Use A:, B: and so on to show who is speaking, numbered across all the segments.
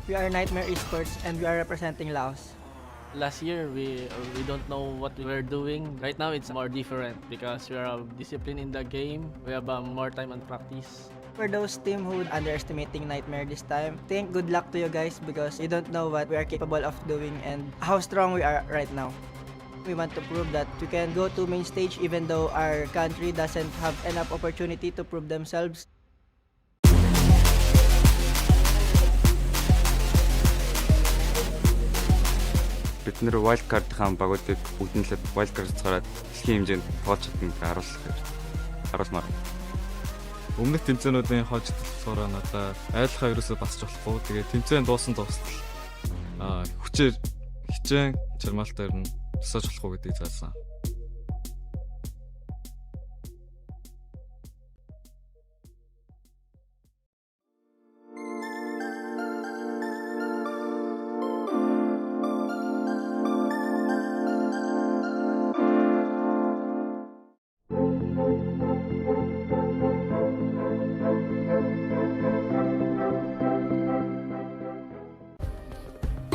A: We are Nightmare Esports and we are representing Laos.
B: Last year, we don't know what we were doing. Right now, it's more different because we are disciplined in the game. We have more time on practice.
A: For those team who underestimating Nightmare this time, think good luck to you guys because you don't know what we are capable of doing and how strong we are right now. We want to prove that we can go to main stage even though our country doesn't have enough opportunity to prove themselves.
C: Бид нэр wildcard-ийн багуудыг бүгднэлээ wildcard-аас гараад дэлхийн хэмжээнд тоолж чадсан харуулмаар.
D: Өмнөх тэмцээнүүдийн хожид болохоор надаа айлхаа ерөөсөө басч болохгүй. Тэгээ тэмцээн дуустал хүчээр хичээн чармаалтаар нь тусаж болохгүй гэдгийг заасан.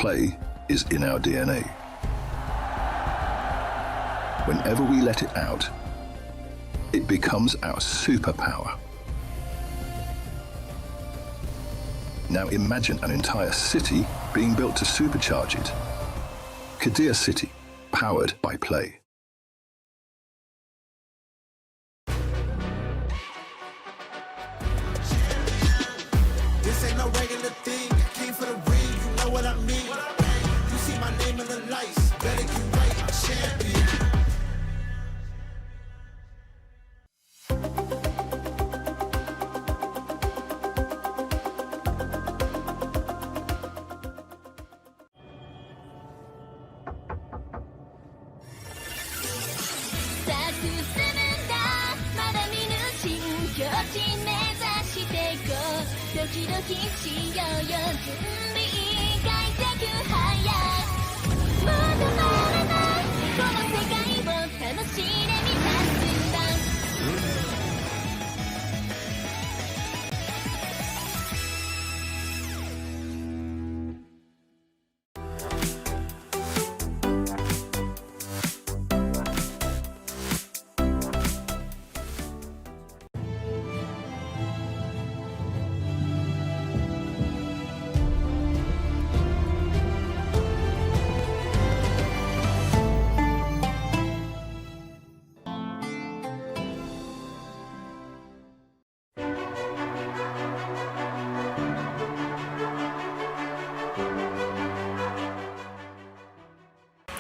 E: Play is in our DNA. Whenever we let it out, it becomes our superpower. Now imagine an entire city being built to supercharge it. Kadir City, powered by Play.
F: This ain't no regular thing. I came for the ring, you know what I mean. You see my name in the lights, better get right, I'm champion.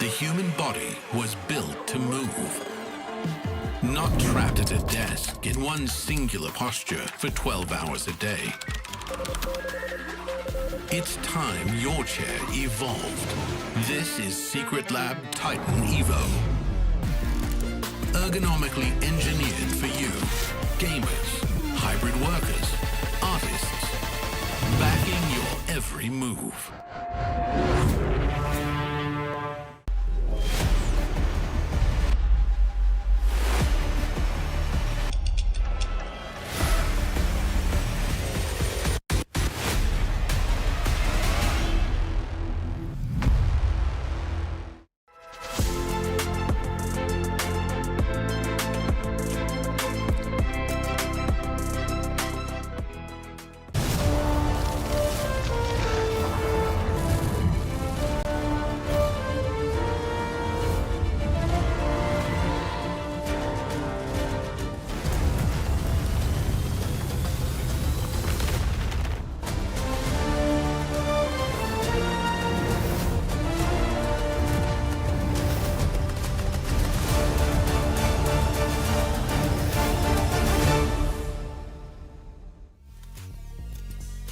G: The human body was built to move, not trapped at a desk in one singular posture for 12 hours a day. It's time your chair evolved. This is Secret Lab Titan Evo. Ergonomically engineered for you, gamers, hybrid workers, artists, backing your every move.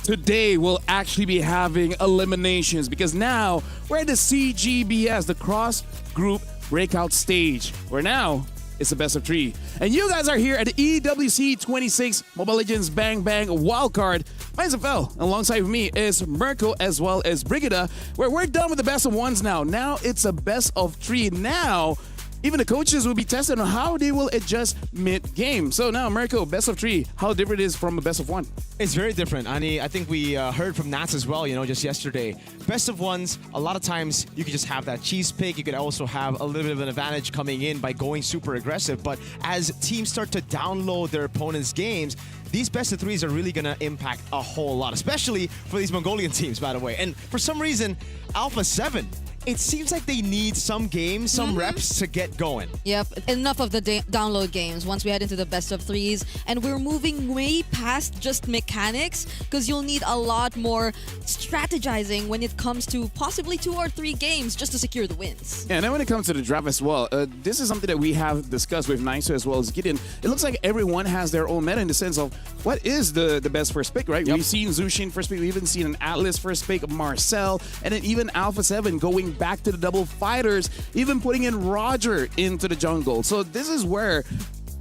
H: Today we'll actually be having eliminations because now we're at the CGBS, the cross group breakout stage, where now it's a best of 3. And you guys are here at the EWC 26 Mobile Legends Bang Bang Wildcard. My name's FL, alongside me is Mirko as well as Brigida, where we're done with the best of 1s now. Now it's a best of 3. Now even the coaches will be tested on how they will adjust mid-game. So now, Marco, best of 3, how different it is from a best of 1?
I: It's very different. I think we heard from Nats as well, just yesterday. Best of 1s, a lot of times you could just have that cheese pick. You could also have a little bit of an advantage coming in by going super aggressive. But as teams start to download their opponents' games, these best of 3s are really going to impact a whole lot, especially for these Mongolian teams, by the way. And for some reason, Alpha 7, it seems like they need some games, some reps to get going.
J: Yep, enough of the download games once we head into the best of 3s. And we're moving way past just mechanics, because you'll need a lot more strategizing when it comes to possibly 2 or 3 games just to secure the wins.
H: Yeah, and then when it comes to the draft as well, this is something that we have discussed with Naisu as well as Gideon. It looks like everyone has their own meta in the sense of what is the best first pick, right? Yep. We've seen Zushin first pick, we've even seen an Atlas first pick, Marcel, and then even Alpha 7 going back to the double fighters, even putting in Roger into the jungle. So this is where,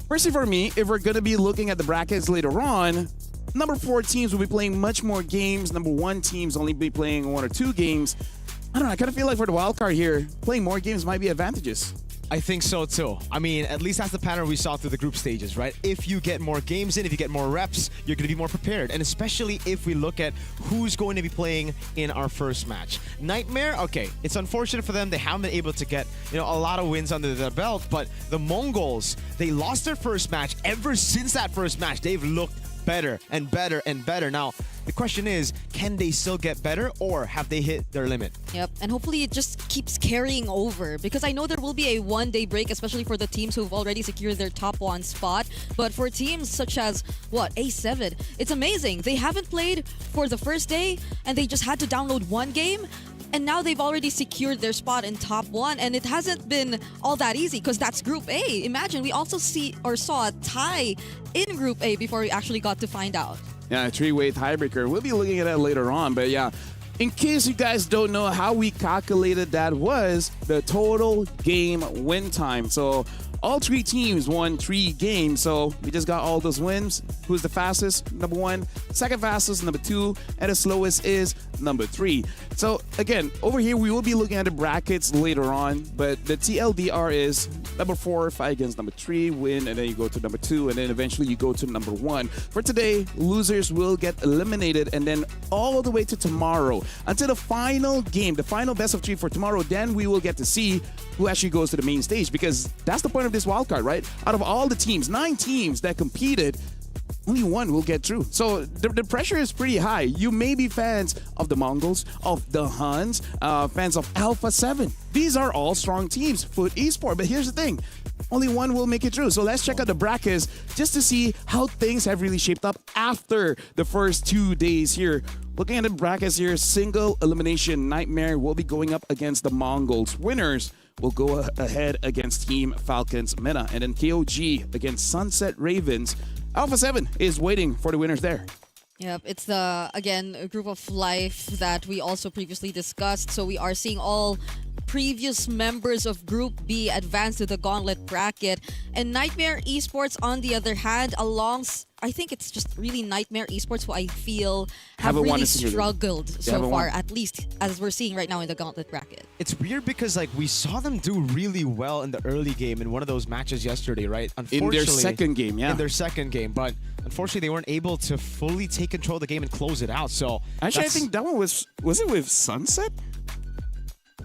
H: personally for me, if we're going to be looking at the brackets later on, number 4 teams will be playing much more games. Number 1 teams only be playing 1 or 2 games. I don't know, I kind of feel like for the wild card here, playing more games might be advantageous.
I: I think so too. I mean, at least that's the pattern we saw through the group stages, right? If you get more games in, if you get more reps, you're going to be more prepared. And especially if we look at who's going to be playing in our first match. Nightmare, okay, it's unfortunate for them. They haven't been able to get, a lot of wins under their belt. But the Mongols, they lost their first match. Ever since that first match, they've looked better and better and better. Now, the question is, can they still get better, or have they hit their limit?
J: Yep, and hopefully it just keeps carrying over, because I know there will be a one-day break, especially for the teams who've already secured their top 1 spot. But for teams such as, A7, it's amazing. They haven't played for the first day, and they just had to download 1 game. And now they've already secured their spot in top 1, and it hasn't been all that easy, because that's Group A. Imagine, we also saw a tie in Group A before we actually got to find out.
H: Yeah, a 3-way tiebreaker. We'll be looking at that later on, but yeah. In case you guys don't know how we calculated that was the total game win time. So all 3 teams won 3 games, so we just got all those wins. Who's the fastest? Number 1. Second fastest, number 2. And the slowest is number 3. So again, over here we will be looking at the brackets later on, but the TLDR is number 4 fight against number 3, win, and then you go to number 2, and then eventually you go to number 1. For today, losers will get eliminated, and then all the way to tomorrow until the final game, the final best of 3 for tomorrow. Then we will get to see who actually goes to the main stage, because that's the point of this wildcard, right? Out of all the teams, 9 teams that competed, only 1 will get through. So the pressure is pretty high. You may be fans of the Mongols, of the Huns, fans of Alpha 7. These are all strong teams, Foot Esport. But here's the thing, only 1 will make it through. So let's check out the brackets just to see how things have really shaped up after the first 2 days here. Looking at the brackets here, single elimination, Nightmare will be going up against the Mongols. Winners will go ahead against Team Falcons Meta, and then KOG against Sunset Ravens. Alpha 7 is waiting for the winners there.
J: Yep, it's again, a group of life that we also previously discussed. So we are seeing all previous members of Group B advance to the gauntlet bracket. And Nightmare Esports, on the other hand, I think it's just really Nightmare Esports who I feel have really struggled so far, at least as we're seeing right now in the gauntlet bracket.
I: It's weird because we saw them do really well in the early game in one of those matches yesterday, right?
H: In their second game, yeah.
I: In their second game, but unfortunately they weren't able to fully take control of the game and close it out. So
H: actually, I think that one was it with Sunset?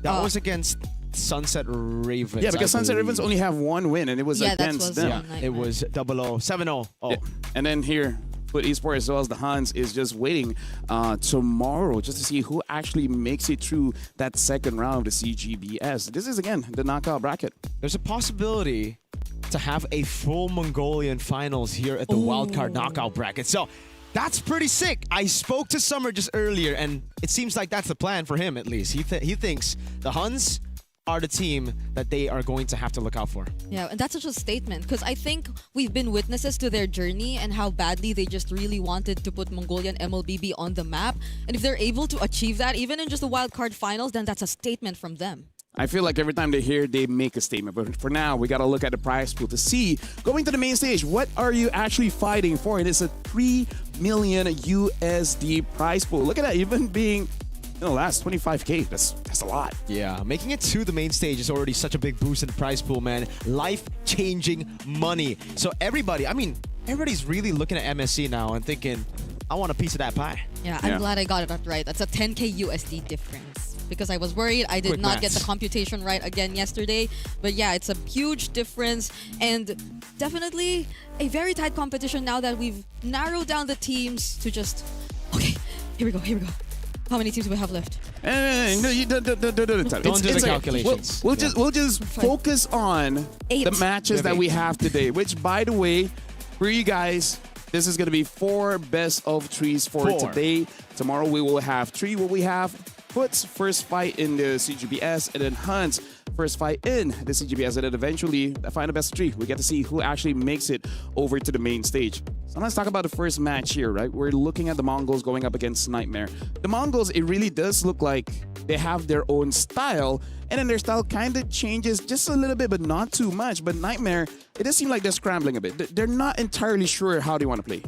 I: That was against Sunset Ravens.
H: Yeah, because Sunset Ravens only have 1 win, and it was against them.
I: Yeah, it was 0070. Oh.
H: Yeah. And then here, Foot Esport as well as the Huns is just waiting tomorrow just to see who actually makes it through that second round of the CGBS. This is, again, the knockout bracket.
I: There's a possibility to have a full Mongolian finals here at the wildcard knockout bracket. So that's pretty sick. I spoke to Summer just earlier, and it seems like that's the plan for him, at least. He thinks the Huns are the team that they are going to have to look out for.
J: Yeah, and that's such a statement, because I think we've been witnesses to their journey and how badly they just really wanted to put Mongolian MLBB on the map. And if they're able to achieve that, even in just the wildcard finals, then that's a statement from them.
H: I feel like every time they're here, they make a statement. But for now, we got to look at the prize pool to see, going to the main stage, what are you actually fighting for? It is a $3 million USD prize pool. Look at that, even being in the last 25K. That's a lot.
I: Yeah, making it to the main stage is already such a big boost in the prize pool, man. Life-changing money. So everybody's really looking at MSC now and thinking, I want a piece of that pie.
J: Yeah, I'm glad I got it right. That's a 10K USD difference. Because I was worried I did
I: Quick
J: not get
I: maths.
J: the computation right again yesterday. But yeah, it's a huge difference and definitely a very tight competition now that we've narrowed down the teams to just, okay, here we go. How many teams do we have left?
H: No, you don't do
I: Don't do the calculations.
H: We'll just focus on
J: 8.
H: the matches that we have today, which, by the way, for you guys, this is going to be 4 best of 3s for
I: 4.
H: today. Tomorrow we will have 3. What we have, Foot's first fight in the CGBS, and then Hunt's first fight in the CGBS, and then eventually the final best of 3. We get to see who actually makes it over to the main stage. So let's talk about the first match here, right? We're looking at the Mongols going up against Nightmare. The Mongols, it really does look like they have their own style, and then their style kind of changes just a little bit, but not too much. But Nightmare, it does seem like they're scrambling a bit. They're not entirely sure how they want to play.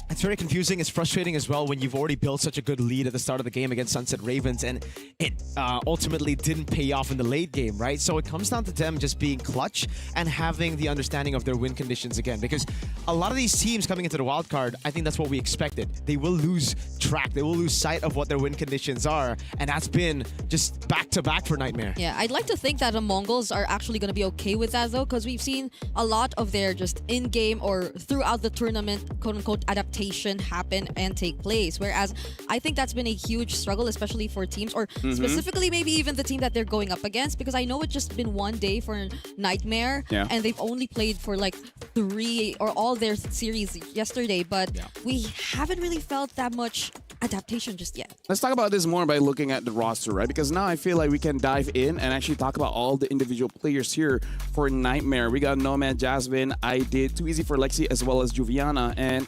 I: It's very confusing. It's frustrating as well when you've already built such a good lead at the start of the game against Sunset Ravens, and it ultimately didn't pay off in the late game, right? So it comes down to them just being clutch and having the understanding of their win conditions again. Because a lot of these teams coming into the wild card, I think that's what we expected. They will lose track. They will lose sight of what their win conditions are, and that's been just back-to-back for Nightmare.
J: Yeah, I'd like to think that the Mongols are actually going to be okay with that though, because we've seen a lot of their just in-game or throughout the tournament, quote-unquote, adaptation happen and take place. Whereas I think that's been a huge struggle, especially for teams, or specifically maybe even the team that they're going up against, because I know it's just been one day for Nightmare, and they've only played for like 3 or all their series yesterday, but we haven't really felt that much adaptation just yet.
H: Let's talk about this more by looking at the roster, right? Because now I feel like we can dive in and actually talk about all the individual players here for Nightmare. We got Nomad, Jasmine, I did Too Easy for Lexi, as well as Juviana. And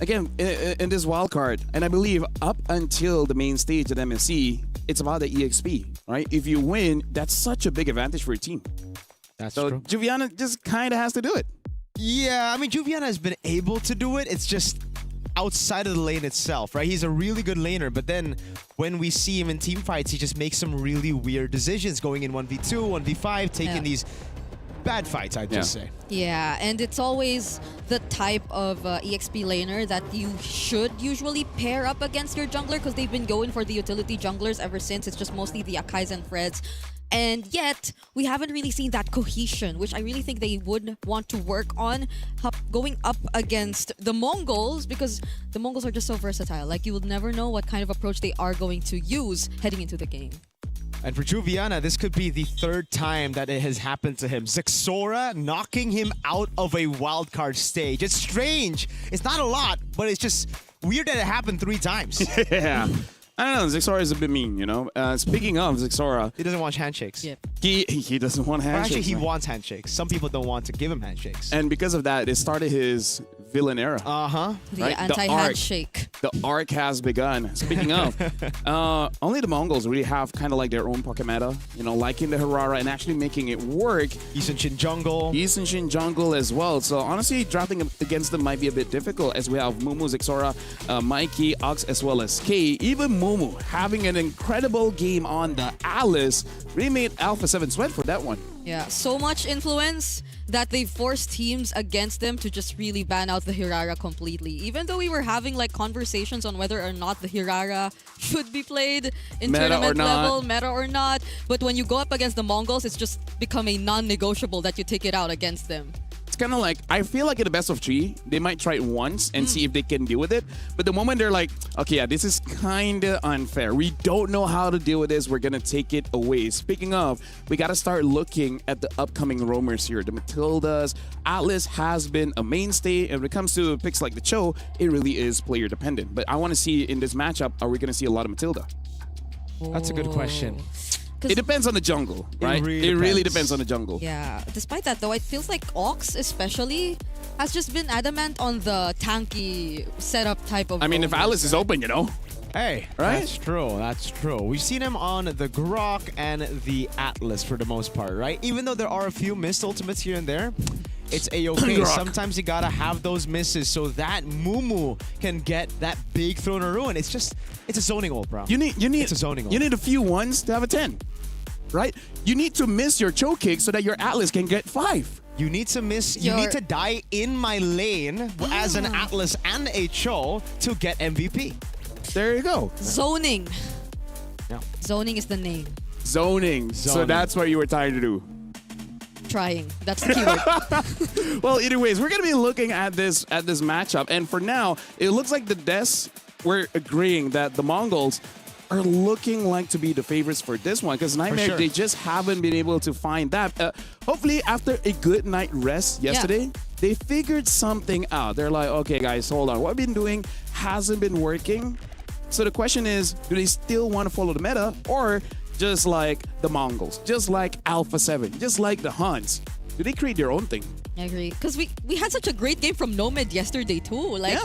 H: again, in this wild card, and I believe up until the main stage at MSC, it's about the EXP, right? If you win, that's such a big advantage for your team.
I: That's
H: so
I: true.
H: Juviana just kind of has to do it.
I: Yeah, I mean, Juviana has been able to do it. It's just outside of the lane itself, right? He's a really good laner, but then when we see him in team fights, he just makes some really weird decisions, going in 1v2, 1v5, taking these bad fights, I'd just say.
J: Yeah, and it's always the type of EXP laner that you should usually pair up against your jungler, because they've been going for the utility junglers ever since. It's just mostly the Akais and Freds. And yet, we haven't really seen that cohesion, which I really think they would want to work on going up against the Mongols, because the Mongols are just so versatile. Like, you will never know what kind of approach they are going to use heading into the game.
I: And for Juviana, this could be the 3rd time that it has happened to him. Zexora knocking him out of a wildcard stage. It's strange. It's not a lot, but it's just weird that it happened 3 times.
H: Yeah. I don't know, Zexora is a bit mean, you know? Speaking of Zexora,
I: he doesn't want handshakes.
J: Yep.
H: He doesn't want handshakes.
I: Or actually, he wants handshakes. Some people don't want to give him handshakes.
H: And because of that, it started his villain era.
J: The
H: right?
J: anti-handshake.
H: The arc has begun. Speaking of, only the Mongols really have kind of like their own pocket meta, you know, liking the Harara and actually making it work.
I: Yisun jungle.
H: Yisun jungle as well. So honestly, drafting against them might be a bit difficult, as we have Mumu, Zexora, Mikey, Ox, as well as K. Even Mumu having an incredible game on the Alice really made Alpha 7 sweat for that one.
J: Yeah, so much influence that they forced teams against them to just really ban out the Hirara completely. Even though we were having like conversations on whether or not the Hirara should be played in tournament level, meta or not. But when you go up against the Mongols, it's just become a non-negotiable that you take it out against them.
H: It's kind of like, I feel like in the best of 3, they might try it once and see if they can deal with it. But the moment they're like, okay, yeah, this is kind of unfair. We don't know how to deal with this. We're going to take it away. Speaking of, we got to start looking at the upcoming roamers here. The Matildas, Atlas has been a mainstay. And when it comes to picks like the Cho, it really is player dependent. But I want to see in this matchup, are we going to see a lot of Matilda?
I: That's a good question.
H: It depends on the jungle, right? It really depends on the jungle.
J: Yeah. Despite that, though, it feels like Ox especially has just been adamant on the tanky setup type of.
H: I mean, if Alice is open, you know.
I: Hey,
H: right?
I: That's true. That's true. We've seen him on the Grok and the Atlas for the most part, right? Even though there are a few missed ultimates here and there, It's a-okay. Sometimes you gotta have those misses so that Mumu can get that big throw in a ruin. It's a zoning ult, bro.
H: You need
I: it's a zoning ult.
H: You need a few ones to have a 10, right? You need to miss your choke kick so that your Atlas can get 5.
I: You need to miss. You need to die in my lane as an Atlas and a Cho to get MVP.
H: There you go.
J: Zoning.
I: Yeah.
J: Zoning is the name.
H: Zoning. So that's what you were trying to do.
J: Trying. That's the keyword.
H: Well, anyways, we're gonna be looking at this matchup, and for now, it looks like the Des were agreeing that the Mongols are looking like to be the favorites for this one because Nightmare, they just haven't been able to find that. Hopefully, after a good night rest yesterday, they figured something out. They're like, okay, guys, hold on. What we've been doing hasn't been working. So the question is, do they still want to follow the meta or just like the Mongols, just like Alpha 7, just like the Huns? Do they create their own thing?
J: I agree. Because we had such a great game from Nomad yesterday too. Like,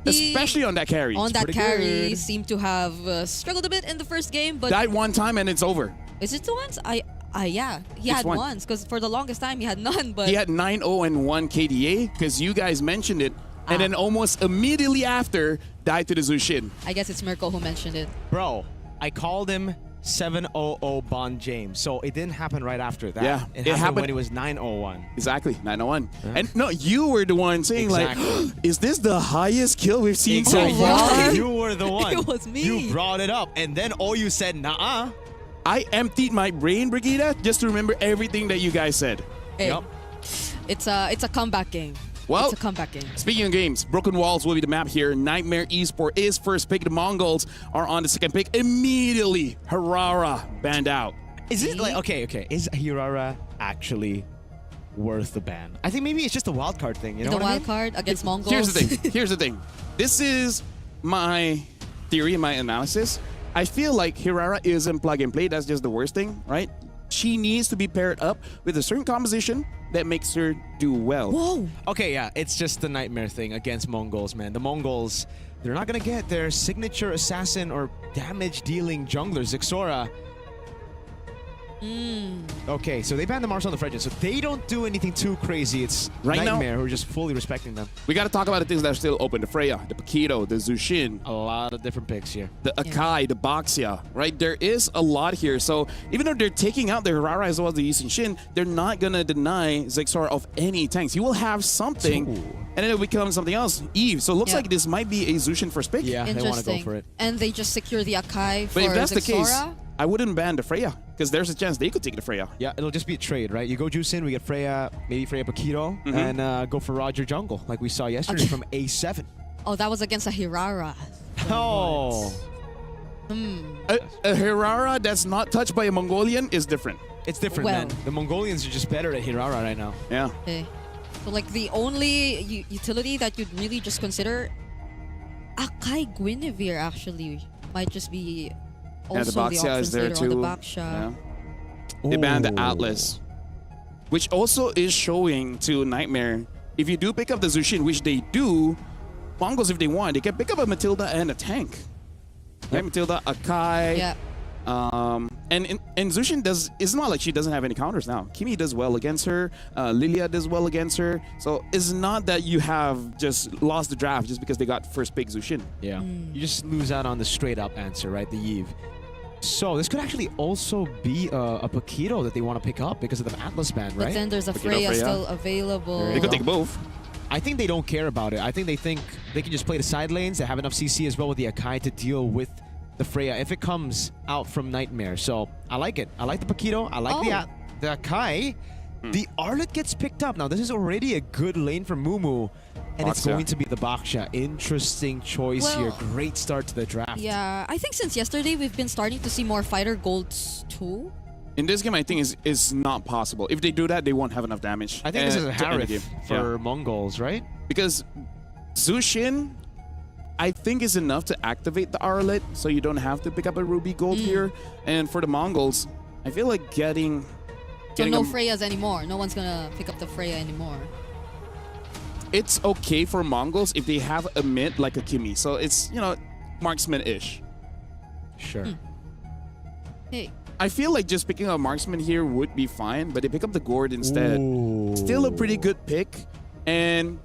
H: especially on that carry.
J: On that carry, seemed to have struggled a bit in the first game, but
H: died one time and it's over.
J: Is it the once? Yeah, he had once because for the longest time he had none. But
H: he had 9-0 and 1 KDA because you guys mentioned it, and then almost immediately after died to the Zushin.
J: I guess it's Mirko who mentioned it.
I: Bro, I called him 700 Bond James, so it didn't happen right after that.
H: Yeah,
I: it happened when it was 901.
H: Exactly, 901. And no, you were the one saying like, is this the highest kill we've seen so far?
I: You were the one.
J: It was me.
I: You brought it up, and then all you said, nah.
H: I emptied my brain, Brigida, just to remember everything that you guys said.
J: Hey, it's a comeback game.
H: Well,
J: it's a comeback game.
H: Speaking of games, Broken Walls will be the map here. Nightmare Esport is first pick. The Mongols are on the second pick. Immediately, Harara banned out.
I: Is it like, okay, is Harara actually worth the ban? I think maybe it's just a wild card thing. You know what I mean?
J: The wild card against Mongols.
H: Here's the thing. This is my theory and my analysis. I feel like Harara isn't plug and play. That's just the worst thing, right? She needs to be paired up with a certain composition that makes her do well.
J: Whoa.
I: Okay, yeah, it's just the Nightmare thing against Mongols, man. The Mongols, they're not gonna get their signature assassin or damage-dealing jungler, Zixora. Okay, so they banned the Mars on the Fredgen, so they don't do anything too crazy. It's Nightmare who are just fully respecting them.
H: We got to talk about the things that are still open. The Freya, the Paquito, the Zushin.
I: A lot of different picks here.
H: The Akai, the Baxia, right? There is a lot here. So even though they're taking out the Harara as well as the Yisun Shin, they're not going to deny Zixora of any tanks. He will have something, and then it becomes something else. Eve. So it looks like this might be a Zushin first pick.
I: Yeah, they want to go for it.
J: And they just secure the Akai for
H: But if that's
J: Zixora?
H: the case, I wouldn't ban the Freya, because there's a chance they could take the Freya.
I: Yeah, it'll just be a trade, right? You go juice in, we get Freya, maybe Freya Paquito, and go for Roger Jungle, like we saw yesterday from A7.
J: Oh, that was against a Hirara.
I: Oh.
H: A Hirara that's not touched by a Mongolian is different.
I: It's different, man. The Mongolians are just better at Hirara right now.
H: Yeah.
J: Okay. So, like, the only utility that you'd really just consider, Akai Guinevere actually might just be also
H: the Baxia is there too.
J: The Baxia.
H: They banned the Atlas, which also is showing to Nightmare. If you do pick up the Zushin, which they do, Mongols, if they want, they can pick up a Matilda and a tank. Right? Matilda, Akai.
J: Yeah.
H: And Zushin it's not like she doesn't have any counters now. Kimi does well against her. Lilia does well against her. So it's not that you have just lost the draft just because they got first pick Zushin.
I: Yeah. You just lose out on the straight up answer, right? The Eve. So this could actually also be a Paquito that they want to pick up because of the Atlas ban, right?
J: But then there's a Freya still available.
H: They could take both.
I: I think they don't care about it. I think they think they can just play the side lanes. They have enough CC as well with the Akai to deal with the Freya if it comes out from Nightmare. So I like it. I like the Paquito. I like the Akai. The Arlet gets picked up. Now this is already a good lane for Mumu. And it's going to be the Baxia. Interesting choice here. Great start to the draft.
J: Yeah, I think since yesterday we've been starting to see more fighter golds too.
H: In this game, I think is not possible. If they do that, they won't have enough damage.
I: I think this is a Harith for Mongols, right?
H: Because Zushin, I think, is enough to activate the Arlet, so you don't have to pick up a Ruby Gold here. And for the Mongols, I feel like getting
J: so no Freyas anymore. No one's gonna pick up the Freya anymore.
H: It's okay for Mongols if they have a mid like a Kimi. So it's, marksman-ish.
I: Sure.
J: Hey.
H: I feel like just picking up Marksman here would be fine, but they pick up the Gourd instead.
I: Ooh.
H: Still a pretty good pick. And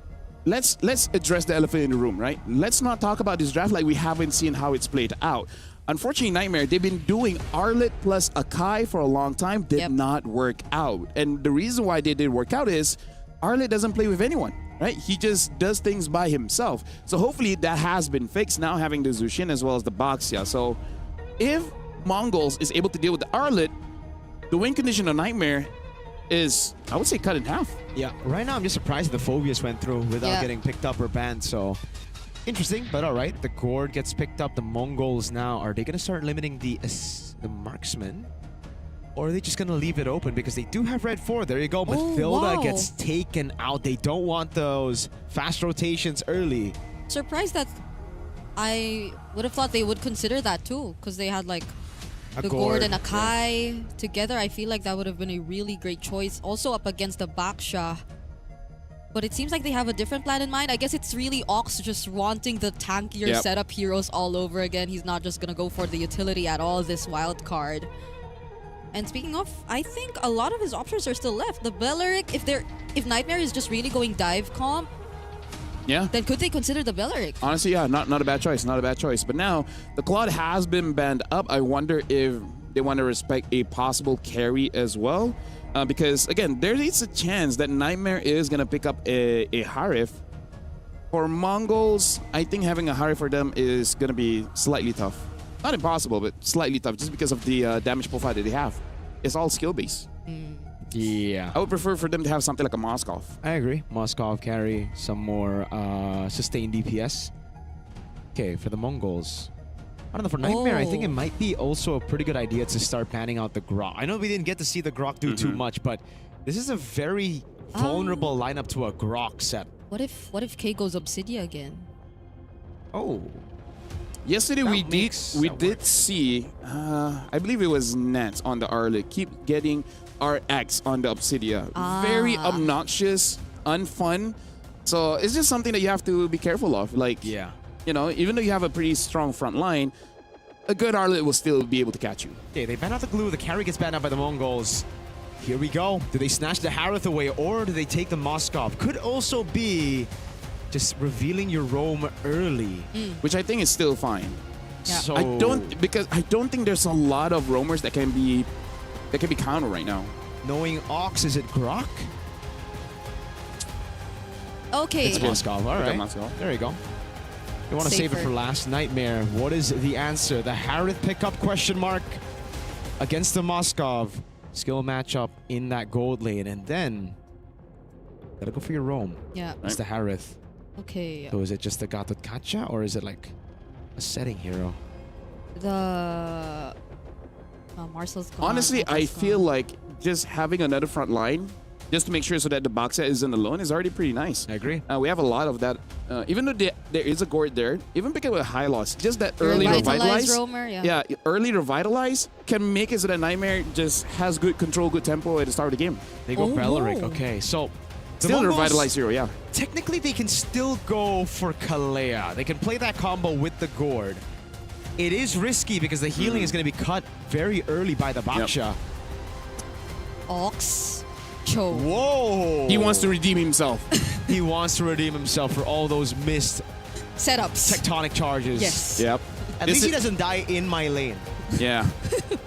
H: let's address the elephant in the room, right? Let's not talk about this draft like we haven't seen how it's played out. Unfortunately, Nightmare, they've been doing Arlet plus Akai for a long time, did not work out. And the reason why they didn't work out is Arlet doesn't play with anyone, right? He just does things by himself. So hopefully that has been fixed now, having the Zushin as well as the Baxia. So if Mongols is able to deal with the Arlet, the win condition of Nightmare is, I would say, cut in half.
I: Yeah, right now I'm just surprised the Phobias went through without getting picked up or banned, so interesting, but all right. The Gourd gets picked up. The Mongols now, are they going to start limiting the Marksman? Or are they just going to leave it open because they do have Red 4? There you go. Mathilda gets taken out. They don't want those fast rotations early.
J: Surprised that I would have thought they would consider that too, because they had like the Gourd and Akai together. I feel like that would have been a really great choice. Also up against the Baksha. But it seems like they have a different plan in mind. I guess it's really Ox just wanting the tankier setup heroes all over again. He's not just going to go for the utility at all this wild card. And speaking of, I think a lot of his options are still left. The Belleric, if Nightmare is just really going dive comp, then could they consider the Belleric?
H: Honestly, yeah, not a bad choice, not a bad choice. But now the Claude has been banned up. I wonder if they want to respect a possible carry as well. Because again, there is a chance that Nightmare is going to pick up a Harif. For Mongols, I think having a Harif for them is going to be slightly tough. Not impossible, but slightly tough just because of the damage profile that they have. It's all skill-based.
I: Yeah.
H: I would prefer for them to have something like a Moskov.
I: I agree. Moskov carry, some more sustained DPS. Okay, for the Mongols. I don't know, for Nightmare, I think it might be also a pretty good idea to start planning out the Grok. I know we didn't get to see the Grok do too much, but this is a very vulnerable lineup to a Grok set.
J: What if K goes Obsidia again?
I: Oh.
H: Yesterday we did see, I believe it was Nance on the Arlet, keep getting RX on the Obsidia. Very obnoxious, unfun. So it's just something that you have to be careful of. Like, you know, even though you have a pretty strong front line, a good Arlet will still be able to catch you.
I: Okay, they ban out the glue. The carry gets banned out by the Mongols. Here we go. Do they snatch the Harith away or do they take the Moskov? Could also be just revealing your roam early.
H: Which I think is still fine.
J: Yeah.
H: So I don't think there's a lot of roamers that can be countered right now.
I: Knowing Ox, is it Grok?
J: Okay.
I: It's Moskov. All right. There you go. You want to save it for last. Nightmare. What is the answer? The Harith pickup question mark against the Moskov. Skill matchup in that gold lane. And then gotta go for your roam.
J: Yeah.
I: It's the Harith.
J: Okay.
I: So is it just the Gatot Kacha or is it like a setting hero?
J: The Marcel's gone.
H: Honestly, I feel like just having another front line just to make sure so that the Baxia isn't alone is already pretty nice.
I: I agree.
H: We have a lot of that. Even though there is a Gourd there, even picking up a high loss, just that early revitalize.
J: Roamer, yeah,
H: early revitalize can make it so that Nightmare just has good control, good tempo at the start of the game.
I: They go Belleric. Okay, so
H: still a revitalize hero, yeah.
I: Technically, they can still go for Kalea. They can play that combo with the Gourd. It is risky because the healing is going to be cut very early by the Baksha.
J: Ox. Cho.
I: Whoa!
H: He wants to redeem himself.
I: He wants to redeem himself for all those missed
J: setups,
I: tectonic charges.
J: Yes.
H: Yep.
I: At least he doesn't die in my lane.
H: Yeah.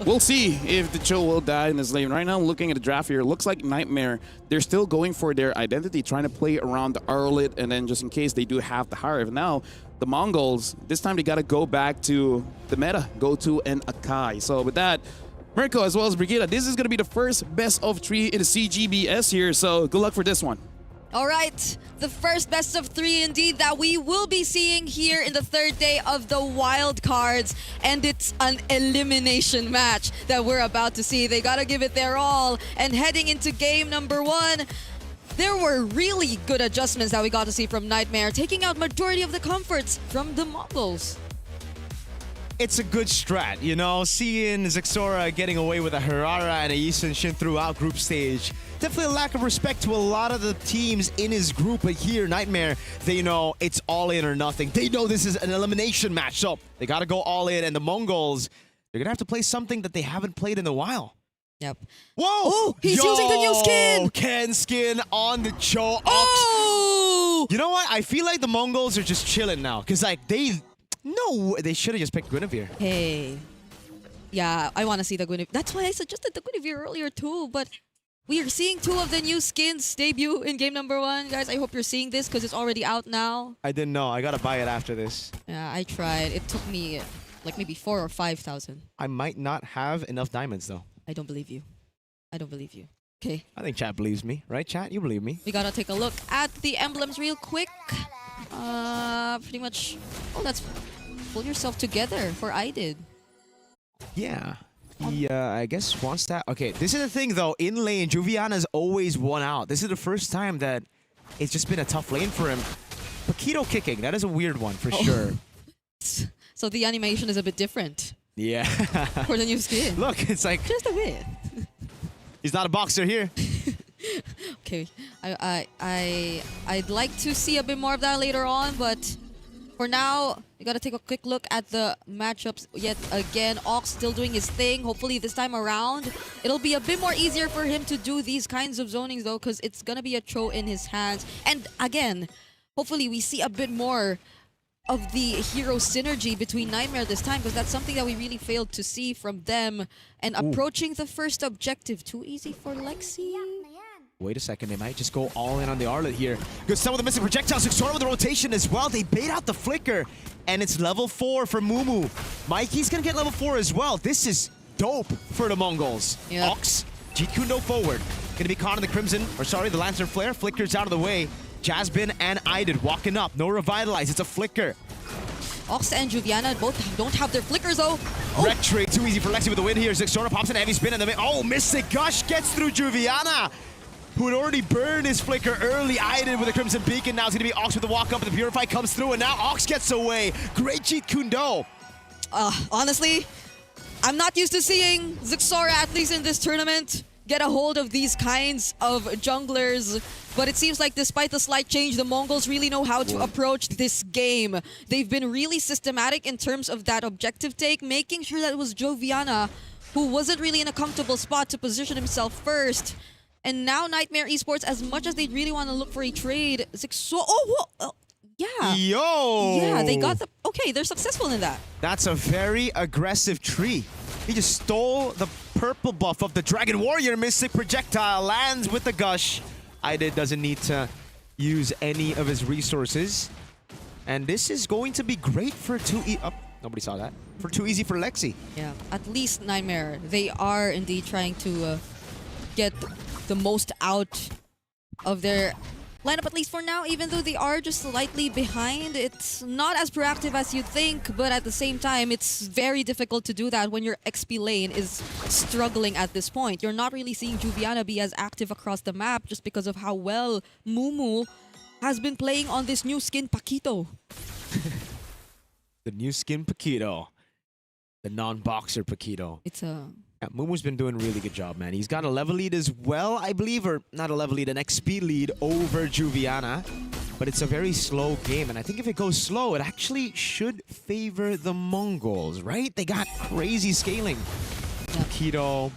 H: We'll see if the Cho will die in this lane. Right now, looking at the draft here, it looks like Nightmare, they're still going for their identity, trying to play around the Arlet, and then just in case they do have the Harif. Now, the Mongols, this time they got to go back to the meta, go to an Akai. So with that, Mirko as well as Brigida, this is going to be the first best of 3 in the CGBS here, so good luck for this one.
J: All right, the first best of 3 indeed that we will be seeing here in the third day of the wild cards, and it's an elimination match that we're about to see. They gotta give it their all, and heading into game number 1, there were really good adjustments that we got to see from Nightmare, taking out majority of the comforts from the Mongols.
I: It's a good strat, you know, seeing Zixora getting away with a Harara and a Yisun Shin throughout group stage. Definitely a lack of respect to a lot of the teams in his group, but here, Nightmare, they know it's all in or nothing. They know this is an elimination match, so they gotta go all in, and the Mongols, They're gonna have to play something that they haven't played in a while.
J: Yep.
I: Whoa!
J: Oh, he's using the new skin!
I: Ken skin on the Cho Ox.
J: Oh!
I: You know what? I feel like the Mongols are just chilling now. Because, like, they should have just picked Guinevere.
J: Hey. Yeah, I want to see the Guinevere. That's why I suggested the Guinevere earlier too, but we are seeing 2 of the new skins debut in game number 1. Guys, I hope you're seeing this because it's already out now.
I: I didn't know. I gotta buy it after this.
J: Yeah, I tried. It took me like maybe 4,000 or 5,000.
I: I might not have enough diamonds, though.
J: I don't believe you. I don't believe you. Okay.
I: I think chat believes me. Right, chat? You believe me.
J: We gotta take a look at the emblems real quick. Pretty much... Oh, that's... Pull yourself together for I did.
I: Yeah. He, I guess, wants that. Okay, this is the thing, though. In lane, Juviana's always won out. This is the first time that it's just been a tough lane for him. Paquito kicking, that is a weird one for sure.
J: So the animation is a bit different.
I: Yeah.
J: For the new skin.
I: Look, it's like...
J: Just a bit.
I: He's not a boxer here.
J: Okay. I'd like to see a bit more of that later on, but for now, we gotta take a quick look at the matchups yet again. Ox still doing his thing. Hopefully this time around, it'll be a bit more easier for him to do these kinds of zonings though, because it's gonna be a Cho in his hands. And again, hopefully we see a bit more of the hero synergy between Nightmare this time, because that's something that we really failed to see from them. And approaching the first objective, too easy for Lexi.
I: Wait a second, they might just go all in on the Arlet here. Because some of the missing projectiles, Xora with the rotation as well. They bait out the flicker, and it's level 4 for Mumu. Mikey's gonna get level 4 as well. This is dope for the Mongols.
J: Yep.
I: Ox, Jeet Kundo forward. Gonna be caught in the Crimson, or sorry, the Lantern Flare. Flicker's out of the way. Jasmine and Idid walking up. No Revitalize, it's a Flicker.
J: Ox and Juviana both don't have their flickers though. Oh.
I: Wreck trade, too easy for Lexi with the win here. Xora pops in a heavy spin in the mid. Oh, Mystic Gush gets through Juviana, who had already burned his flicker early. Idid with a Crimson Beacon. Now it's going to be Ox with the walk up, and the Purify comes through, and now Ox gets away. Great Jeet Kundo.
J: Honestly, I'm not used to seeing Xora, at least in this tournament, get a hold of these kinds of junglers. But it seems like despite the slight change, the Mongols really know how to approach this game. They've been really systematic in terms of that objective take, making sure that it was Joviana who wasn't really in a comfortable spot to position himself first. And now Nightmare Esports, as much as they really want to look for a trade, yeah.
I: Yo!
J: Yeah, they got the... Okay, they're successful in that.
I: That's a very aggressive tree. He just stole the purple buff of the Dragon Warrior. Mystic Projectile lands with the Gush. Idid doesn't need to use any of his resources. And this is going to be great for nobody saw that. For too easy for Lexi.
J: Yeah, at least Nightmare. They are indeed trying to get the most out of their lineup, at least for now, even though they are just slightly behind. It's not as proactive as you'd think, but at the same time, it's very difficult to do that when your XP lane is struggling at this point. You're not really seeing Juviana be as active across the map just because of how well Mumu has been playing on this new skin, Paquito.
I: The new skin Paquito. The non-boxer Paquito.
J: It's a...
I: Yeah, Mumu's been doing a really good job, man. He's got a level lead as well, I believe, or not a level lead, an XP lead over Juviana. But it's a very slow game, and I think if it goes slow, it actually should favor the Mongols, right? They got crazy scaling. Paquito,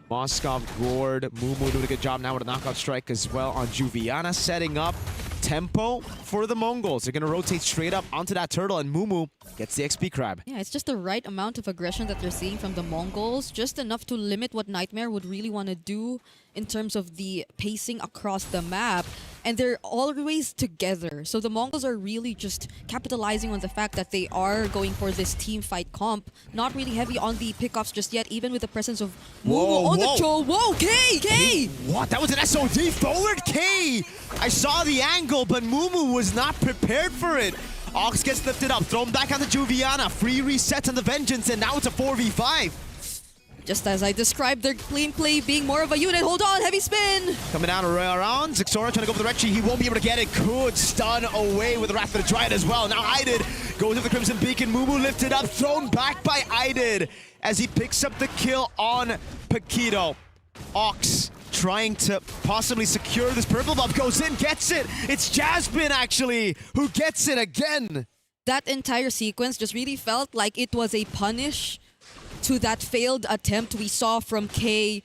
I: Moskov, Gord, Mumu doing a good job now with a knockout strike as well on Juviana, setting up tempo for the Mongols. They're going to rotate straight up onto that turtle, and Mumu gets the XP crab.
J: Yeah, it's just the right amount of aggression that they're seeing from the Mongols, just enough to limit what Nightmare would really want to do in terms of the pacing across the map. And they're always together. So the Mongols are really just capitalizing on the fact that they are going for this team fight comp. Not really heavy on the pickoffs just yet, even with the presence of Mumu on the Cho. Whoa, K!
I: What? That was an SOD forward K! I saw the angle, but Mumu was not prepared for it. Ox gets lifted up, thrown back onto Juviana. Free reset on the Vengeance, and now it's a 4v5.
J: Just as I described their gameplay being more of a unit. Hold on, heavy spin!
I: Coming down around, Xora trying to go for the Retchi. He won't be able to get it. Could stun away with the Wrath of the Dryad as well. Now Idid goes with the Crimson Beacon. Mumu lifted up, thrown back by Idid as he picks up the kill on Paquito. Ox trying to possibly secure this purple buff. Goes in, gets it. It's Jasmine, actually, who gets it again.
J: That entire sequence just really felt like it was a punish to that failed attempt we saw from K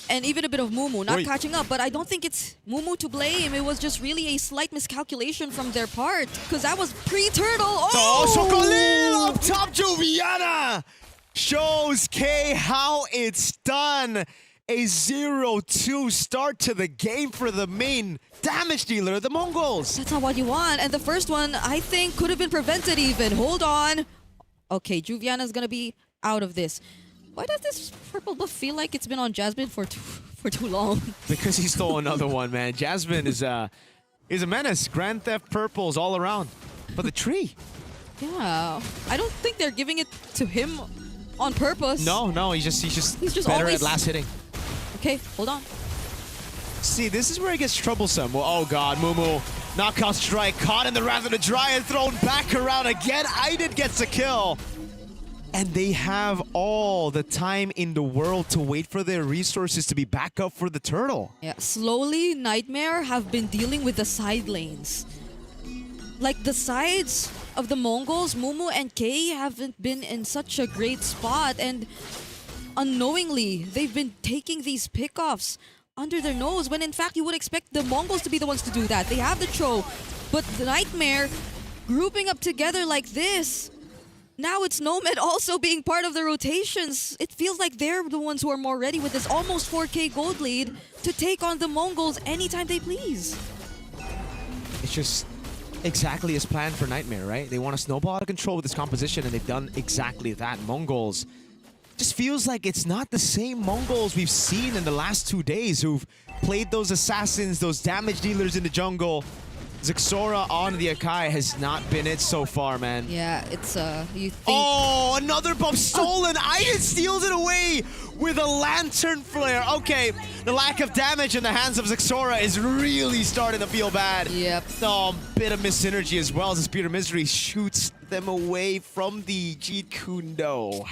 J: and even a bit of Mumu not
I: Wait.
J: catching up. But I don't think it's Mumu to blame. It was just really a slight miscalculation from their part because that was pre-turtle.
I: Oh, Sokolil up top, Juviana shows K how it's done. A 0-2 start to the game for the main damage dealer, the Mongols.
J: That's not what you want. And the first one, I think, could have been prevented even. Hold on. Okay, Juviana's gonna be out of this. Why does this purple buff feel like it's been on Jasmine for too long?
I: Because he stole another one, man. Jasmine is a menace. Grand Theft purples all around. But the tree.
J: Yeah. I don't think they're giving it to him on purpose.
I: No, he's just better
J: always
I: at last hitting.
J: Okay, hold on.
I: See, this is where it gets troublesome. Well, oh god, Mumu. Knockout strike, caught in the wrath of the Dryad, thrown back around again. Aiden gets a kill. And they have all the time in the world to wait for their resources to be back up for the turtle.
J: Yeah, slowly, Nightmare have been dealing with the side lanes. Like, the sides of the Mongols, Mumu and Kei haven't been in such a great spot, and unknowingly, they've been taking these pickoffs under their nose, when in fact you would expect the Mongols to be the ones to do that. They have the Cho, but the Nightmare grouping up together like this. Now it's Nomad also being part of the rotations. It feels like they're the ones who are more ready with this almost 4K gold lead to take on the Mongols anytime they please.
I: It's just exactly as planned for Nightmare, right? They want to snowball out of control with this composition, and they've done exactly that. Mongols just feels like it's not the same Mongols we've seen in the last 2 days who've played those assassins, those damage dealers in the jungle. Zixora on the Akai has not been it so far, man.
J: Yeah, it's you think.
I: Oh, another buff stolen. Aiden steals it away with a lantern flare. Okay, the lack of damage in the hands of Zixora is really starting to feel bad.
J: Yep.
I: Oh, bit of missynergy as well as the Spear of Misery shoots them away from the Jeet Kune Do.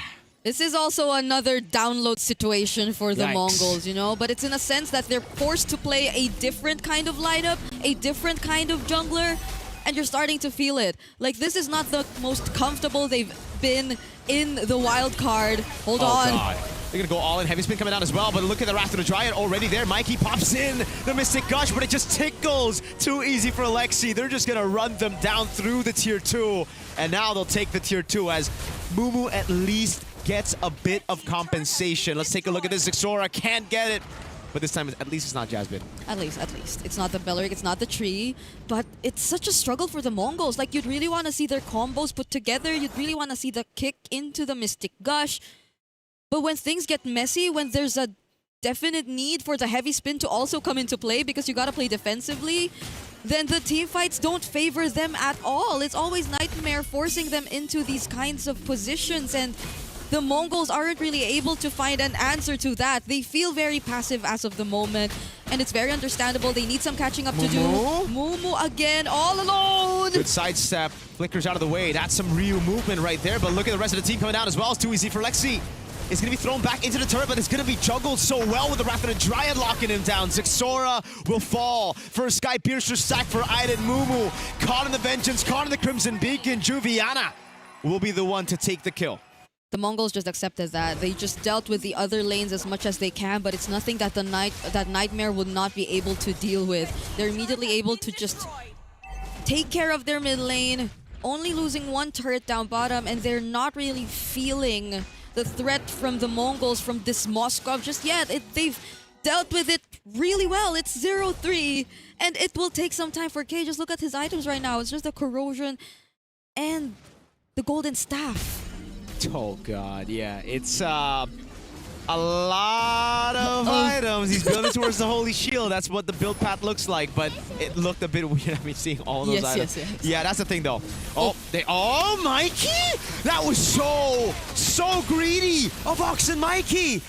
J: This is also another download situation for the
I: Yikes.
J: Mongols, you know, but it's in a sense that they're forced to play a different kind of lineup, a different kind of jungler, and you're starting to feel it. Like, this is not the most comfortable they've been in the wild card. Hold on.
I: God. They're gonna go all in. Heavy spin coming down as well, but look at the Wrath of the Dryad already there. Mikey pops in the Mystic Gush, but it just tickles. Too easy for Alexi. They're just gonna run them down through the tier 2, and now they'll take the tier 2 as Mumu at least gets a bit of compensation. Let's take a look at this. Zixora can't get it, but this time at least it's not Jasmine.
J: At least. It's not the Belleric, it's not the tree, but it's such a struggle for the Mongols. Like, you'd really want to see their combos put together. You'd really want to see the kick into the Mystic Gush. But when things get messy, when there's a definite need for the heavy spin to also come into play because you gotta play defensively, then the team fights don't favor them at all. It's always Nightmare forcing them into these kinds of positions, and the Mongols aren't really able to find an answer to that. They feel very passive as of the moment, and it's very understandable. They need some catching up to do. Mumu again, all alone!
I: Good sidestep, flickers out of the way. That's some Ryu movement right there, but look at the rest of the team coming down as well. It's too easy for Lexi. It's going to be thrown back into the turret, but it's going to be juggled so well with the Wrath of the Dryad locking him down. Zixora will fall. First Sky Piercer stack for Aiden. Mumu caught in the Vengeance, caught in the Crimson Beacon. Juviana will be the one to take the kill.
J: The Mongols just accepted that. They just dealt with the other lanes as much as they can, but it's nothing that that Nightmare would not be able to deal with. They're immediately able to just take care of their mid lane, only losing one turret down bottom, and they're not really feeling the threat from the Mongols from this Moskov just yet. They've dealt with it really well. It's 0-3, and it will take some time for K. Just look at his items right now. It's just the Corrosion and the Golden Staff.
I: Oh god, yeah. It's a lot of items. He's building towards the Holy Shield. That's what the build path looks like, but it looked a bit weird. I mean, seeing all those items.
J: Yes.
I: Yeah, that's the thing though. Oh, Mikey! That was so greedy of Oxen Mikey.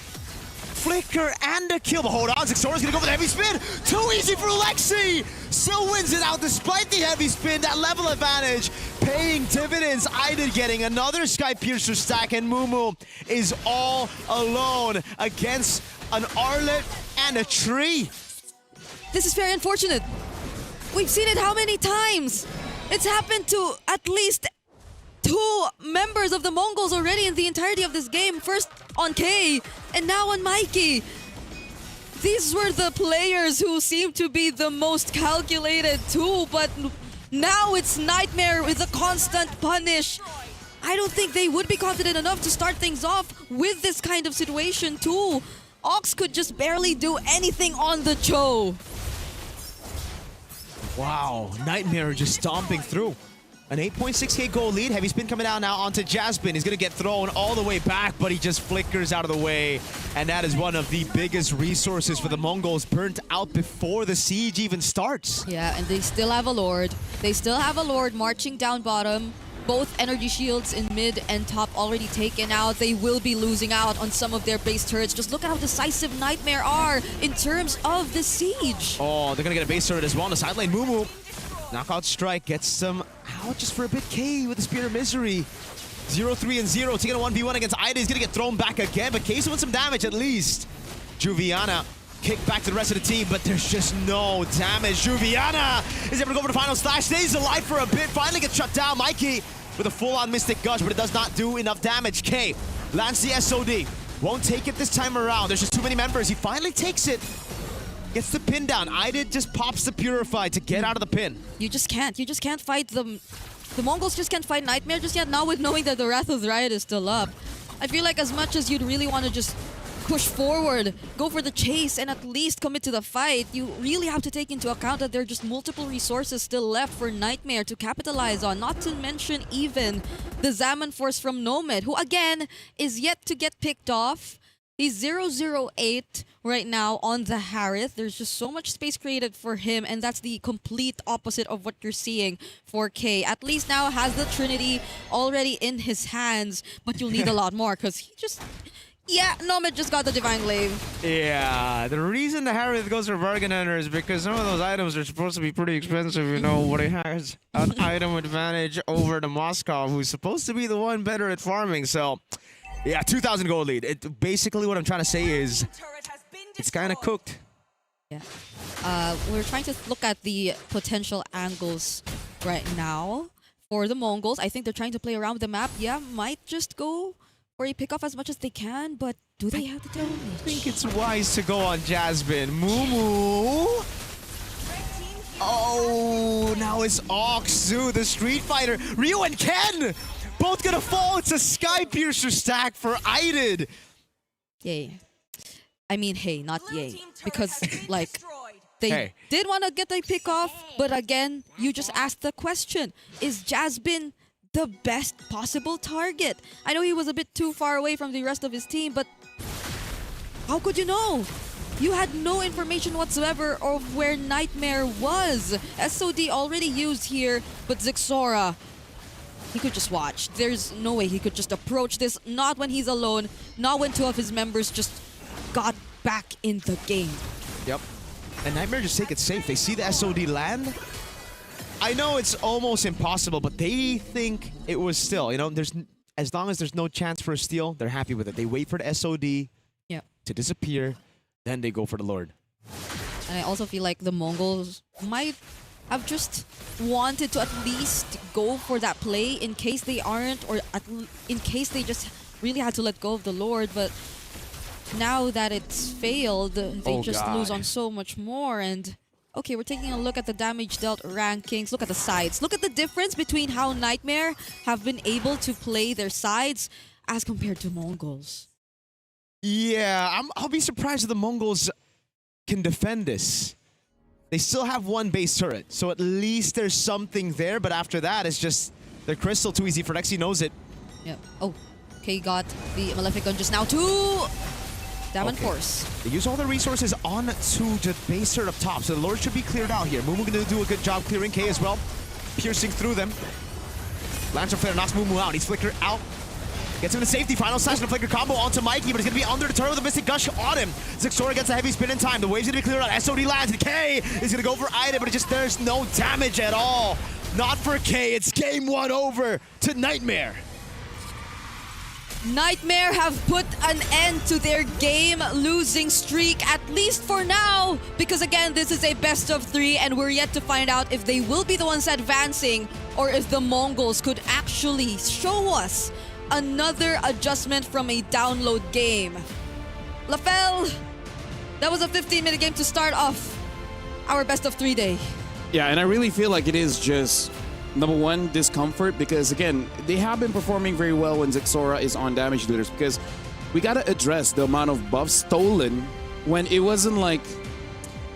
I: Flicker and a kill, but hold on, Zixora's gonna go for the heavy spin. Too easy for Lexi. Still wins it out despite the heavy spin. That level advantage paying dividends. Aiden getting another Sky Piercer stack, and Mumu is all alone against an Arlet and a tree.
J: This is very unfortunate. We've seen it how many times? It's happened to at least two members of the Mongols already in the entirety of this game. First on K, and now on Mikey. These were the players who seemed to be the most calculated too, but now it's Nightmare with a constant punish. I don't think they would be confident enough to start things off with this kind of situation too. Ox could just barely do anything on the Cho.
I: Wow, Nightmare just stomping through. An 8.6k goal lead. Heavy spin coming down now onto Jaspin. He's going to get thrown all the way back, but he just flickers out of the way. And that is one of the biggest resources for the Mongols, burnt out before the siege even starts.
J: Yeah, and they still have a Lord. They still have a Lord marching down bottom. Both energy shields in mid and top already taken out. They will be losing out on some of their base turrets. Just look at how decisive Nightmare are in terms of the siege.
I: Oh, they're going to get a base turret as well on the side lane. Mumu. Knockout strike gets them out just for a bit. K with the Spear of Misery. 0-3 and 0. Taking a 1v1 against Ida. He's going to get thrown back again, but K's doing some damage at least. Juviana kicked back to the rest of the team, but there's just no damage. Juviana is able to go for the final slash. Stays alive for a bit. Finally gets shut down. Mikey with a full-on Mystic Gush, but it does not do enough damage. K lands the SOD. Won't take it this time around. There's just too many members. He finally takes it. Gets the pin down. Ida just pops the Purify to get out of the pin.
J: You just can't. You just can't fight them. The Mongols just can't fight Nightmare just yet. Now with knowing that the Wrath of the Riot is still up, I feel like as much as you'd really want to just push forward, go for the chase, and at least commit to the fight, you really have to take into account that there are just multiple resources still left for Nightmare to capitalize on. Not to mention even the Zaman Force from Nomad, who again is yet to get picked off. He's 008 right now on the Harith. There's just so much space created for him, and that's the complete opposite of what you're seeing for K. At least now has the Trinity already in his hands, but you'll need a lot more because he just... Yeah, Nomad just got the Divine Glaive.
I: Yeah, the reason the Harith goes for Bargain Hunter is because some of those items are supposed to be pretty expensive, you know, but he has an item advantage over the Moscow, who's supposed to be the one better at farming, so... Yeah, 2,000 gold lead. Basically, what I'm trying to say is it's kind of cooked.
J: Yeah. We're trying to look at the potential angles right now for the Mongols. I think they're trying to play around with the map. Yeah, might just go for a pick off as much as they can, but do they have the damage?
I: I think it's wise to go on Jasmine. Mumu. Oh, now it's Oxu, the Street Fighter. Ryu and Ken! Both gonna fall. It's a Sky Piercer stack for Aidid.
J: Yay. I mean, hey, not yay. Because, like, they did want to get a pick off, but again, you just asked the question, is Jasmine the best possible target? I know he was a bit too far away from the rest of his team, but how could you know? You had no information whatsoever of where Nightmare was. SOD already used here, but Zixora, he could just watch. There's no way he could just approach this, not when he's alone, not when two of his members just got back in the game.
I: Yep. And Nightmare just take it safe. They see the SOD land. I know it's almost impossible, but they think it was still, you know, as long as there's no chance for a steal, they're happy with it. They wait for the SOD to disappear, then they go for the Lord.
J: And I also feel like the Mongols might have just wanted to at least go for that play in case they aren't, or in case they just really had to let go of the Lord. But now that it's failed, they lose on so much more. And okay, we're taking a look at the damage dealt rankings. Look at the sides. Look at the difference between how Nightmare have been able to play their sides as compared to Mongols.
I: Yeah, I'll be surprised if the Mongols can defend this. They still have one base turret, so at least there's something there, but after that, it's just the crystal too easy for Nexi knows it.
J: Yep. Oh, okay, got the Malefic gun just now too. Diamond Force.
I: They use all the resources on to the base turret up top, so the Lord should be cleared out here. Mumu gonna do a good job clearing K as well, piercing through them. Lancer Flare knocks Mumu out. He's flickered out. Gets him to safety. Final slash and a flicker combo onto Mikey, but he's going to be under the turret with a Mystic Gush on him. Zixora gets a heavy spin in time. The wave's going to be cleared out. SOD lands, and K is going to go for Ida, but there's no damage at all. Not for K. It's game one over to Nightmare.
J: Nightmare have put an end to their game losing streak, at least for now, because again, this is a best of 3 and we're yet to find out if they will be the ones advancing or if the Mongols could actually show us another adjustment from a download game. LaFell, that was a 15-minute game to start off our best of 3 day.
H: Yeah, and I really feel like it is just number one, discomfort, because again, they have been performing very well when Zixora is on damage dealers, because we gotta address the amount of buffs stolen when it wasn't like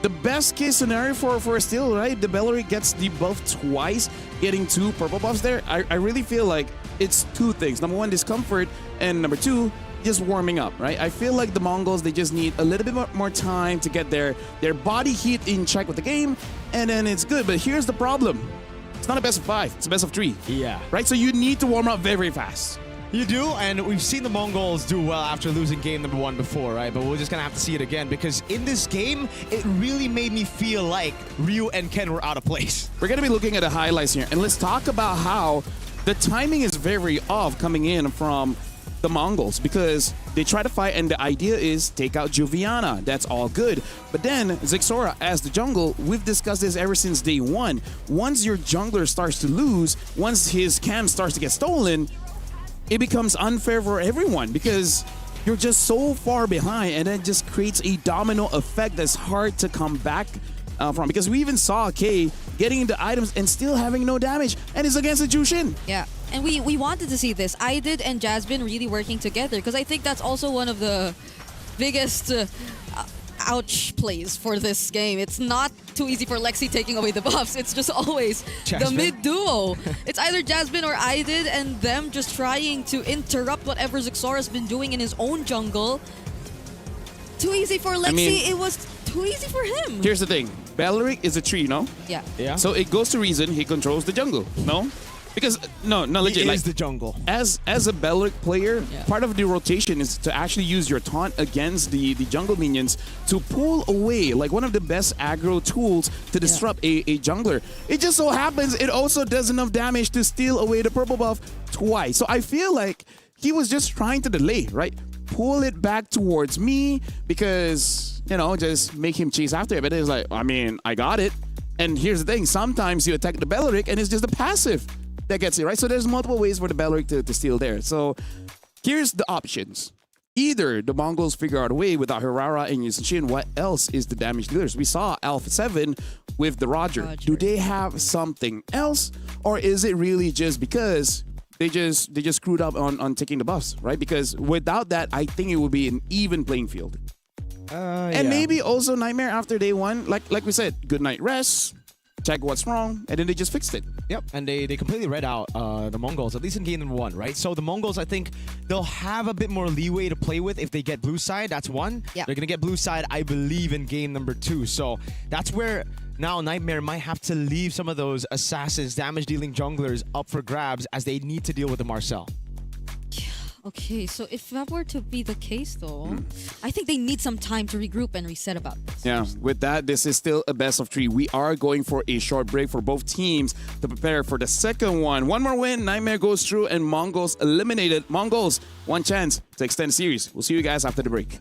H: the best case scenario for Steel, right? The Bellary gets debuffed twice, getting 2 purple buffs there. I really feel like it's 2 things. Number one, discomfort, and number 2, just warming up, right? I feel like the Mongols, they just need a little bit more time to get their body heat in check with the game, and then it's good. But here's the problem. It's not a best of 5, it's a best of 3.
I: Yeah.
H: Right? So you need to warm up very, very fast.
I: You do, and we've seen the Mongols do well after losing game number 1 before, right? But we're just gonna have to see it again, because in this game, it really made me feel like Ryu and Ken were out of place.
H: We're gonna be looking at the highlights here, and let's talk about how the timing is very off coming in from the Mongols, because they try to fight and the idea is take out Juviana. That's all good. But then Zixora as the jungle, we've discussed this ever since day 1. Once your jungler starts to lose, once his cam starts to get stolen, it becomes unfair for everyone because you're just so far behind, and it just creates a domino effect that's hard to come back from, because we even saw Kay getting into items and still having no damage, and it's against the Jushin.
J: Yeah, and we wanted to see this. I did and Jasmine really working together, because I think that's also one of the biggest ouch plays for this game. It's not too easy for Lexi taking away the buffs. It's just always
I: Jasmine.
J: the mid duo. It's either Jasmine or I did, and them just trying to interrupt whatever Zixora's been doing in his own jungle. Too easy for Lexi. It was too easy for him.
H: Here's the thing. Bellaric is a tree, no?
J: Yeah.
I: Yeah.
H: So it goes to reason he controls the jungle, no? Because, no, legit.
I: He
H: like,
I: is the jungle.
H: As a Bellaric player,
J: Yeah.
H: part of the rotation is to actually use your taunt against the jungle minions to pull away, like one of the best aggro tools to disrupt a jungler. It just so happens it also does enough damage to steal away the purple buff twice. So I feel like he was just trying to delay, right? Pull it back towards me because, you know, just make him chase after it. But it's like, I mean, I got it. And here's the thing. Sometimes you attack the Bellaric and it's just a passive that gets it, right? So there's multiple ways for the Bellaric to steal there. So here's the options. Either the Mongols figure out a way without Hirara and Yushin. What else is the damage dealers? We saw Alpha 7 with the Roger. Do they have something else? Or is it really just because they just screwed up on taking the buffs, right? Because without that, I think it would be an even playing field. And maybe also Nightmare after day 1, like we said, good night rest, check what's wrong, and then they just fixed it.
I: Yep, and they completely read out the Mongols, at least in game number 1, right? So the Mongols, I think they'll have a bit more leeway to play with if they get blue side. That's 1.
J: Yep.
I: They're going to get blue side, I believe, in game number 2. So that's where now Nightmare might have to leave some of those assassins, damage-dealing junglers up for grabs as they need to deal with the Marcel.
J: Okay, so if that were to be the case, though, I think they need some time to regroup and reset about this.
H: Yeah, with that, this is still a best of 3. We are going for a short break for both teams to prepare for the second one. One more win, Nightmare goes through, and Mongols eliminated. Mongols, one chance to extend the series. We'll see you guys after the break.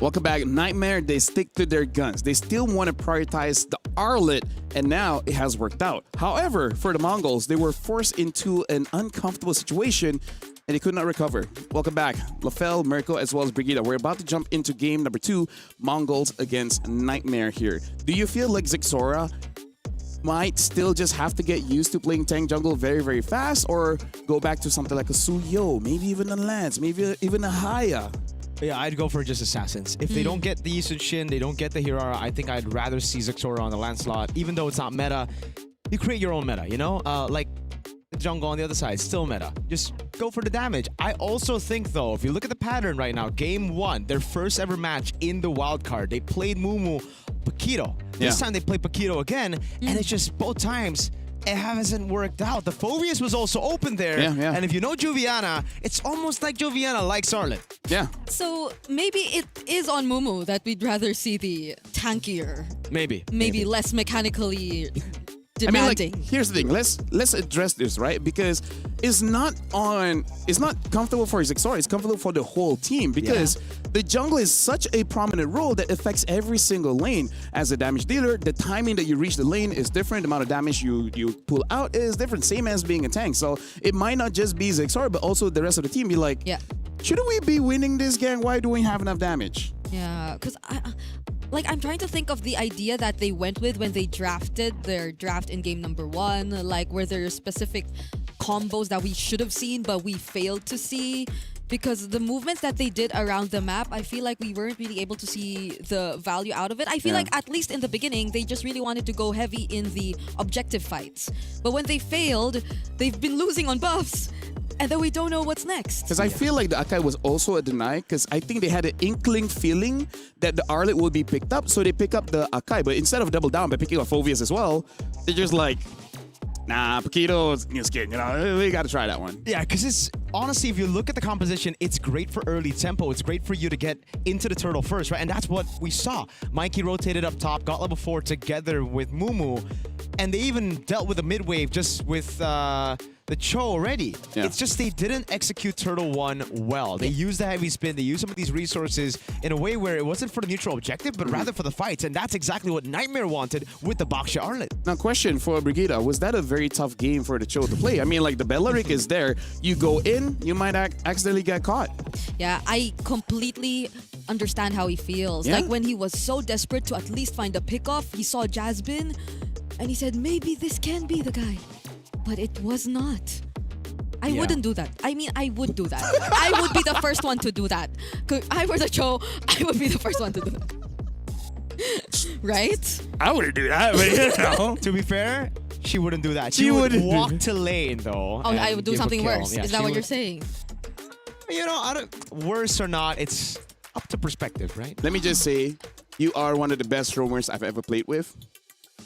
H: Welcome back. Nightmare, they stick to their guns. They still want to prioritize the Arlet, and now it has worked out. However, for the Mongols, they were forced into an uncomfortable situation and they could not recover. Welcome back. Lafel, Mirko, as well as Brigida. We're about to jump into game number 2, Mongols against Nightmare here. Do you feel like Zixora might still just have to get used to playing tank jungle very, very fast, or go back to something like a Suyo, maybe even a Lance, maybe even a Haya?
I: Yeah, I'd go for just Assassins. If they don't get the Yushin Shin, they don't get the Hirara, I think I'd rather see Zixora on the Lancelot. Even though it's not meta, you create your own meta, you know? Like the jungle on the other side, still meta. Just go for the damage. I also think, though, if you look at the pattern right now, game 1, their first ever match in the wildcard, they played Mumu Paquito. This time they play Paquito again, and it's just both times it hasn't worked out. The Phobius was also open there, and if you know Juviana, it's almost like Juviana likes Arlet.
H: Yeah.
J: So maybe it is on Mumu that we'd rather see the tankier, maybe less mechanically demanding.
H: I mean, like, here's the thing. Let's address this, right? Because it's not comfortable for Zixora. It's comfortable for the whole team because the jungle is such a prominent role that affects every single lane. As a damage dealer, the timing that you reach the lane is different. The amount of damage you pull out is different. Same as being a tank. So it might not just be Zixora, but also the rest of the team be like, shouldn't we be winning this game? Why do we have enough damage?
J: Yeah, because I'm trying to think of the idea that they went with when they drafted their draft in game number 1. Like, were there specific combos that we should have seen but we failed to see? Because the movements that they did around the map, I feel like we weren't really able to see the value out of it. I feel like at least in the beginning, they just really wanted to go heavy in the objective fights. But when they failed, they've been losing on buffs. And then we don't know what's next.
H: Because I feel like the Akai was also a deny, because I think they had an inkling feeling that the Arlet would be picked up, so they pick up the Akai. But instead of double down by picking up Phobius as well, they're just like, nah, Paquito's new skin, you know, we gotta try that one.
I: Yeah, because it's honestly, if you look at the composition, it's great for early tempo. It's great for you to get into the turtle first, right? And that's what we saw. Mikey rotated up top, got level 4 together with Mumu, and they even dealt with a mid wave just with the Cho already. It's just they didn't execute Turtle 1 well. They used the heavy spin, they used some of these resources in a way where it wasn't for the neutral objective, but rather for the fights, and that's exactly what Nightmare wanted with the Baksha Arlet.
H: Now, question for Brigida, was that a very tough game for the Cho to play? I mean, like, the Bellaric is there, you go in, you might accidentally get caught.
J: Yeah, I completely understand how he feels. Like, when he was so desperate to at least find a pickoff, he saw Jasmine, and he said, maybe this can be the guy. But it was not. I wouldn't do that. I mean, I would do that. I would be the first one to do that. If I were the Cho, I would be the first one to do that. Right?
H: I wouldn't do that, but you know.
I: To be fair, she wouldn't do that. She would walk to lane, though.
J: Oh, I would do something worse. Is that what you're saying?
I: You know, worse or not, it's up to perspective, right?
H: Let me just say, you are one of the best roamers I've ever played with.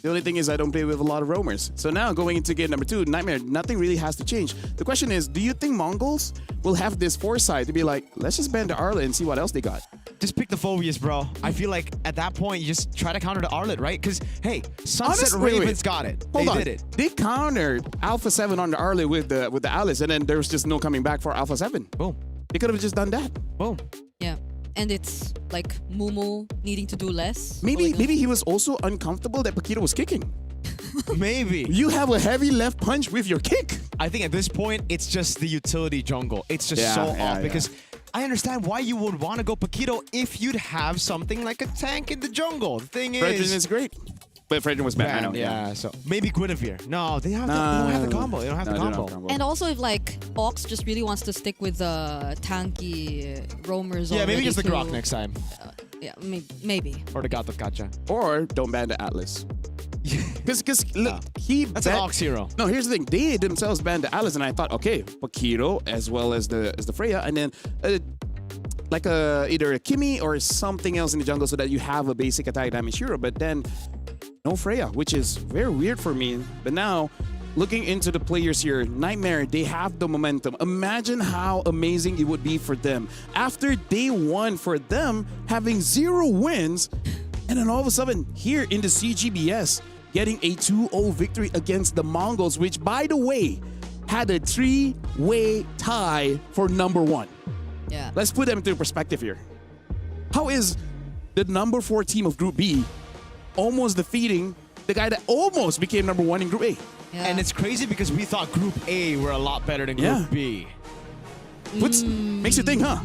H: The only thing is I don't play with a lot of roamers. So now going into game number 2, Nightmare, nothing really has to change. The question is, do you think Mongols will have this foresight to be like, let's just ban the Arlet and see what else they got?
I: Just pick the Phobius, bro. I feel like at that point, you just try to counter the Arlet, right? Because, hey, Sunset Ravens got it. They did it.
H: They countered Alpha 7 on the Arlet with the Alice, and then there was just no coming back for Alpha 7.
I: Boom.
H: They could have just done that.
I: Boom.
J: Yeah. And it's like Mumu needing to do less.
H: Maybe he was also uncomfortable that Paquito was kicking.
I: Maybe.
H: You have a heavy left punch with your kick.
I: I think at this point, it's just the utility jungle. It's just so off because I understand why you would want to go Paquito if you'd have something like a tank in the jungle. The thing
H: Fredrin is great. But Fredrin was bad. I know.
I: Yeah, so maybe Guinevere. No, they don't have the combo. They don't have the combo.
J: And also if like Ox just really wants to stick with the tanky roamers.
I: Yeah, maybe just the Grok next time.
J: Yeah, maybe.
I: Or the Gato Kacha.
H: Or don't ban the Atlas. Because look,
I: that's an Ox hero.
H: No, here's the thing. They themselves banned the Atlas, and I thought, okay, Paquito as well as the Freya, and then like either a Kimi or something else in the jungle so that you have a basic attack damage hero. But then no Freya, which is very weird for me. But now, looking into the players here, Nightmare, they have the momentum. Imagine how amazing it would be for them. After day 1 for them, having 0 wins, and then all of a sudden, here in the CGBS, getting a 2-0 victory against the Mongols, which, by the way, had a 3-way tie for number 1.
J: Yeah.
H: Let's put them into perspective here. How is the number 4 team of Group B, almost defeating the guy that almost became number 1 in Group A.
J: Yeah.
I: And it's crazy because we thought Group A were a lot better than Group B.
H: Makes you think, huh?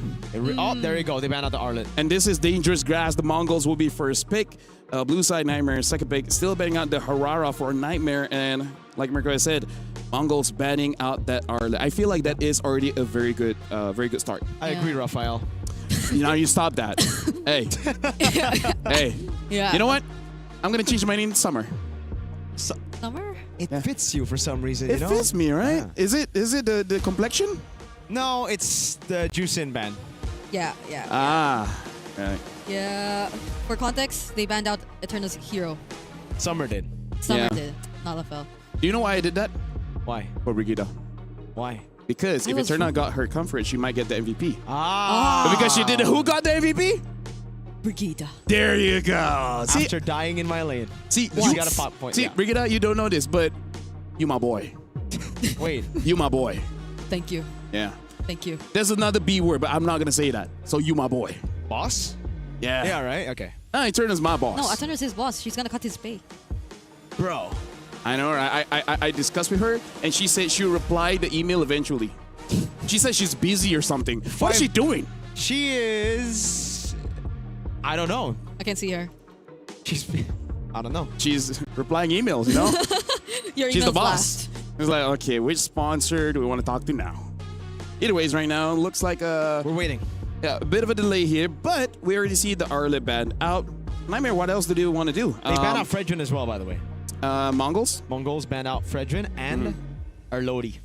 I: Oh, there you go. They banned out the Arlet.
H: And this is dangerous grass. The Mongols will be first pick. Blue side Nightmare second pick. Still banning out the Harara for Nightmare. And like Mirko has said, Mongols banning out that Arlet. I feel like that is already a very good start.
I: I agree, Raphael.
H: Now you stop that. Hey. Hey.
J: Yeah.
H: You know what? I'm going to change my name to Summer.
J: Summer?
I: It fits you for some reason,
H: It fits me, right?
I: Yeah.
H: Is it the complexion?
I: No, it's the Juicin ban.
J: Yeah.
H: Right.
J: Yeah. For context, they banned out Eterna's hero.
I: Summer did.
J: Summer
H: Yeah.
J: did, not LaFell.
H: Do you know why I did that?
I: Why?
H: For Brigida.
I: Why?
H: Because if
J: was
H: Eterna got her comfort, she might get the MVP.
I: Ah.
H: But because she did it, who got the MVP?
J: Brigida.
H: There you go. See,
I: After dying in my lane.
H: see,
I: You got a pop point.
H: See,
I: yeah.
H: Brigida, you don't know this, but you my boy.
I: Wait.
H: You my boy.
J: Thank you.
H: Yeah.
J: Thank you.
H: There's another B word, but I'm not gonna say that. So you my boy.
I: Boss?
H: Yeah.
I: Yeah, right? Okay.
H: Eterna's my boss.
J: No, Eterna's his boss. She's gonna cut his pay.
I: Bro.
H: I know. I discussed with her, and she said she'll reply the email eventually. She said she's busy or something. What is she doing?
I: She is... I don't know.
J: I can see her.
I: She's... I don't know.
H: She's replying emails, you know?
J: Your
H: She's the
J: email's
H: boss.
J: last.
H: It's like, okay, which sponsor do we want to talk to now? Either ways, right now, looks like
I: We're waiting.
H: a bit of a delay here, but we already see the Arlet band out. Nightmare, what else do you want to do?
I: They banned out Fredrin as well, by the way.
H: Mongols?
I: Mongols banned out Fredrin and Arlodi.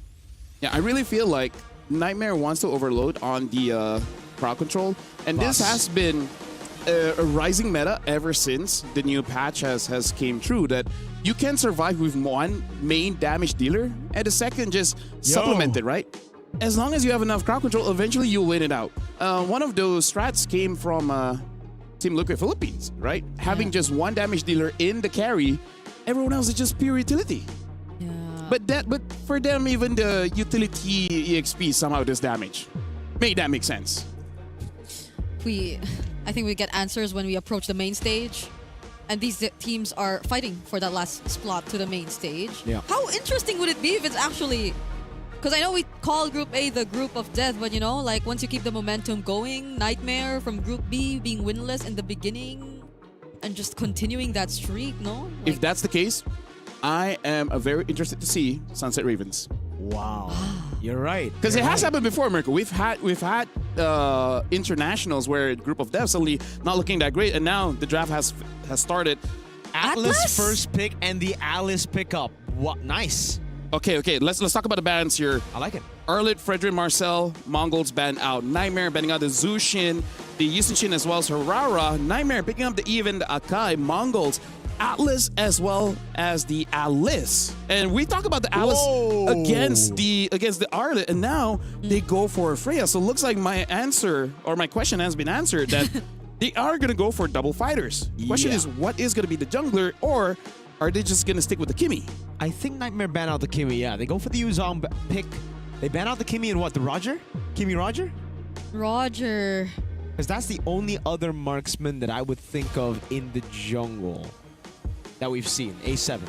H: Yeah, I really feel like Nightmare wants to overload on the crowd control, and this
I: Boss.
H: has been a rising meta ever since the new patch has came true, that you can survive with one main damage dealer and the second just supplement it, right? As long as you have enough crowd control, eventually you'll win it out. One of those strats came from Team Liquid Philippines, right? Having just one damage dealer in the carry, everyone else is just pure utility.
J: Yeah.
H: But for them, even the utility EXP somehow does damage. Make that make sense.
J: I think we get answers when we approach the main stage. And these teams are fighting for that last slot to the main stage.
I: Yeah.
J: How interesting would it be if it's actually... Because I know we call Group A the group of death, but you know, like once you keep the momentum going, Nightmare from Group B being winless in the beginning and just continuing that streak, no?
H: If that's the case, I am very interested to see Sunset Ravens.
I: Wow. You're right.
H: Because it has happened before, Mirko. We've had internationals where a group of devs suddenly not looking that great, and now the draft has started.
I: Atlas first pick and the Alice pickup. What? Nice.
H: Okay. Let's talk about the bans here.
I: I like it.
H: Arlet, Fredrin, Marcel, Mongols banned out. Nightmare banning out the Zushin, the Yusunshin as well as Harara. Nightmare picking up the even the Akai. Mongols, Atlas as well as the Alice. And we talk about the Alice against the Arlet, and now they go for Freya. So it looks like my answer or my question has been answered that they are gonna go for double fighters. The question is, what is gonna be the jungler, or are they just gonna stick with the Kimi?
I: I think Nightmare ban out the Kimi, yeah. They go for the Yuzong pick. They ban out the Kimi and what? The Roger? Kimi Roger?
J: Roger.
I: Because that's the only other marksman that I would think of in the jungle that we've seen. A7.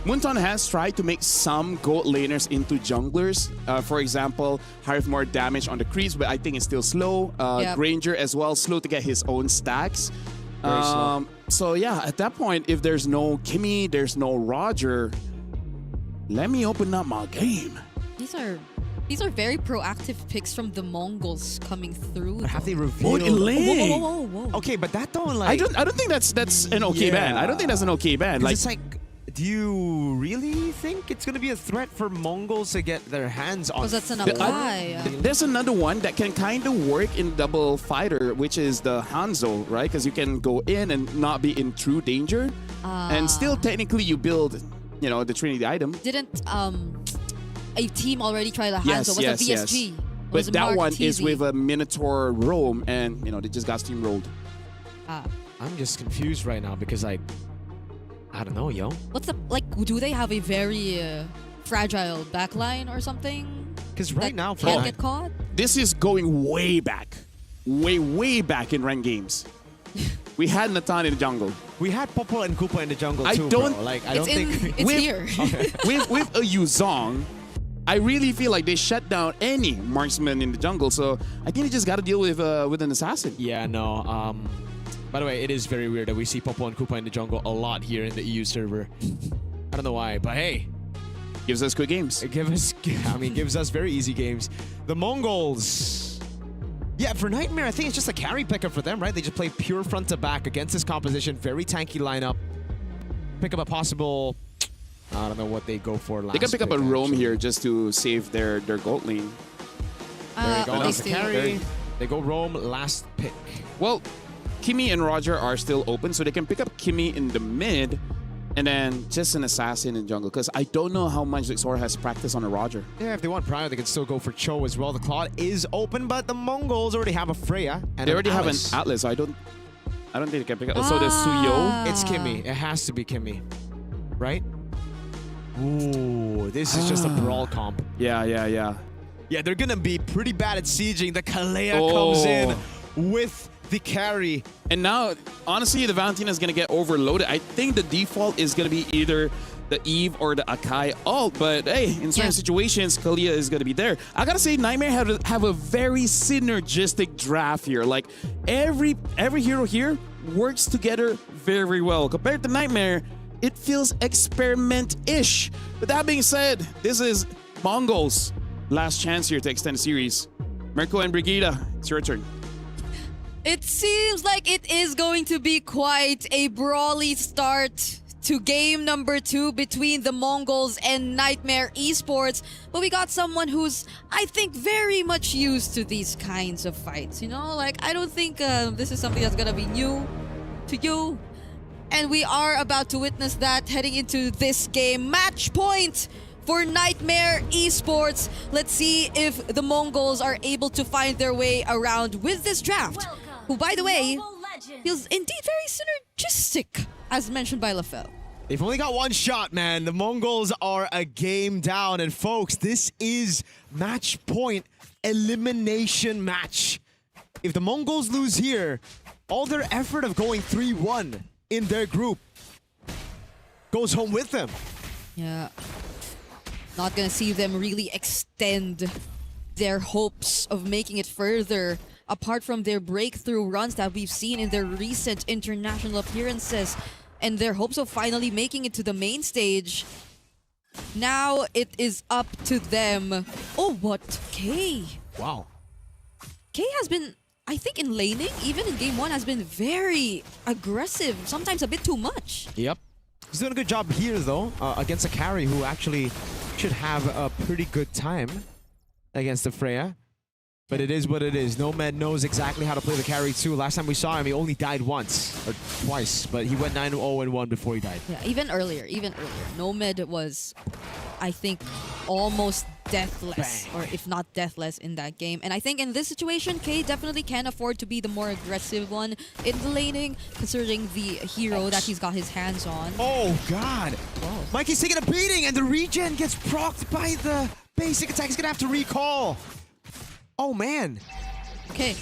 H: Munton has tried to make some gold laners into junglers. For example, have more damage on the creeps, but I think it's still slow.
J: Yep.
H: Granger as well, slow to get his own stacks.
I: Very slow.
H: So yeah, at that point, if there's no Kimi, there's no Roger, let me open up my game.
J: These are very proactive picks from the Mongols coming through.
I: But have they
J: though.
I: revealed...
J: Whoa.
I: Okay, but that don't like...
H: I don't think that's an okay ban. I don't think that's an okay ban. Like,
I: it's like, do you really think it's going to be a threat for Mongols to get their hands on...
J: Because that's an apply.
H: there's another one that can kind of work in double fighter, which is the Hanzo, right? Because you can go in and not be in true danger, and still technically you build, the Trinity item.
J: Didn't a team already try the Hanzo? Was a VSG.
H: But that
J: Mark
H: one is
J: TZ.
H: with a Minotaur roam, and they just got steamrolled.
I: I'm just confused right now because I don't know, yo.
J: What's the do they have a very fragile backline or something?
I: Because right now,
J: can't get caught.
H: This is going way back. way back in ranked games. We had Natan in the jungle.
I: We had Popo and Koopa in the jungle
H: I
I: too,
H: don't-
I: bro. Like, I
J: It's
I: don't think...
J: it's here.
H: With a Yuzong, I really feel like they shut down any marksman in the jungle. So I think they just got to deal with an assassin.
I: Yeah, no. By the way, it is very weird that we see Popo and Koopa in the jungle a lot here in the EU server. I don't know why, but hey,
H: Gives us quick games.
I: it gives us very easy games. The Mongols. Yeah, for Nightmare, I think it's just a carry pickup for them, right? They just play pure front to back against this composition. Very tanky lineup. Pick up a possible... I don't know what they go for last
H: They can pick up a
I: pick,
H: roam
I: actually.
H: here just to save their gold lane.
I: There you go.
J: They
I: That's the
J: still-
I: carry. They go roam last pick.
H: Well, Kimmy and Roger are still open, so they can pick up Kimmy in the mid and then just an assassin in jungle. Because I don't know how much Xor has practice on a Roger.
I: Yeah, if they want Prior, they can still go for Cho as well. The Claude is open, but the Mongols already have a Freya. And
H: They already have an
I: Alice.
H: Atlas, so I don't think they can pick up. Also, there's Suyo.
I: It's Kimmy. It has to be Kimmy. Right? Ooh, this is just a brawl comp.
H: Yeah.
I: Yeah, they're gonna be pretty bad at sieging. The Kalea
H: Oh.
I: comes in with the carry.
H: And now, honestly, the Valentina is going to get overloaded. I think the default is going to be either the Eve or the Akai ult. But hey, in certain
J: Yeah.
H: situations, Kalia is going to be there. I got to say, Nightmare have a very synergistic draft here. Like, every hero here works together very well. Compared to Nightmare, it feels experiment-ish. With that being said, this is Mongols' last chance here to extend the series. Mirko and Brigida, it's your turn.
J: It seems like it is going to be quite a brawly start to game number 2 between the Mongols and Nightmare Esports. But we got someone who's, I think, very much used to these kinds of fights. You know, like, I don't think this is something that's gonna be new to you. And we are about to witness that heading into this game. Match point for Nightmare Esports. Let's see if the Mongols are able to find their way around with this draft. Who, by the way, feels indeed very synergistic, as mentioned by Lafell.
I: They've only got one shot, man. The Mongols are a game down. And folks, this is match point elimination match. If the Mongols lose here, all their effort of going 3-1 in their group goes home with them.
J: Yeah. Not gonna see them really extend their hopes of making it further, apart from their breakthrough runs that we've seen in their recent international appearances and their hopes of finally making it to the main stage. Now it is up to them. Oh, what? K.
I: Wow.
J: K has been, I think, in laning, even in game 1, has been very aggressive, sometimes a bit too much.
I: Yep. He's doing a good job here, though, against a carry who actually should have a pretty good time against the Freya. But it is what it is. Nomad knows exactly how to play the carry too. Last time we saw him, he only died once or twice, but he went 9-0-1 before he died.
J: Yeah, even earlier. Nomad was, I think, almost deathless,
I: Bang.
J: or if not deathless in that game. And I think in this situation, K definitely can afford to be the more aggressive one in the laning, considering the hero that he's got his hands on.
I: Oh, God.
J: Whoa.
I: Mikey's taking a beating, and the regen gets procced by the basic attack. He's going to have to recall. Oh, man.
J: Okay.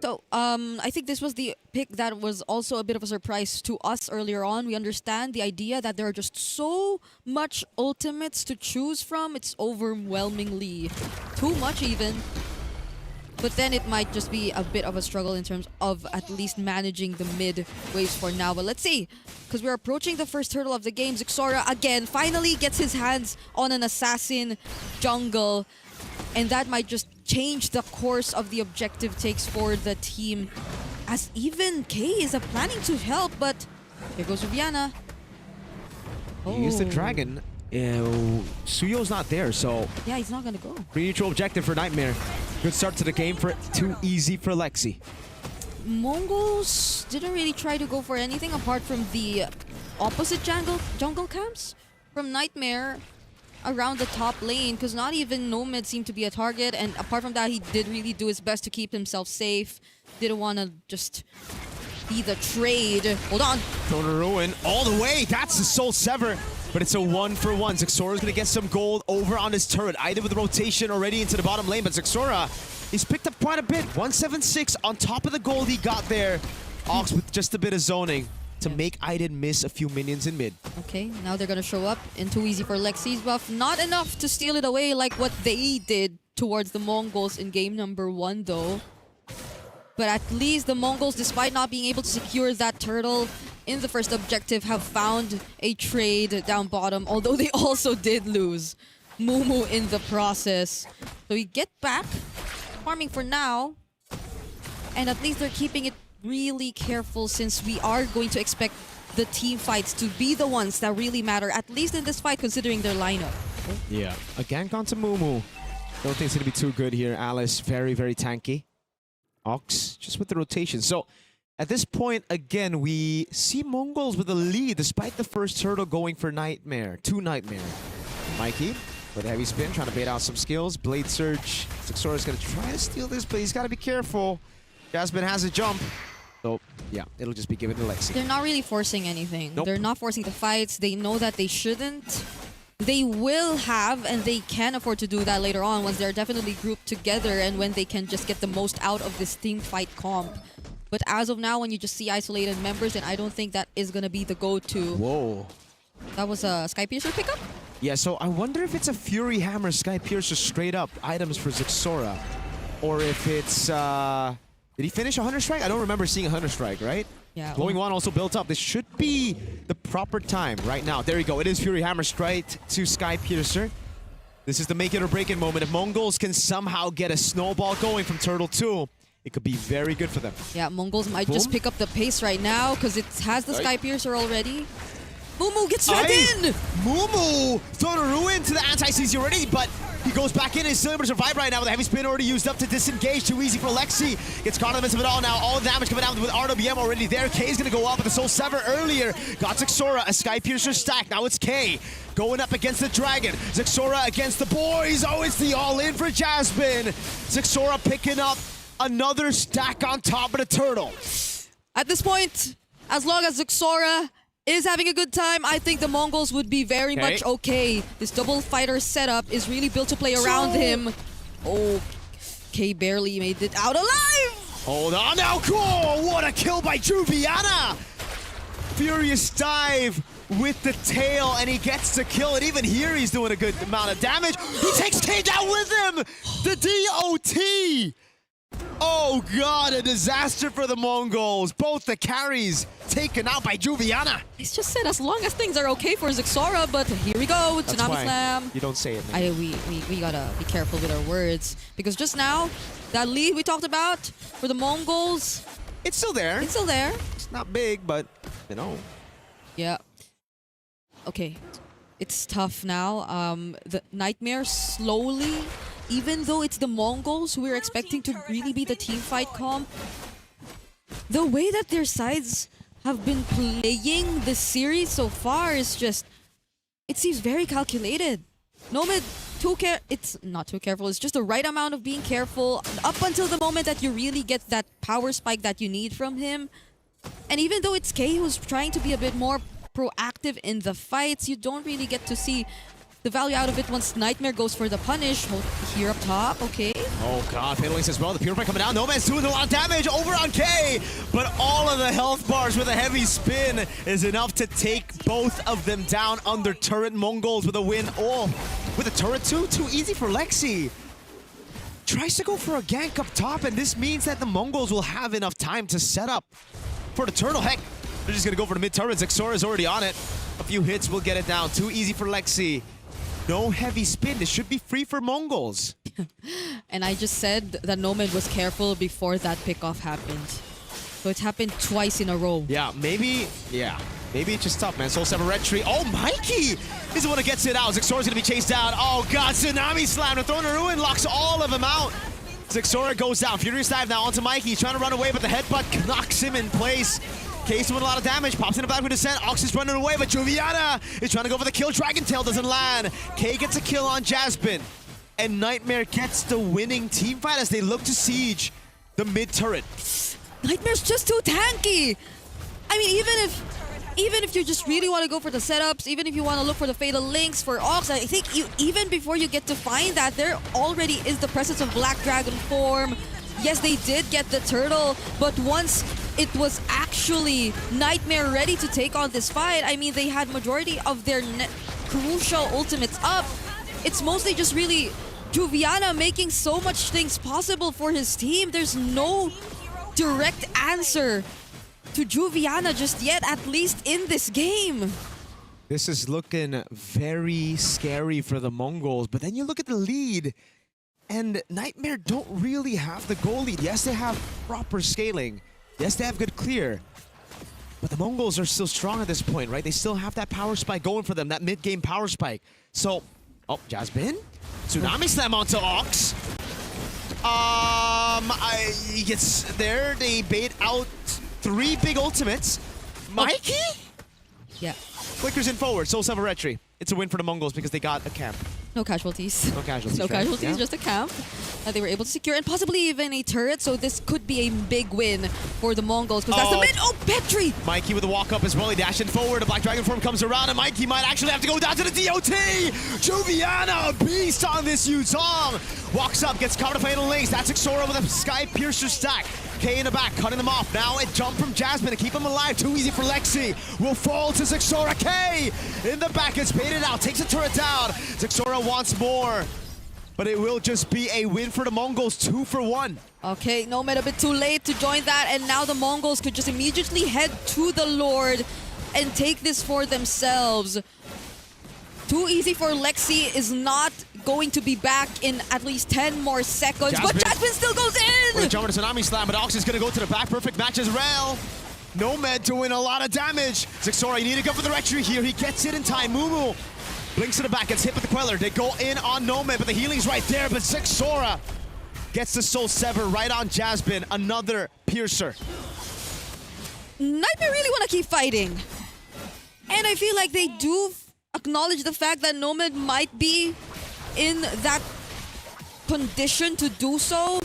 J: So, I think this was the pick that was also a bit of a surprise to us earlier on. We understand the idea that there are just so much ultimates to choose from. It's overwhelmingly too much even. But then it might just be a bit of a struggle in terms of at least managing the mid waves for now. But let's see, because we're approaching the first hurdle of the game. Xora again finally gets his hands on an assassin jungle. And that might just change the course of the objective takes for the team. As even K is planning to help, but here goes Viviana.
I: He used the dragon. Suyo's not there, so
J: Yeah, he's not gonna go.
I: pretty neutral objective for Nightmare. Good start to the game for too easy for Lexi.
J: Mongols didn't really try to go for anything apart from the opposite jungle camps from Nightmare around the top lane, because not even Nomad seemed to be a target, and apart from that, he did really do his best to keep himself safe. Didn't want to just be the trade. Hold on.
I: Throwing a ruin all the way. That's the Soul Sever. But it's a 1-for-1. Zexora's going to get some gold over on his turret, either with rotation already into the bottom lane. But Zexora He's picked up quite a bit. 176 on top of the gold he got there. Ox with just a bit of zoning to make Aiden miss a few minions in mid.
J: Okay, now they're gonna show up in too easy for Lexi's buff. Not enough to steal it away like what they did towards the Mongols in game number 1 though. But at least the Mongols, despite not being able to secure that turtle in the first objective, have found a trade down bottom, although they also did lose Mumu in the process. So we get back, farming for now, and at least they're keeping it really careful since we are going to expect the team fights to be the ones that really matter, at least in this fight, considering their lineup.
I: Yeah, a gank onto Mumu. Don't think it's going to be too good here. Alice, very, very tanky. Ox, just with the rotation. So, at this point, again, we see Mongols with a lead, despite the first turtle going for Nightmare. 2 Nightmare. Mikey, with a heavy spin, trying to bait out some skills. Blade Surge. Zixora's going to try to steal this, but he's got to be careful. Jasmine has a jump. So, yeah, it'll just be given to Lexi.
J: They're not really forcing anything.
I: Nope.
J: They're not forcing the fights. They know that they shouldn't. They will have, and they can afford to do that later on once they're definitely grouped together and when they can just get the most out of this team fight comp. But as of now, when you just see isolated members, then I don't think that is going to be the go-to.
I: Whoa.
J: That was a Sky Piercer pickup?
I: Yeah, so I wonder if it's a Fury Hammer Sky Piercer straight up items for Zixora. Or if it's... Did he finish a Hunter Strike? I don't remember seeing a Hunter Strike, right?
J: Yeah.
I: Glowing Wand also built up. This should be the proper time right now. There you go. It is Fury Hammer straight to Sky Piercer. This is the make it or break it moment. If Mongols can somehow get a snowball going from Turtle 2, it could be very good for them.
J: Yeah, Mongols might just pick up the pace right now because it has the Sky Piercer already. Mumu gets dragged in!
I: Mumu throwing a ruin to the anti-CC already, but he goes back in and is still able to survive right now with a heavy spin already used up to disengage. Too easy for Lexi. Gets caught in the midst of it all now. All the damage coming down with RWM already there. K is going to go up with the Soul Sever earlier. Got Zixora, a Sky Piercer stack. Now it's K going up against the Dragon. Zixora against the boys. Oh, it's the all-in for Jasmine. Zixora picking up another stack on top of the Turtle.
J: At this point, as long as Zixora is having a good time, I think the Mongols would be very much okay. This double fighter setup is really built to play around him. Oh, K barely made it out alive!
I: Hold on now, cool! What a kill by Juviana! Furious dive with the tail, and he gets to kill it. Even here, he's doing a good amount of damage. He takes K down with him! The DOT! Oh god, a disaster for the Mongols. Both the carries taken out by Juviana.
J: It's just said as long as things are okay for Zixora, but here we go,
I: That's
J: Tsunami
I: why
J: Slam.
I: you don't say it, man.
J: We gotta be careful with our words, because just now, that lead we talked about for the Mongols,
I: it's still there.
J: It's still there.
I: It's not big, but, you know.
J: Yeah. Okay. It's tough now. The Nightmare slowly, even though it's the Mongols who we're expecting to really be the team fight comp, the way that their sides have been playing this series so far is just, it seems very calculated. Nomad, it's not too careful, it's just the right amount of being careful up until the moment that you really get that power spike that you need from him. And even though it's K who's trying to be a bit more proactive in the fights, you don't really get to see the value out of it once Nightmare goes for the punish. Here up top, okay.
I: Oh god, Fatal Links as well. The Purify coming down. Nomad's doing a lot of damage over on K, but all of the health bars with a heavy spin is enough to take both of them down under turret. Mongols with a win. Oh, with a turret too easy for Lexi. Tries to go for a gank up top, and this means that the Mongols will have enough time to set up for the turtle. Heck, they're just gonna go for the mid turret. Zixora is already on it. A few hits will get it down. Too easy for Lexi. No heavy spin. This should be free for Mongols.
J: And I just said that Nomad was careful before that pickoff happened. So it's happened twice in a row.
I: Yeah, maybe it's just tough, man. Soul Sever Red Tree. Oh, Mikey is the one that gets it out. Zixora's gonna be chased down. Oh god, Tsunami Slam. The Throne of Ruin locks all of them out. Zixora goes down. Furious Dive now onto Mikey. He's trying to run away, but the headbutt knocks him in place. Case doing a lot of damage, pops in the back with Descent. Ox is running away, but Juviana is trying to go for the kill. Dragon Tail doesn't land. K gets a kill on Jasmine. And Nightmare gets the winning team fight as they look to siege the mid turret.
J: Nightmare's just too tanky. I mean, even if even if you just really want to go for the setups, even if you want to look for the fatal links for Ox, I think even before you get to find that, there already is the presence of Black Dragon form. Yes, they did get the turtle, but once it was actually Nightmare ready to take on this fight, I mean, they had majority of their crucial ultimates up. It's mostly just really Juviana making so much things possible for his team. There's no direct answer to Juviana just yet, at least in this game.
I: This is looking very scary for the Mongols, but then you look at the lead, and Nightmare don't really have the goal lead. Yes, they have proper scaling. Yes, they have good clear. But the Mongols are still strong at this point, right? They still have that power spike going for them, that mid-game power spike. So, oh, Jasmine? Tsunami slam onto Ox. He gets there. They bait out 3 big ultimates. Mikey?
J: Yeah.
I: Flickers in forward, Soul Silver Retry. It's a win for the Mongols because they got a camp.
J: No casualties.
I: No casualties.
J: No
I: right?
J: casualties,
I: Yeah.
J: just a camp that they were able to secure, and possibly even a turret, so this could be a big win for the Mongols, because that's the mid. Oh, Petri!
I: Mikey with a walk-up as well. He dashing forward. A Black Dragon form comes around, and Mikey might actually have to go down to the DOT! Juviana, a beast on this Yutong! Walks up, gets covered by the links. That's Ixora with a Sky Piercer stack. K in the back, cutting them off. Now a jump from Jasmine to keep him alive. Too easy for Lexi. Will fall to Zixora. K in the back, gets baited out, takes a turret down. Zixora wants more, but it will just be a win for the Mongols, 2 for 1.
J: Okay, Nomad a bit too late to join that, and now the Mongols could just immediately head to the Lord and take this for themselves. Too easy for Lexi is not going to be back in at least 10 more seconds, but Jasmine still goes in!
I: With a jumper to Tsunami Slam, but Ox is going to go to the back. Perfect match as well. Nomad doing a lot of damage. Zixora, you need to go for the retry here. He gets it in time. Mumu blinks to the back, gets hit with the Queller. They go in on Nomad, but the healing's right there. But Zixora gets the Soul Sever right on Jasmine. Another Piercer.
J: Nightmare really want to keep fighting. And I feel like they do acknowledge the fact that Nomad might be in that condition to do so.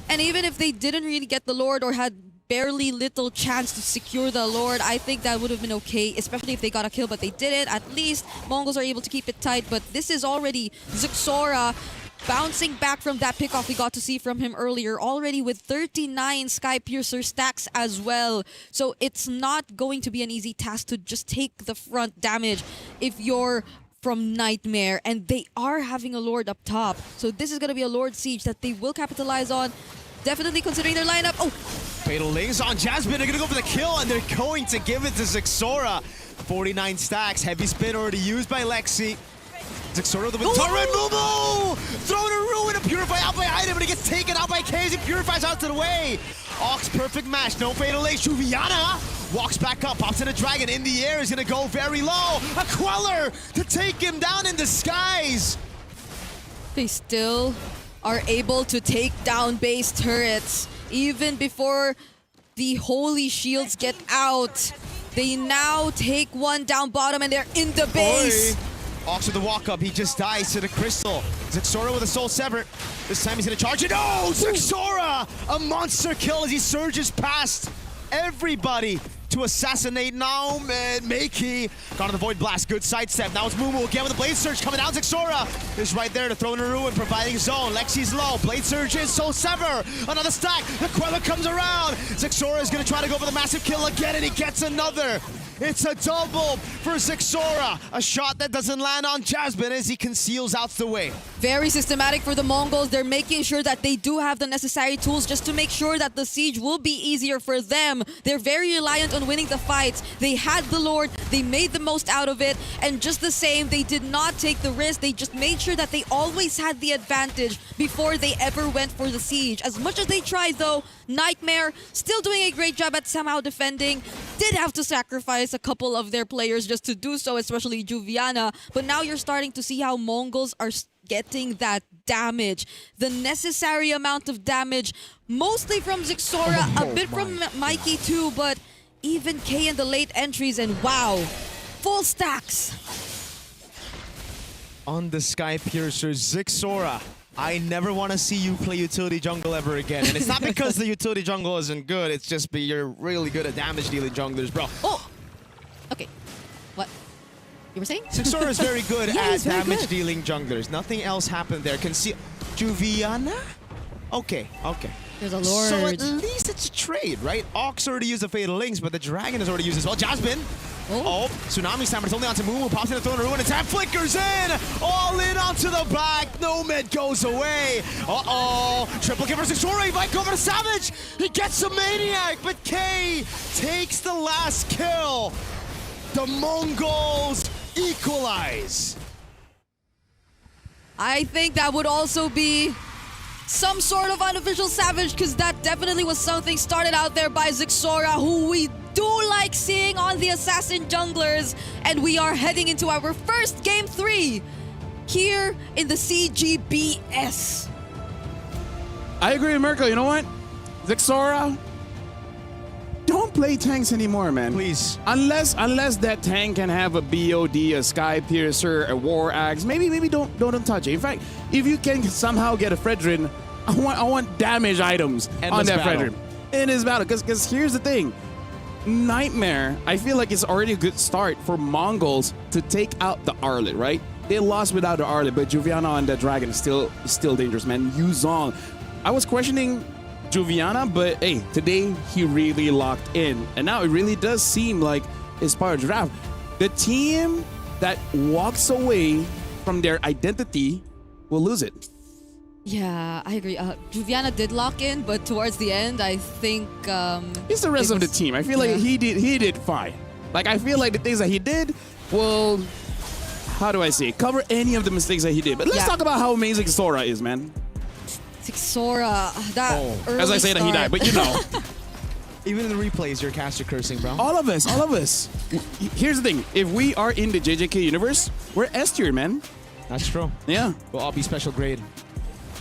J: And even if they didn't really get the Lord or had barely little chance to secure the Lord, I think that would have been okay, especially if they got a kill, but they didn't. At least Mongols are able to keep it tight, but this is already Zixora bouncing back from that pickoff we got to see from him earlier, already with 39 Sky Piercer stacks as well. So it's not going to be an easy task to just take the front damage if you're from Nightmare, and they are having a Lord up top. So this is going to be a Lord Siege that they will capitalize on, definitely considering their lineup. Oh!
I: Fatal Links on Jasmine. They're going to go for the kill, and they're going to give it to Zixora. 49 stacks. Heavy spin already used by Lexi. Zixora with the turret. Mumu! Throwing a ruin. A Purify out by item, but he gets taken out by K. He purifies out to the way. Ox, perfect match. No Fatal Links. Juviana walks back up, pops in a dragon in the air. Is going to go very low. A Queller to take him down in the skies.
J: They still are able to take down base turrets even before the holy shields get out. They now take one down bottom, and they're in the base.
I: Oy. Ox with the walk up, he just dies to the crystal. Zixora with a Soul Sever. This time he's gonna charge it. Oh, Zixora! A monster kill as he surges past everybody to assassinate now, man. Makey gone to the Void Blast. Good sidestep. Now it's Mumu again with the Blade Surge coming down. Zixora is right there to throw in a ruin, providing zone. Lexi's low. Blade Surge is Soul Sever. Another stack. The Queller comes around. Zixora is going to try to go for the massive kill again, and he gets another. It's a double for Zixora. A shot that doesn't land on Jasmine as he conceals out the way.
J: Very systematic for the Mongols. They're making sure that they do have the necessary tools just to make sure that the siege will be easier for them. They're very reliant on winning the fights. They had the Lord, they made the most out of it, and just the same, they did not take the risk. They just made sure that they always had the advantage before they ever went for the siege. As much as they tried though, Nightmare still doing a great job at somehow defending. Did have to sacrifice a couple of their players just to do so, especially Juviana. But now you're starting to see how Mongols are getting that damage. The necessary amount of damage, mostly from Zixora, a bit from Mikey too, but even K in the late entries, and wow, full stacks.
I: On the Sky Piercer, Zixora. I never want to see you play utility jungle ever again. And it's not because the utility jungle isn't good, it's just you're really good at damage dealing junglers, bro.
J: Oh! Okay. What? You were saying?
I: Zixora is very good
J: Yeah,
I: at
J: he's very
I: damage
J: good.
I: dealing junglers. Nothing else happened there. Juviana? Okay.
J: There's a
I: So
J: Lord.
I: at least it's a trade, right? Ox already used the Fatal Links, but the Dragon has already used as well. Jasmine! Oh, Tsunami Stammer. It's only onto Mumu. Pops in the throne ruin. Attack flickers in. All in onto the back. Nomad goes away. Uh-oh. Triple kill for Zixora. Invite over to Savage. He gets the Maniac, but K takes the last kill. The Mongols equalize.
J: I think that would also be some sort of unofficial Savage, because that definitely was something started out there by Zixora, who we do like seeing on the Assassin Junglers. And we are heading into our first Game 3 here in the CGBS.
H: I agree with Mirko. You know what? Zixora, don't play tanks anymore, man.
I: Please.
H: Unless that tank can have a BOD, a Sky Piercer, a War Axe, maybe don't touch it. In fact, if you can somehow get a Fredrin, I want damage items on that
I: battle.
H: Fredrin in his battle. Because here's the thing. Nightmare, I feel like it's already a good start for Mongols to take out the Arlet, right? They lost without the Arlet, but Juviana on the Dragon is still dangerous, man. Yuzong. I was questioning Juviana, but hey, today he really locked in. And now it really does seem like it's part of the draft. The team that walks away from their identity will lose it.
J: Yeah, I agree. Juviana did lock in, but towards the end, I think
H: It's the rest of the team. I feel like he did fine. Like, I feel like the things that he did will, how do I say, cover any of the mistakes that he did. But let's talk about how amazing Sora is, man.
J: Zixora, that early
H: As I say that he died,
J: start.
H: but you know.
I: Even in the replays, your caster cursing, bro.
H: All of us. Here's the thing. If we are in the JJK universe, we're S tier, man.
I: That's true.
H: Yeah.
I: We'll all be special grade.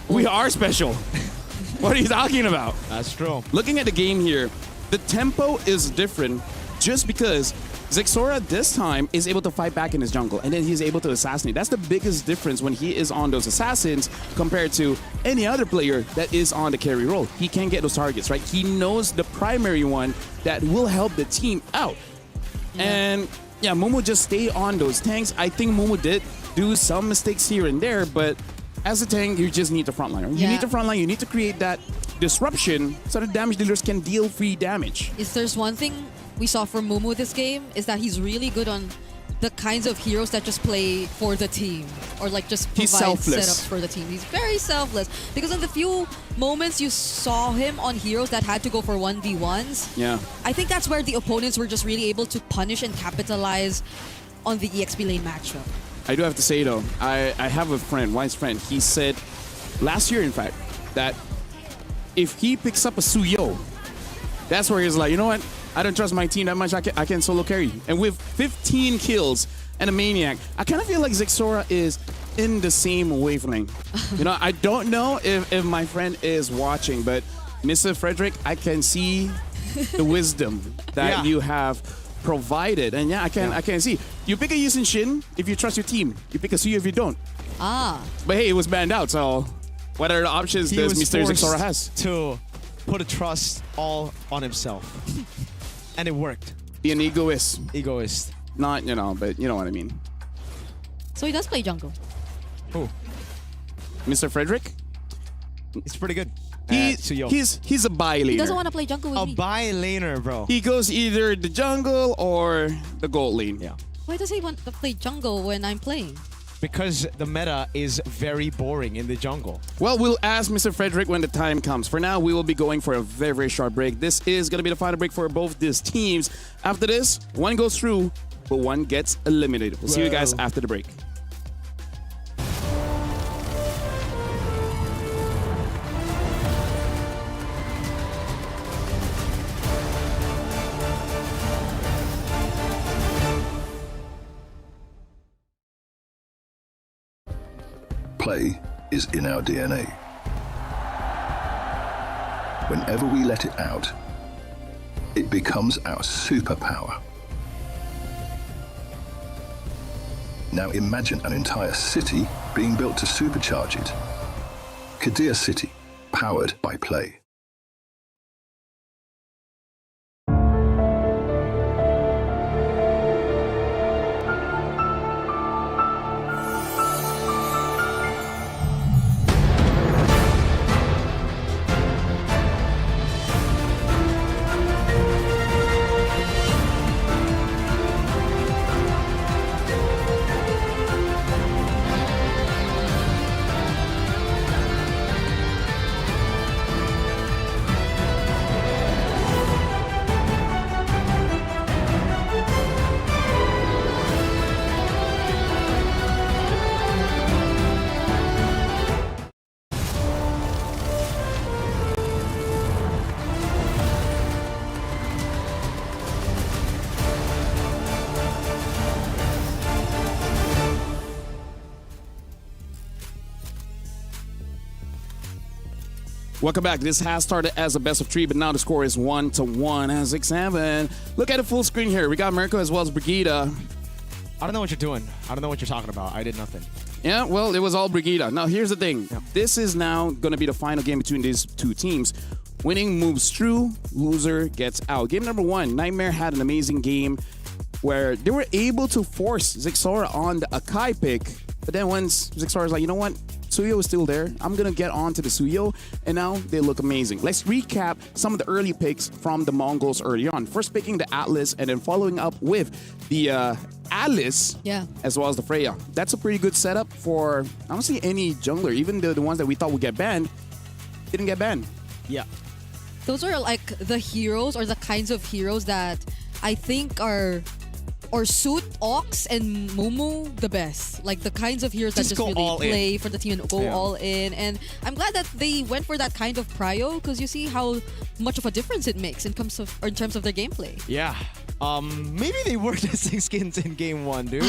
H: We are special. What are you talking about?
I: That's true.
H: Looking at the game here, the tempo is different just because Zixora this time is able to fight back in his jungle, and then he's able to assassinate. That's the biggest difference when he is on those assassins compared to any other player that is on the carry role. He can get those targets, right? He knows the primary one that will help the team out. And yeah, Momo just stay on those tanks. I think Momo did do some mistakes here and there, but as a tank, you just need the frontliner. You need the frontline. You need to create that disruption so the damage dealers can deal free damage.
J: If there's one thing we saw from Mumu this game, is that he's really good on the kinds of heroes that just play for the team, or like just provide setups for the team. He's very selfless, because in the few moments you saw him on heroes that had to go for 1v1s, I think that's where the opponents were just really able to punish and capitalize on the EXP lane matchup.
H: I do have to say though, I have a friend, wise friend. He said last year, in fact, that if he picks up a Suyo, that's where he's like, you know what? I don't trust my team that much. I can solo carry. And with 15 kills and a Maniac, I kind of feel like Zixora is in the same wavelength. You know, I don't know if my friend is watching, but Mr. Frederick, I can see the wisdom that you have provided. And I can see. You pick a Yusin Shin if you trust your team. You pick a Suyo if you don't. But hey, it was banned out, so what are the options does Mr. Zixora has?
I: To put a trust all on himself. And it worked.
H: Be an egoist.
I: Egoist.
H: Not, you know, but you know what I mean.
J: So he does play jungle.
I: Who?
H: Mr. Frederick?
I: He's pretty good.
H: He's a bi laner.
J: He doesn't want to play jungle with me.
I: A bi laner, bro.
H: He goes either the jungle or the gold lane.
I: Yeah.
J: Why does he want to play jungle when I'm playing?
I: Because the meta is very boring in the jungle.
H: Well, we'll ask Mr. Frederick when the time comes. For now, we will be going for a very, very short break. This is going to be the final break for both these teams. After this, one goes through, but one gets eliminated. We'll see you guys after the break.
E: Play is in our DNA. Whenever we let it out, it becomes our superpower. Now imagine an entire city being built to supercharge it. Kadir City, powered by play.
H: Welcome back. This has started as a best of 3, but now the score is 1-1 as 6-7. Look at the full screen here. We got Mirko as well as Brigida.
I: I don't know what you're doing. I don't know what you're talking about. I did nothing.
H: Yeah, well, it was all Brigida. Now, here's the thing. This is now going to be the final game between these two teams. Winning moves through, loser gets out. Game number 1, Nightmare had an amazing game where they were able to force Zixora on the Akai pick. But then once Zixora's like, you know what? Suyo is still there. I'm going to get on to the Suyo. And now they look amazing. Let's recap some of the early picks from the Mongols early on. First picking the Atlas and then following up with the Atlas as well as the Freya. That's a pretty good setup for, I don't see any jungler. Even the ones that we thought would get banned didn't get banned.
I: Yeah.
J: Those are like the heroes or the kinds of heroes that I think are or suit Ox and Mumu the best. Like the kinds of heroes that just really play for the team and go all in. And I'm glad that they went for that kind of prio because you see how much of a difference it makes in terms of their gameplay.
I: Yeah. Maybe they were testing skins in game 1, dude.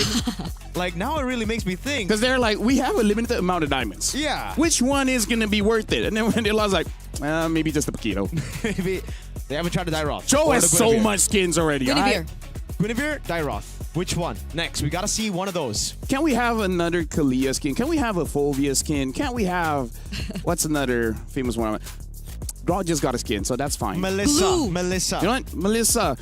I: Like now it really makes me think.
H: Because they're like, we have a limited amount of diamonds.
I: Yeah.
H: Which one is going to be worth it? And then when they lost, like, maybe just the Paquito.
I: Maybe they haven't tried to Dairoth.
H: Joe has so much skins already.
I: Guinevere, Dairoth. Which one? Next, we gotta see one of those.
H: Can we have another Kalia skin? Can we have a Fulvia skin? Can't we have, what's another famous one? Raw just got a skin, so that's fine.
I: Melissa.
J: Glue.
I: Melissa.
H: You know what? Melissa.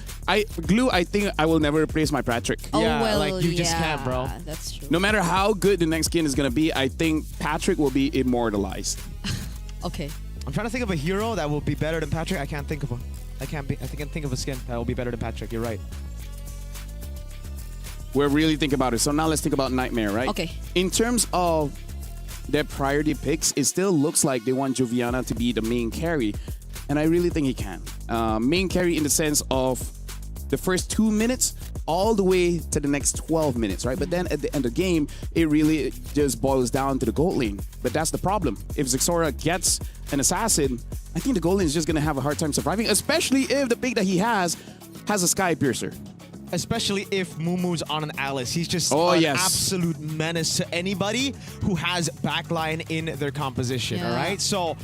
H: Glue, I think I will never replace my Patrick.
J: Oh,
I: yeah,
J: well,
I: like you just can't, bro.
J: That's true.
H: No matter how good the next skin is going to be, I think Patrick will be immortalized.
J: Okay.
I: I'm trying to think of a hero that will be better than Patrick. I can't think of one. I can think of a skin that will be better than Patrick. You're right.
H: We're really thinking about it. So now let's think about Nightmare, right?
J: Okay.
H: In terms of their priority picks, it still looks like they want Joviana to be the main carry. And I really think he can. Main carry in the sense of the first 2 minutes all the way to the next 12 minutes, right? But then at the end of the game, it really just boils down to the gold lane. But that's the problem. If Zixora gets an assassin, I think the gold lane is just going to have a hard time surviving, especially if the pick that he has a Sky Piercer.
I: Especially if Mumu's on an Alice. He's just an absolute menace to anybody who has backline in their composition, all right? So,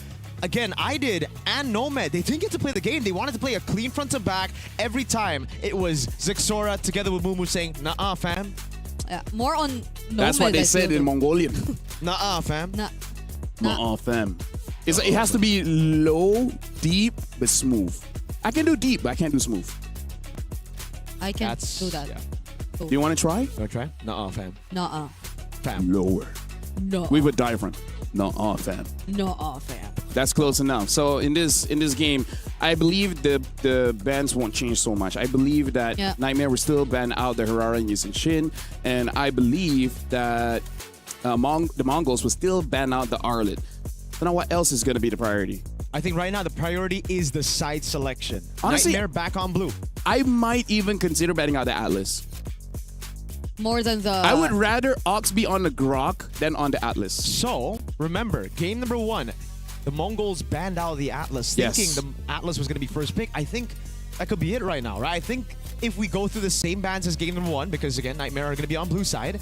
I: again, I did, and Nomad, they didn't get to play the game. They wanted to play a clean front to back. Every time, it was Zixora together with Mumu saying, "Nuh-uh, fam."
J: More on Nomad.
H: That's what they said in Mongolian.
I: Nuh-uh, fam.
H: Nuh-uh, fam. It has to be low, deep, but smooth. I can do deep, but I can't do smooth.
J: I can do that.
I: Yeah.
H: Do you want to try?
I: You want to try? Nuh-uh, fam.
J: Nuh-uh.
I: Fam.
H: Lower.
J: No.
H: With a diaphragm. Nuh-uh, fam.
J: Nuh-uh, fam.
H: That's close enough. So in this game, I believe the bans won't change so much. I believe that Nightmare will still ban out the Harara and Yisun Shin, and I believe that the Mongols will still ban out the Arlet. So now what else is going to be the priority?
I: I think right now the priority is the side selection.
H: Honestly,
I: Nightmare back on blue.
H: I might even consider banning out the Atlas.
J: More than the...
H: I would rather Ox be on the Grok than on the Atlas.
I: So, remember, game number 1, the Mongols banned out the Atlas, thinking the Atlas was going to be first pick. I think that could be it right now, right? I think if we go through the same bans as game number 1, because again, Nightmare are going to be on blue side,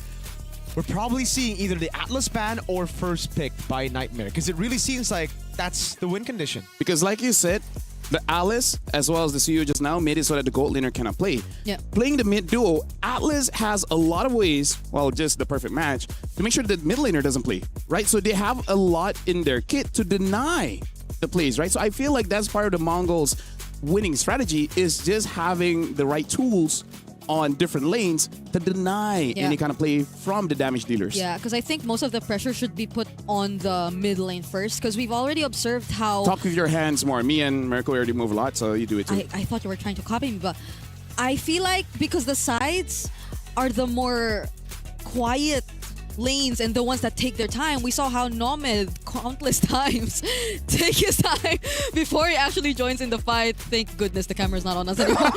I: we're probably seeing either the Atlas ban or first pick by Nightmare, because it really seems like that's the win condition.
H: Because like you said, the Alice, as well as the CEO just now, made it so that the gold laner cannot play.
J: Yeah.
H: Playing the mid duo, Atlas has a lot of ways, well, just the perfect match, to make sure that the mid laner doesn't play, right? So they have a lot in their kit to deny the plays, right? So I feel like that's part of the Mongols' winning strategy, is just having the right tools on different lanes to deny any kind of play from the damage dealers.
J: Yeah, because I think most of the pressure should be put on the mid lane first, because we've already observed how...
H: Talk with your hands more. Me and Mirko already move a lot, so you do it too.
J: I thought you were trying to copy me, but I feel like because the sides are the more quiet lanes and the ones that take their time, we saw how Nomad countless times take his time before he actually joins in the fight. Thank goodness the camera's not on us anymore.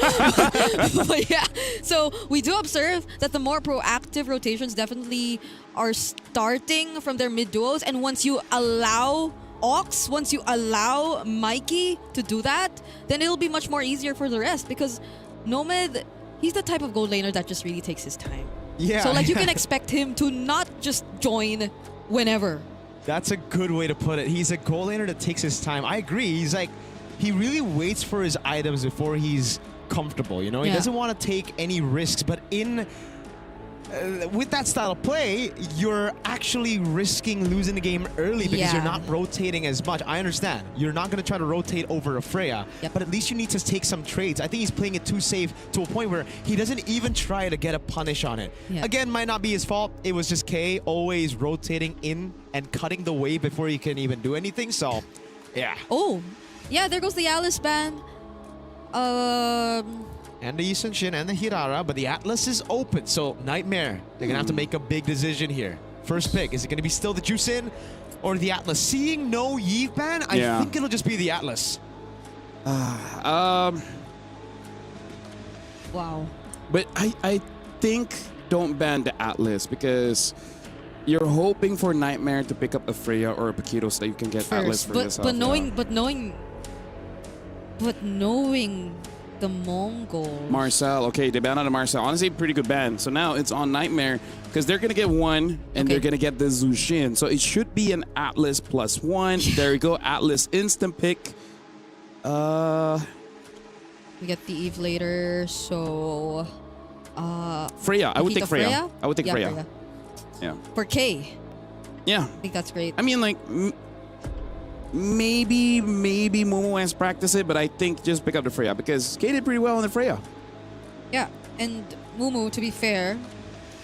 J: But yeah, so we do observe that the more proactive rotations definitely are starting from their mid duos, and once you allow Ox, once you allow Mikey to do that, then it'll be much more easier for the rest, because Nomad, he's the type of gold laner that just really takes his time.
I: Yeah.
J: So like you can expect him to not just join whenever.
I: That's a good way to put it. He's a goal laner that takes his time. I agree. He's like, he really waits for his items before he's comfortable, you know? He
J: Yeah.
I: doesn't want to take any risks, but with that style of play, you're actually risking losing the game early because you're
J: Yeah.
I: not rotating as much. I understand. You're not going to try to rotate over a Freya,
J: Yep.
I: but at least you need to take some trades. I think he's playing it too safe to a point where he doesn't even try to get a punish on it.
J: Yeah.
I: Again, might not be his fault. It was just K always rotating in and cutting the wave before he can even do anything. So, yeah.
J: Oh, yeah, there goes the Alice ban.
I: And the Yisun Shin and the Hirara, but the Atlas is open. So Nightmare, they're going to have to make a big decision here. First pick, is it going to be still the Juicin or the Atlas? Seeing no Yve ban, I
H: Yeah.
I: think it'll just be the Atlas.
J: Wow.
H: But I think don't ban the Atlas because you're hoping for Nightmare to pick up a Freya or a Paquito so that you can get Atlas for yourself.
J: but knowing
H: yeah.
J: the Mongol.
H: Marcel, okay, they banned out of Marcel. Honestly, pretty good ban. So now it's on Nightmare because they're gonna get one and
J: Okay.
H: they're gonna get the Zushin. So it should be an Atlas +1. There you go, Atlas instant pick.
J: We get the Eve later, so
H: Freya, I would take
J: Nikita
H: Freya. I would take
J: Yeah,
H: Freya. Yeah.
J: For K.
H: Yeah.
J: I think that's great.
H: I mean, like, maybe Momo has practiced it, but I think just pick up the Freya because K did pretty well on the Freya.
J: Yeah, and Mumu, to be fair,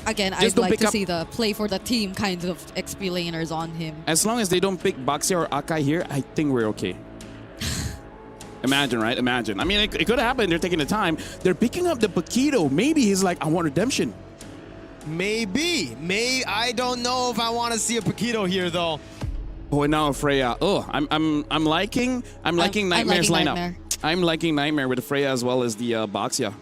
J: again,
H: Just
J: I'd
H: don't
J: like
H: pick
J: to
H: up-
J: see the play for the team kind of XP laners on him.
H: As long as they don't pick Baxia or Akai here, I think we're okay. Imagine, right? Imagine. I mean, it could happen. They're taking the time. They're picking up the Paquito. Maybe he's like, I want redemption.
I: Maybe. I don't know if I want to see a Paquito here, though.
H: Oh, and now Freya. Oh, I'm liking Nightmare's lineup.
J: Nightmare.
H: I'm liking Nightmare with the Freya as well as the Baxia.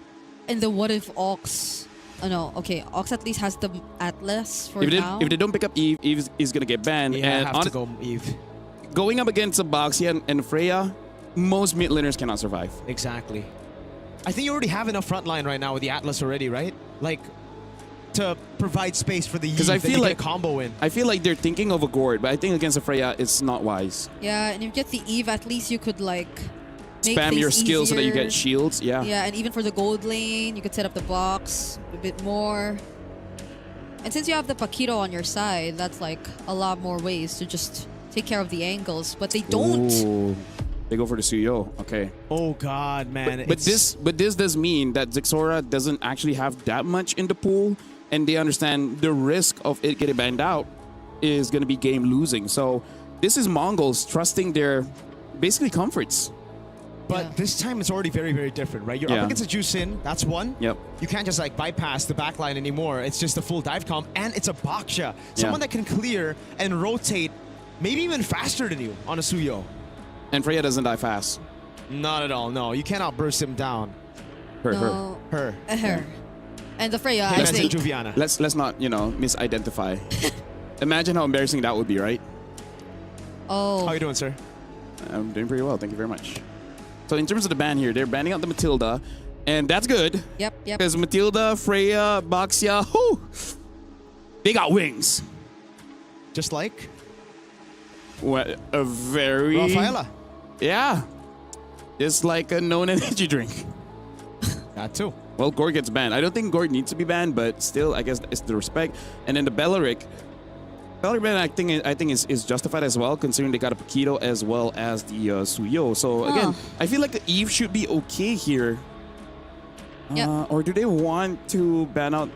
J: And the what if Ox? Oh no, okay, Ox at least has the Atlas for
H: If
J: now.
H: they don't pick up Eve, Eve is gonna get banned.
I: Yeah,
H: and
I: I have to go Eve.
H: going up against a Baxia and Freya, most mid laners cannot survive.
I: Exactly. I think you already have enough frontline right now with the Atlas already, right? Like, to provide space for the Eve.
H: Because I feel
I: get
H: like
I: a combo in.
H: I feel like they're thinking of a Gord, but I think against a Freya, it's not wise.
J: Yeah, and if you get the Eve, at least you could like make
H: Spam
J: things
H: your skills so that you
J: easier.
H: get shields. Yeah.
J: Yeah, and even for the gold lane, you could set up the box a bit more. And since you have the Paquito on your side, that's like a lot more ways to just take care of the angles. But they don't.
H: Ooh. They go for the Suyo. Okay.
I: Oh God, man!
H: But this does mean that Zixora doesn't actually have that much in the pool, and they understand the risk of it getting banned out is going to be game losing. So this is Mongols trusting their basically comforts.
I: But
J: Yeah.
I: this time it's already very, very different, right? You're
H: Yeah.
I: up against a Juicin, that's one.
H: Yep.
I: You can't just like bypass the backline anymore. It's just a full dive comp, and it's a Baksha. Someone that can clear and rotate maybe even faster than you on a Suyo.
H: And Freya doesn't die fast.
I: Not at all, no. You cannot burst him down.
H: Her.
J: No.
I: Her.
J: Her. And the Freya, I
I: Imagine
J: think.
I: Juviana.
H: Let's not, misidentify. Imagine how embarrassing that would be, right?
J: Oh.
I: How you doing, sir?
H: I'm doing pretty well, thank you very much. So in terms of the ban here, they're banning out the Matilda, and that's good.
J: Yep.
H: Because Matilda, Freya, Baxia, whoo, they got wings.
I: Just like
H: What a very
I: Rafaela.
H: Yeah. It's like a known energy drink.
I: That too.
H: Well, Gord gets banned. I don't think Gord needs to be banned, but still, I guess it's the respect. And then the Bellaric ban, I think is justified as well, considering they got a Paquito as well as the Suyo. So again, I feel like the Eve should be okay here.
J: Yep.
H: Or do they want to ban out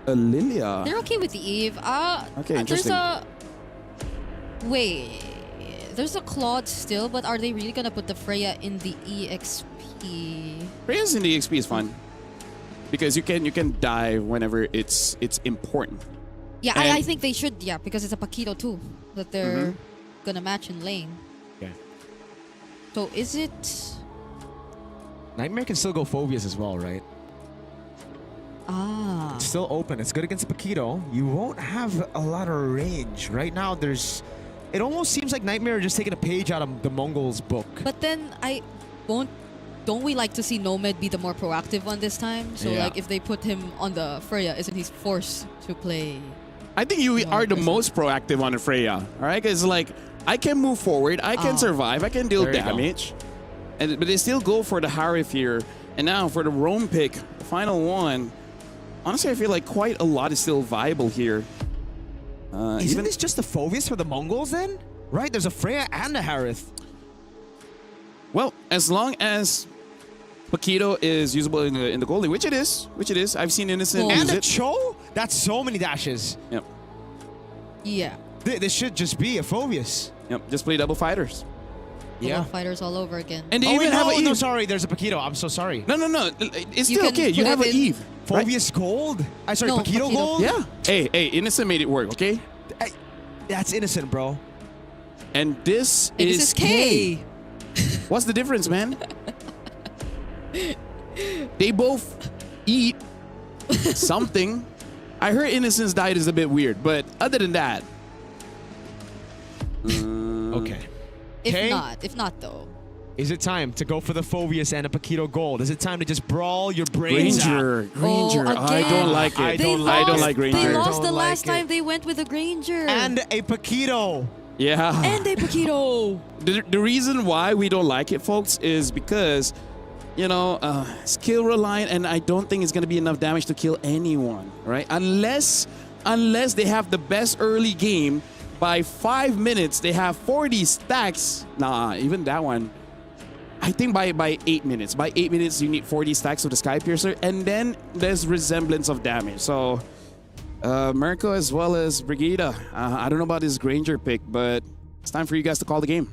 H: a Lilia?
J: They're okay with the Eve.
H: Okay,
J: There's
H: interesting.
J: there's a Claude still, but are they really gonna put the Freya in the EXP?
H: Freya's in the XP is fun because you can die whenever it's important.
J: Yeah,
H: And-
J: I think they should, yeah, because it's a Paquito too that they're gonna match in lane.
I: Okay.
J: So is it...
I: Nightmare can still go Phobias as well, right?
J: Ah.
I: It's still open. It's good against Paquito. You won't have a lot of range. Right now, it almost seems like Nightmare are just taking a page out of the Mongols' book.
J: But then don't we like to see Nomad be the more proactive one this time? So
I: Yeah.
J: like if they put him on the Freya, isn't he forced to play
H: I think you are the most proactive on the Freya. All right, because like I can move forward, I can survive, I can deal
I: There you go.
H: damage, but they still go for the Harith here. And now for the roam pick, the final one. Honestly, I feel like quite a lot is still viable here.
I: Isn't this just the Phobius for the Mongols then? Right, there's a Freya and a Harith.
H: Well, as long as Paquito is usable in the goalie, which it is. I've seen Innocent use
I: And a
H: it.
I: Cho? That's so many dashes.
H: Yep.
J: Yeah.
I: This should just be a Phobius.
H: Yep. Just play double fighters.
J: Yeah. Fighters all over again.
H: And they even have an Eve.
I: No, sorry, there's a Paquito. I'm so sorry.
H: No. It's
J: You
H: still
J: can
H: okay. You
J: put
H: have
J: it
H: an
J: in-
H: Eve. right?
I: Phobius Gold? Sorry,
J: No,
I: Paquito
J: Paquito.
I: Gold?
H: Yeah. Hey, Innocent made it work, okay?
I: That's innocent, bro.
H: And this
J: And
H: is
J: this is K.
H: What's the difference, man? They both eat something. I heard Innocence diet is a bit weird, but other than that.
I: Okay.
J: If not though.
I: Is it time to go for the Phobius and a Paquito Gold? Is it time to just brawl your brains out?
H: Granger. I
J: again.
H: don't like it.
I: I don't
H: I don't
I: like
H: like Granger.
J: They lost the
I: Don't
J: last
I: like it.
J: time they went with a Granger.
I: And a Paquito.
H: Yeah.
J: And a Paquito.
H: The reason why we don't like it, folks, is because, skill reliant, and I don't think it's going to be enough damage to kill anyone, right? Unless they have the best early game. By 5 minutes, they have 40 stacks. Nah, even that one. I think by 8 minutes. By 8 minutes, you need 40 stacks of the Sky Piercer, and then there's resemblance of damage. So, Mirko as well as Brigida. I don't know about this Granger pick, but it's time for you guys to call the game.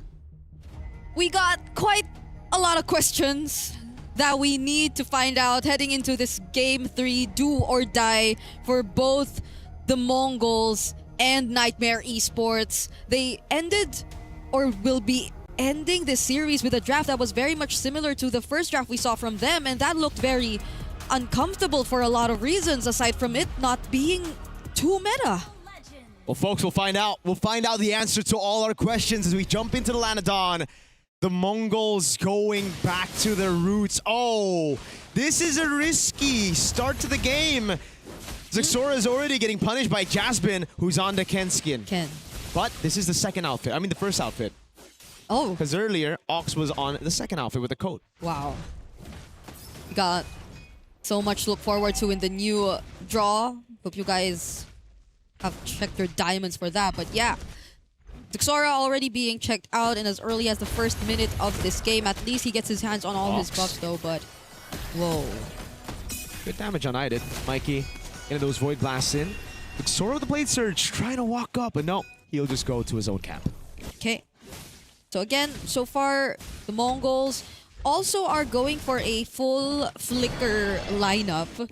J: We got quite a lot of questions that we need to find out heading into this Game 3 do or die for both the Mongols and Nightmare Esports. They ended or will be ending this series with a draft that was very much similar to the first draft we saw from them, and that looked very uncomfortable for a lot of reasons aside from it not being too meta.
I: Well, folks, we'll find out. We'll find out the answer to all our questions as we jump into the Lanadon. The Mongols going back to their roots. Oh, this is a risky start to the game. Zexora is already getting punished by Jasmine, who's on the Ken skin.
J: Ken.
I: But this is the second outfit. I mean, the first outfit.
J: Oh.
I: Because earlier, Ox was on the second outfit with the coat.
J: Wow. We got so much to look forward to in the new draw. Hope you guys have checked your diamonds for that. But yeah, Zexora already being checked out and as early as the first minute of this game. At least he gets his hands on all his buffs though, but whoa.
I: Good damage on Idid. Mikey into those Void Blasts in. Zexora with the Blade Surge trying to walk up, but no, he'll just go to his own camp.
J: Okay. So again, so far, the Mongols also are going for a full Flicker lineup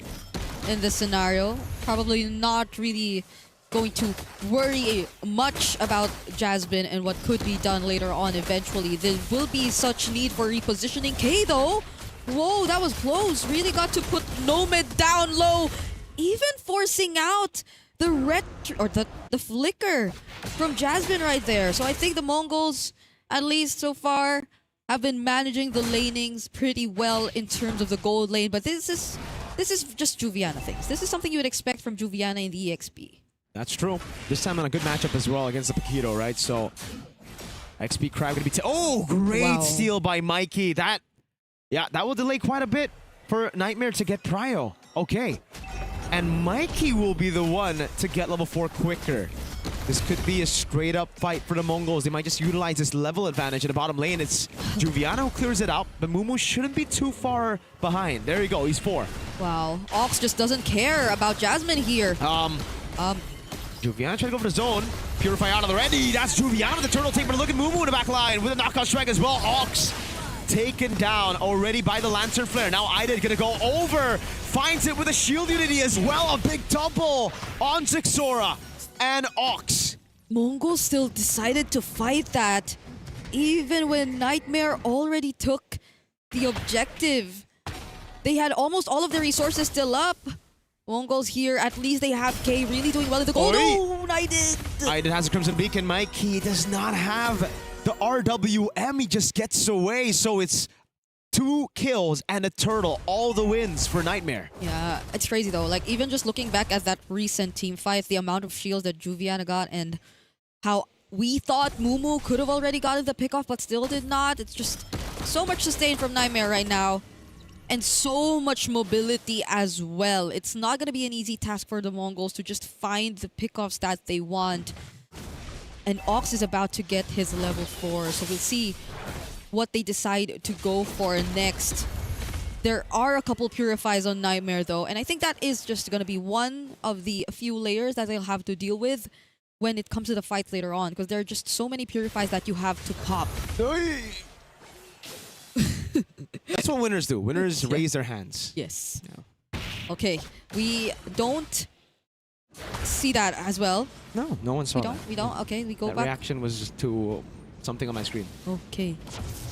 J: in this scenario. Probably not really going to worry much about Jasmine and what could be done later on eventually. There will be such need for repositioning. K though, whoa, that was close. Really got to put Nomad down low, even forcing out the the Flicker from Jasmine right there. So I think the Mongols, at least so far, have been managing the lanings pretty well in terms of the gold lane. But this is just Juviana things. This is something you would expect from Juviana in the EXP.
I: That's true. This time on a good matchup as well against the Paquito, right? So XP Crab gonna be oh, great steal by Mikey. That will delay quite a bit for Nightmare to get Prio. Okay. And Mikey will be the one to get level 4 quicker. This could be a straight up fight for the Mongols. They might just utilize this level advantage in the bottom lane. It's Juviano who clears it out, but Mumu shouldn't be too far behind. There you go, he's 4.
J: Wow, Ox just doesn't care about Jasmine here.
I: Juviano trying to go for the zone. Purify out of the ready. That's Juviano, the turtle take, but look at Mumu in the back line with a knockout strike as well. Ox taken down already by the Lantern Flare. Now Idid gonna go over. Finds it with a shield unity as well. A big double on Zexora and Ox.
J: Mongols still decided to fight that even when Nightmare already took the objective. They had almost all of their resources still up. Mongols here, at least they have K really doing well in the gold. Oh, Idid!
I: Idid has a Crimson Beacon. Mike, he does not have the RWM. He just gets away. So it's 2 kills and a turtle, all the wins for Nightmare.
J: Yeah, it's crazy though. Like, even just looking back at that recent team fight, the amount of shields that Juviana got and how we thought Mumu could have already gotten the pickoff but still did not. It's just so much sustain from Nightmare right now. And so much mobility as well. It's not going to be an easy task for the Mongols to just find the pickoffs that they want. And Ox is about to get his level 4, so we'll see what they decide to go for next. There are a couple purifies on Nightmare though, and I think that is just going to be one of the few layers that they'll have to deal with when it comes to the fights later on, because there are just so many purifies that you have to pop.
I: That's what winners do. Winners raise their hands.
J: Yes. Okay, we don't see that as well.
I: No, no one saw
J: We don't? Okay, we go
I: that
J: back.
I: reaction was just to something on my screen.
J: Okay.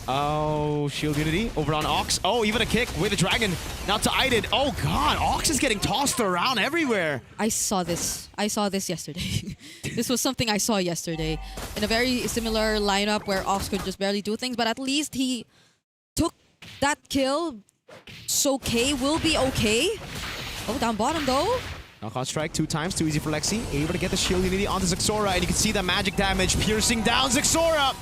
I: Oh, Shield Unity over on Ox. Oh, even a kick with the Dragon. Now to Aiden. Oh god, Ox is getting tossed around everywhere.
J: I saw this. I saw this yesterday. This was something I saw yesterday. In a very similar lineup where Ox could just barely do things, but at least he took that kill. So K will be okay. Oh, down bottom though.
I: Knockout strike 2 times, too easy for Lexi. Able to get the Shield Unity onto Zixora, and you can see the magic damage piercing down Zixora.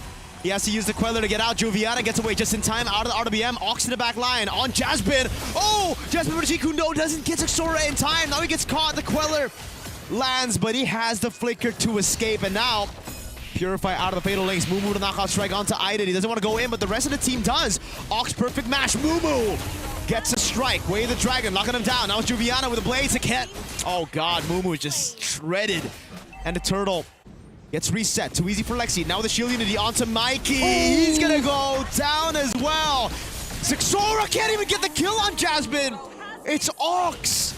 I: He has to use the Queller to get out. Juviana gets away just in time out of the RWM. Ox in the back line on Jasmine. Oh! Jasmine Kundo doesn't get Zixora in time. Now he gets caught. The Queller lands, but he has the flicker to escape. And now, Purify out of the fatal links. Mumu to knockout strike onto Aiden. He doesn't want to go in, but the rest of the team does. Ox perfect mash. Mumu gets a strike. Way the Dragon, locking him down. Now it's Juviana with the blades. It can't. Oh god, Mumu is just shredded. And the turtle gets reset. Too easy for Lexi. Now the Shield Unity onto Mikey. He's gonna go down as well. Zixora can't even get the kill on Jasmine. It's Ox.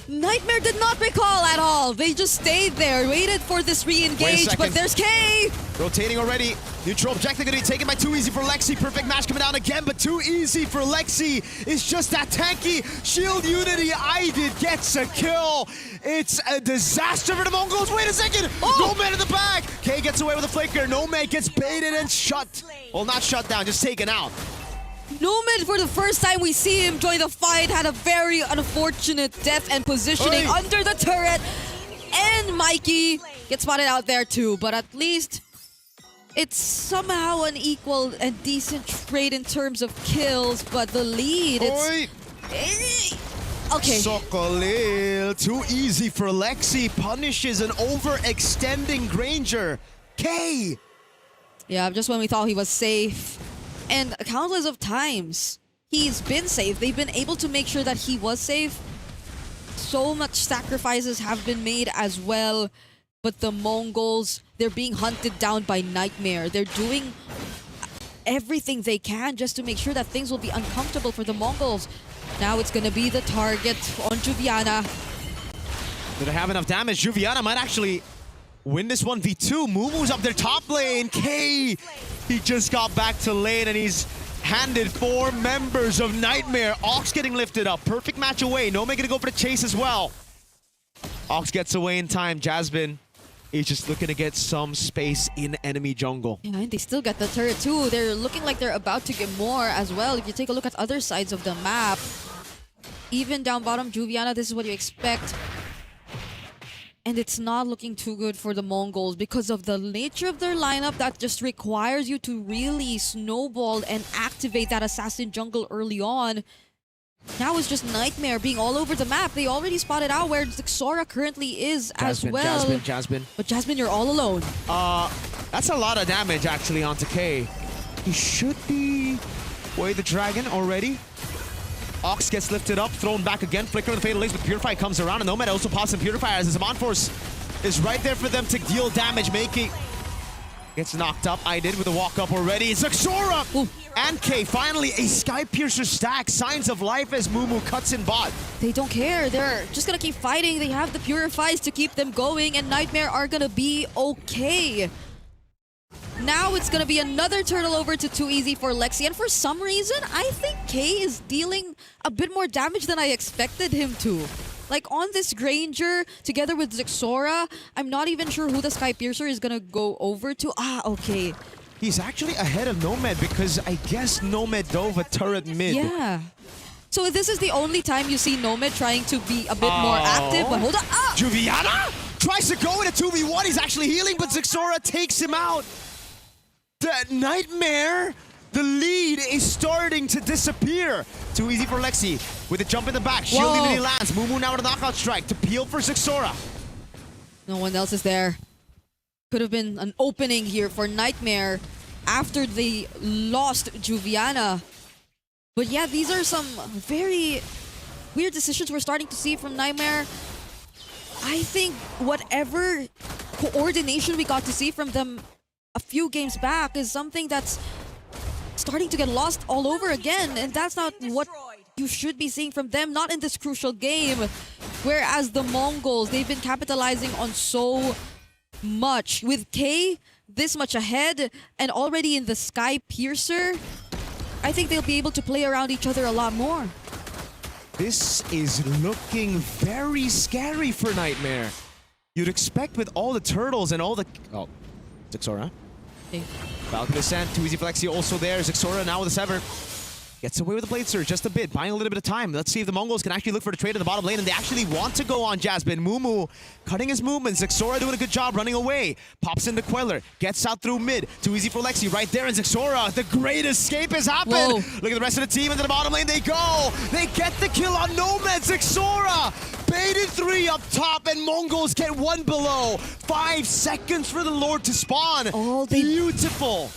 J: Nightmare did not recall at all. They just stayed there, waited for this re-engage, but there's K!
I: Rotating already. Neutral objective going to be taken by Too Easy for Lexi. Perfect match coming down again, but Too Easy for Lexi is just that tanky. Shield Unity, Aiden gets a kill. It's a disaster for the Mongols. Wait a second. Nomad in the back. K gets away with a flicker. Nomad gets baited and shut. Well, not shut down, just taken out.
J: Nomad, for the first time we see him join the fight, had a very unfortunate death and positioning under the turret. And Mikey gets spotted out there too, but at least it's somehow an equal and decent trade in terms of kills, but the lead, it's... Okay.
I: Sokolil, Too Easy for Lexi punishes an overextending Granger. K!
J: Yeah, just when we thought he was safe. And countless of times, he's been safe. They've been able to make sure that he was safe. So much sacrifices have been made as well. But the Mongols, they're being hunted down by Nightmare. They're doing everything they can just to make sure that things will be uncomfortable for the Mongols. Now it's going to be the target on Juviana.
I: Did they have enough damage? Juviana might actually win this 1v2. Mumu's up their top lane. K! He just got back to lane and he's handed 4 members of Nightmare. Ox getting lifted up. Perfect match away. Nomad gonna go for the chase as well. Ox gets away in time. Jasmine is just looking to get some space in enemy jungle.
J: Yeah, and they still get the turret too. They're looking like they're about to get more as well. If you take a look at other sides of the map, even down bottom, Juviana, this is what you expect. And it's not looking too good for the Mongols because of the nature of their lineup that just requires you to really snowball and activate that assassin jungle early on. Now it's just Nightmare being all over the map. They already spotted out where Zixora currently is as well.
I: Jasmine.
J: But Jasmine, you're all alone.
I: That's a lot of damage actually onto K. He should be way the Dragon already. Ox gets lifted up, thrown back again, flicker with the fatal links, but Purify comes around, and Nomad also pops in Purify as his Amon Force is right there for them to deal damage, making... Gets knocked up, I did with a walk up already. Zixora and K, finally a Sky Piercer stack, signs of life as Mumu cuts in bot.
J: They don't care, they're just gonna keep fighting, they have the Purifies to keep them going, and Nightmare are gonna be okay. Now it's gonna be another turtle over to Too Easy for Lexi, and for some reason, I think K is dealing a bit more damage than I expected him to. Like on this Granger, together with Zixora, I'm not even sure who the Sky Piercer is gonna go over to. Okay.
I: He's actually ahead of Nomad because I guess Nomad dove a turret mid.
J: Yeah. So this is the only time you see Nomad trying to be a bit more active, but hold on. Ah!
I: Juviana tries to go in a 2v1. He's actually healing, but Zixora takes him out. The Nightmare, the lead is starting to disappear. Too easy for Lexi with a jump in the back. Shield immediately lands. Mumu now with a knockout strike to peel for Zixora.
J: No one else is there. Could have been an opening here for Nightmare after they lost Juviana. But yeah, these are some very weird decisions we're starting to see from Nightmare. I think whatever coordination we got to see from them a few games back is something that's starting to get lost all over again. And that's not what you should be seeing from them, not in this crucial game. Whereas the Mongols, they've been capitalizing on so much. With K this much ahead and already in the Sky Piercer, I think they'll be able to play around each other a lot more.
I: This is looking very scary for Nightmare. You'd expect with all the turtles and all the... Oh, Zixora.
J: Okay.
I: Falcon Descent, too easy for Lexi also there. Zixora now with the Sever. Gets away with the Blade Surge just a bit, buying a little bit of time. Let's see if the Mongols can actually look for the trade in the bottom lane, and they actually want to go on Jasmine. Mumu cutting his movements. Zixora doing a good job running away. Pops into Queller, gets out through mid. Too easy for Lexi right there, and Zixora, the great escape has happened.
J: Whoa.
I: Look at the rest of the team, into the bottom lane they go. They get the kill on Nomad. Zixora baited 3 up top, and Mongols get 1 below. 5 seconds for the Lord to spawn. Beautiful.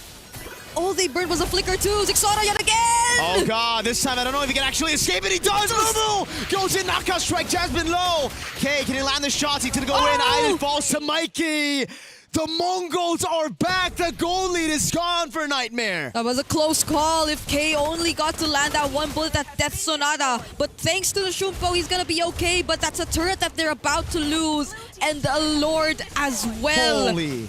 J: All they burned was a flicker too. Zixora yet again!
I: Oh god, this time I don't know if he can actually escape it. He does! Mumu goes in, knockout strike, Jasmine low. Okay, can he land the shots? He's gonna go in. Island falls to Mikey. The Mongols are back. The goal lead is gone for Nightmare.
J: That was a close call. If K only got to land that 1 bullet at Death Sonata. But thanks to the Shumpo, he's gonna be okay. But that's a turret that they're about to lose. And the Lord as well.
I: Holy.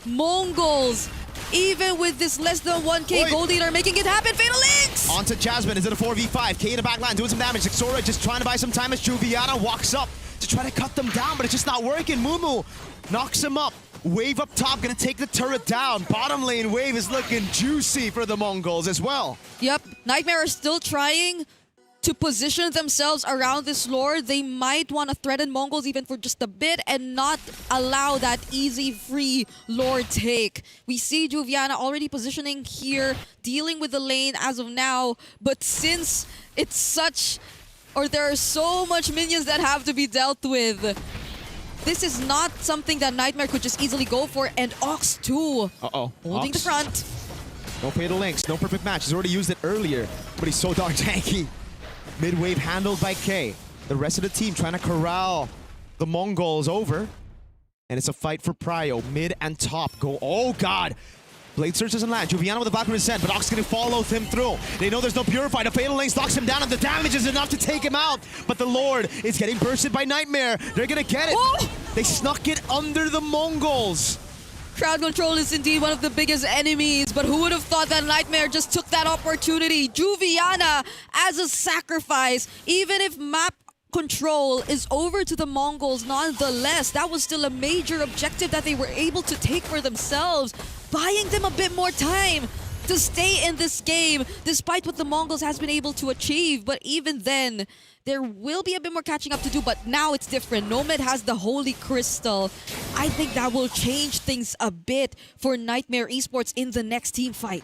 J: Mongols, even with this less than 1k gold leader, making it happen. Fatal Links!
I: Onto Jasmine. Is it a 4v5? K in the back line doing some damage. Zixora just trying to buy some time as Juviana walks up to try to cut them down, but it's just not working. Mumu knocks him up. Wave up top, gonna take the turret down. Bottom lane wave is looking juicy for the Mongols as well.
J: Yep, Nightmare are still trying to position themselves around this Lord. They might want to threaten Mongols even for just a bit and not allow that easy free Lord take. We see Juviana already positioning here, dealing with the lane as of now, but since it's such, or there are so much minions that have to be dealt with, this is not something that Nightmare could just easily go for, and Ox too. Holding the front.
I: No fatal links, no perfect match. He's already used it earlier, but he's so darn tanky. Mid-wave handled by K. The rest of the team trying to corral the Mongols over. And it's a fight for prio. Mid and top go. Oh god! Blade Surge doesn't land. Juviana with a Valkyrie Descent, but Ox gonna follow him through. They know there's no Purify. The Fatal Links knocks him down, and the damage is enough to take him out. But the Lord is getting bursted by Nightmare. They're gonna get it.
J: Oh!
I: They snuck it under the Mongols.
J: Crowd control is indeed one of the biggest enemies, but who would have thought that Nightmare just took that opportunity? Juviana as a sacrifice, even if map control is over to the Mongols, nonetheless, that was still a major objective that they were able to take for themselves, buying them a bit more time to stay in this game, despite what the Mongols has been able to achieve. But even then, there will be a bit more catching up to do, but now it's different. Nomad has the Holy Crystal. I think that will change things a bit for Nightmare Esports in the next team fight.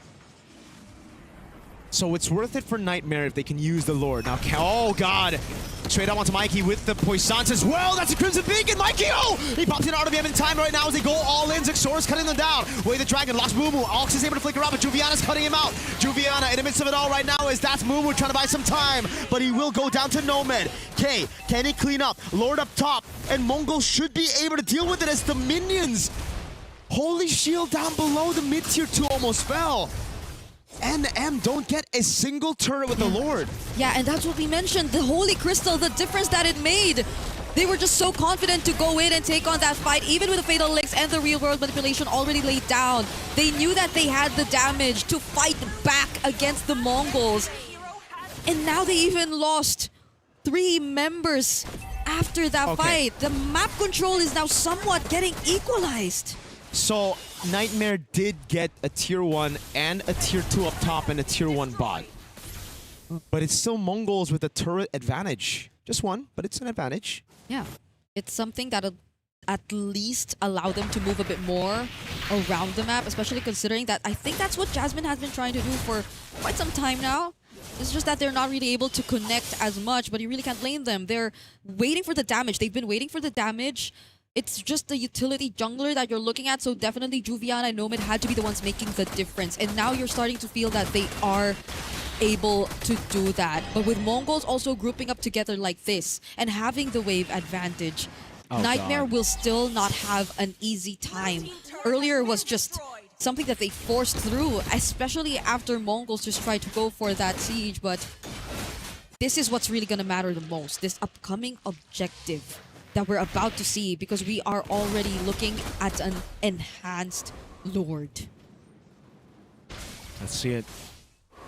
I: So it's worth it for Nightmare if they can use the Lord. Now, oh god! Straight up onto Mikey with the Poissons as well. That's a Crimson Beacon. Mikey, oh! He pops in RWM in time right now as they go all in. Zixora's cutting them down. Way the Dragon, lost Mumu. Ox is able to flicker out, but Juviana's cutting him out. Juviana in the midst of it all right now is that's Mumu trying to buy some time, but he will go down to Nomad. K, can he clean up? Lord up top, and Mongol should be able to deal with it as the minions. Holy Shield down below, the mid-tier 2 almost fell. NM don't get a single turret with the Lord.
J: Yeah, and that's what we mentioned. The Holy Crystal, the difference that it made. They were just so confident to go in and take on that fight, even with the Fatal Links and the Real World Manipulation already laid down. They knew that they had the damage to fight back against the Mongols. And now they even lost 3 members after that fight. The map control is now somewhat getting equalized.
I: So Nightmare did get a tier 1 and a tier 2 up top and a tier 1 bot. But it's still Mongols with a turret advantage. Just one, but it's an advantage.
J: Yeah. It's something that'll at least allow them to move a bit more around the map, especially considering that I think that's what Jasmine has been trying to do for quite some time now. It's just that they're not really able to connect as much, but you really can't blame them. They're waiting for the damage. They've been waiting for the damage. It's just the utility jungler that you're looking at, so definitely Juviana and Nomad had to be the ones making the difference. And now you're starting to feel that they are able to do that. But with Mongols also grouping up together like this and having the wave advantage, Nightmare will still not have an easy time. Earlier was just something that they forced through, especially after Mongols just tried to go for that siege. But this is what's really going to matter the most, this upcoming objective that we're about to see, because we are already looking at an enhanced Lord.
I: Let's see it.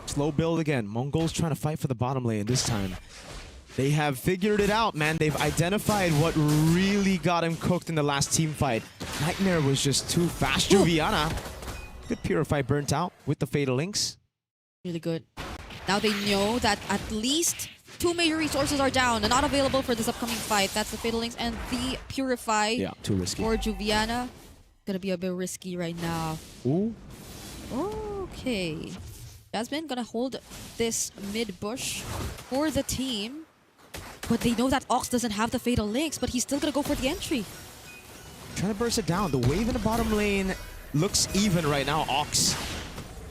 I: Slow build again. Mongols trying to fight for the bottom lane this time. They have figured it out, man. They've identified what really got him cooked in the last team fight. Nightmare was just too fast. Juviana. Good Purify burnt out with the Fatal Links.
J: Really good. Now they know that at least 2 major resources are down and not available for this upcoming fight. That's the Fatal Links and the Purify.
I: Yeah, too risky.
J: For Juviana. Gonna be a bit risky right now.
I: Ooh.
J: Okay. Jasmine gonna hold this mid bush for the team. But they know that Ox doesn't have the Fatal Links, but he's still gonna go for the entry.
I: Trying to burst it down. The wave in the bottom lane looks even right now. Ox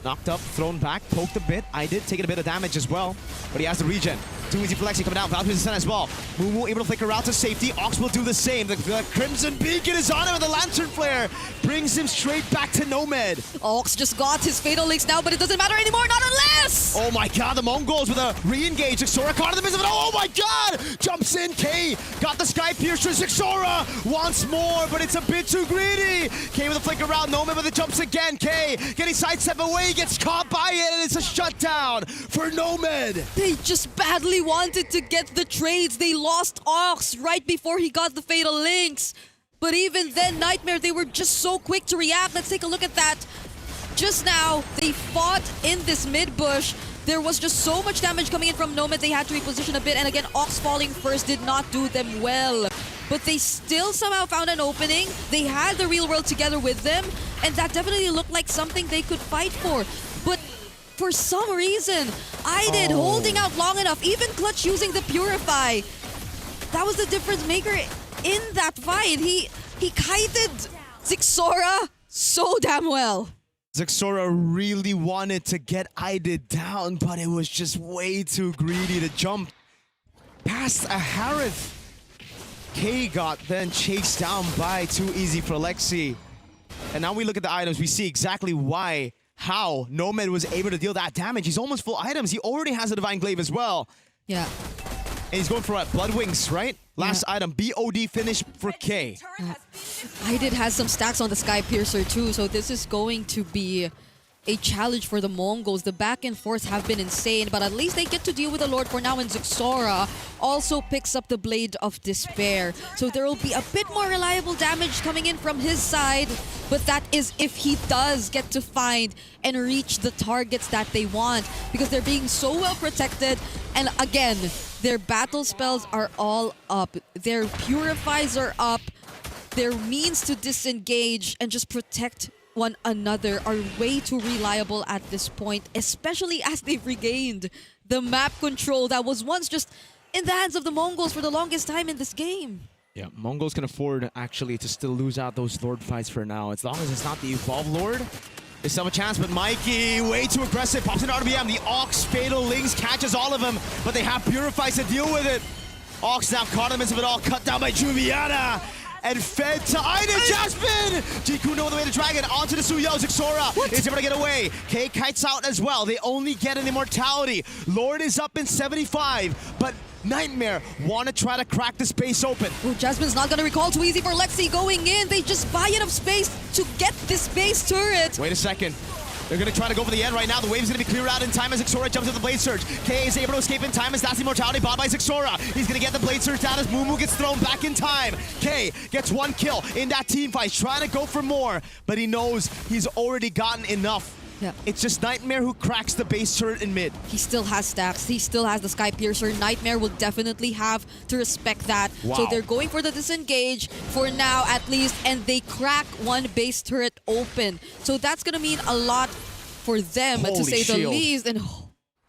I: knocked up, thrown back, poked a bit. I did taking a bit of damage as well, but he has the regen. Too easy for Lexi coming down. Valkyrie is as well. Mumu able to flicker out to safety. Ox will do the same. The Crimson Beacon is on him with the Lantern Flare. Brings him straight back to Nomad.
J: Ox just got his Fatal Links now, but it doesn't matter anymore, not unless!
I: Oh my god, the Mongols with a re-engage. Xora caught in the midst of it. Oh my god! Jumps in, K. Got the Sky Piercer. Xora wants more, but it's a bit too greedy. K with a flicker around. Nomad with the jumps again. K getting sidestep away, gets caught by it, and it's a shutdown for Nomad.
J: They just badly wanted to get the trades. They lost Ox right before he got the Fatal Links. But even then, Nightmare, they were just so quick to react. Let's take a look at that. Just now, they fought in this mid bush. There was just so much damage coming in from Nomad. They had to reposition a bit. And again, Ox falling first did not do them well. But they still somehow found an opening. They had the real world together with them. And that definitely looked like something they could fight for. But for some reason, IDID holding out long enough. Even Clutch using the Purify. That was the difference maker in that fight. He kited Xora so damn well.
I: Xora really wanted to get IDID down, but it was just way too greedy to jump past a Harith. K got then chased down by Too Easy for Lexi. And now we look at the items, we see exactly how Nomad was able to deal that damage. He's almost full items. He already has a Divine Glaive as well.
J: Yeah.
I: And he's going for what? Blood Wings, right? Last item, BOD finish for K.
J: IDID has some stacks on the Sky Piercer too, so this is going to be a challenge for the Mongols. The back and forth have been insane, but at least they get to deal with the Lord for now, and Xora also picks up the Blade of Despair. So there will be a bit more reliable damage coming in from his side, but that is if he does get to find and reach the targets that they want, because they're being so well protected. And again, their battle spells are all up. Their purifies are up. Their means to disengage and just protect one another are way too reliable at this point, especially as they've regained the map control that was once just in the hands of the Mongols for the longest time in this game.
I: Yeah, Mongols can afford actually to still lose out those Lord fights for now. As long as it's not the Evolve Lord, they still have a chance, but Mikey, way too aggressive, pops in RBM. The Ox Fatal Links catches all of them, but they have Purifies to deal with it. Ox now caught in the midst of it all, cut down by Juviana. And fed to IDID. Jasmine! Jikuno with the way to Dragon, onto the Suyo. Xora is able to get away. K kites out as well. They only get an immortality. Lord is up in 75, but Nightmare want to try to crack the space open.
J: Oh, Jasmine's not going to recall. Too easy for Lexi going in. They just buy enough space to get this base turret.
I: Wait a second. They're going to try to go for the end right now. The wave's going to be cleared out in time as Xora jumps into the Blade Surge. K is able to escape in time as that's the Immortality bought by Xora. He's going to get the Blade Surge down as Mumu gets thrown back in time. K gets one kill in that team fight. He's trying to go for more, but he knows he's already gotten enough.
J: Yeah.
I: It's just Nightmare who cracks the base turret in mid.
J: He still has stacks. He still has the Sky Piercer. Nightmare will definitely have to respect that.
I: Wow.
J: So they're going for the disengage for now at least, and they crack one base turret open. So that's going to mean a lot for them, to say the least. And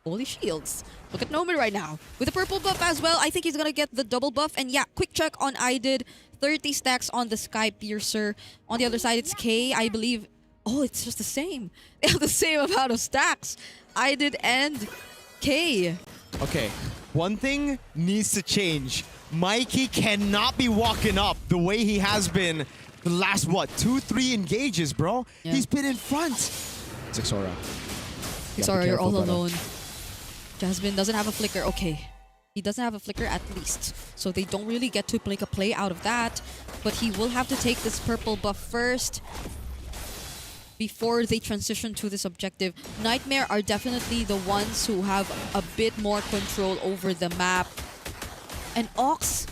J: holy shields. Look at Noman right now. With the purple buff as well, I think he's going to get the double buff. And yeah, quick check on IDID. 30 stacks on the Sky Piercer. On the other side, it's K, I believe. Oh, it's just the same. They have the same amount of stacks. IDID and K.
I: Okay, one thing needs to change. Mikey cannot be walking up the way he has been the last, what, 2-3 engages, bro?
J: Yeah.
I: He's been in front. It's Xora.
J: Xora, you're all alone. Jasmine doesn't have a flicker. Okay. He doesn't have a flicker at least. So they don't really get to make a play out of that. But he will have to take this purple buff first before they transition to this objective. Nightmare are definitely the ones who have a bit more control over the map. And Ox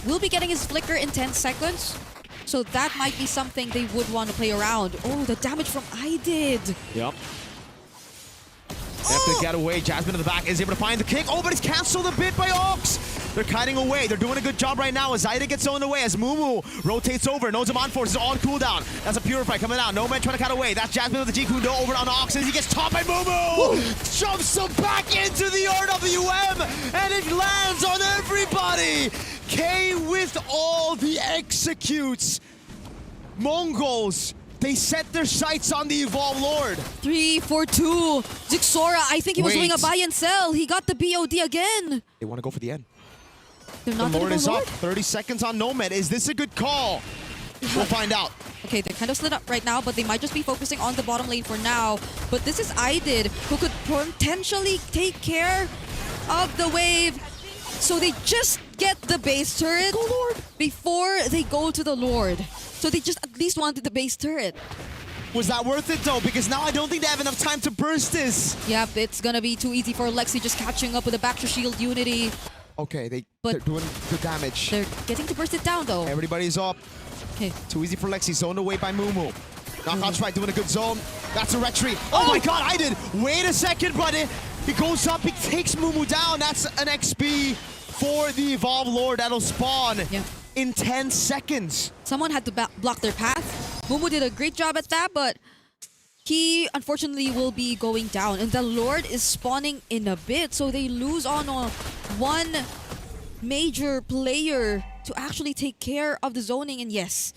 J: will be getting his flicker in 10 seconds. So that might be something they would want to play around. Oh, the damage from IDID.
I: Yep. They have to get away. Jasmine in the back is able to find the kick. Oh, but it's canceled a bit by Ox. They're kiting away. They're doing a good job right now as Zaida gets thrown away, as Mumu rotates over. Knows him on force is on cooldown. That's a Purify coming out. No man trying to cut away. That's Jasmine with the G-Kundo over on Ox as he gets topped by Mumu. Jumps him back into the RWM, and it lands on everybody. K with all the executes. Mongols, they set their sights on the Evolve Lord.
J: 3-4-2. Xora, I think he was doing a buy and sell. He got the BOD again.
I: They want to go for the end.
J: They're not
I: The Lord
J: gonna
I: is
J: go
I: up.
J: Lord.
I: 30 seconds on Nomad. Is this a good call? We'll find out.
J: Okay, they're kind of slid up right now, but they might just be focusing on the bottom lane for now. But this is IDID, who could potentially take care of the wave. So they just get the base turret before they go to the Lord. So they just at least wanted the base turret.
I: Was that worth it though? Because now I don't think they have enough time to burst this.
J: Yep, it's gonna be too easy for Lexi just catching up with the Baxter Shield Unity.
I: Okay, they're doing good damage.
J: They're getting to burst it down though.
I: Everybody's up.
J: Okay.
I: Too easy for Lexi. Zoned away by Mumu. Knockout's right, doing a good zone. That's a retreat. Oh my god, I did. Wait a second, buddy. He goes up, he takes Mumu down. That's an XP for the Evolve Lord that'll spawn in 10 seconds.
J: Someone had to block their path. Mumu did a great job at that, but he unfortunately will be going down. And the Lord is spawning in a bit, so they lose on one major player to actually take care of the zoning. And yes,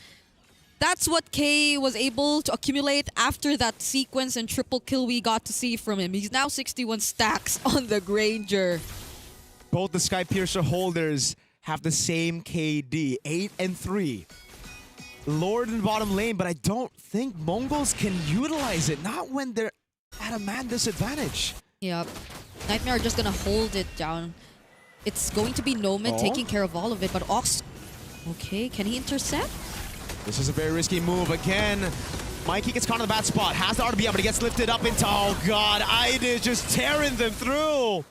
J: that's what K was able to accumulate after that sequence and triple kill we got to see from him. He's now 61 stacks on the Granger.
I: Both the Sky Piercer holders have the same KD, 8 and 3. Lord in bottom lane, but I don't think Mongols can utilize it. Not when they're at a man disadvantage.
J: Yep. Nightmare are just gonna hold it down. It's going to be Nomad taking care of all of it, but Ox... Okay, can he intercept?
I: This is a very risky move. Again, Mikey gets caught in the bad spot. Has the RBM, but he gets lifted up into... Oh god, IDID just tearing them through.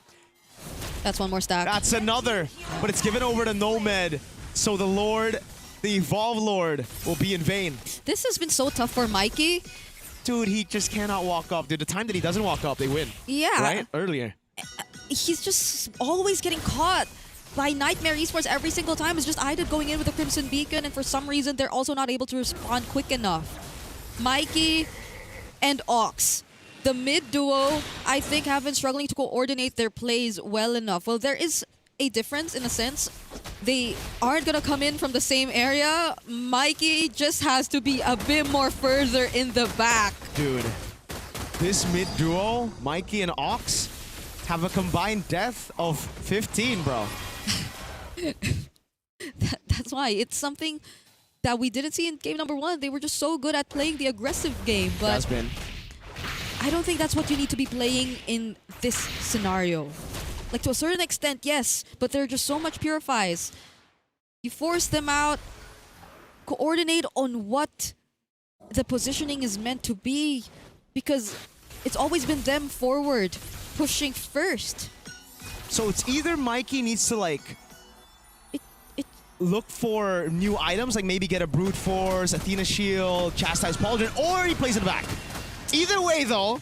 J: That's one more stack.
I: That's another, but it's given over to Nomad. So the Lord, the Evolve Lord, will be in vain.
J: This has been so tough for Mikey.
I: Dude, he just cannot walk up. Dude, the time that he doesn't walk up, they win.
J: Yeah.
I: Right? Earlier.
J: He's just always getting caught by Nightmare Esports every single time. It's just IDID going in with the Crimson Beacon, and for some reason, they're also not able to respond quick enough. Mikey and Ox. The mid duo, I think, have been struggling to coordinate their plays well enough. Well, there is a difference in a sense. They aren't going to come in from the same area. Mikey just has to be a bit more further in the back.
I: Dude, this mid duo, Mikey and Ox, have a combined death of 15, bro.
J: That's why. It's something that we didn't see in game number 1. They were just so good at playing the aggressive game. But
I: Has been.
J: I don't think that's what you need to be playing in this scenario. Like, to a certain extent, yes, but there are just so much purifies. You force them out, coordinate on what the positioning is meant to be, because it's always been them forward, pushing first.
I: So it's either Mikey needs to like
J: It
I: look for new items, like maybe get a Brute Force, Athena Shield, Chastise Pauldron, or he plays it back. Either way, though,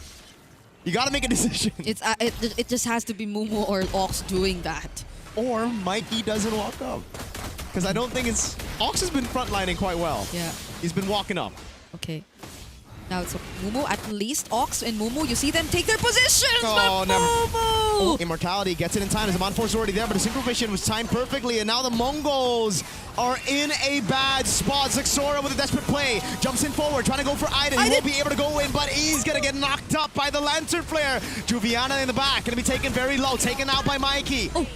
I: you gotta make a decision.
J: It just has to be Mumu or Ox doing that.
I: Or Mikey doesn't walk up. Because I don't think it's... Ox has been frontlining quite well.
J: Yeah.
I: He's been walking up.
J: Okay. Now it's Mumu, at least Ox and Mumu, you see them take their positions,
I: Oh,
J: but Mumu!
I: Immortality gets it in time. Zaman Force already there, but the Synchro Vision was timed perfectly, and now the Mongols are in a bad spot. Zexora with a desperate play. Jumps in forward, trying to go for Iden. He won't be able to go in, but he's going to get knocked up by the Lantern Flare. Juviana in the back, going to be taken very low, taken out by Mikey.
J: Oh.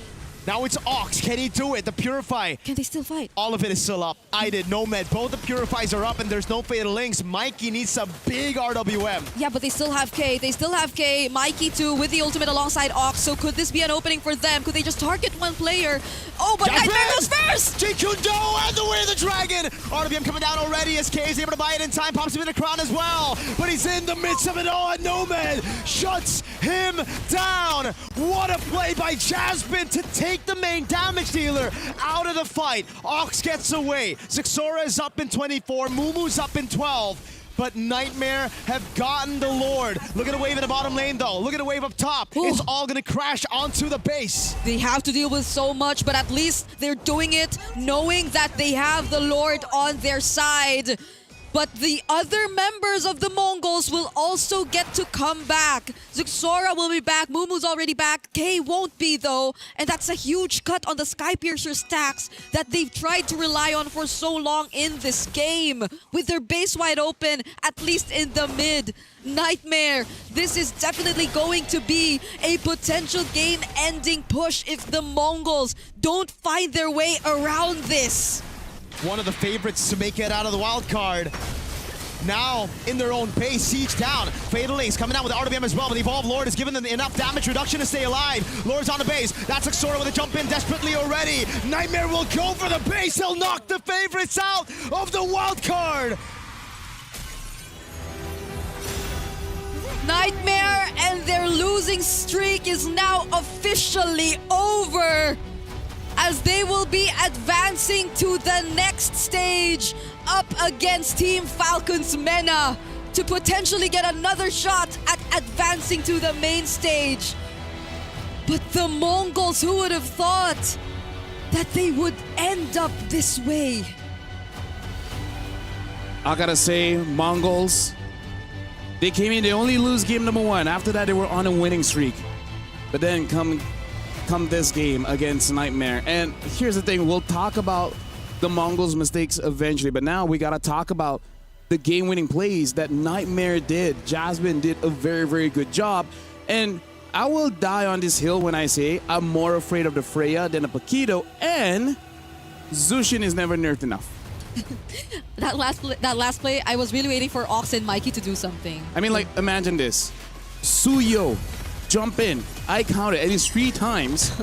I: Now it's Ox. Can he do it? The Purify.
J: Can they still fight?
I: All of it is still up. I did Nomad. Both the Purifies are up and there's no Fatal Links. Mikey needs some big RWM.
J: Yeah, but they still have K. They still have K. Mikey too with the ultimate alongside Ox. So could this be an opening for them? Could they just target one player? Oh, but Nightmare goes first!
I: JQdo and the Way of the Dragon. RWM coming down already as K is able to buy it in time. Pops him in the crown as well. But he's in the midst of it all and Nomad shuts him down. What a play by Jasmine to take the main damage dealer out of the fight. Ox gets away. Zexora is up in 24. Mumu's up in 12. But Nightmare have gotten the Lord. Look at the wave in the bottom lane, though. Look at the wave up top.
J: Ooh.
I: It's all going to crash onto the base.
J: They have to deal with so much, but at least they're doing it knowing that they have the Lord on their side. But the other members of the Mongols will also get to come back. Zexora will be back. Mumu's already back. K won't be, though. And that's a huge cut on the Skypiercer stacks that they've tried to rely on for so long in this game. With their base wide open, at least in the mid. Nightmare, this is definitely going to be a potential game-ending push if the Mongols don't find their way around this.
I: One of the favorites to make it out of the wild card. Now, in their own pace, siege down. Fatal Ace coming out with the RWM as well, but the Evolved Lord has given them enough damage reduction to stay alive. Lord's on the base. That's Xora with a jump in desperately already. Nightmare will go for the base. He'll knock the favorites out of the wild card.
J: Nightmare and their losing streak is now officially over, as they will be advancing to the next stage up against Team Falcon's Mena to potentially get another shot at advancing to the main stage. But the Mongols, who would have thought that they would end up this way?
H: I gotta say, Mongols, they came in, they only lose game number 1. After that, they were on a winning streak. But then come this game against Nightmare. And here's the thing, we'll talk about the Mongols' mistakes eventually, but now we gotta talk about the game-winning plays that Nightmare did. Jasmine did a very, very good job. And I will die on this hill when I say I'm more afraid of the Freya than a Paquito, and Zushin is never nerfed enough.
J: That last play, I was really waiting for Ox and Mikey to do something.
H: I mean, like, imagine this. Suyo, jump in. I counted at least 3 times.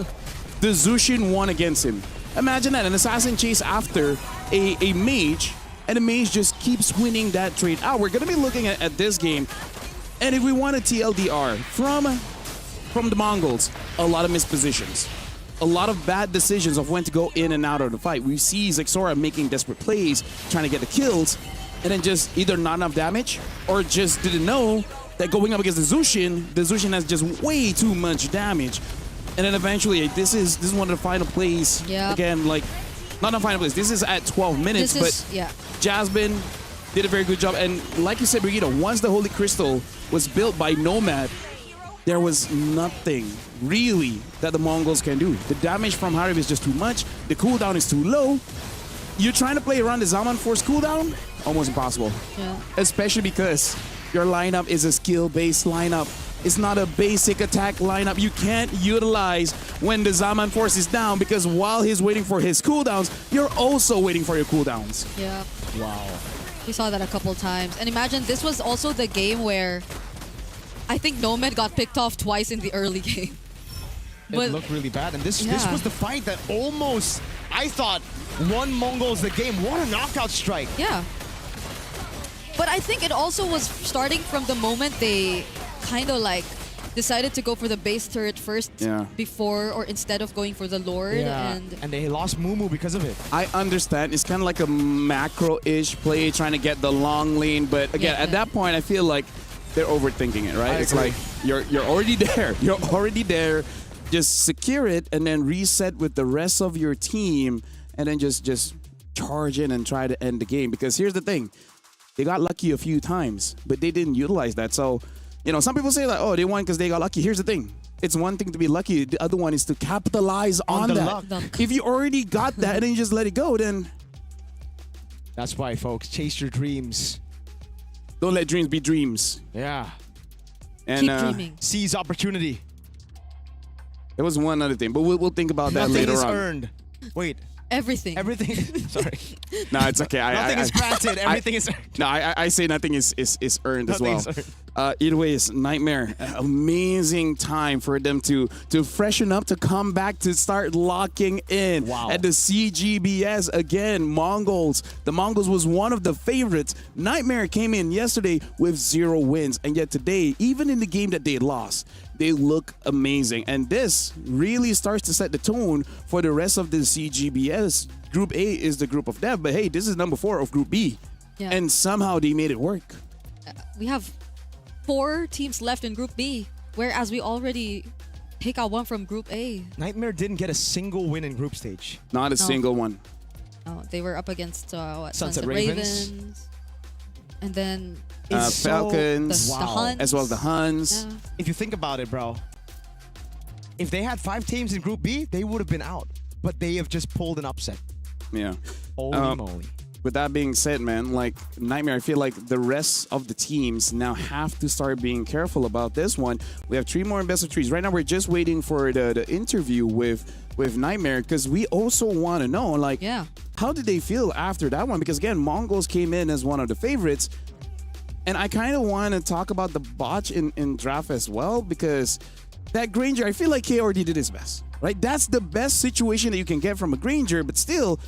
H: The Zushin won against him. Imagine that, an assassin chase after a mage, and the mage just keeps winning that trade out. We're going to be looking at this game, and if we want a TLDR from the Mongols, a lot of missed positions. A lot of bad decisions of when to go in and out of the fight. We see Zexora making desperate plays, trying to get the kills, and then just either not enough damage, or just didn't know that going up against the Zushin has just way too much damage. And then eventually, this is one of the final plays.
J: Yeah.
H: Again, like, not the final plays. This is at 12 minutes,
J: yeah.
H: Jasmine did a very good job. And like you said, Brigitte, once the Holy Crystal was built by Nomad, there was nothing really that the Mongols can do. The damage from Harib is just too much. The cooldown is too low. You're trying to play around the Zaman Force cooldown? Almost impossible.
J: Yeah.
H: Especially because your lineup is a skill-based lineup. It's not a basic attack lineup. You can't utilize when the Zaman Force is down, because while he's waiting for his cooldowns, you're also waiting for your cooldowns.
J: Yeah.
I: Wow.
J: We saw that a couple times. And imagine this was also the game where I think Nomad got picked off twice in the early game.
I: It looked really bad, and this
J: Yeah.
I: was the fight that almost, I thought, won Mongols the game. What a knockout strike.
J: Yeah. But I think it also was starting from the moment they kind of like decided to go for the base turret first before or instead of going for the Lord. And
I: they lost Mumu because of it.
H: I understand. It's kind of like a macro-ish play trying to get the long lane. But again, at that point, I feel like they're overthinking it, right? It's like you're already there. You're already there. Just secure it and then reset with the rest of your team and then just charge in and try to end the game. Because here's the thing. They got lucky a few times, but they didn't utilize that. So, you know, some people say like, oh, they won because they got lucky. Here's the thing. It's one thing to be lucky. The other one is to capitalize on that.
J: Luck.
H: If you already got that and then you just let it go, then...
I: That's why, folks, chase your dreams.
H: Don't let dreams be dreams.
I: Yeah.
H: And
J: keep dreaming.
I: Seize opportunity.
H: There was one other thing, but we'll think about that
I: Nothing
H: later
I: is
H: on.
I: earned. Wait.
J: Everything.
I: Sorry.
H: No, it's okay.
I: Nothing is granted. Everything is earned.
H: No, I say nothing is earned as well.
I: Nothing is
H: Either way, it's Nightmare. Amazing time for them to freshen up, to come back, to start locking in at the CGBS again. Mongols. The Mongols was one of the favorites. Nightmare came in yesterday with 0 wins, and yet today, even in the game that they lost, they look amazing. And this really starts to set the tone for the rest of the CGBS. Group A is the group of death, but hey, this is number 4 of Group B.
J: Yeah.
H: And somehow they made it work.
J: We have 4 teams left in Group B, whereas we already pick out one from Group A.
I: Nightmare didn't get a single win in group stage.
H: Not a single one.
J: No, they were up against
I: Sunset Ravens.
J: And then
H: Falcons,
J: the Huns.
H: as well as the Huns.
J: Yeah.
I: If you think about it, bro, if they had 5 teams in Group B, they would have been out. But they have just pulled an upset.
H: Yeah.
I: Holy moly.
H: With that being said, man, like Nightmare, I feel like the rest of the teams now have to start being careful about this one. We have 3 more in best of 3s. Right now, we're just waiting for the interview with Nightmare because we also want to know, like, how did they feel after that one? Because again, Mongols came in as one of the favorites. And I kind of want to talk about the botch in draft as well, because that Granger, I feel like he already did his best, right? That's the best situation that you can get from a Granger, but still,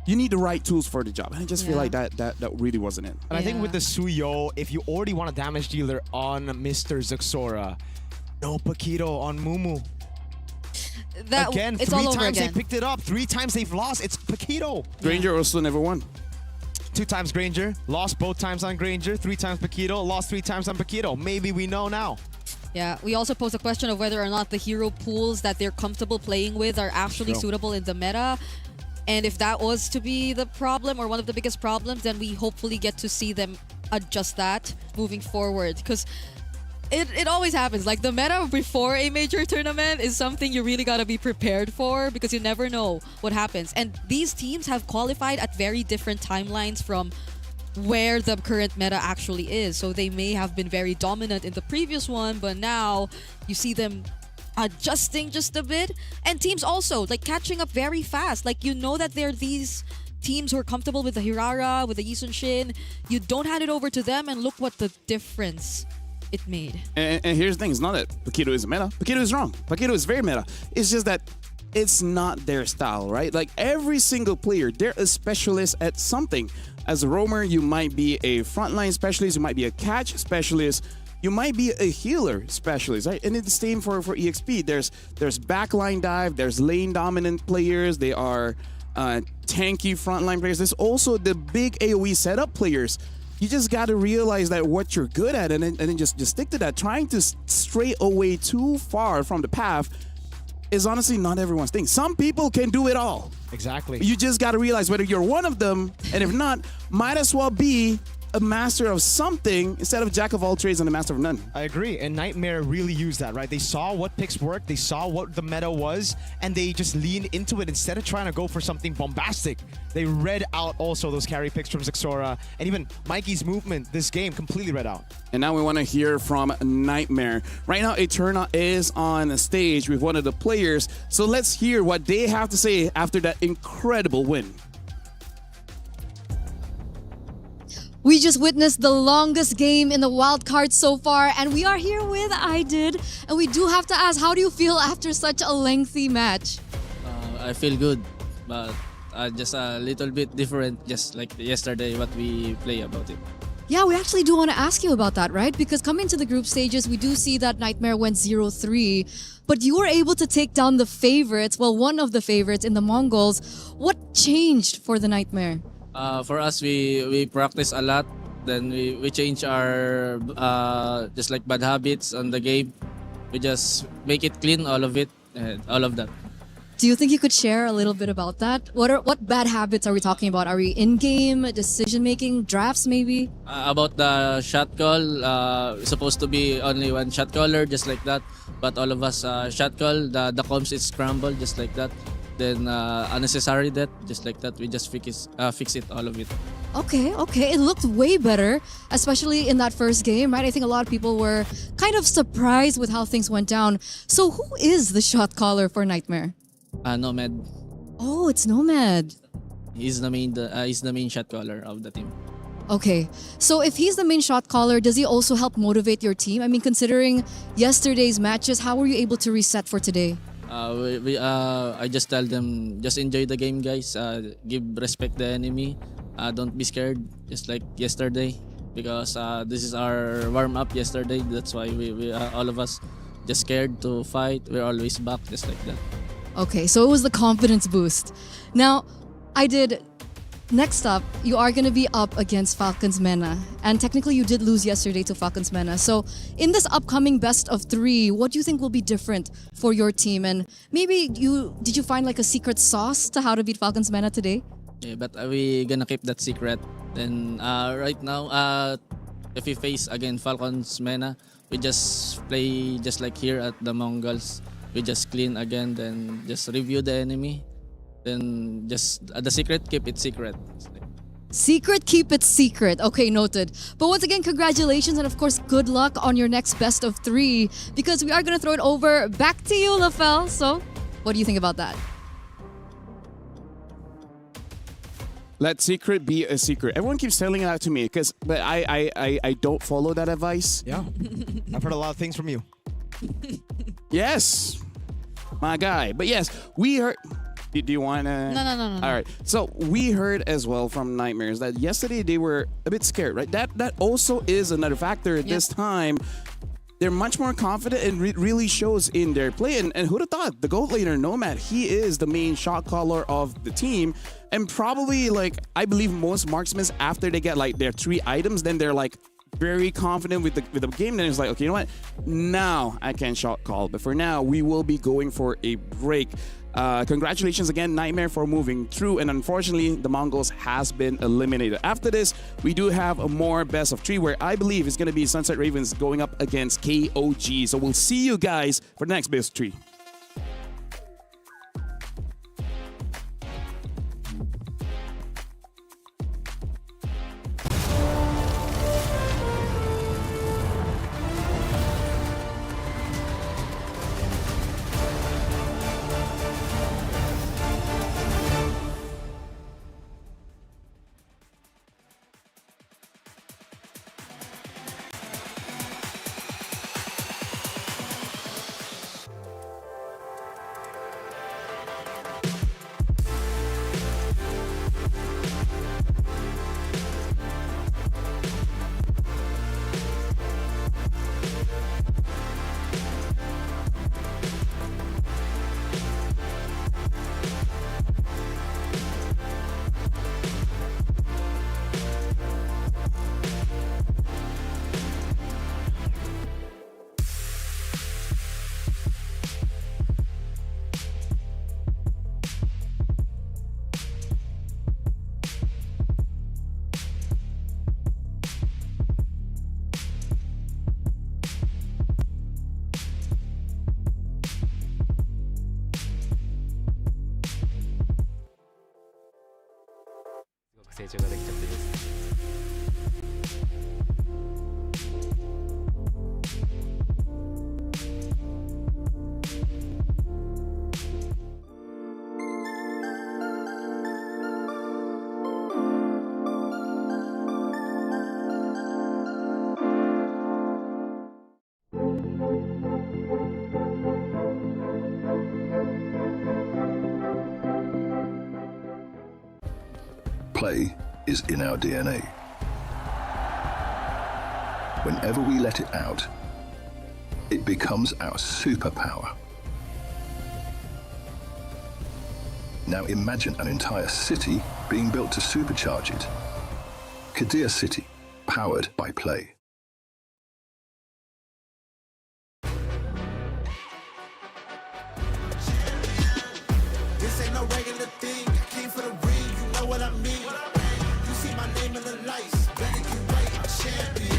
H: you need the right tools for the job. And I just feel like that really wasn't it.
I: And I think with the Suyo, if you already want a damage dealer on Mr. Zuxora, no Paquito on Mumu. Again,
J: it's
I: 3
J: all over
I: times
J: again.
I: they picked it up, 3 times they've lost. It's Paquito.
H: Granger also never won.
I: 2 times Granger, lost both times on Granger, 3 times Paquito, lost 3 times on Paquito. Maybe we know now.
J: Yeah, we also pose a question of whether or not the hero pools that they're comfortable playing with are actually suitable in the meta. And if that was to be the problem or one of the biggest problems, then we hopefully get to see them adjust that moving forward. Because it always happens. Like, the meta before a major tournament is something you really got to be prepared for, because you never know what happens. And these teams have qualified at very different timelines from where the current meta actually is. So they may have been very dominant in the previous one, but now you see them adjusting just a bit. And teams also, like, catching up very fast. Like, you know that they're these teams who are comfortable with the Hirara, with the Yisun Shin. You don't hand it over to them, and look what the difference it made.
H: And here's the thing, it's not that Paquito is meta. Paquito is wrong. Paquito is very meta. It's just that it's not their style, right? Like, every single player, they're a specialist at something. As a roamer, you might be a frontline specialist, you might be a catch specialist, you might be a healer specialist, right? And it's the same for EXP. There's backline dive, there's lane dominant players, they are tanky frontline players. There's also the big AoE setup players. You just got to realize that what you're good at, and then just stick to that. Trying to stray away too far from the path is honestly not everyone's thing. Some people can do it all.
I: Exactly.
H: You just got to realize whether you're one of them, and if not, might as well be a master of something instead of jack of all trades and a master of none.
I: I agree, and Nightmare really used that, right? They saw what picks worked, they saw what the meta was, and they just leaned into it instead of trying to go for something bombastic. They read out also those carry picks from Zuxora, and even Mikey's movement this game completely read out.
H: And now we want to hear from Nightmare. Right now, Eterna is on stage with one of the players, so let's hear what they have to say after that incredible win.
K: We just witnessed the longest game in the wild card so far, and we are here with I Did, and we do have to ask, how do you feel after such a lengthy match?
B: I feel good, but just a little bit different, just like yesterday what we play about it.
K: Yeah, we actually do want to ask you about that, right? Because coming to the group stages, we do see that Nightmare went 0-3, but you were able to take down the favorites, well, one of the favorites in the Mongols. What changed for the Nightmare?
B: For us, we practice a lot. Then we change our just like bad habits on the game. We just make it clean, all of it, and all of that.
K: Do you think you could share a little bit about that? What bad habits are we talking about? Are we in-game, decision-making, drafts maybe?
B: About the shot call, supposed to be only one shot caller, just like that. But all of us shot call, the comms is crumble, just like that. Then unnecessary death, just like that. We just fix it, all of it.
K: Okay. It looked way better, especially in that first game, right? I think a lot of people were kind of surprised with how things went down. So who is the shot caller for Nightmare?
B: Nomad,
K: Oh, it's Nomad.
B: he's the main shot caller of the team.
K: Okay, so if he's the main shot caller, does he also help motivate your team? I mean, considering yesterday's matches, how were you able to reset for today?
B: I just tell them, just enjoy the game, guys. Give respect the enemy. Don't be scared, just like yesterday, because this is our warm up yesterday. That's why we all of us just scared to fight. We're always back, just like that.
K: Okay, so it was the confidence boost. Now, next up, you are going to be up against Falcons Mena. And technically, you did lose yesterday to Falcons Mena. So, in this upcoming best of 3, what do you think will be different for your team? And maybe did you find like a secret sauce to how to beat Falcons Mena today?
B: Yeah, but we gonna keep that secret. Then right now, if we face again Falcons Mena, we just play just like here at the Mongols. We just clean again, then just review the enemy. Then just the secret, keep it secret.
K: Secret, keep it secret. Okay, noted. But once again, congratulations and of course, good luck on your next best of 3 because we are going to throw it over back to you, Lafel. So, what do you think about that?
H: Let secret be a secret. Everyone keeps telling that to me, but I don't follow that advice.
I: Yeah. I've heard a lot of things from you.
H: Yes, my guy. But yes, we heard. Do you want to?
J: No.
H: All right. So we heard as well from Nightmares that yesterday they were a bit scared, right? That also is another factor. This time, they're much more confident and really shows in their play. And who'd have thought the gold laner Nomad? He is the main shot caller of the team, and probably like I believe most marksmen after they get like their 3 items, then they're like very confident with the game. Then it's like, okay, you know what? Now I can shot call. But for now, we will be going for a break. Congratulations again, Nightmare, for moving through. And unfortunately, the Mongols has been eliminated. After this, we do have a more best of 3 where I believe it's going to be Sunset Ravens going up against KOG. So we'll see you guys for the next best of 3.
E: play is in our DNA. Whenever we let it out, it becomes our superpower. Now imagine an entire city being built to supercharge it. Kadir City, powered by play.
F: This ain't no regular thing. I came for the ring, you know what I mean. You see my name in the lights, better get right, I'm champion.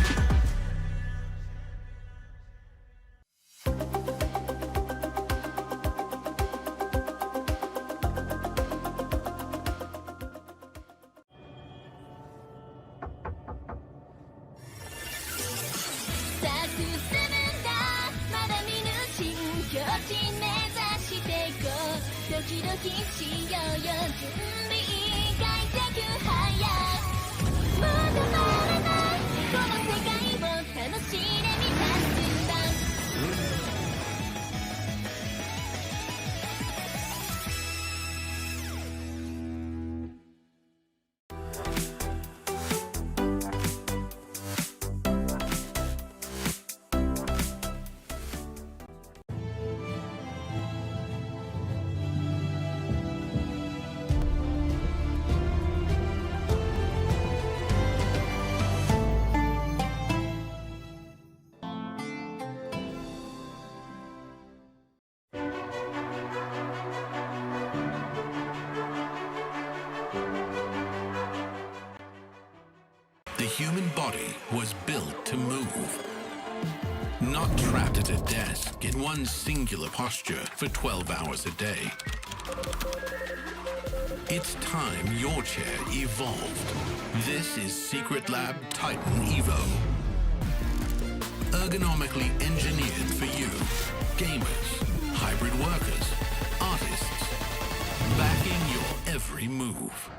G: The human body was built to move, not trapped at a desk in one singular posture for 12 hours a day. It's time your chair evolved. This is Secret Lab Titan Evo. Ergonomically engineered for you, gamers, hybrid workers, artists, backing your every move.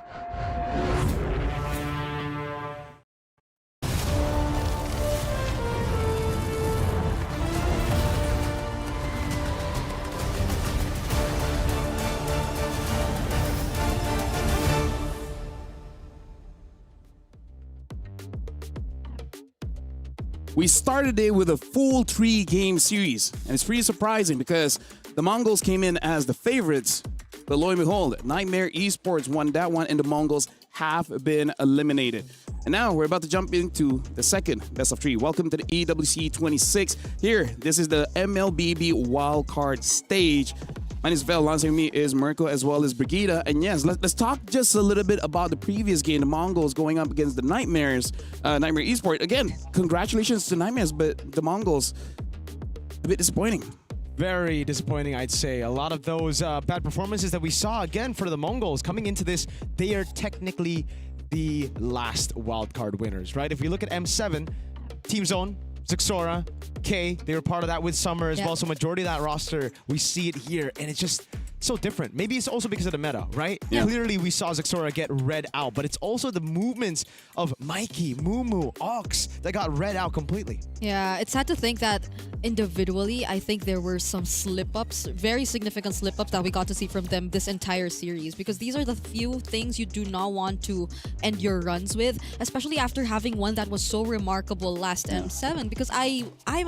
H: We started it with a full 3-game series, and it's pretty surprising because the Mongols came in as the favorites, but lo and behold, Nightmare Esports won that one, and the Mongols have been eliminated. And now we're about to jump into the second best of 3. Welcome to the EWC 26. Here, this is the MLBB wildcard stage. My name is Vel, alongside me is Mirko as well as Brigida. And yes, let's talk just a little bit about the previous game, the Mongols going up against the Nightmares, Nightmare Esports. Again, congratulations to Nightmares, but the Mongols, a bit disappointing.
I: Very disappointing, I'd say. A lot of those bad performances that we saw, again, for the Mongols coming into this, they are technically the last wildcard winners, right? If we look at M7, Team Zone, Zixora, K, they were part of that with Summer as well. So majority of that roster, we see it here, and it's just so different. Maybe it's also because of the meta, right?
H: Yeah.
I: Clearly, we saw Zixora get read out, but it's also the movements of Mikey, Mumu, Ox that got read out completely.
J: Yeah, it's sad to think that individually, I think there were some slip-ups, very significant slip-ups that we got to see from them this entire series, because these are the few things you do not want to end your runs with, especially after having one that was so remarkable last M7, because I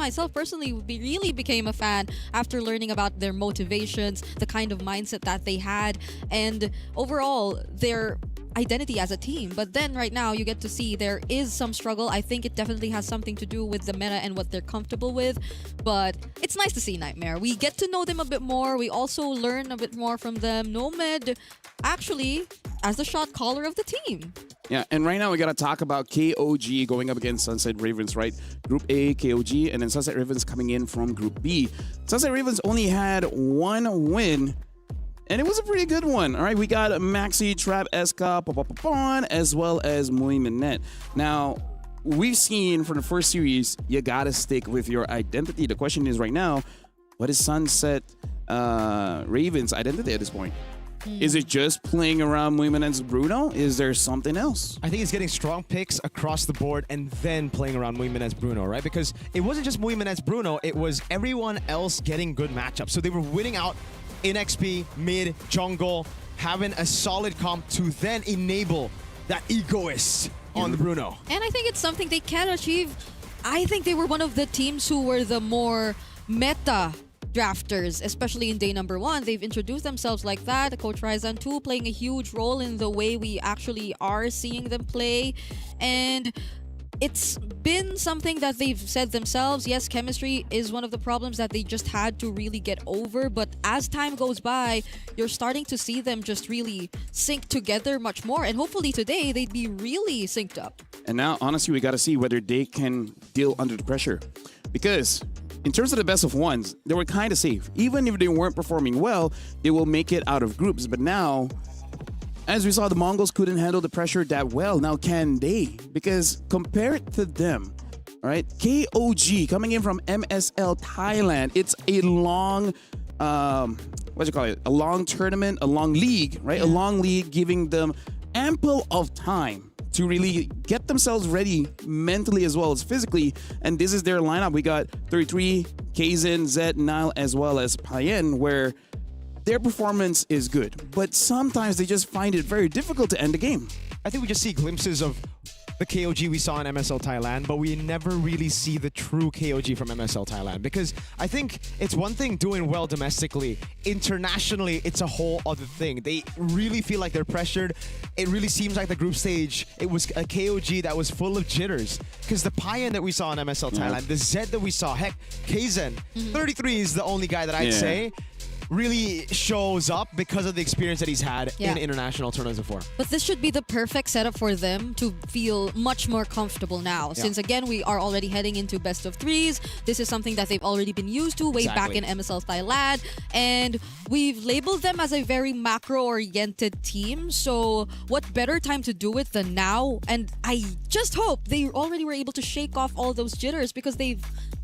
J: myself personally really became a fan after learning about their motivations, the kind of mindset that they had, and overall their identity as a team. But then right now you get to see there is some struggle. I think it definitely has something to do with the meta and what they're comfortable with, but it's nice to see Nightmare. We get to know them a bit more. We also learn a bit more from them. Nomad actually as the shot caller of the team.
H: Yeah, and right now we gotta talk about KOG going up against Sunset Ravens, right? Group A, KOG, and then Sunset Ravens coming in from Group B. Sunset Ravens only had one win, and it was a pretty good one. All right, we got Maxi, Trap, Eska, Papapapon, as well as Muy Minette. Now, we've seen from the first series, you gotta stick with your identity. The question is right now, what is Sunset Ravens' identity at this point? Is it just playing around Muy Minette's Bruno? Is there something else?
I: I think it's getting strong picks across the board and then playing around Muy Minette's Bruno, right? Because it wasn't just Muy Minette's Bruno, it was everyone else getting good matchups. So they were winning out in XP, mid, jungle, having a solid comp to then enable that egoist on the Bruno.
J: And I think it's something they can achieve. I think they were one of the teams who were the more meta drafters, especially in day number 1. They've introduced themselves like that. Coach Ryzan too playing a huge role in the way we actually are seeing them play. And it's been something that they've said themselves. Yes, chemistry is one of the problems that they just had to really get over. But as time goes by, you're starting to see them just really sync together much more. And hopefully today, they'd be really synced up.
H: And now, honestly, we got to see whether they can deal under the pressure. Because in terms of the best of ones, they were kind of safe. Even if they weren't performing well, they will make it out of groups. But now, as we saw, the Mongols couldn't handle the pressure that well. Now can they? Because compared to them, all right, KOG coming in from MSL Thailand, it's a long, a long tournament, a long league, right? A long league giving them ample of time to really get themselves ready mentally as well as physically. And this is their lineup. We got 33, Kaizen, Zed, Nile, as well as Payen, where their performance is good, but sometimes they just find it very difficult to end the game.
I: I think we just see glimpses of the KOG we saw in MSL Thailand, but we never really see the true KOG from MSL Thailand, because I think it's one thing doing well domestically. Internationally, it's a whole other thing. They really feel like they're pressured. It really seems like the group stage, it was a KOG that was full of jitters, because the Payen that we saw in MSL Thailand, the Zed that we saw, heck, Kaizen, 33 is the only guy that I'd say really shows up because of the experience that he's had in international tournaments before.
J: But this should be the perfect setup for them to feel much more comfortable now. Since again, we are already heading into best of 3s. This is something that they've already been used to way back in MSL Thailand. And we've labeled them as a very macro-oriented team. So what better time to do it than now? And I just hope they already were able to shake off all those jitters, because they've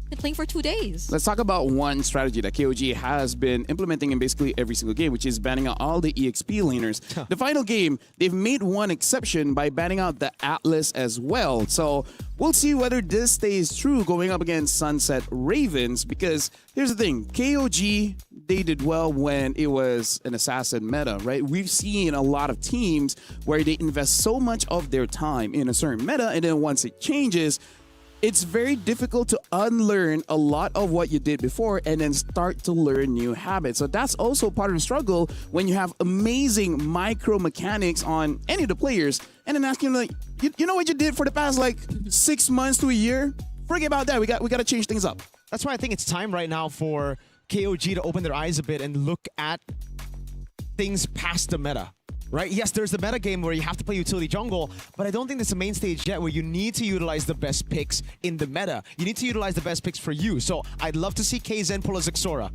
J: been playing for 2 days.
H: Let's talk about one strategy that KOG has been implementing in basically every single game, which is banning out all the EXP laners. The final game, they've made one exception by banning out the Atlas as well. So we'll see whether this stays true going up against Sunset Ravens, because here's the thing, KOG, they did well when it was an assassin meta, right? We've seen a lot of teams where they invest so much of their time in a certain meta, and then once it changes, it's very difficult to unlearn a lot of what you did before and then start to learn new habits. So that's also part of the struggle when you have amazing micro mechanics on any of the players, and then asking them, like, you know what you did for the past like 6 months to a year? Forget about that. We got to change things up.
I: That's why I think it's time right now for KOG to open their eyes a bit and look at things past the meta. Right? Yes, there's the meta game where you have to play utility jungle, but I don't think there's a main stage yet where you need to utilize the best picks in the meta. You need to utilize the best picks for you. So I'd love to see Kaizen pull a Zixora.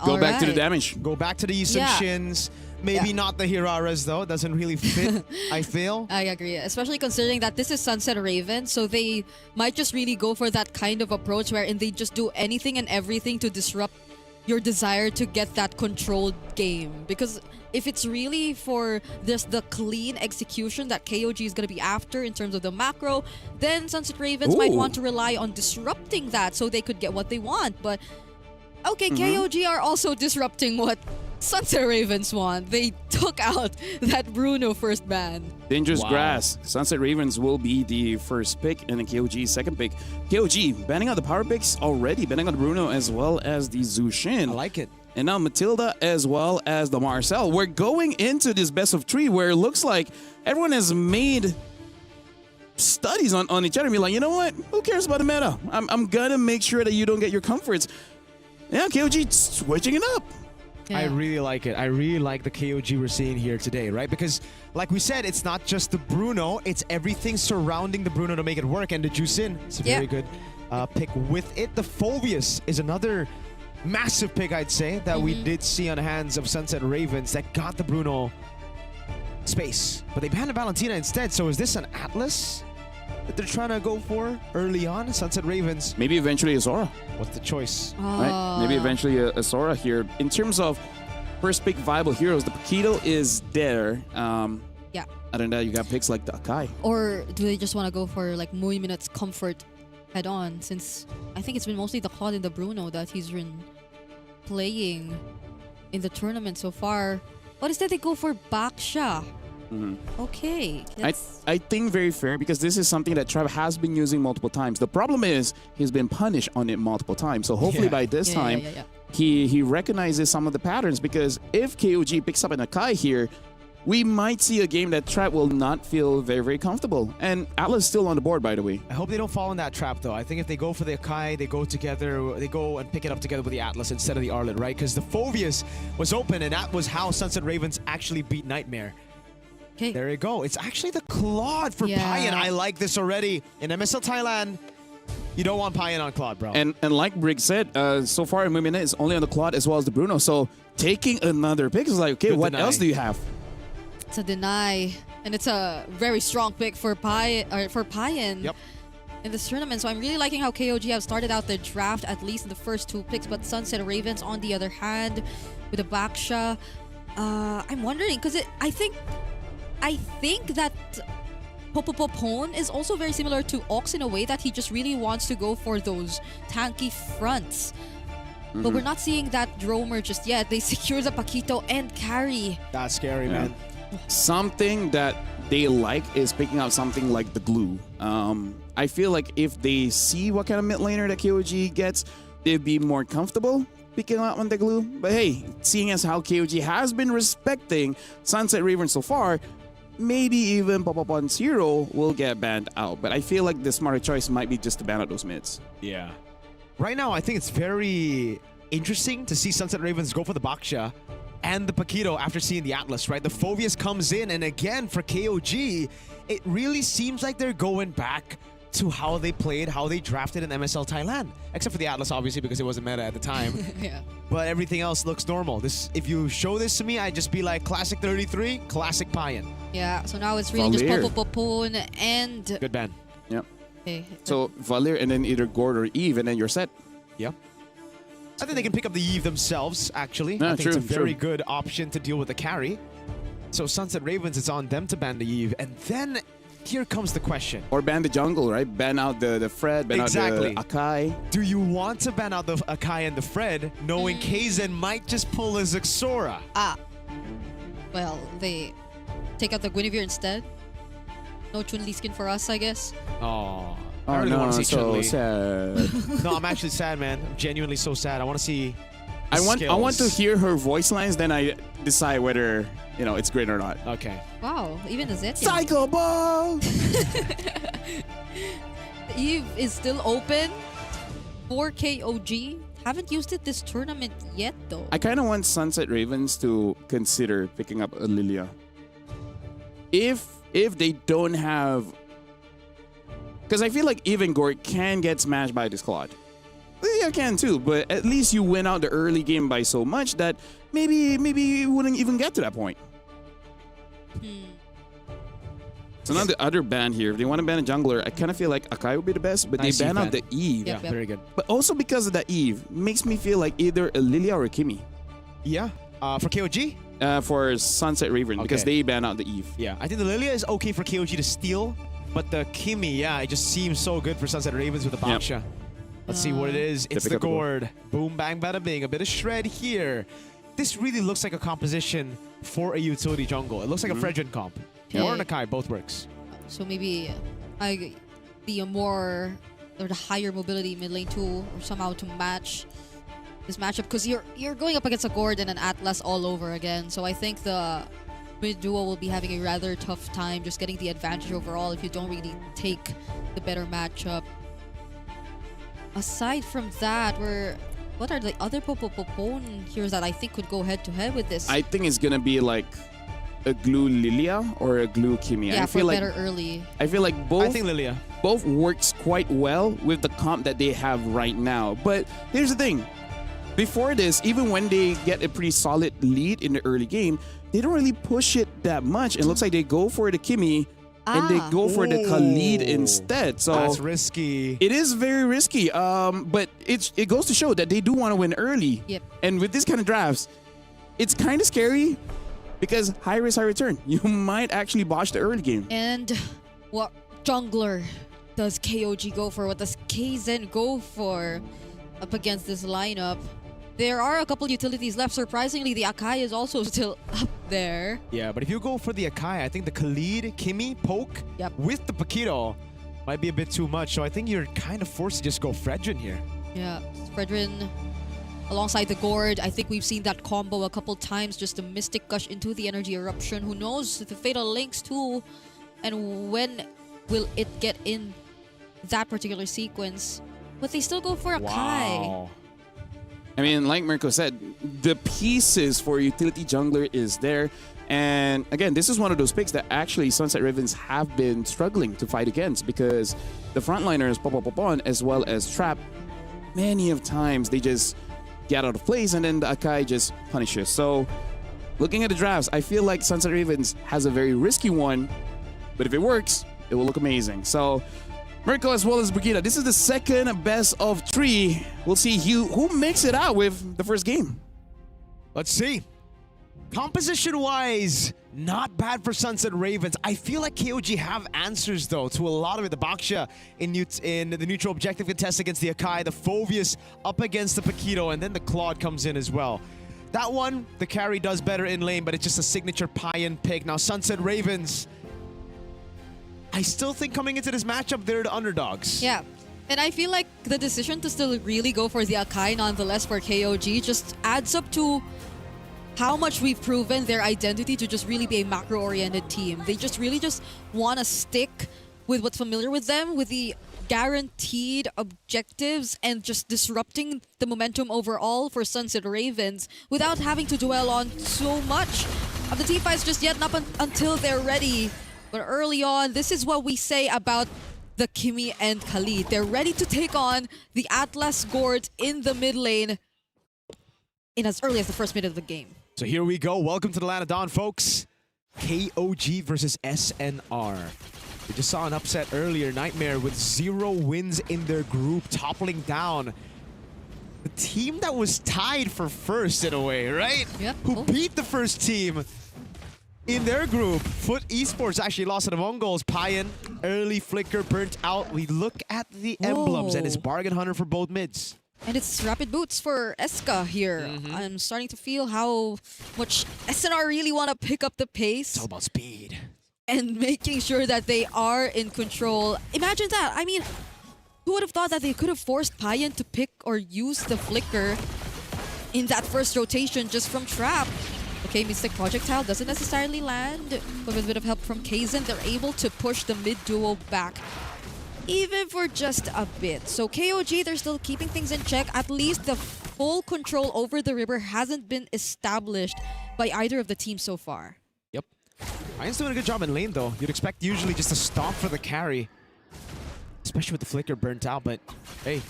H: Go back to the damage.
I: Go back to the Yi Shins. Maybe not the Hiraras though. Doesn't really fit, I feel.
J: I agree. Especially considering that this is Sunset Raven, so they might just really go for that kind of approach wherein they just do anything and everything to disrupt your desire to get that controlled game. Because if it's really for the clean execution that KOG is going to be after in terms of the macro, then Sunset Ravens might want to rely on disrupting that so they could get what they want. But okay, KOG are also disrupting what Sunset Ravens want. They took out that Bruno first ban.
H: Dangerous grass. Sunset Ravens will be the first pick and then KOG second pick. KOG banning out the power picks already, banning out the Bruno as well as the Zushin.
I: I like it.
H: And now Matilda as well as the Marcel. We're going into this best of 3 where it looks like everyone has made studies on each other and be like, you know what? Who cares about the meta? I'm gonna make sure that you don't get your comforts. Yeah, KOG switching it up.
I: I really like it. I really like the KOG we're seeing here today, right? Because, like we said, it's not just the Bruno, it's everything surrounding the Bruno to make it work. And the Juicin, it's a very good pick with it. The Phobius is another massive pick, I'd say, that we did see on the hands of Sunset Ravens that got the Bruno space. But they banned the Valentina instead, so is this an Atlas that they're trying to go for early on? Sunset Ravens.
H: Maybe eventually a Zora.
I: What's the choice?
H: Right? Maybe eventually a Zora here. In terms of first pick viable heroes, the Paquito is there.
J: Yeah.
H: Other than that, you got picks like the Akai.
J: Or do they just want to go for like Muy Minutes comfort head on, since I think it's been mostly the Claude and the Bruno that he's been playing in the tournament so far. But instead they go for Baksha. Okay.
H: I think very fair because this is something that Trev has been using multiple times. The problem is he's been punished on it multiple times. So hopefully by this time, he recognizes some of the patterns, because if KOG picks up an Akai here, we might see a game that Trev will not feel very, very comfortable. And Atlas still on the board, by the way.
I: I hope they don't fall in that trap, though. I think if they go for the Akai, they go together, they go and pick it up together with the Atlas instead of the Arlet, right? Because the Phoveus was open, and that was how Sunset Ravens actually beat Nightmare.
J: Okay.
I: There you go. It's actually the Claude for Payan. I like this already. In MSL Thailand, you don't want Payan on Claude, bro.
H: And like Briggs said, so far Mumina is only on the Claude as well as the Bruno. So taking another pick is like, okay,
I: Good
H: what
I: deny.
H: else do you have?
J: It's a deny, and it's a very strong pick for Payan.
I: Yep.
J: In this tournament. So I'm really liking how KOG have started out the draft, at least in the first 2 picks. But Sunset Ravens, on the other hand, with the Baksha, I'm wondering, because I think that Popopopone is also very similar to Ox in a way that he just really wants to go for those tanky fronts. But we're not seeing that Dromer just yet. They secure the Paquito and carry.
I: That's scary, man.
H: Something that they like is picking out something like the glue. I feel like if they see what kind of mid laner that KOG gets, they'd be more comfortable picking out on the glue. But hey, seeing as how KOG has been respecting Sunset Ravens so far, maybe even Pop-Up on Zero will get banned out. But I feel like the smarter choice might be just to ban out those mids.
I: Yeah. Right now, I think it's very interesting to see Sunset Ravens go for the Baksha and the Paquito after seeing the Atlas, right? The Phoveus comes in, and again, for KOG, it really seems like they're going back to how they played, how they drafted in MSL Thailand. Except for the Atlas, obviously, because it wasn't meta at the time.
J: Yeah.
I: But everything else looks normal. If you show this to me, I'd just be like, classic 33, classic Payan.
J: Yeah, so now it's really
H: Valir.
J: just Popopopone and...
I: Good ban.
H: Yep.
J: Okay.
H: So Valir and then either Gord or Eve, and then you're set.
I: Yep. I think they can pick up the Eve themselves, actually.
H: Yeah,
I: I think it's a
H: true,
I: very
H: true.
I: good option to deal with the carry. So Sunset Ravens, it's on them to ban the Eve. And then here comes the question.
H: Or ban the jungle, right? Ban out the Fred, ban
I: Exactly.
H: out the Akai.
I: Do you want to ban out the Akai and the Fred, knowing Kaizen might just pull his Xora?
J: Well, they take out the Guinevere instead. No Chun-Li skin for us, I guess.
I: Oh,
H: Oh,
I: I really
H: no,
I: want to see
H: so
I: Chun-Li.
H: sad.
I: No, I'm actually sad, man. I'm genuinely so sad. I want to see
H: I want to
I: skills.
H: hear her voice lines, then I decide whether, it's great or not.
I: Okay.
J: Wow, even the Zetian.
H: Psycho Ball!
J: Eve is still open for KOG. Haven't used it this tournament yet, though.
H: I kind of want Sunset Ravens to consider picking up a Lilia. If they don't have... Because I feel like even Gord can get smashed by this Claude. Lilia can too, but at least you win out the early game by so much that maybe you wouldn't even get to that point. So now the other ban here, if they want to ban a jungler, I kind of feel like Akai would be the best, but
I: Nice
H: they ban
I: Eve
H: out the Eve.
J: Yep, yep.
I: Very good.
H: But also because of the Eve, makes me feel like either a Lilia or a Kimi
I: Yeah. For KOG?
H: for Sunset Raven, because
I: Okay.
H: they ban out the Eve.
I: Yeah. I think the Lilia is okay for KOG to steal, but the Kimi, yeah, it just seems so good for Sunset Ravens with the
H: Yep.
I: Baksha. Let's see what it is. It's
H: pick
I: the
H: up the board.
I: Gord. Boom, bang, bada, bing. A bit of shred here. This really looks like a composition for a utility jungle. It looks like a Fredrin comp. Or an Akai, both works.
J: So maybe the more or the higher mobility mid lane too, or somehow to match this matchup, because you're going up against a Gord and an Atlas all over again. So I think the mid duo will be having a rather tough time just getting the advantage overall if you don't really take the better matchup. Aside from that, what are the other Popopopone heroes that I think could go head to head with this?
H: I think it's gonna be like a glue Lilia or a glue Kimi.
J: yeah,
H: I
J: for
H: feel like
J: better early.
H: I feel like
I: I
H: both
I: think Lilia.
H: both works quite well with the comp that they have right now. But here's the thing. Before this, even when they get a pretty solid lead in the early game, they don't really push it that much. It looks like they go for the Kimi and they go for the Khalid instead. So
I: That's risky.
H: it is very risky. But it goes to show that they do want to win early.
J: Yep.
H: And with this kind of drafts, it's kind of scary because high risk, high return. You might actually botch the early game.
J: And what jungler does KOG go for? What does Kaizen go for up against this lineup? There are a couple utilities left. Surprisingly, the Akai is also still up there.
I: Yeah, but if you go for the Akai, I think the Khalid, Kimi, Poke with the Paquito might be a bit too much. So I think you're kind of forced to just go Fredrin here.
J: Yeah, Fredrin alongside the Gourd. I think we've seen that combo a couple times. Just a Mystic Gush into the Energy Eruption. Who knows the Fatal Links too? And when will it get in that particular sequence? But they still go for Akai.
I: Wow.
H: I mean, like Mirko said, the pieces for utility jungler is there. And again, this is one of those picks that actually Sunset Ravens have been struggling to fight against, because the frontliners, Popopopon, as well as Trap, many of times they just get out of place and then the Akai just punishes. So looking at the drafts, I feel like Sunset Ravens has a very risky one, but if it works, it will look amazing. So Mirko as well as Brigida, this is the second best of 3. We'll see who makes it out with the first game.
I: Let's see. Composition-wise, not bad for Sunset Ravens. I feel like KOG have answers, though, to a lot of it. The Baksha in the neutral objective contest against the Akai, the Phoveus up against the Paquito, and then the Claude comes in as well. That one, the carry does better in lane, but it's just a signature Payan pick. Now, Sunset Ravens, I still think coming into this matchup, they're the underdogs.
J: Yeah. And I feel like the decision to still really go for the Akai nonetheless for KOG just adds up to how much we've proven their identity to just really be a macro-oriented team. They just really just want to stick with what's familiar with them, with the guaranteed objectives and just disrupting the momentum overall for Sunset Ravens without having to dwell on so much of the team fights just yet, not until they're ready. But early on, this is what we say about the Kimi and Khalid. They're ready to take on the Atlas Gourd in the mid lane in as early as the first minute of the game.
I: So here we go. Welcome to the Land of Dawn, folks. KOG versus SNR. We just saw an upset earlier. Nightmare with 0 wins in their group, toppling down the team that was tied for first in a way, right?
J: Yep.
I: Who beat the first team in their group. Foot Esports actually lost to the Mongols. Payan, early flicker, burnt out. We look at the emblems and it's Bargain Hunter for both mids.
J: And it's Rapid Boots for Eska here. I'm starting to feel how much SNR really want to pick up the pace.
I: It's all about speed.
J: And making sure that they are in control. Imagine that. I mean, who would have thought that they could have forced Payan to pick or use the flicker in that first rotation just from Trap? Okay, Mystic Projectile doesn't necessarily land, but with a bit of help from Kaizen, they're able to push the mid duo back, even for just a bit. So KOG, they're still keeping things in check. At least the full control over the river hasn't been established by either of the teams so far.
I: Yep. Payan's doing a good job in lane, though. You'd expect usually just a stomp for the carry, especially with the flicker burnt out, but hey,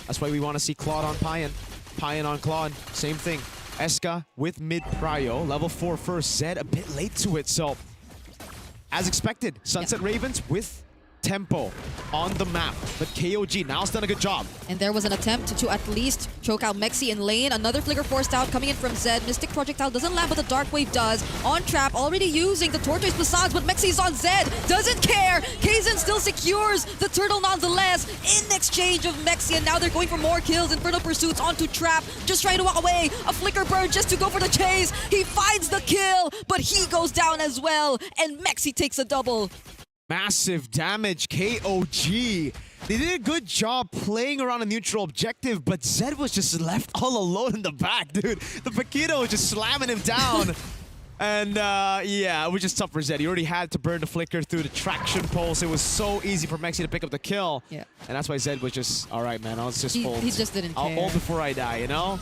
I: that's why we want to see Claude on Payan. Payan on Claude, same thing. Eska with mid prio, level 4 first. Zed a bit late to it, so as expected, Sunset Ravens with tempo on the map, but KOG now's done a good job.
J: And there was an attempt to at least choke out Mexi in lane. Another flicker forced out coming in from Zed. Mystic Projectile doesn't land, but the Dark Wave does. On Trap, already using the Tortoise Facades, but Mexi's on Zed. Doesn't care. Kaizen still secures the turtle nonetheless in exchange of Mexi, and now they're going for more kills. Infernal Pursuits onto Trap, just trying to walk away. A flicker burn just to go for the chase. He finds the kill, but he goes down as well, and Mexi takes a double.
I: Massive damage, KOG. They did a good job playing around a neutral objective, but Zed was just left all alone in the back, dude. The Paquito was just slamming him down. And yeah, it was just tough for Zed. He already had to burn the flicker through the traction pulse. It was so easy for Mexi to pick up the kill.
J: Yeah.
I: And that's why Zed was just, all right, man, I'll just hold.
J: He just didn't care.
I: I'll hold before I die, you know?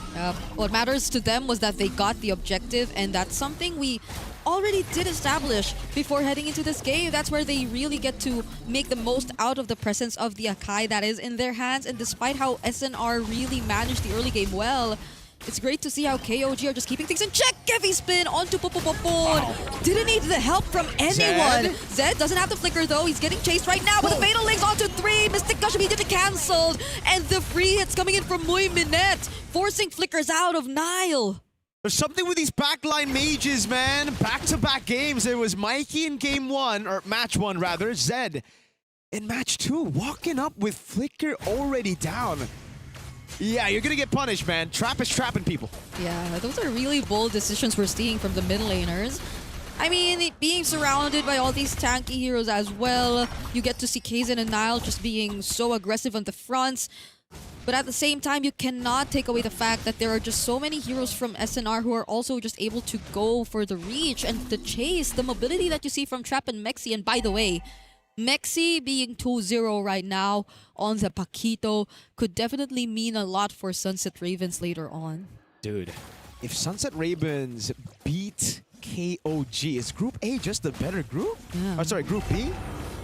J: What matters to them was that they got the objective, and that's something we already did establish before heading into this game. That's where they really get to make the most out of the presence of the Akai that is in their hands. And despite how SNR really managed the early game well, it's great to see how KOG are just keeping things in check. Heavy spin onto Popopopon. Didn't need the help from anyone. Zed doesn't have the flicker though. He's getting chased right now, but the Fatal Links onto 3. Mystic Gush immediately cancelled. And the free hits coming in from Muy Minette, forcing flickers out of Nile.
I: There's something with these backline mages, man. Back-to-back games. It was Mikey in game 1, or match 1 rather, Zed in match 2, walking up with flicker already down. Yeah, you're gonna get punished, man. Trap is trapping people.
J: Yeah, those are really bold decisions we're seeing from the mid laners. I mean, being surrounded by all these tanky heroes as well, you get to see Kaizen and Nile just being so aggressive on the fronts. But at the same time, you cannot take away the fact that there are just so many heroes from SNR who are also just able to go for the reach and the chase, the mobility that you see from Trap and Mexi. And by the way, Mexi being 2-0 right now on the Paquito could definitely mean a lot for Sunset Ravens later on.
I: Dude, if Sunset Ravens beat KOG, is Group A just a better group?
J: Yeah.
I: Oh, sorry, Group B?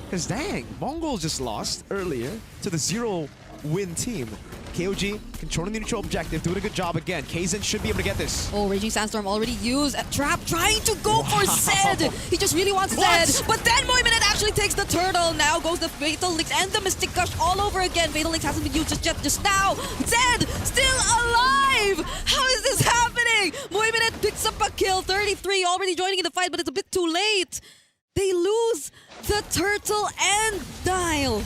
I: Because dang, Mongols just lost earlier to the 0-win team. KOG controlling the neutral objective, doing a good job again. Kaizen should be able to get this.
J: Oh, Raging Sandstorm already used a trap, trying to go for Zed. He just really wants Zed. But then Moiminette actually takes the turtle. Now goes the Fatal Links and the Mystic Gush all over again. Fatal Links hasn't been used just yet. Just now, Zed still alive. How is this happening? Moiminette picks up a kill. 33 already joining in the fight, but it's a bit too late. They lose the turtle and Dial.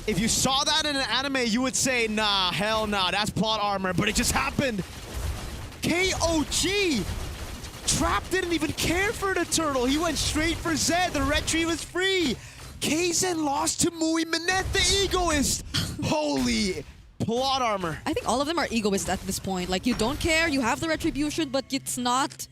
I: If you saw that in an anime, you would say, nah, hell nah, that's plot armor, but it just happened. KOG! Trap didn't even care for the turtle. He went straight for Zed. The retrieve was free. Kaizen lost to Moiminette, the egoist. Holy plot armor.
J: I think all of them are egoists at this point. Like, you don't care, you have the retribution, but it's not...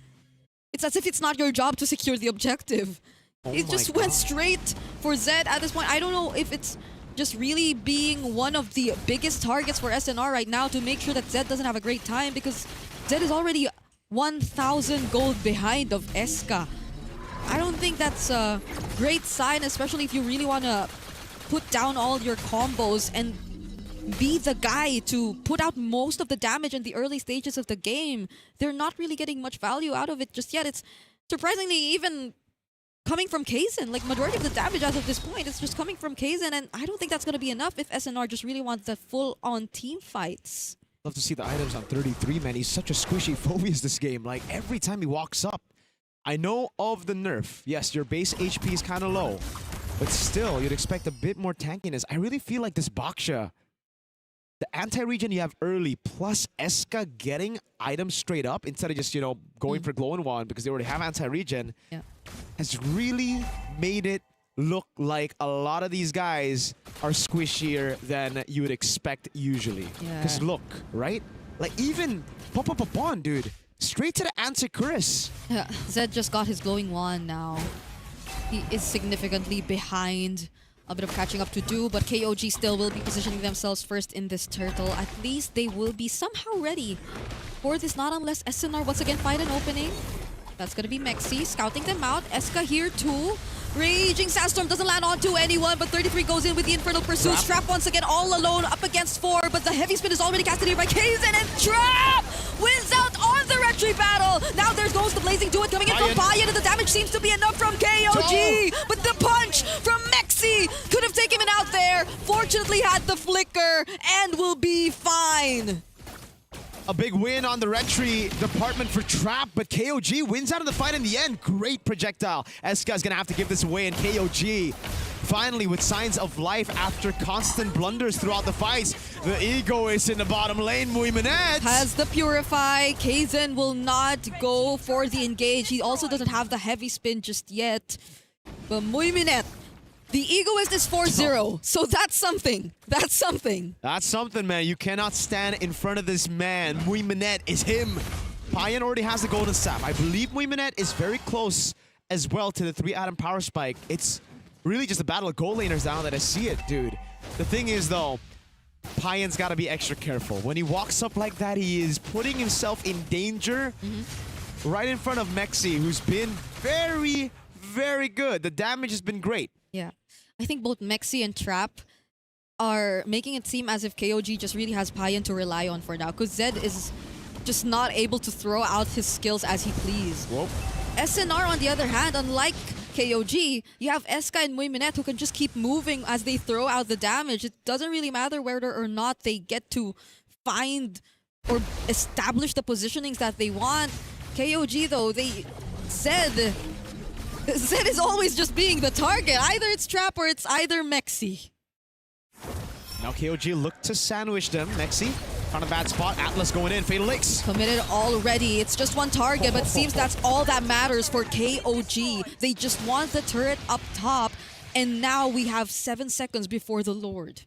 J: It's as if it's not your job to secure the objective. It just went straight for Zed at this point. I don't know if it's just really being one of the biggest targets for SNR right now to make sure that Zed doesn't have a great time, because Zed is already 1,000 gold behind of Eska. I don't think that's a great sign, especially if you really want to put down all your combos and be the guy to put out most of the damage in the early stages of the game. They're not really getting much value out of it just yet. It's surprisingly even coming from Kaizen. Like, majority of the damage as of this point is just coming from Kaizen, and I don't think that's going to be enough if SNR just really wants the full-on team fights.
I: Love to see the items on 33, man. He's such a squishy Phobias this game. Like, every time he walks up, I know of the nerf. Yes, your base HP is kind of low, but still, you'd expect a bit more tankiness. I really feel like this Baksha, the anti-regen you have early, plus Eska getting items straight up instead of just, you know, going for Glow and Wand because they already have anti-regen, has really made it look like a lot of these guys are squishier than you would expect usually. Because look, right? Like, even Popopopon, dude, straight to the anti-Chris.
J: Yeah, Zed just got his glowing wand now. He is significantly behind. A bit of catching up to do, but KOG still will be positioning themselves first in this turtle. At least they will be somehow ready for this, not unless SNR once again find an opening. That's gonna be Mexi scouting them out. Eska here too. Raging Sandstorm doesn't land onto anyone, but 33 goes in with the Infernal Pursuit. Trap once again all alone up against 4, but the heavy spin is already casted here by Kaizen, and Trap wins out on the retry battle. Now there goes the Blazing Duet coming in from Payan, and the damage seems to be enough from KOG, but the punch from Mexi could have taken him out there. Fortunately had the flicker and will be fine.
I: A big win on the retry department for Trap, but KOG wins out of the fight in the end. Great projectile. Eska's gonna have to give this away, and KOG finally with signs of life after constant blunders throughout the fights. The egoist in the bottom lane, Moiminette
J: has the Purify. Kaizen will not go for the engage. He also doesn't have the heavy spin just yet. But Moiminette, the egoist is 4-0, so that's something. That's something.
I: That's something, man. You cannot stand in front of this man. Moiminette is him. Payan already has the golden staff. I believe Moiminette is very close as well to the 3-atom power spike. It's really just a battle of gold laners now that I see it, dude. The thing is, though, Payan's got to be extra careful. When he walks up like that, he is putting himself in danger right in front of Mexi, who's been very, very good. The damage has been great.
J: Yeah. I think both Mexi and Trap are making it seem as if KOG just really has Payan to rely on for now, because Zed is just not able to throw out his skills as he please.
I: Whoa.
J: SNR, on the other hand, unlike KOG, you have Eska and Moiminette who can just keep moving as they throw out the damage. It doesn't really matter whether or not they get to find or establish the positionings that they want. KOG, though, Zed is always just being the target. Either it's Trap or it's either Mexi.
I: Now KOG look to sandwich them. Mexi Found a bad spot. Atlas going in. Fatal Licks.
J: Committed already. It's just one target, but seems that's all that matters for KOG. They just want the turret up top, and now we have 7 seconds before the Lord.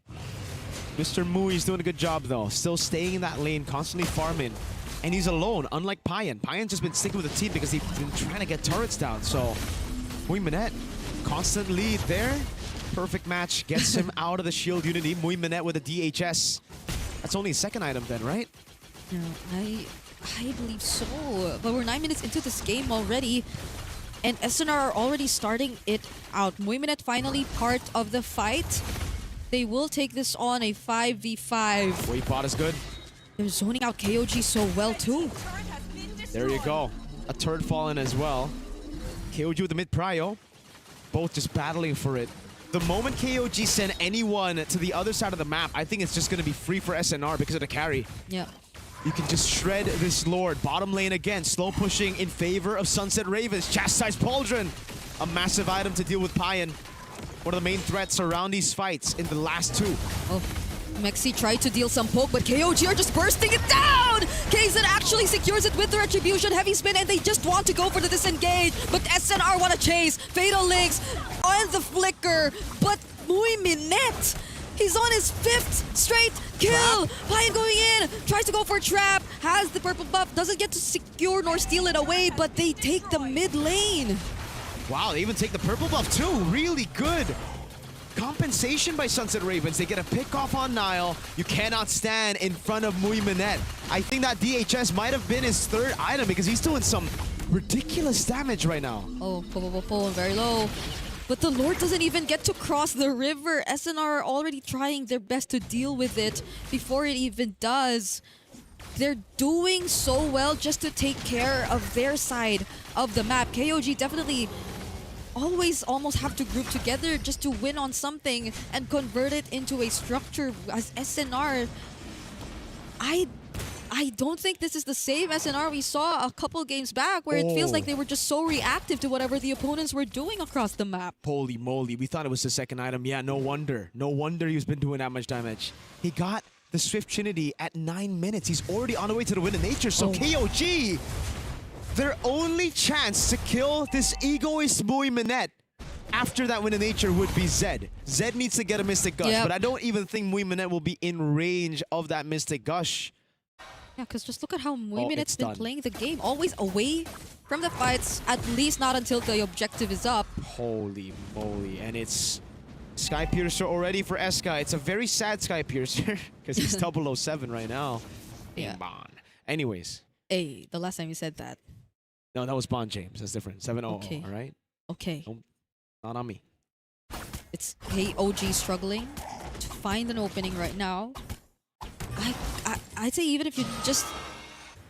I: Mr. Mui's doing a good job, though. Still staying in that lane, constantly farming. And he's alone, unlike Payan. Payan's just been sticking with the team because he's been trying to get turrets down. So, Mui Minette, constant lead there. Perfect match, gets him out of the shield unity. Mui Minette with a DHS. That's only a second item then, right?
J: No, I believe so. But we're 9 minutes into this game already. And SNR are already starting it out. Mui Minette finally part of the fight. They will take this on a 5v5.
I: Wait bot is good.
J: They're zoning out KOG so well too.
I: There you go. A turret fallen as well. KOG with the mid prio. Both just battling for it. The moment KOG send anyone to the other side of the map, I think it's just going to be free for SNR because of the carry.
J: Yeah.
I: You can just shred this Lord. Bottom lane again. Slow pushing in favor of Sunset Ravens. Chastise Pauldron. A massive item to deal with Payan. One of the main threats around these fights in the last two.
J: Oh, Mexi tried to deal some poke, but KOG are just bursting it down! Kaizen actually secures it with the Retribution Heavy Spin, and they just want to go for the disengage, but SNR want to chase. Fatal Links on the flicker, but Mui Minette, he's on his 5th straight kill! Payan going in, tries to go for a trap, has the purple buff, doesn't get to secure nor steal it away, but they take the mid lane.
I: Wow, they even take the purple buff too. Really good compensation by Sunset Ravens. They get a pick off on Nile. You cannot stand in front of Mui Minette. I think that DHS might have been his 3rd item because he's doing some ridiculous damage right now.
J: Oh, pull, very low. But the Lord doesn't even get to cross the river. SNR are already trying their best to deal with it before it even does. They're doing so well just to take care of their side of the map. KOG definitely always almost have to group together just to win on something and convert it into a structure. As SNR, I don't think this is the same SNR we saw a couple games back where it feels like they were just so reactive to whatever the opponents were doing across the map.
I: Holy moly, we thought it was the 2nd item. Yeah, no wonder. No wonder he's been doing that much damage. He got the Swift Trinity at 9 minutes. He's already on the way to the Wind of Nature. So KOG, their only chance to kill this egoist Mui Minette after that Wind of Nature would be Zed. Zed needs to get a Mystic Gush, but I don't even think Mui Minette will be in range of that Mystic Gush.
J: Yeah, because just look at how Mui Minette's been playing the game. Always away from the fights, at least not until the objective is up.
I: Holy moly. And it's Sky Piercer already for Eskai. It's a very sad Sky Piercer because he's 007 right now.
J: Yeah.
I: Bond. Anyways.
J: Hey, the last time you said that.
I: No, that was Bond James. That's different. 7-0,
J: Okay.
I: all right?
J: Okay.
I: Not on me.
J: It's KOG struggling to find an opening right now. I'd say even if you just...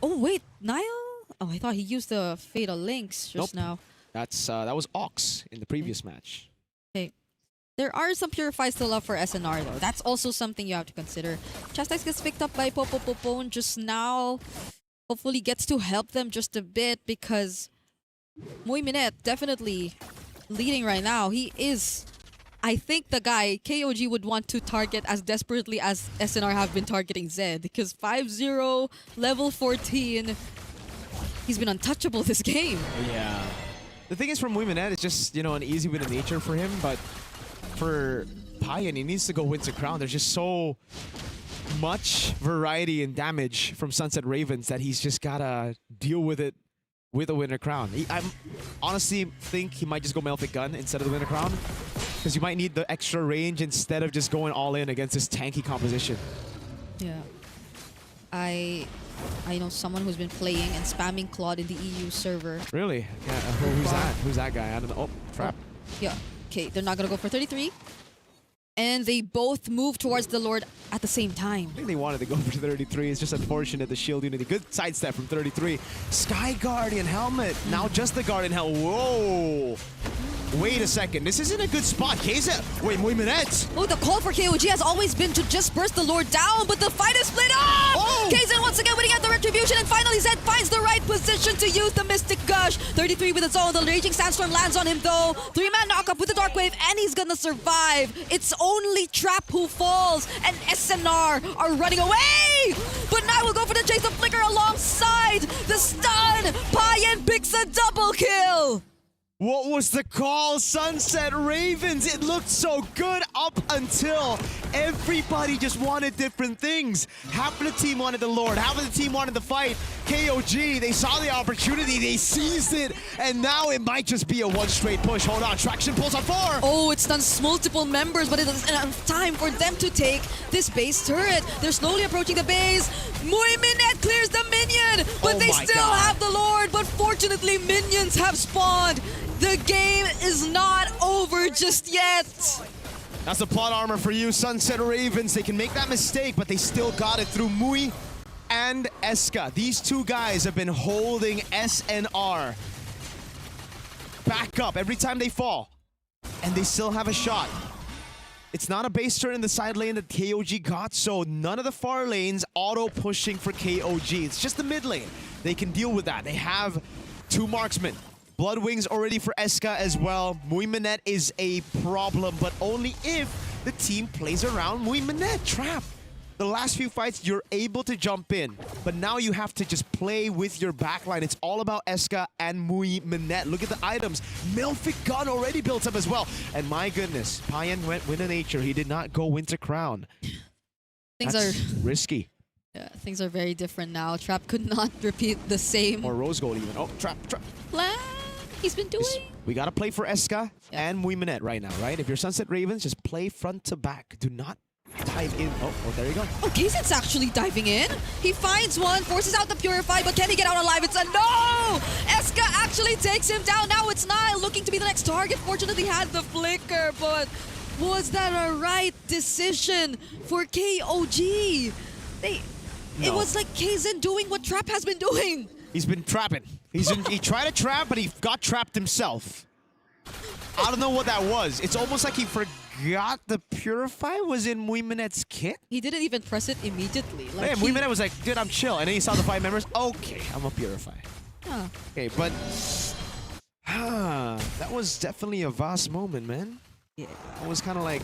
J: Oh, wait. Niall? Oh, I thought he used the Fatal Links just now.
I: That's that was Ox in the previous match.
J: Okay. There are some Purifies still up for SNR though. That's also something you have to consider. Chastise gets picked up by Popopopone just now. Hopefully gets to help them just a bit because Mui Minette definitely leading right now. He is, I think, the guy KOG would want to target as desperately as SNR have been targeting Zed because 5-0, level 14. He's been untouchable this game.
I: Yeah. The thing is for Mui Minette, it's just, you know, an easy win of nature for him, but for Payan, he needs to go win to crown. There's just so much variety and damage from Sunset Ravens that he's just gotta deal with it with a winner crown. I honestly think he might just go Malefic Gun instead of the winner crown because you might need the extra range instead of just going all in against this tanky composition.
J: Yeah. I know someone who's been playing and spamming Claude in the EU server.
I: Really? Yeah. Who's that? Who's that guy? I don't know. Oh, trap.
J: Yeah. Okay, they're not gonna go for 33. And they both move towards the Lord at the same time.
I: I think they wanted to go for 33. It's just unfortunate the shield unity. Good sidestep from 33. Sky Guardian helmet. Now just the Guardian helmet. Whoa. Wait a second. This isn't a good spot. Kaizen. Wait, Mui Minette.
J: Oh, the call for KOG has always been to just burst the Lord down, but the fight is split up!
I: Oh!
J: Kaizen once again winning at the Retribution, and finally Zed finds the right position to use the Mystic Gush. 33 with his own. The Raging Sandstorm lands on him though. 3-man knockup with the Dark Wave, and he's gonna survive. It's only Trap who falls, and SNR are running away! but now we'll go for the chase of Flicker alongside the stun. Payan picks a double kill.
I: What was the call? Sunset Ravens. It looked so good up until everybody just wanted different things. Half of the team wanted the Lord, half of the team wanted the fight. KOG, they saw the opportunity, they seized it, and now it might just be a one straight push. Hold on, Traction pulls on 4.
J: Oh, it stuns multiple members, but it is enough time for them to take this base turret. They're slowly approaching the base. Muiminet clears the minion, but
I: Oh
J: they
I: my
J: still
I: God.
J: have the Lord. But fortunately, minions have spawned. The game is not over just yet.
I: That's the plot armor for you, Sunset Ravens. They can make that mistake, but they still got it through Mui and Eska. These two guys have been holding SNR back up every time they fall, and they still have a shot. It's not a base turn in the side lane that KOG got, so none of the far lanes auto-pushing for KOG. It's just the mid lane. They can deal with that. They have 2 marksmen. Bloodwings already for Eska as well. Muiminet is a problem, but only if the team plays around Muiminet. Trap. The last few fights, you're able to jump in, but now you have to just play with your backline. It's all about Eska and Muiminet. Look at the items. Melfic gun already built up as well. And my goodness, Payan went Winter Nature. He did not go Winter Crown.
J: Things
I: That's
J: are
I: risky.
J: things are very different now. Trap could not repeat the same
I: Or Rose Gold even. Oh, Trap.
J: plan he's been doing.
I: We gotta play for Eska and Muiminet right now, right? If you're Sunset Ravens, just play front to back. Do not dive in. Oh, there you go.
J: Oh, Kaysen's actually diving in. He finds one, forces out the Purify, but can he get out alive? It's a no! Eska actually takes him down. Now it's Nile looking to be the next target. Fortunately had the flicker, but was that a right decision for KOG? It was like Kaysen doing what Trap has been doing.
I: He's been trapping. He tried to trap, but he got trapped himself. I don't know what that was. It's almost like he forgot the Purify was in Muiminet's kit.
J: He didn't even press it immediately.
I: Yeah, Muiminet was like, dude, I'm chill. And then he saw the 5 members. Okay, I'm a Purify.
J: Huh.
I: Okay, but that was definitely a vast moment, man.
J: Yeah.
I: I was kind of like,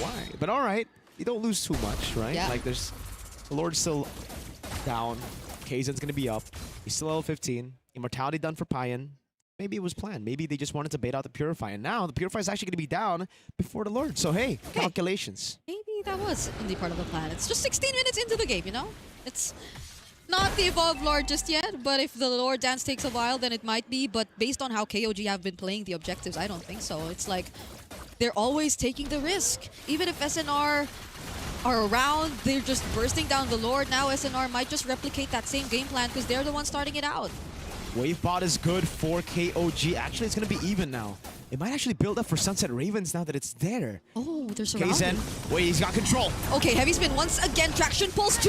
I: why? But all right, you don't lose too much, right?
J: Yeah.
I: Like the Lord's still down. Kaysen's gonna be up. He's still level 15. Immortality done for Payan. Maybe it was planned. Maybe they just wanted to bait out the Purify, and now the Purify is actually gonna be down before the Lord. So hey, calculations.
J: Maybe that was indeed part of the plan. It's just 16 minutes into the game, you know? It's not the Evolved Lord just yet, but if the Lord dance takes a while, then it might be. But based on how KOG have been playing the objectives, I don't think so. It's like they're always taking the risk. Even if SNR are around, they're just bursting down the Lord. Now SNR might just replicate that same game plan because they're the ones starting it out.
I: Wave bot is good for KOG. Actually, it's gonna be even now. It might actually build up for Sunset Ravens now that it's there.
J: Oh, they're surrounded.
I: Kaysen, wait, he's got control.
J: Okay, heavy spin once again. Traction pulls 2,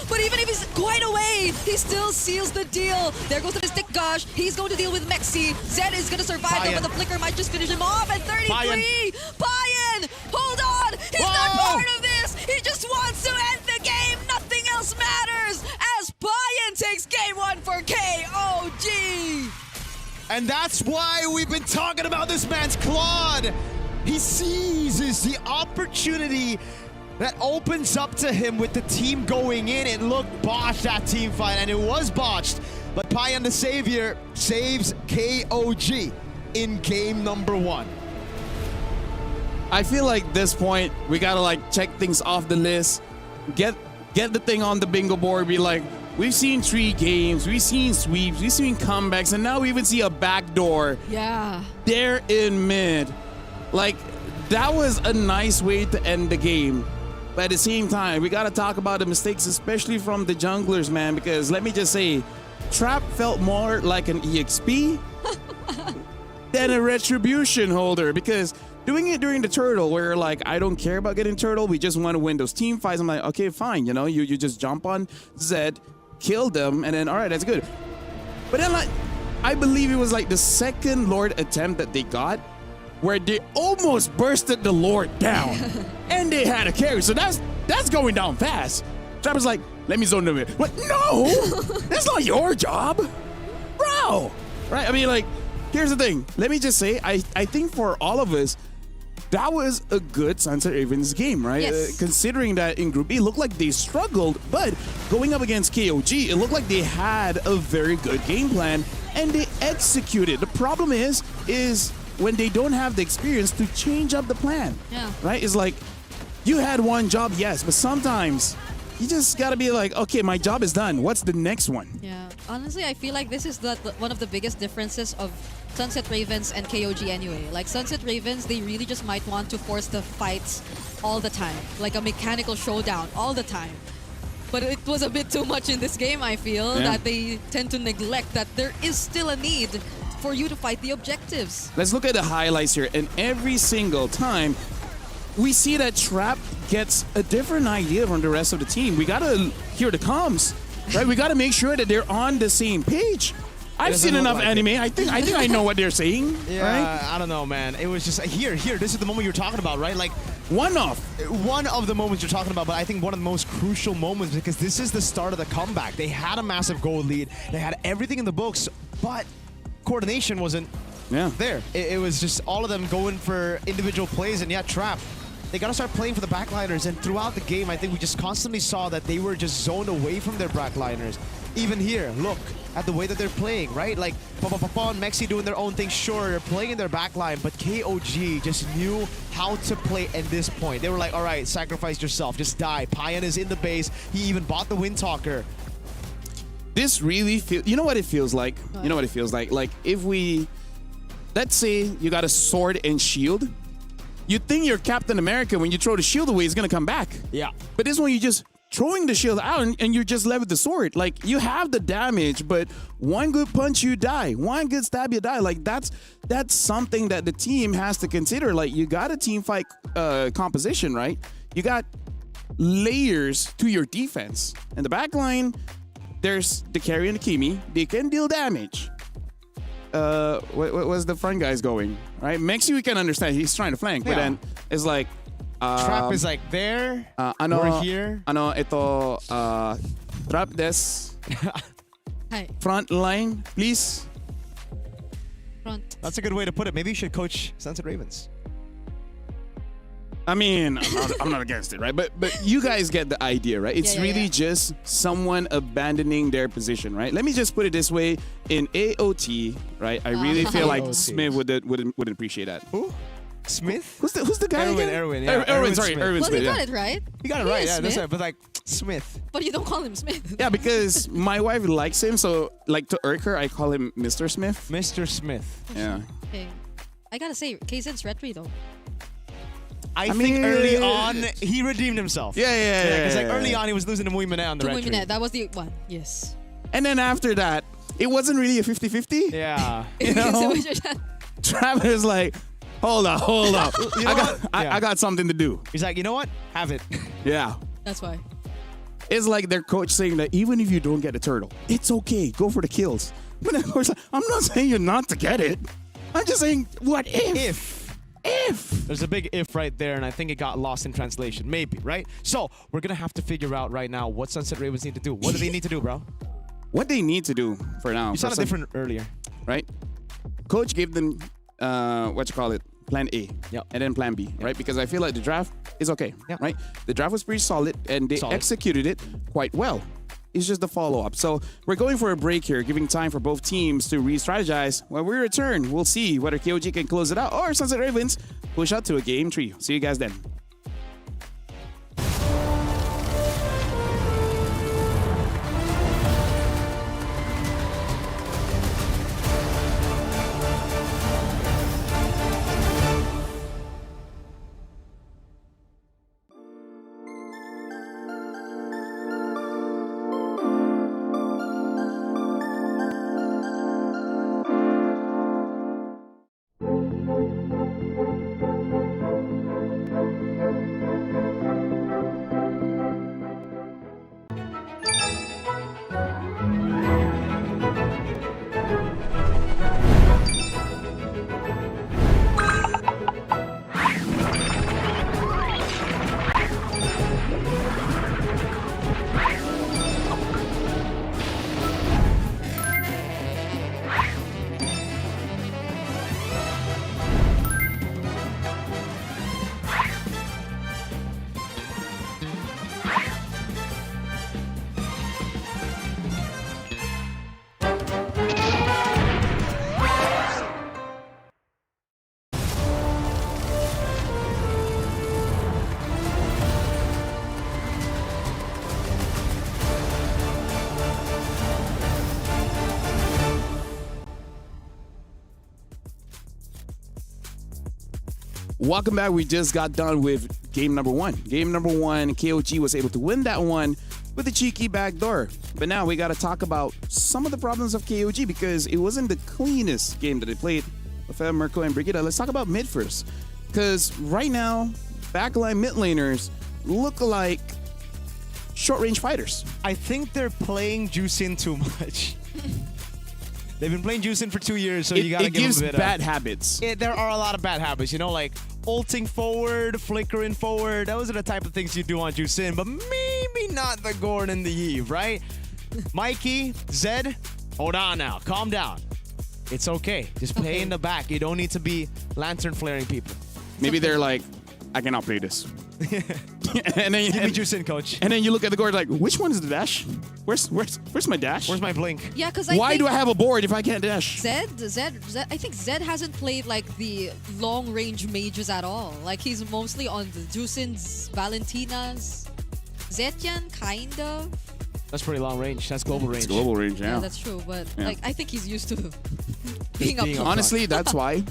J: but even if he's quite away, he still seals the deal. There goes the stick gush. He's going to deal with Mexi. Zed is going to survive, though, but the flicker might just finish him off at 33. Payan, hold on. He's not part of this. He just wants to end the game. Nothing else matters as Payan takes game 1 for KOG.
I: And that's why we've been talking about this man's Claude. He seizes the opportunity that opens up to him with the team going in. It looked botched, that team fight, and it was botched. But Payan the Savior saves KOG in game number 1.
H: I feel like this point, we gotta like check things off the list, get the thing on the bingo board, be like, we've seen 3 games, we've seen sweeps, we've seen comebacks, and now we even see a backdoor.
J: Yeah.
H: They're in mid. Like, that was a nice way to end the game. But at the same time, we gotta talk about the mistakes, especially from the junglers, man, because let me just say, Trap felt more like an EXP than a retribution holder, because doing it during the turtle where like, I don't care about getting turtle, we just want to win those team fights. I'm like, okay, fine, you know, you just jump on Zed, kill them, and then all right, that's good. But then like, I believe it was like the second Lord attempt that they got where they almost bursted the Lord down and they had a carry. So that's going down fast. Trap was like, let me zone them in. But no, that's not your job, bro. Right? I mean, like, here's the thing. Let me just say, I think for all of us, that was a good Sunset Ravens game, right?
J: Yes.
H: Considering that in Group B, it looked like they struggled, but going up against KOG, it looked like they had a very good game plan and they executed. The problem is when they don't have the experience to change up the plan.
J: Yeah.
H: Right? It's like you had one job, yes, but sometimes you just gotta be like, okay, my job is done. What's the next one?
J: Yeah. Honestly, I feel like this is one of the biggest differences of Sunset Ravens and KOG anyway. Like Sunset Ravens, they really just might want to force the fights all the time. Like a mechanical showdown all the time. But it was a bit too much in this game, I feel, that they tend to neglect that there is still a need for you to fight the objectives.
H: Let's look at the highlights here. And every single time, we see that Trap gets a different idea from the rest of the team. We gotta hear the comms, right? We gotta make sure that they're on the same page. I've seen enough anime. I think I know what they're saying.
I: Yeah,
H: right?
I: I don't know, man. It was just here. This is the moment you're talking about, right? Like
H: one of
I: the moments you're talking about, but I think one of the most crucial moments because this is the start of the comeback. They had a massive goal lead. They had everything in the books, but coordination wasn't there. It was just all of them going for individual plays, and Trap. They got to start playing for the backliners, and throughout the game, I think we just constantly saw that they were just zoned away from their backliners. Even here, look at the way that they're playing, right? Like, Papa and Mexi doing their own thing, sure, they're playing in their backline, but KOG just knew how to play at this point. They were like, all right, sacrifice yourself, just die. Payan is in the base. He even bought the Wind Talker.
H: This really feels, you know what it feels like? You know what it feels like? Like if let's say you got a sword and shield, you think you're Captain America when you throw the shield away, it's gonna come back.
I: Yeah.
H: But this one, you just throwing the shield out and you're just left with the sword. Like you have the damage, but one good punch, you die. One good stab, you die. Like that's something that the team has to consider. Like you got a team fight composition, right? You got layers to your defense. In the back line, there's the carry and the Kimi. They can deal damage. Where's the front guys going? Right? Mexi, we can understand. He's trying to flank, but then it's like
I: Trap is like there. We're here.
H: Ito Trap des.
J: Hi.
H: Front line, please.
J: Front.
I: That's a good way to put it. Maybe you should coach Sunset Ravens.
H: I mean, I'm not against it, right? But you guys get the idea, right? It's really just someone abandoning their position, right? Let me just put it this way: in AOT, right? I really feel like Smith wouldn't appreciate that.
I: Who? Smith?
H: Who's the guy again?
I: Erwin.
H: Erwin, sorry,
I: Smith.
H: Erwin
J: Well,
H: Smith.
J: you got it right.
I: You got it
J: He
I: right.
J: is
I: Yeah, that's
J: Smith.
I: right. But like Smith.
J: But you don't call him Smith.
H: Yeah, because my wife likes him, so like to irk her, I call him Mr. Smith.
I: Mr. Smith.
H: Yeah.
J: Okay. I gotta say, Kaysen's retry though.
I: I think early on, he redeemed himself.
H: Yeah.
I: Because like early on, he was losing to Muimane on the
J: To
I: red tree.
J: That was the one. Yes.
H: And then after that, it wasn't really a 50-50.
I: Yeah.
H: You know? Travis like, hold up.
I: You know
H: I got something to do.
I: He's like, you know what? Have it.
H: Yeah.
J: That's why.
H: It's like their coach saying that even if you don't get a turtle, it's okay. Go for the kills. But of course, I'm not saying you're not to get it. I'm just saying, what if? If.
I: There's a big if right there, and I think it got lost in translation. Maybe, right? So we're going to have to figure out right now what Sunset Ravens need to do. What do they need to do, bro?
H: What they need to do for now.
I: You sounded different earlier.
H: Right? Coach gave them, plan A.
I: Yep.
H: And then plan B, right? Because I feel like the draft is okay, right? The draft was pretty solid, and they executed it quite well. It's just the follow-up. So we're going for a break here, giving time for both teams to re-strategize. When we return, we'll see whether KOG can close it out or Sunset Ravens push out to a game 3. See you guys then. Welcome back. We just got done with game number 1. Game number 1, KOG was able to win that one with a cheeky backdoor. But now we got to talk about some of the problems of KOG because it wasn't the cleanest game that they played with Mirko and Brigitte. Let's talk about mid first. Because right now, backline mid laners look like short-range fighters.
I: I think they're playing Juicin too much. They've been playing Juicin for 2 years, so you gotta give them a bit.
H: It gives bad habits.
I: There are a lot of bad habits, you know, like ulting forward, flickering forward. Those are the type of things you do on Juicin, but maybe not the Gorn and the Eve, right? Mikey, Zed, hold on now, calm down. It's okay. Just play in the back. You don't need to be lantern flaring people.
H: Maybe they're like, I cannot play this. and then
I: give me Juicin, coach.
H: And then you look at the board like, which one is the dash? Where's my dash?
I: Where's my blink?
J: Yeah, because
H: why do I have a board if I can't dash?
J: Zed, I think Zed hasn't played like the long range mages at all. Like he's mostly on the Jucin's, Valentina's, Zetyan, kind of.
I: That's pretty long range. That's global range.
H: It's global range, yeah.
J: Yeah, that's true. But like, I think he's used to being up front.
H: Honestly, that's why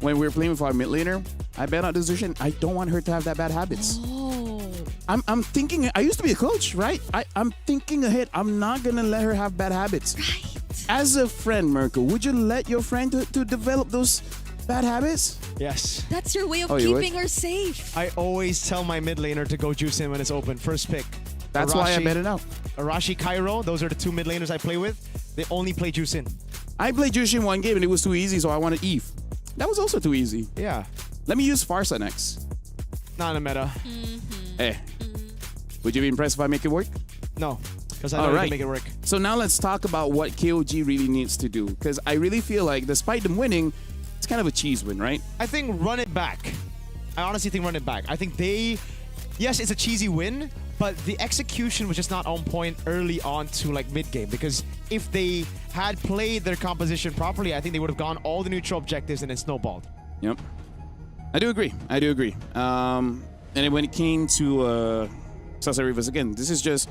H: when we were playing with our mid laner, I bet on this Lucian. I don't want her to have that bad habits.
J: Oh.
H: I'm thinking. I used to be a coach, right? I'm thinking ahead. I'm not gonna let her have bad habits.
J: Right.
H: As a friend, Mirko, would you let your friend to develop those bad habits?
I: Yes.
J: That's your way of keeping her safe.
I: I always tell my mid laner to go Juicin when it's open. First pick.
H: That's why I bet it out.
I: Arashi, Cairo, those are the 2 mid laners I play with. They only play Juicin.
H: I played Jushin one game and it was too easy, so I wanted Eve. That was also too easy.
I: Yeah.
H: Let me use Farsa next.
I: Not in the meta.
H: Hey, would you be impressed if I make it work?
I: No, because I know you can make it work.
H: So now let's talk about what KOG really needs to do. Because I really feel like despite them winning, it's kind of a cheese win, right?
I: I think run it back. I honestly think run it back. I think yes, it's a cheesy win, but the execution was just not on point early on to like mid game. Because if they had played their composition properly, I think they would have gone all the neutral objectives and then snowballed.
H: Yep. I do agree. And then when it came to Sasa Rivas again, this is just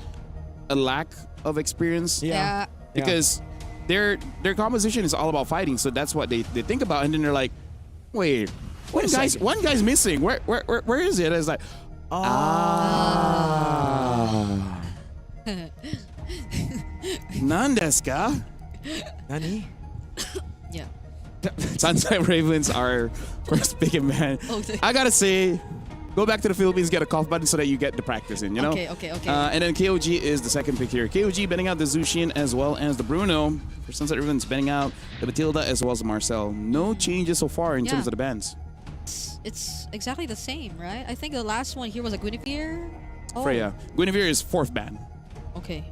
H: a lack of experience.
J: Yeah.
H: Because their composition is all about fighting, so that's what they think about, and then they're like, wait, one guy's missing. Where is it? It's like, Nan desu ka?
I: Nani?
J: Yeah.
H: Sunset Ravens are first pick and man. I gotta say, go back to the Philippines, get a cough button so that you get the practice in, you know?
J: Okay.
H: And then KOG is the second pick here. KOG betting out the Zushin as well as the Bruno. For Sunset Ravens betting out the Matilda as well as the Marcel. No changes so far in terms of the bans.
J: It's exactly the same, right? I think the last one here was a Guinevere.
H: Freya. Guinevere is 4th ban.
J: Okay.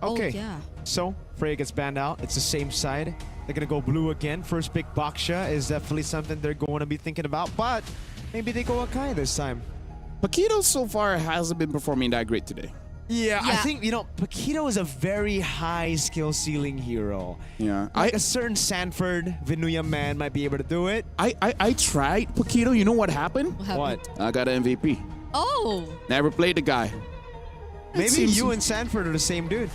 I: Okay.
J: Oh, yeah.
I: So Freya gets banned out. It's the same side. They're gonna go blue again. First pick Baksha is definitely something they're going to be thinking about, but maybe they go Akai this time.
H: Paquito so far hasn't been performing that great today.
I: Yeah, I think, Paquito is a very high skill ceiling hero.
H: Yeah.
I: Like a certain Sanford, Vinuya man might be able to do it.
H: I tried Paquito. You know what happened?
I: What?
H: I got an MVP.
J: Oh.
H: Never played the guy.
I: Maybe you and Sanford are the same dude.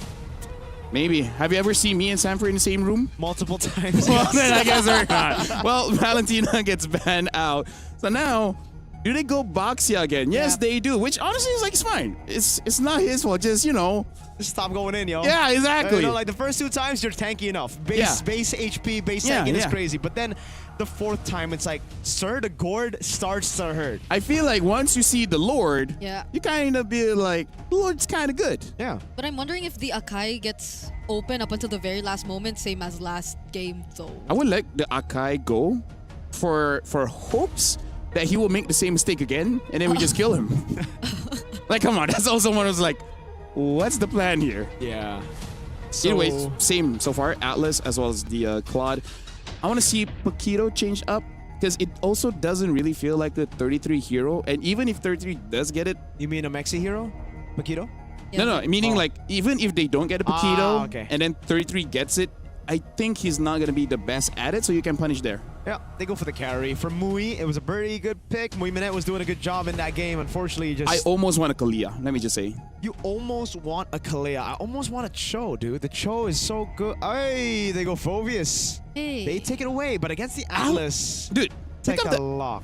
H: Maybe. Have you ever seen me and Sanford in the same room?
I: Multiple times.
H: Well, then I guess we're not. Well, Valentina gets banned out. So now, do they go Boxia again? Yes, they do. Which honestly is like, it's fine. It's not his fault. Just,
I: Just stop going in, yo.
H: Yeah, exactly.
I: Like the first 2 times, you're tanky enough. Base HP, base tanking is crazy. But then the 4th time, it's like, sir, the gourd starts to hurt.
H: I feel like once you see the Lord, you kind of be like, the Lord's kind of good.
I: Yeah.
J: But I'm wondering if the Akai gets open up until the very last moment, same as last game, though.
H: I would let the Akai go for hopes that he will make the same mistake again, and then we just kill him. Like, come on, that's also one who's like, what's the plan here?
I: Yeah.
H: Anyways, same so far, Atlas as well as the Claude. I want to see Paquito change up because it also doesn't really feel like the 33 hero, and even if 33 does get it.
I: You mean a Mexi hero? Paquito?
J: Yeah.
H: No, meaning like even if they don't get a Paquito and then 33 gets it, I think he's not going to be the best at it, so you can punish there.
I: Yeah, they go for the carry. For Mui, it was a very good pick. Mui Minette was doing a good job in that game. Unfortunately,
H: I almost want a Kalia, let me just say.
I: You almost want a Kalea. I almost want a Cho, dude. The Cho is so good. Hey, they go Phobius.
J: Hey.
I: They take it away, but against the Atlas,
H: dude,
I: take a lock.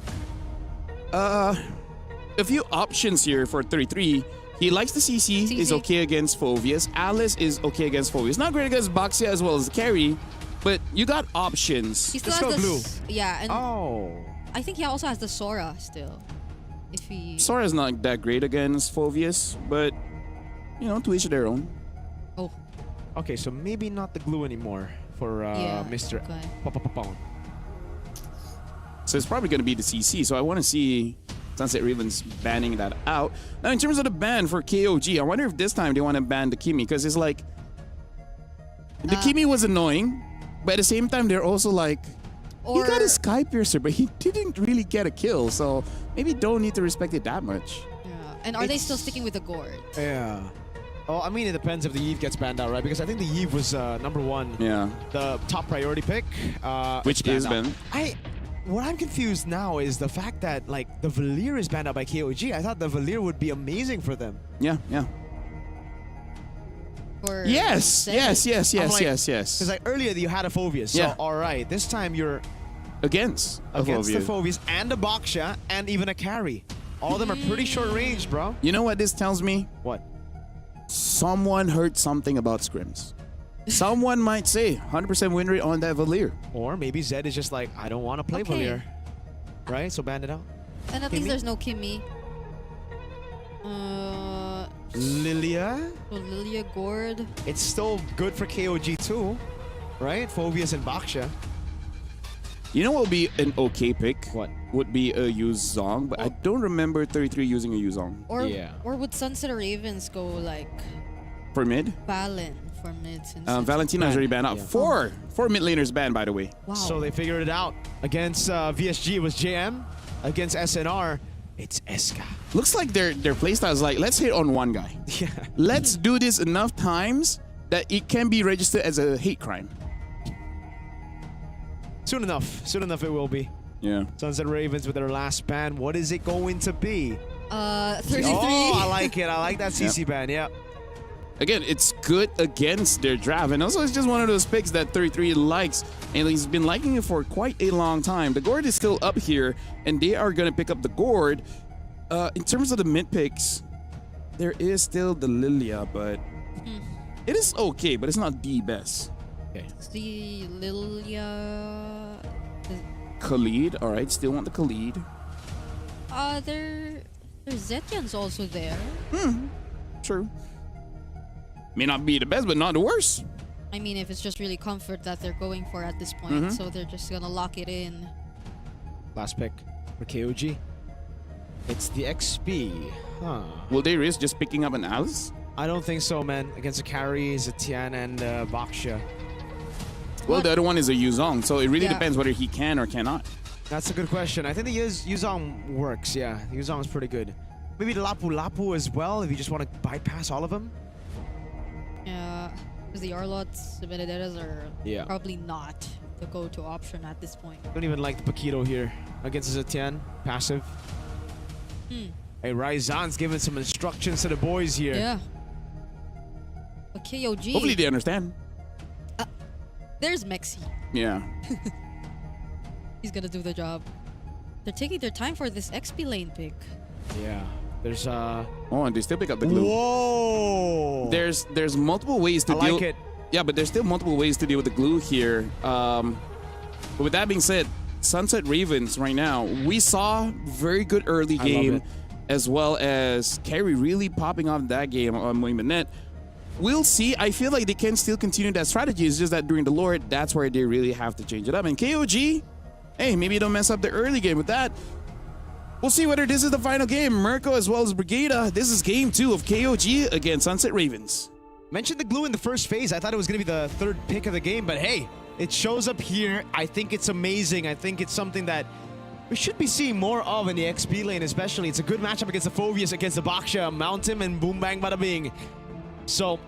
H: A few options here for 33. He likes the CC, is okay against Phoveus. Alice is okay against Phoveus. Not great against Boxia as well as the carry, but you got options.
J: He still
I: Let's
J: has
I: go
J: the
I: blue.
J: Yeah, and
I: Oh.
J: I think he also has the Sora still. If he
H: Sora's not that great against Phoveus, but you know, to each their own.
J: Oh.
I: Okay, so maybe not the glue anymore for Mr.
J: Okay.
I: Papapapong.
H: So it's probably going to be the CC. So I want to see Sunset Ravens banning that out. Now, in terms of the ban for KOG, I wonder if this time they want to ban the Kimi, because it's like the Kimi was annoying, but at the same time they're also like, he got his Sky Piercer, but he didn't really get a kill, so maybe don't need to respect it that much.
J: Yeah. And are they still sticking with the gourd?
I: Yeah. Oh, I mean, it depends if the Eve gets banned out, right? Because I think the Eve was number one.
H: Yeah.
I: The top priority pick.
H: Which is
I: out.
H: banned.
I: What I'm confused now is the fact that like the Valir is banned out by KOG. I thought the Valir would be amazing for them.
H: Yeah, yeah.
J: For
H: Yes,
J: Zed?
H: yes.
I: Because like earlier you had a Phoveus. So
H: Yeah.
I: all right, this time you're
H: Against
I: the
H: Phoveus.
I: Phoveus and a Boxia and even a carry. All of them are pretty short range, bro.
H: You know what this tells me?
I: What?
H: Someone heard something about scrims. Someone might say 100% win rate on that Valir.
I: Or maybe Zed is just like, I don't want to play
J: Okay.
I: Valir. Right? So ban it out.
J: And at least there's no Kimmy.
I: Lilia?
J: So Lilia Gourd.
I: It's still good for KOG too. Right? Phoveus and Boxia.
H: You know what would be an okay pick?
I: What?
H: Would be a Yuzong, but I don't remember 33 using a Yuzong.
J: Or would Sunset Ravens go like
H: For mid?
J: Balin for mid since
H: Valentina's already banned out.
I: Yeah.
H: Four mid laners banned, by the way.
J: Wow.
I: So they figured it out. Against VSG, it was JM. Against SNR, it's Eska.
H: Looks like their playstyle is like, let's hit on one guy.
I: Yeah.
H: Let's do this enough times that it can be registered as a hate crime.
I: Soon enough it will be.
H: Yeah.
I: Sunset Ravens with their last ban. What is it going to be?
J: 33.
I: Oh, I like it. I like that CC ban. Yeah.
H: Again, it's good against their draft. And also, it's just one of those picks that 33 likes. And he's been liking it for quite a long time. The Gourd is still up here, and they are going to pick up the Gourd. In terms of the mid picks, there is still the Lilia, but it is okay, but it's not the best.
I: Okay.
J: It's the Lilia.
H: Khalid, all right, still want the Khalid.
J: There's Zetian's also there.
H: True. May not be the best, but not the worst.
J: I mean, if it's just really comfort that they're going for at this point, so they're just gonna lock it in.
I: Last pick for KOG. It's the XP. Huh.
H: Will they risk just picking up an Alice?
I: I don't think so, man. Against a carry, Zetian and Boxia.
H: Well, the other one is a Yuzong, so it really
J: Yeah.
H: depends whether he can or cannot.
I: That's a good question. I think the Yuzong works, yeah. Yuzong is pretty good. Maybe the Lapu Lapu as well, if you just want to bypass all of them.
J: Yeah, because the Arlots, the Benedettas are
I: Yeah.
J: probably not the go-to option at this point.
I: Don't even like the Paquito here against Zetian. Passive. Hey, Raizan's giving some instructions to the boys here.
J: Yeah. But KOG.
H: Hopefully they understand.
J: There's Mexi.
H: Yeah.
J: He's gonna do the job. They're taking their time for this XP lane pick.
I: Yeah. There's
H: Oh, and they still pick up the glue.
I: Whoa!
H: There's multiple ways to
I: I
H: deal.
I: like it.
H: Yeah, but there's still multiple ways to deal with the glue here. But with that being said, Sunset Ravens right now, we saw very good early
I: I love
H: game,
I: it.
H: as well as Carry really popping off that game on Moimanet. We'll see. I feel like they can still continue that strategy. It's just that during the Lord, that's where they really have to change it up. And KOG, hey, maybe don't mess up the early game with that. We'll see whether this is the final game. Mirko as well as Brigada. This is game 2 of KOG against Sunset Ravens.
I: Mentioned the glue in the first phase. I thought it was going to be the third pick of the game, but hey, it shows up here. I think it's amazing. I think it's something that we should be seeing more of in the XP lane, especially. It's a good matchup against the Phoveus, against the Boxia. Mount him and boom, bang, bada bing. So,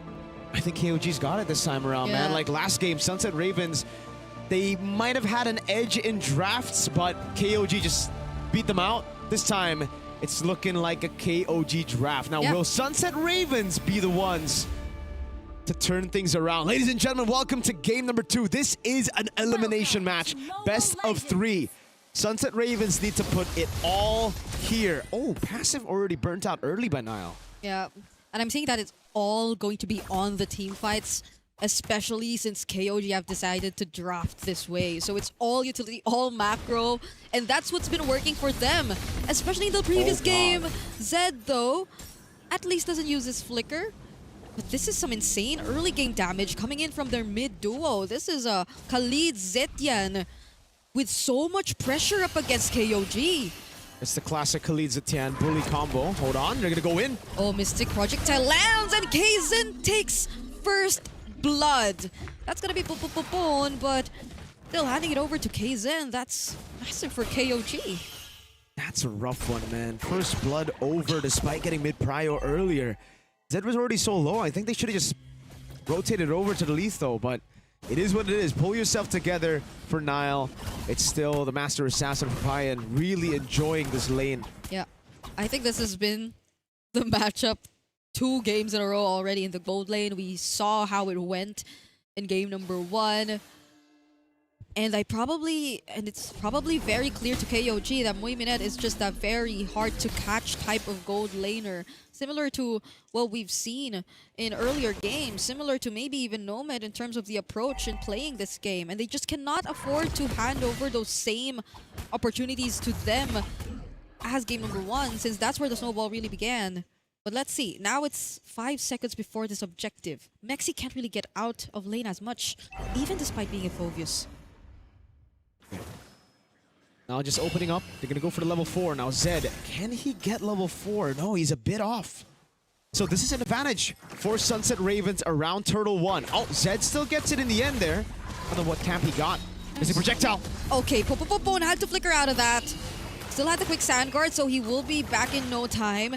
I: I think KOG's got it this time around, man.
J: Yeah.
I: Like last game, Sunset Ravens, they might have had an edge in drafts, but KOG just beat them out. This time, it's looking like a KOG draft. Now,
J: Yeah.
I: will Sunset Ravens be the ones to turn things around? Ladies and gentlemen, welcome to game number 2. This is an elimination match. Best of 3. Sunset Ravens need to put it all here. Oh, passive already burnt out early by Nile.
J: Yeah, and I'm saying that it's all going to be on the team fights, especially since KOG have decided to draft this way. So it's all utility, all macro, and that's what's been working for them, especially in the previous game. Zed, though, at least doesn't use his flicker. But this is some insane early game damage coming in from their mid duo. This is a Khalid Zetian with so much pressure up against KOG.
I: It's the classic Khalid Zetian bully combo. Hold on, they're gonna go in.
J: Oh, Mystic Projectile lands and Kaizen takes first blood. That's gonna be Popopopon, but still handing it over to Kaizen. That's massive for KOG.
I: That's a rough one, man. First blood over despite getting mid-prio earlier. Zed was already so low. I think they should have just rotated over to the Letho, but it is what it is. Pull yourself together for Nile. It's still the Master Assassin for Payan really enjoying this lane.
J: Yeah, I think this has been the matchup 2 games in a row already in the gold lane. We saw how it went in game number 1. And it's probably very clear to KOG that Moiminet is just a very hard to catch type of gold laner. Similar to what we've seen in earlier games, similar to maybe even Nomad in terms of the approach in playing this game. And they just cannot afford to hand over those same opportunities to them as game number 1, since that's where the snowball really began. But let's see, now it's 5 seconds before this objective. Mexi can't really get out of lane as much, even despite being a Phoveus.
I: Now just opening up. They're going to go for the level 4. Now Zed, can he get level 4? No, he's a bit off. So this is an advantage for Sunset Ravens around Turtle 1. Oh, Zed still gets it in the end there. I don't know what camp he got. Is it projectile?
J: Okay, Popopopon had to flicker out of that. Still had the quick sand guard, so he will be back in no time.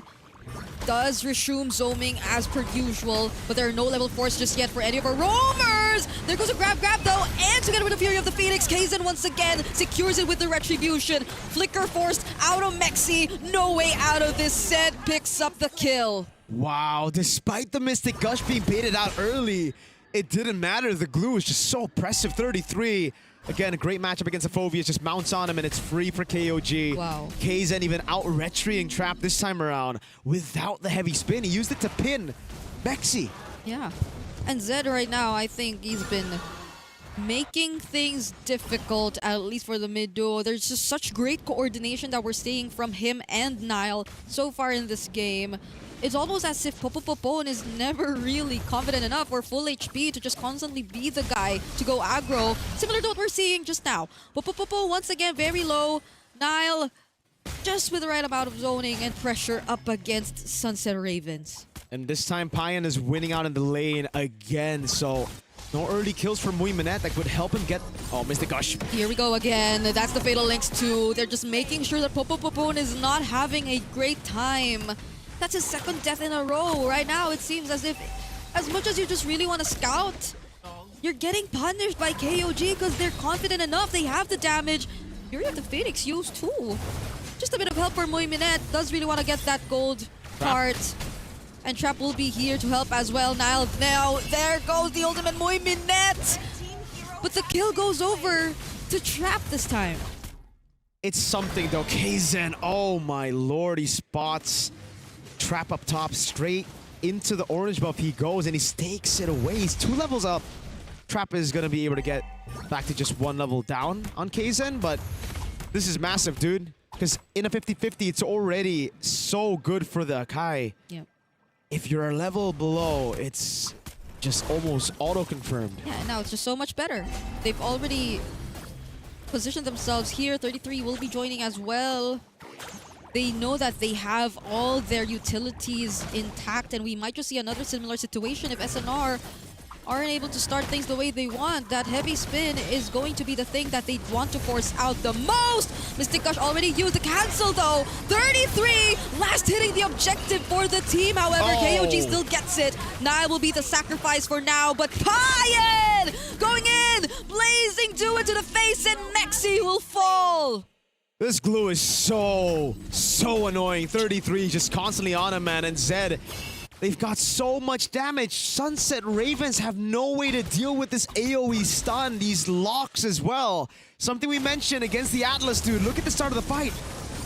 J: Does resume zooming as per usual, but there are no level 4s just yet for any of our roamers. There goes a grab though, and together with the Fury of the Phoenix, Kaizen once again secures it with the Retribution. Flicker forced out of Mexi, no way out of this. Zed picks up the kill.
I: Wow, despite the Mystic Gush being baited out early, it didn't matter. The glue is just so oppressive. 33. Again, a great matchup against the Phoveus. Just mounts on him and it's free for KOG.
J: Wow.
I: Kaizen even out-retrying Trap this time around without the heavy spin. He used it to pin Mexi.
J: Yeah. And Zed right now, I think he's been making things difficult, at least for the mid duo. There's just such great coordination that we're seeing from him and Nile so far in this game. It's almost as if Popopopon is never really confident enough or full HP to just constantly be the guy to go aggro, similar to what we're seeing just now. Popopopo once again very low. Nile just with the right amount of zoning and pressure up against Sunset Ravens.
I: And this time Payan is winning out in the lane again, so no early kills from Moiminet that could help him get... Oh, Mystic Gush.
J: Here we go again. That's the Fatal Links 2. They're just making sure that Popopopon is not having a great time. That's his 2nd death in a row. Right now, it seems as if, as much as you just really want to scout, you're getting punished by KOG because they're confident enough. They have the damage. Fury of the Phoenix used too. Just a bit of help for Moiminet. Does really want to get that gold part. And Trap will be here to help as well. Now, there goes the ultimate Moiminet. But the kill goes over to Trap this time.
I: It's something though. Kaizen, oh my lord, he spots Trap up top, straight into the orange buff he goes, and he stakes it away. He's 2 levels up. Trap is going to be able to get back to just 1 level down on Kaizen, but this is massive, dude. Because in a 50-50, it's already so good for the Akai.
J: Yep.
I: If you're a level below, it's just almost auto-confirmed.
J: Yeah, now it's just so much better. They've already positioned themselves here. 33 will be joining as well. They know that they have all their utilities intact, and we might just see another similar situation if SNR aren't able to start things the way they want. That heavy spin is going to be the thing that they want to force out the most. Mystic Gush already used the cancel though. 33, last hitting the objective for the team. However, KOG still gets it. Nile will be the sacrifice for now, but Payan going in, blazing do it to the face, and Mexi will fall.
I: This glue is so annoying. 33 just constantly on him, man. And Zed They've got so much damage. Sunset Ravens have no way to deal with this AoE stun, these locks as well. Something we mentioned against the Atlas, dude. Look at the start of the fight.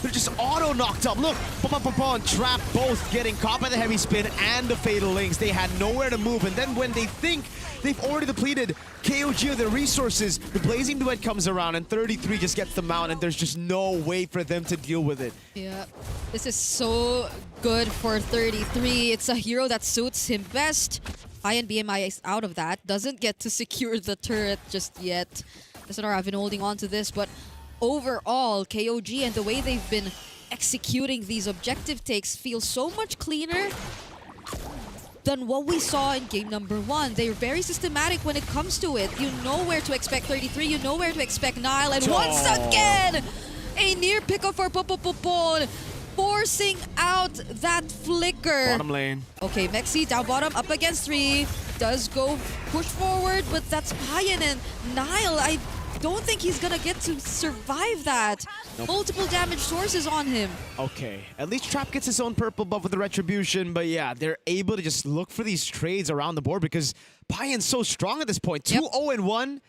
I: They're just auto-knocked up. Look, and Trap both getting caught by the heavy spin and the fatal links. They had nowhere to move, and then when they think they've already depleted KOG of their resources, the Blazing Duet comes around, and 33 just gets them out, and there's just no way for them to deal with it.
J: Yeah, this is so good for 33. It's a hero that suits him best. Payan BMI is out of that. Doesn't get to secure the turret just yet. SNR have been holding on to this, but overall, KOG and the way they've been executing these objective takes feels so much cleaner than what we saw in game number 1. They're very systematic when it comes to it. You know where to expect 33, you know where to expect Nile, and once again, a near pickup for Popopopon, forcing out that flicker.
I: Bottom lane.
J: Okay, Mexi down bottom, up against 3. Does go push forward, but that's Payan and Nile. I don't think he's gonna get to survive that.
I: Nope.
J: Multiple damage sources on him.
I: Okay, at least Trap gets his own purple buff with the Retribution, but yeah, they're able to just look for these trades around the board because Payan's so strong at this point. 2-0-1.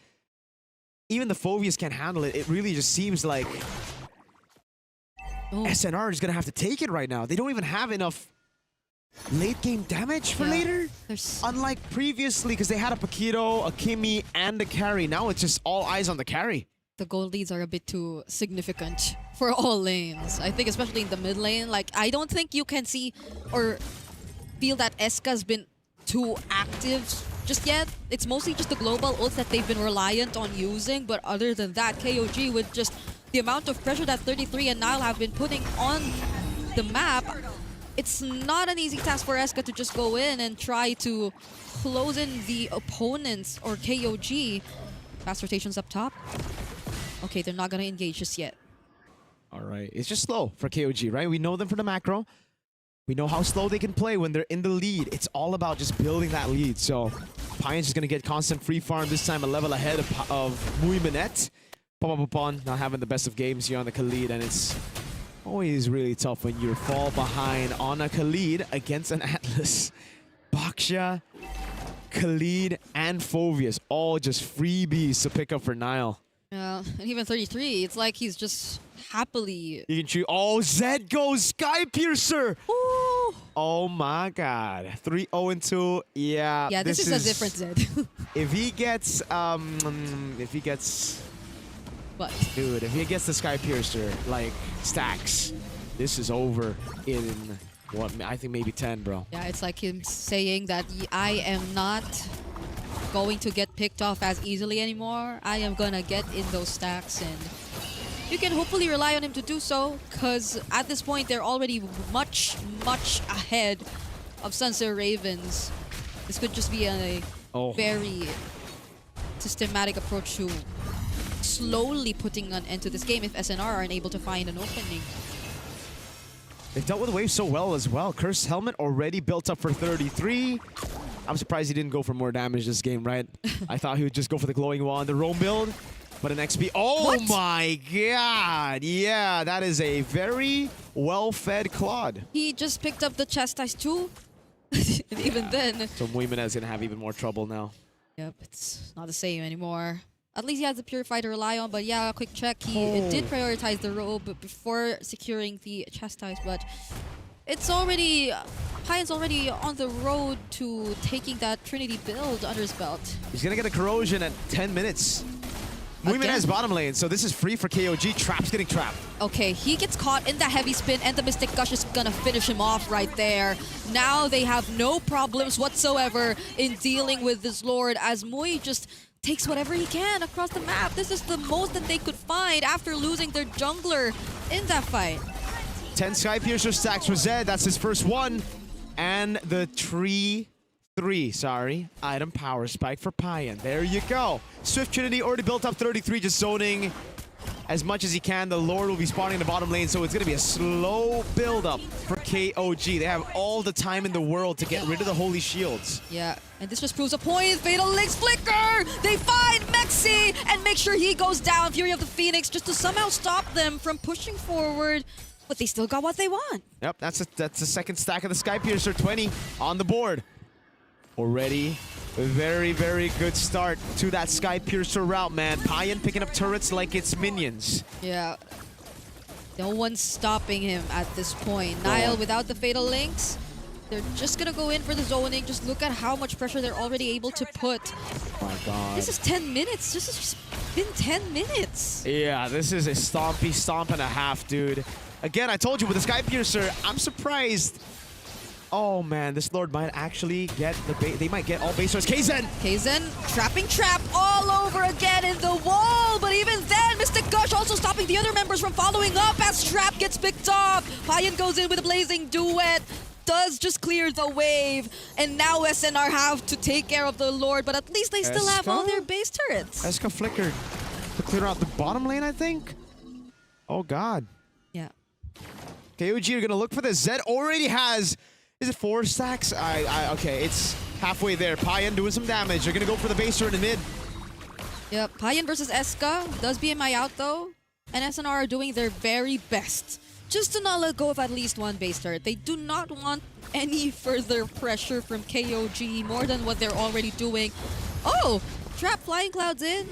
I: Even the Phobius can't handle it. It really just seems like SNR is gonna have to take it right now. They don't even have enough late game damage for later. Unlike previously, because they had a Paquito, a Kimi, and a carry. Now it's just all eyes on the carry.
J: The gold leads are a bit too significant for all lanes. I think especially in the mid lane, like I don't think you can see or feel that Eska's been too active just yet. It's mostly just the global ults that they've been reliant on using, but other than that, KOG with just the amount of pressure that 33 and Nile have been putting on the map, it's not an easy task for Eska to just go in and try to close in the opponents or KOG. Fast rotations up top. Okay, they're not gonna engage just yet.
I: All right, it's just slow for KOG, right? We know them from the macro. We know how slow they can play when they're in the lead. It's all about just building that lead. So Payan's just gonna get constant free farm, this time a level ahead of Muy Minette. Popopopon not having the best of games here on the Khalid, and it's always really tough when you fall behind on a Khalid against an Atlas. Baksha, Khalid, and Phobius, all just freebies to pick up for Nile.
J: Yeah, and even 33, it's like he's just happily...
I: You can choose. Oh, Zed goes Sky Piercer!
J: Ooh.
I: Oh my god. 3-0-2. Yeah.
J: Yeah, this is a different Zed.
I: If he gets...
J: What?
I: Dude, if he gets the Sky Piercer, like, stacks, this is over in, what, I think maybe 10, bro.
J: Yeah, it's like him saying that I am not going to get picked off as easily anymore. I am gonna get in those stacks, and you can hopefully rely on him to do so, because at this point, they're already much, much ahead of Sunset Ravens. This could just be a very systematic approach to slowly putting an end to this game if SNR aren't able to find an opening.
I: They've dealt with the wave so well as well. Cursed Helmet already built up for 33. I'm surprised he didn't go for more damage this game, right? I thought he would just go for the glowing wall and the roam build, but an XP. Oh what? My god! Yeah, that is a very well-fed Claude.
J: He just picked up the Chastise too. And even then...
I: So Muy Minette is gonna have even more trouble now.
J: Yep, it's not the same anymore. At least he has the Purify to rely on, but yeah, quick check. He did prioritize the robe before securing the Chastise, but it's already... Payan's already on the road to taking that Trinity build under his belt.
I: He's gonna get a Corrosion at 10 minutes. Muy Minette's bottom lane, so this is free for KOG. Trap's getting trapped.
J: Okay, he gets caught in the heavy spin, and the Mystic Gush is gonna finish him off right there. Now they have no problems whatsoever in dealing with this Lord, as Muy just takes whatever he can across the map. This is the most that they could find after losing their jungler in that fight.
I: 10 Sky Piercer stacks for Zed. That's his first one. And the item power spike for Payan. There you go. Swift Trinity already built up 33, just zoning as much as he can. The Lord will be spawning in the bottom lane, so it's going to be a slow build-up for KOG. They have all the time in the world to get rid of the Holy Shields.
J: Yeah, and this just proves a point. Fatal Links flicker! They find Mexi and make sure he goes down. Fury of the Phoenix just to somehow stop them from pushing forward. But they still got what they want.
I: Yep, that's the second stack of the Skypiercer. 20 on the board. Already a very, very good start to that Skypiercer route, man. Payan picking up turrets like it's minions.
J: Yeah. No one's stopping him at this point. Nile without the Fatal Links. They're just gonna go in for the zoning. Just look at how much pressure they're already able to put.
I: Oh my god.
J: This is 10 minutes. This has just been 10 minutes.
I: Yeah, this is a stomp and a half, dude. Again, I told you with the Skypiercer, I'm surprised. Oh man, this Lord might actually get the bait. They might get all base stars. Kzen!
J: Kzen trapping trap all over again in the wall. But even then, Mystic Gush also stopping the other members from following up as Trap gets picked off. Payan goes in with a Blazing Duet. Does just clear the wave. And now SNR have to take care of the Lord. But at least they still have all their base turrets.
I: Eska flickered to clear out the bottom lane, I think. Oh god.
J: Yeah.
I: KOG are gonna look for this. Zed already has... Is it 4 stacks? Okay, it's halfway there. Payan doing some damage. They're gonna go for the base turret in the mid.
J: Yep, Payan versus Eska. Does BMI out though. And SNR are doing their very best just to not let go of at least one base turret. They do not want any further pressure from KOG more than what they're already doing. Oh! Trap Flying Clouds in.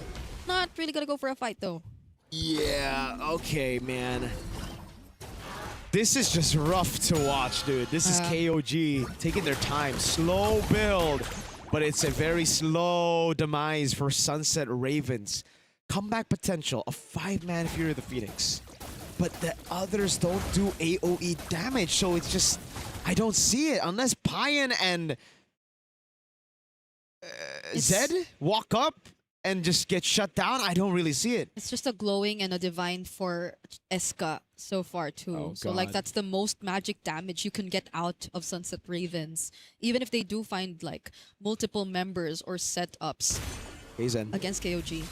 J: Not really gonna go for a fight though.
I: Yeah, okay, man. This is just rough to watch, dude. This is KOG taking their time. Slow build, but it's a very slow demise for Sunset Ravens. Comeback potential, a 5-man Fury of the Phoenix. But the others don't do AoE damage, so it's just... I don't see it. Unless Payan and Zed walk up and just get shut down, I don't really see it.
J: It's just a glowing and a divine for Eska so far too.
I: Oh,
J: so like that's the most magic damage you can get out of Sunset Ravens. Even if they do find like multiple members or setups against KOG.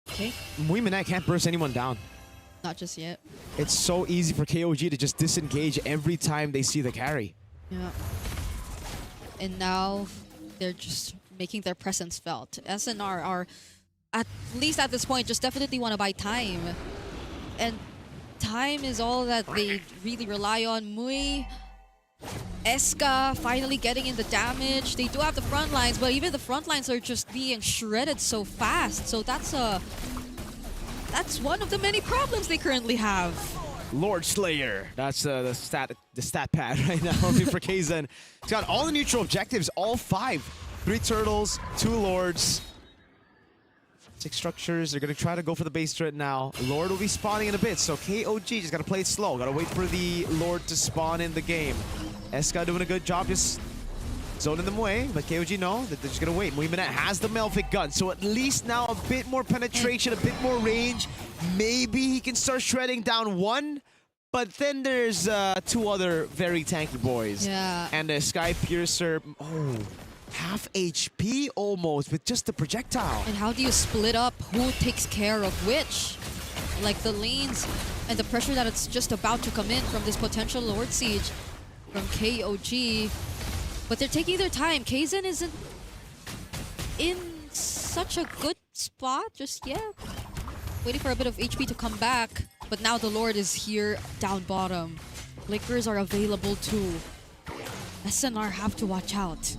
J: Okay.
I: Muiminette can't burst anyone down.
J: Not just yet.
I: It's so easy for KOG to just disengage every time they see the carry.
J: Yeah. And now they're just making their presence felt. SNR are, at least at this point, just definitely want to buy time. And time is all that they really rely on. Mui, Eska finally getting in the damage. They do have the front lines, but even the front lines are just being shredded so fast. So that's one of the many problems they currently have.
I: Lord Slayer. That's the stat pad right now for Kzen. He's got all the neutral objectives, all 5. 3 turtles, 2 lords, 6 structures. They're gonna try to go for the base turret now. Lord will be spawning in a bit, so KOG just gotta play it slow. Gotta wait for the Lord to spawn in the game. Eska doing a good job just zoning them away, but KOG know that they're just gonna wait. Muiminette has the Melvic gun, so at least now a bit more penetration, a bit more range. Maybe he can start shredding down 1, but then there's 2 other very tanky boys.
J: Yeah.
I: And the Skypiercer, half HP almost with just the projectile.
J: And how do you split up who takes care of which? Like the lanes and the pressure that it's just about to come in from this potential Lord Siege from KOG. But they're taking their time. Kzen isn't in such a good spot just yet. Waiting for a bit of HP to come back. But now the Lord is here down bottom. Flickers are available too. SNR have to watch out.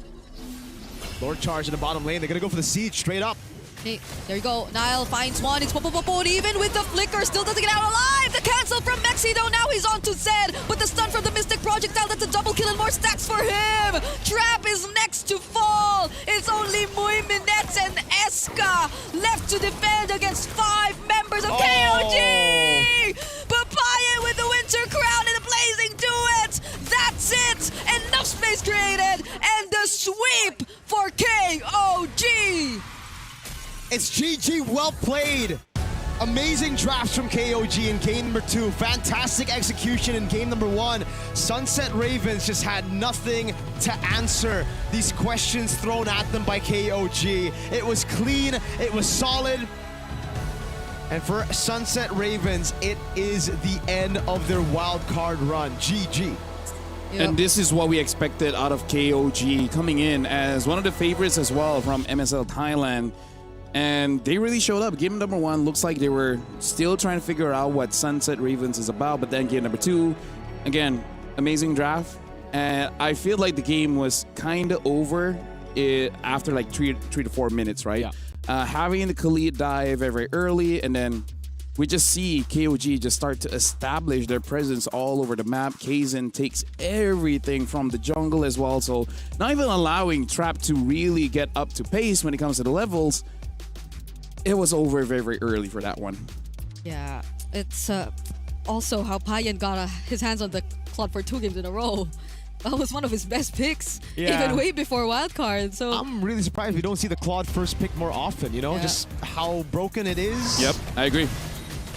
I: Lord charge in the bottom lane. They're gonna go for the siege straight up.
J: Hey, there you go. Nile finds one. It's and even with the flicker, still doesn't get out alive. The cancel from Mexi though. Now he's on to Zed. But the stun from the Mystic Projectile, that's a double kill and more stacks for him. Trap is next to fall. It's only Muiminette and Eska left to defend against 5 members of KOG. But Payan with the Winter Crown and the Blazing Duet. That's it. Enough space created. And the sweep for KOG.
I: It's GG, well played. Amazing drafts from KOG in game number 2. Fantastic execution in game number 1. Sunset Ravens just had nothing to answer these questions thrown at them by KOG. It was clean, it was solid. And for Sunset Ravens, it is the end of their wild card run. GG.
H: Yep. And this is what we expected out of KOG, coming in as one of the favorites as well from MSL Thailand. And they really showed up. Game number 1 looks like they were still trying to figure out what Sunset Ravens is about. But then game number 2, again, amazing draft. And I feel like the game was kind of over after like 3 to 4 minutes, right?
I: Yeah.
H: Having the Khalid die very, very early, and then we just see KOG just start to establish their presence all over the map. Kaizen takes everything from the jungle as well, so not even allowing Trap to really get up to pace when it comes to the levels. It was over very, very early for that one.
J: Yeah, it's also how Payan got his hands on the Claude for 2 games in a row. That was one of his best picks, even way before wildcard. So
I: I'm really surprised we don't see the Claude first pick more often, you know, just how broken it is.
H: Yep, I agree.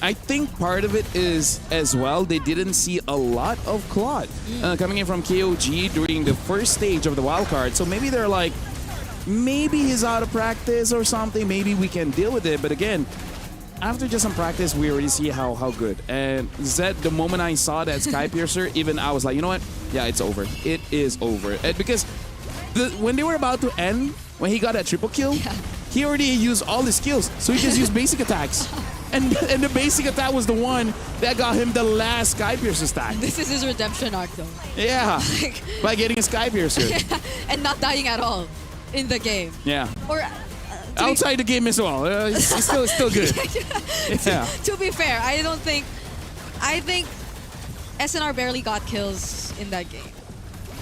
H: I think part of it is as well, they didn't see a lot of Claude coming in from KOG during the first stage of the wildcard. So maybe they're like, maybe he's out of practice or something. Maybe we can deal with it. But again, after just some practice, we already see how good. And Zed, the moment I saw that Sky Piercer, even I was like, you know what? Yeah, it's over. It is over. And because when they were about to end, when he got that triple kill, he already used all his skills. So he just used basic attacks. And the basic attack was the one that got him the last Sky Piercer stack.
J: This is his redemption arc, though.
H: Yeah, by getting a Sky Piercer.
J: And not dying at all in the game.
H: Yeah.
J: Or
H: outside the game as well. It's still good. Yeah.
J: To be fair, I think SNR barely got kills in that game.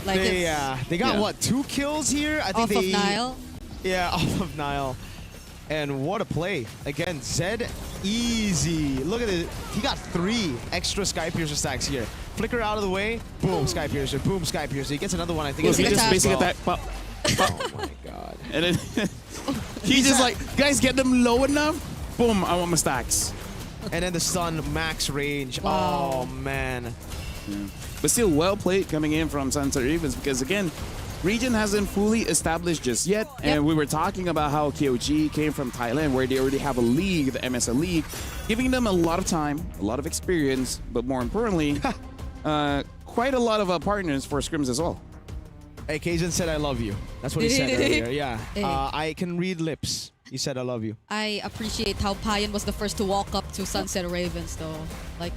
J: Like
I: they got what, 2 kills here? I think
J: off of Nile.
I: Yeah, off of Nile. And what a play. Again, Zed, easy. Look at it. He got 3 extra Sky Piercer stacks here. Flicker out of the way. Boom, Sky Piercer. Boom, Sky Piercer. He gets another one, I think.
H: He just basic attack.
I: Oh my god.
H: And then he just like, guys, get them low enough. Boom, I want my stacks.
I: And then the stun, max range.
J: Wow.
I: Oh, man.
H: Yeah. But still well played coming in from Sunset Ravens because, again, region hasn't fully established just yet. And we were talking about how KOG came from Thailand where they already have a league, the MSL League, giving them a lot of time, a lot of experience, but more importantly, quite a lot of partners for scrims as well.
I: Hey, Kaizen said I love you. That's what he said earlier. Yeah.
J: Hey.
I: I can read lips. He said I love you.
J: I appreciate how Payan was the first to walk up to Sunset Ravens, though. Like,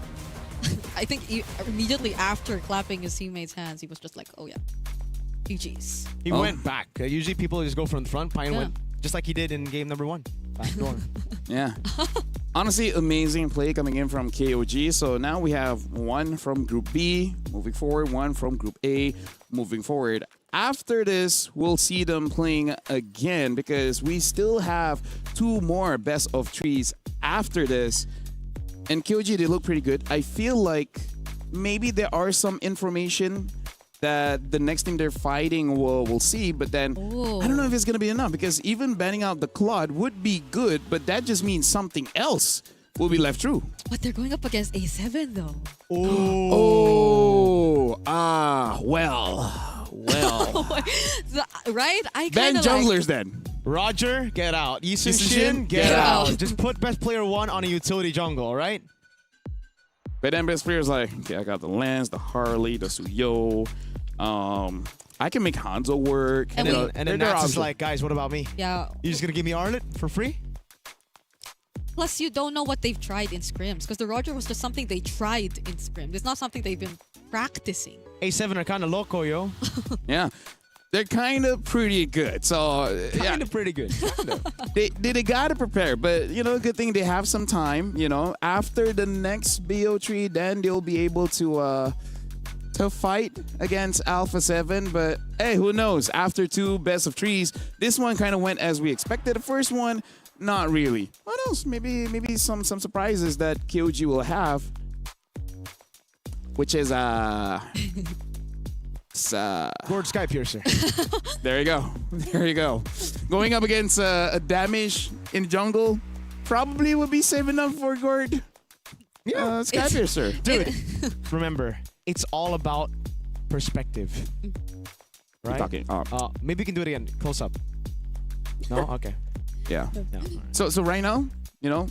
J: I think immediately after clapping his teammates' hands, he was just like, oh yeah, GG's.
I: He went back. Usually people just go from the front. Payan went just like he did in game number 1. Back door.
H: Yeah. Honestly, amazing play coming in from KOG. So now we have 1 from Group B moving forward, 1 from Group A moving forward. After this, we'll see them playing again because we still have 2 more best of 3s after this. And KOG, they look pretty good. I feel like maybe there are some information that the next thing they're fighting we'll see, but then I don't know if it's going to be enough because even banning out the Claude would be good, but that just means something else will be left true.
J: But they're going up against A7 though.
H: Well.
J: Right? I
H: ban
J: kind of
H: junglers then.
I: Roger, get out. Yisun
H: Yisun
I: Shin, get
J: get
I: out.
J: out.
I: Just put best player 1 on a utility jungle, all right?
H: But then best player's like, okay, I got the Lance, the Harley, the Suyo. I can make Hanzo work.
I: And then Nats is like, guys, what about me?
J: Yeah.
I: You just gonna give me Arlet for free?
J: Plus, you don't know what they've tried in scrims because the Roger was just something they tried in scrims. It's not something they've been practicing.
I: A7 are kind of loco, yo.
H: Yeah. They're kind of pretty good. So,
I: Kind of pretty good.
H: they got to prepare. But, you know, good thing they have some time. You know, after the next BO3, then they'll be able to fight against Alpha 7. But, hey, who knows? After 2 best of 3s, this one kind of went as we expected. The first one, not really. What else? Maybe some surprises that KOG will have. Which is,
I: Lord Sky Piercer.
H: There you go. There you go. Going up against a damage in jungle probably would be safe enough for Gord. Yeah, Sky Piercer.
I: Dude, remember, it's all about perspective. Right?
H: Talking.
I: Maybe we can do it again. Close up. No? Okay.
H: Yeah.
I: No.
H: So right now, you know,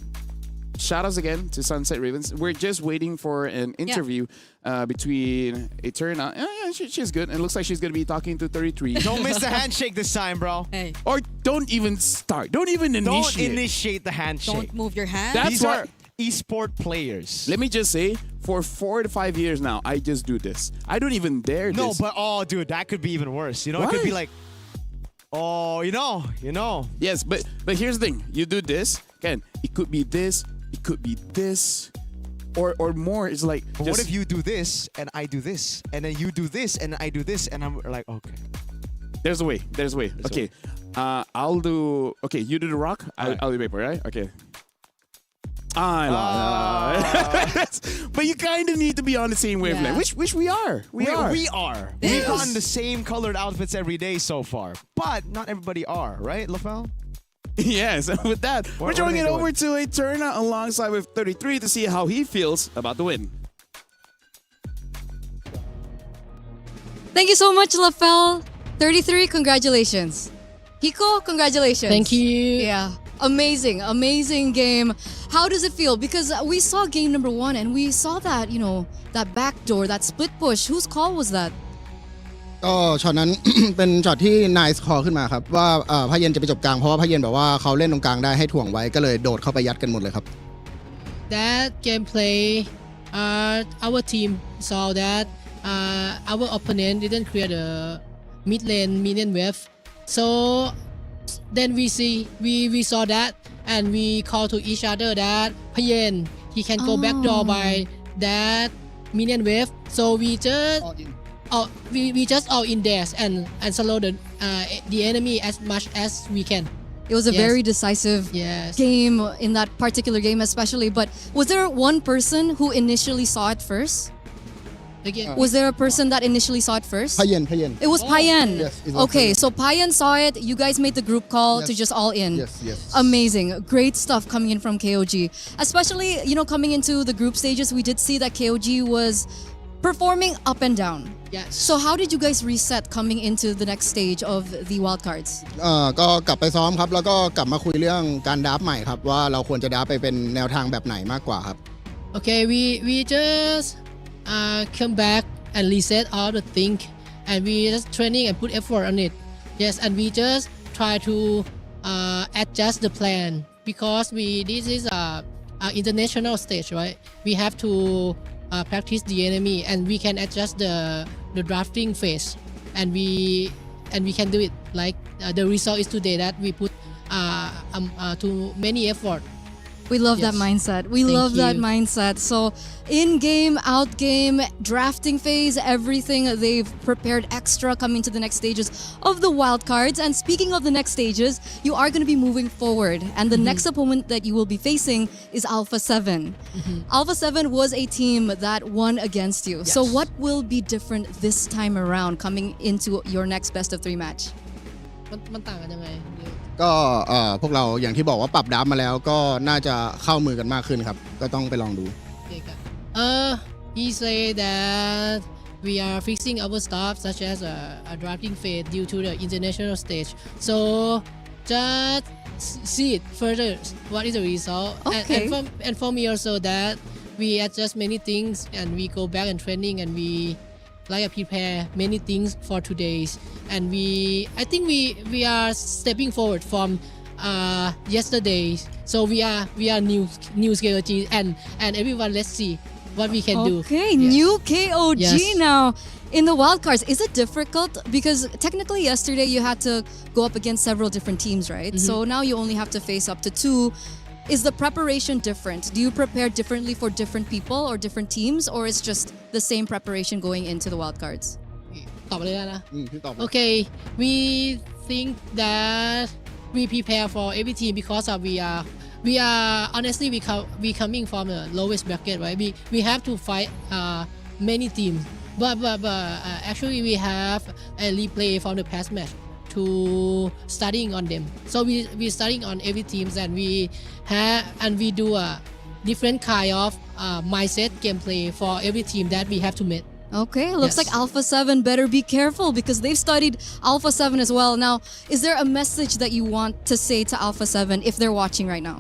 H: shout outs again to Sunset Ravens. We're just waiting for an interview between Eterna. She's good. And it looks like she's going to be talking to 33.
I: Don't miss the handshake this time, bro.
J: Hey,
H: Or don't even start. Don't even initiate.
I: Don't initiate the handshake.
J: don't move your hand.
H: That's
I: These
H: what-
I: are esport players.
H: Let me just say, for 4 to 5 years now, I just do this. I don't even dare
I: No,
H: this.
I: but dude, that could be even worse. You know, it could be
H: Why?
I: like, you know.
H: Yes, but here's the thing. You do this, Ken, it could be this, it could be this, or more. It's like,
I: But what if you do this and I do this, and then you do this and I do this, and I'm like, okay.
H: There's a way. Okay. I'll do. Okay, you do the rock. I'll do paper, right? Okay. I lied. But you kind of need to be on the same wavelength,
J: Yeah.
H: which we are. We are.
I: We are. We've gotten the same colored outfits every day so far, but not everybody are, right, LaFell?
H: Yes. With that, we're
I: what
H: throwing
I: are
H: it
I: they
H: over
I: doing?
H: to Eterna alongside with 33 to see how he feels about the win.
K: Thank you so much, LaFell. 33, congratulations. Hiko, congratulations.
L: Thank you.
K: Yeah. Amazing game. How does it feel? Because we saw game number 1 and we saw that, that backdoor, that split push. Whose call was that?
M: ก็ช็อตนั้น เป็นช็อตที่นายคอขึ้นมาครับว่าพระเย็นจะไปจบกลางเพราะว่าพระเย็นบอกว่าเขาเล่นตรงกลางได้ให้ถ่วงไว้ก็เลยโดดเข้าไปยัดกันหมดเลยครับ
L: That gameplay, our team saw that our opponent didn't clear the mid lane minion wave. So then we saw that and we called to each other that Payen, he can go backdoor by that minion wave. So we just all in there and slow the enemy as much as we can.
K: It was a very decisive game in that particular game especially. But was there one person who initially saw it first?
L: Again,
K: Was there a person that initially saw it first?
M: พระเย็น
K: It was Payan.
M: Yes, it was
K: Okay,
M: Payan.
K: so Payan saw it. You guys made the group call to
M: Yes.
K: just all in.
M: Yes.
K: Amazing. Great stuff coming in from KOG. Especially, coming into the group stages, we did see that KOG was performing up and down.
L: yes.
K: So how did you guys reset coming into the next stage of the wildcards?
M: ก็กลับไปซ้อมครับแล้วก็กลับมาคุยเรื่องการดราฟใหม่ครับว่าเราควรจะดราฟไปเป็นแนวทางแบบไหนมากกว่าครับ
L: Okay, we just come back and reset all the thing, and we just training and put effort on it. Yes, and we just try to adjust the plan because this is a international stage, right? We have to practice the enemy, and we can adjust the drafting phase, and we can do it. Like the result is today that we put too many effort.
K: We love that
L: Yes.
K: mindset. We
L: Thank
K: love that
L: you.
K: mindset. So, in game, out game, drafting phase, everything, they've prepared extra coming to the next stages of the wild cards. And speaking of the next stages, you are going to be moving forward. And the next opponent that you will be facing is Alpha 7. Alpha 7 was a team that won against you. So,
L: Yes.
K: what will be different this time around coming into your next best of 3 match?
L: มันต่างกันยังไง
M: ก็พวกเราอย่างที่บอกว่าปรับดราฟมาแล้วก็น่าจะเข้ามือกันมากขึ้นครับก็ต้องไปลองดู
L: He say that we are fixing our stuff such as a drafting phase due to the international stage. So just see it further. What is the result?
K: Okay.
L: And for me also that we adjust many things and we go back and training and we prepare many things for today's. And I think we are stepping forward from yesterday. So we are new KOG and everyone, let's see what we can do.
K: Okay,
L: Yes.
K: new KOG
L: Yes.
K: now in the wildcards. Is it difficult? Because technically yesterday you had to go up against several different teams, right? So now you only have to face up to 2. Is the preparation different? Do you prepare differently for different people or different teams, or it's just the same preparation going into the wildcards?
L: ตอบเลยนะ
M: พี่ตอบ
L: Okay, we think that we prepare for every team because of we are honestly we coming from the lowest bracket, right? We have to fight many teams, but actually we have a replay from the past match to studying on them. So we studying on every teams and we do a different kind of mindset gameplay for every team that we have to meet.
K: Okay, looks
L: Yes.
K: like Alpha 7 better be careful because they've studied Alpha 7 as well. Now, is there a message that you want to say to Alpha 7 if they're watching right now?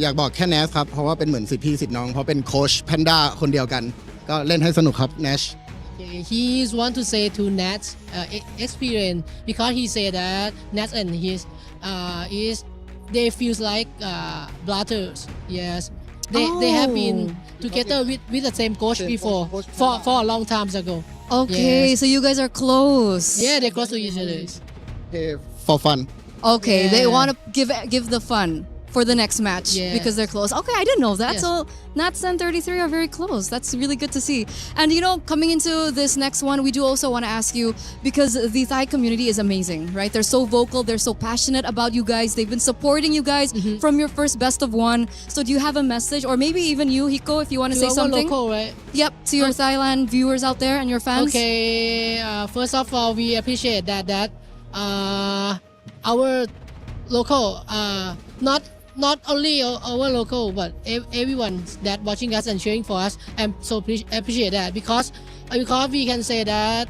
M: อยากบอกแค่ Nash ครับเพราะว่าเป็นเหมือนสิทธิพี่สิทธิน้องเพราะเป็นโค้ชแพนด้าคนเดียวกันก็เล่นให้สนุกครับ Nash
L: He want to say to Nat experience because he said that Nat and his is they feels like brothers. Yes, they have been together with the same coach before for a long time ago.
K: Okay,
L: Yes.
K: so you guys are close.
L: Yeah, they're close to each other.
M: for fun
K: Okay, they
L: Yeah.
K: want to give the fun for the next match
L: Yes.
K: because they're close. Okay, I didn't know that.
L: Yes.
K: So Nats and 33 are very close. That's really good to see. And you know, coming into this next one, we do also want to ask you because the Thai community is amazing, right? They're so vocal, they're so passionate about you guys. They've been supporting you guys from your first best of one. So do you have a message, or maybe even you, Hiko, if you want to say
L: our
K: something?
L: local, right?
K: Yep, to your Thailand viewers out there and your fans.
L: Okay, first of all, we appreciate that our local, not only our local, but everyone that watching us and cheering for us, and so appreciate that because we can say that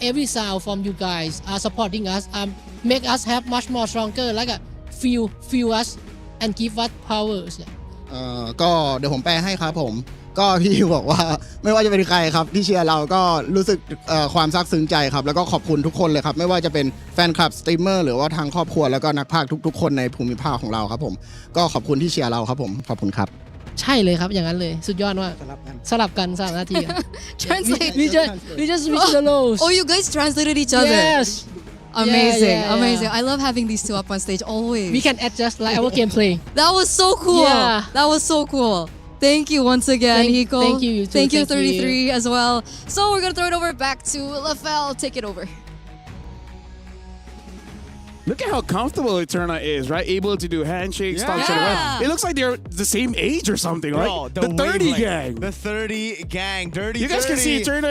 L: every sound from you guys are supporting us, make us have much more stronger, like feel us and give us powers.
M: ก็เดี๋ยวผมแปลให้ครับผมก็พี่บอกว่าไม่ว่าจะเป็นใครครับที่เชียร์เราก็รู้สึกความซาบซึ้งใจครับแล้วก็ขอบคุณทุกคนเลยครับไม่ว่าจะเป็นแฟนคลับสตรีมเมอร์หรือว่าทางครอบครัวแล้วก็นักพากย์ทุกๆคนในภูมิภาคของเราครับผมก็ขอบคุณที่เชียร์เราครับผมขอบคุณครับ
L: ใช่เลยครับอย่างนั้นเลยสุดยอดมากสลับกันสลับหน้าที่
K: Translate.
L: we just reach the lows.
K: Oh, you guys translated each other.
L: Yes.
K: Amazing,
L: Yeah.
K: amazing. I love having these two up on stage always.
L: We can adjust like our gameplay.
K: That was so cool.
L: Yeah.
K: That was so cool. Thank you once again, Hiko.
L: Thank you, you too.
K: Thank you,
L: Thank you.
K: 33 as well. So we're gonna throw it over back to Lafelle. Take it over.
H: Look at how comfortable Eterna is, right? Able to do handshakes, talk to the
J: Yeah.
H: ref. It looks like they're the same age or something, right?
I: Bro,
H: The 30
I: wavelength.
H: gang.
I: The 30 gang. Dirty
H: You guys can
I: 30.
H: see Eterna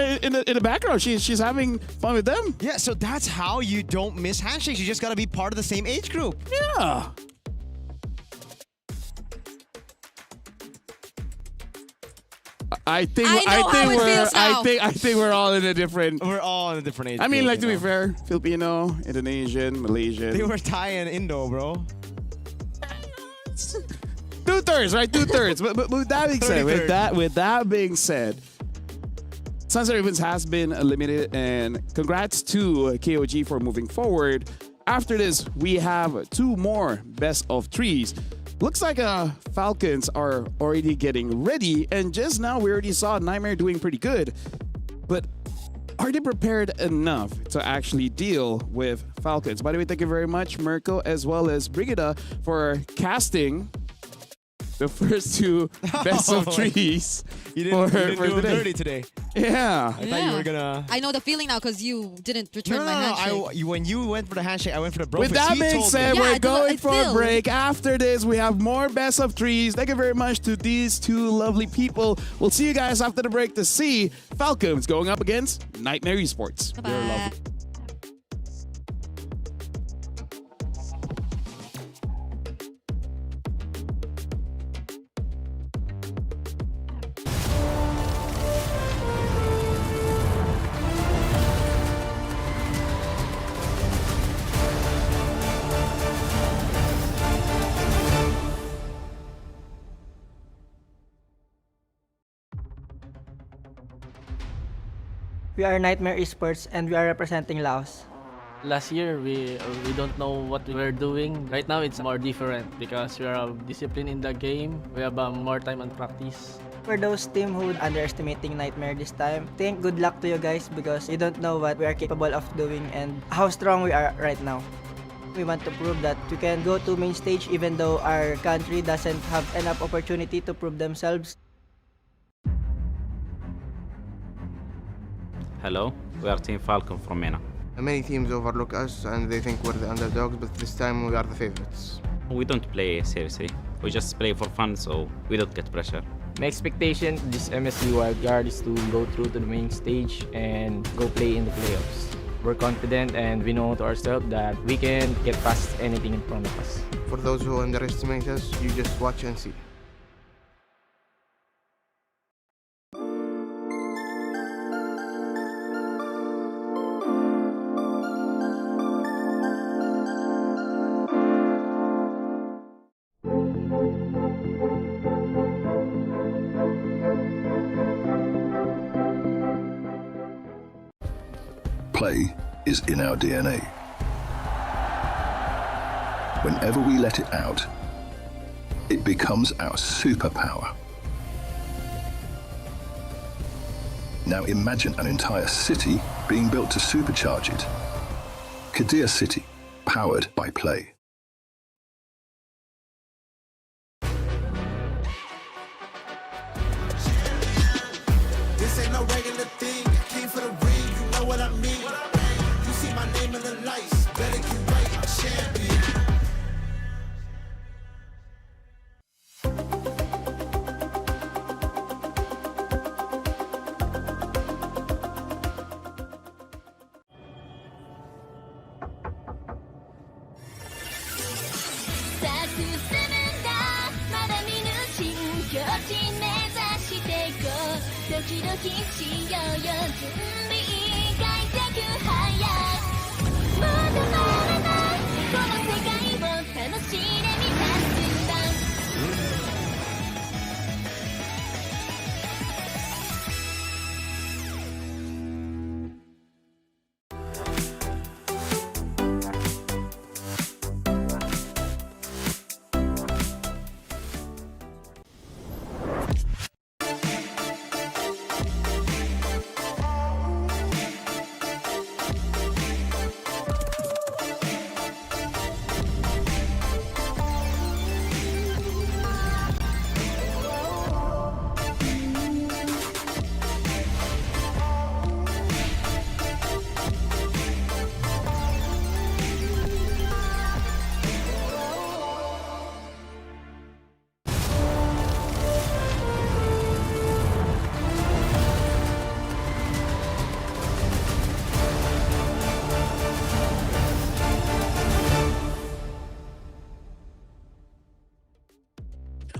H: in the background. She's having fun with them.
I: Yeah, so that's how you don't miss handshakes. You just gotta be part of the same age group.
H: Yeah. I think we're all in a different.
I: We're all in a different age
H: I mean,
I: group,
H: like to
I: you
H: be
I: know.
H: fair, Filipino, Indonesian, Malaysian.
I: They were Thai and Indo, bro.
H: 2/3, right? 2/3. But with that being said,
I: 30-30.
H: with that being said, Sunset Ravens has been eliminated, and congrats to KOG for moving forward. After this, we have 2 more best of 3s. Looks like Falcons are already getting ready, and just now we already saw Nightmare doing pretty good. But are they prepared enough to actually deal with Falcons? By the way, thank you very much, Mirko, as well as Brigida, for casting the first 2 best of 3s.
I: You didn't
H: for
I: do it
H: today.
I: dirty today.
H: Yeah.
I: I thought you were gonna.
J: I know the feeling now because you didn't return my handshake.
I: When you went for the handshake, I went for the bro.
H: With that being said,
J: Yeah,
H: we're
J: I do-
H: going
J: I
H: for a
J: feel.
H: break. After this, we have more best of 3s. Thank you very much to these 2 lovely people. We'll see you guys after the break to see Falcons going up against Nightmare Esports.
J: Bye-bye.
H: You're lovely.
A: We are Nightmare Esports and we are representing Laos.
N: Last year, we don't know what we were doing. Right now, it's more different because we are disciplined in the game. We have more time on practice.
A: For those team who underestimating Nightmare this time, think good luck to you guys because you don't know what we are capable of doing and how strong we are right now. We want to prove that we can go to main stage even though our country doesn't have enough opportunity to prove themselves.
O: Hello, we are Team Falcon from MENA.
P: Many teams overlook us and they think we're the underdogs, but this time we are the favorites.
O: We don't play seriously. We just play for fun, so we don't get pressure.
Q: My expectation this MSC wildcard is to go through to the main stage and go play in the playoffs. We're confident and we know to ourselves that we can get past anything in front of us.
P: For those who underestimate us, you just watch and see.
E: Play is in our DNA. Whenever we let it out, it becomes our superpower. Now imagine an entire city being built to supercharge it. Kadir City, powered by play.
F: This ain't no regular thing. I came for the ring, you know what I mean. You see my name in the lights, better get right, I'm champion.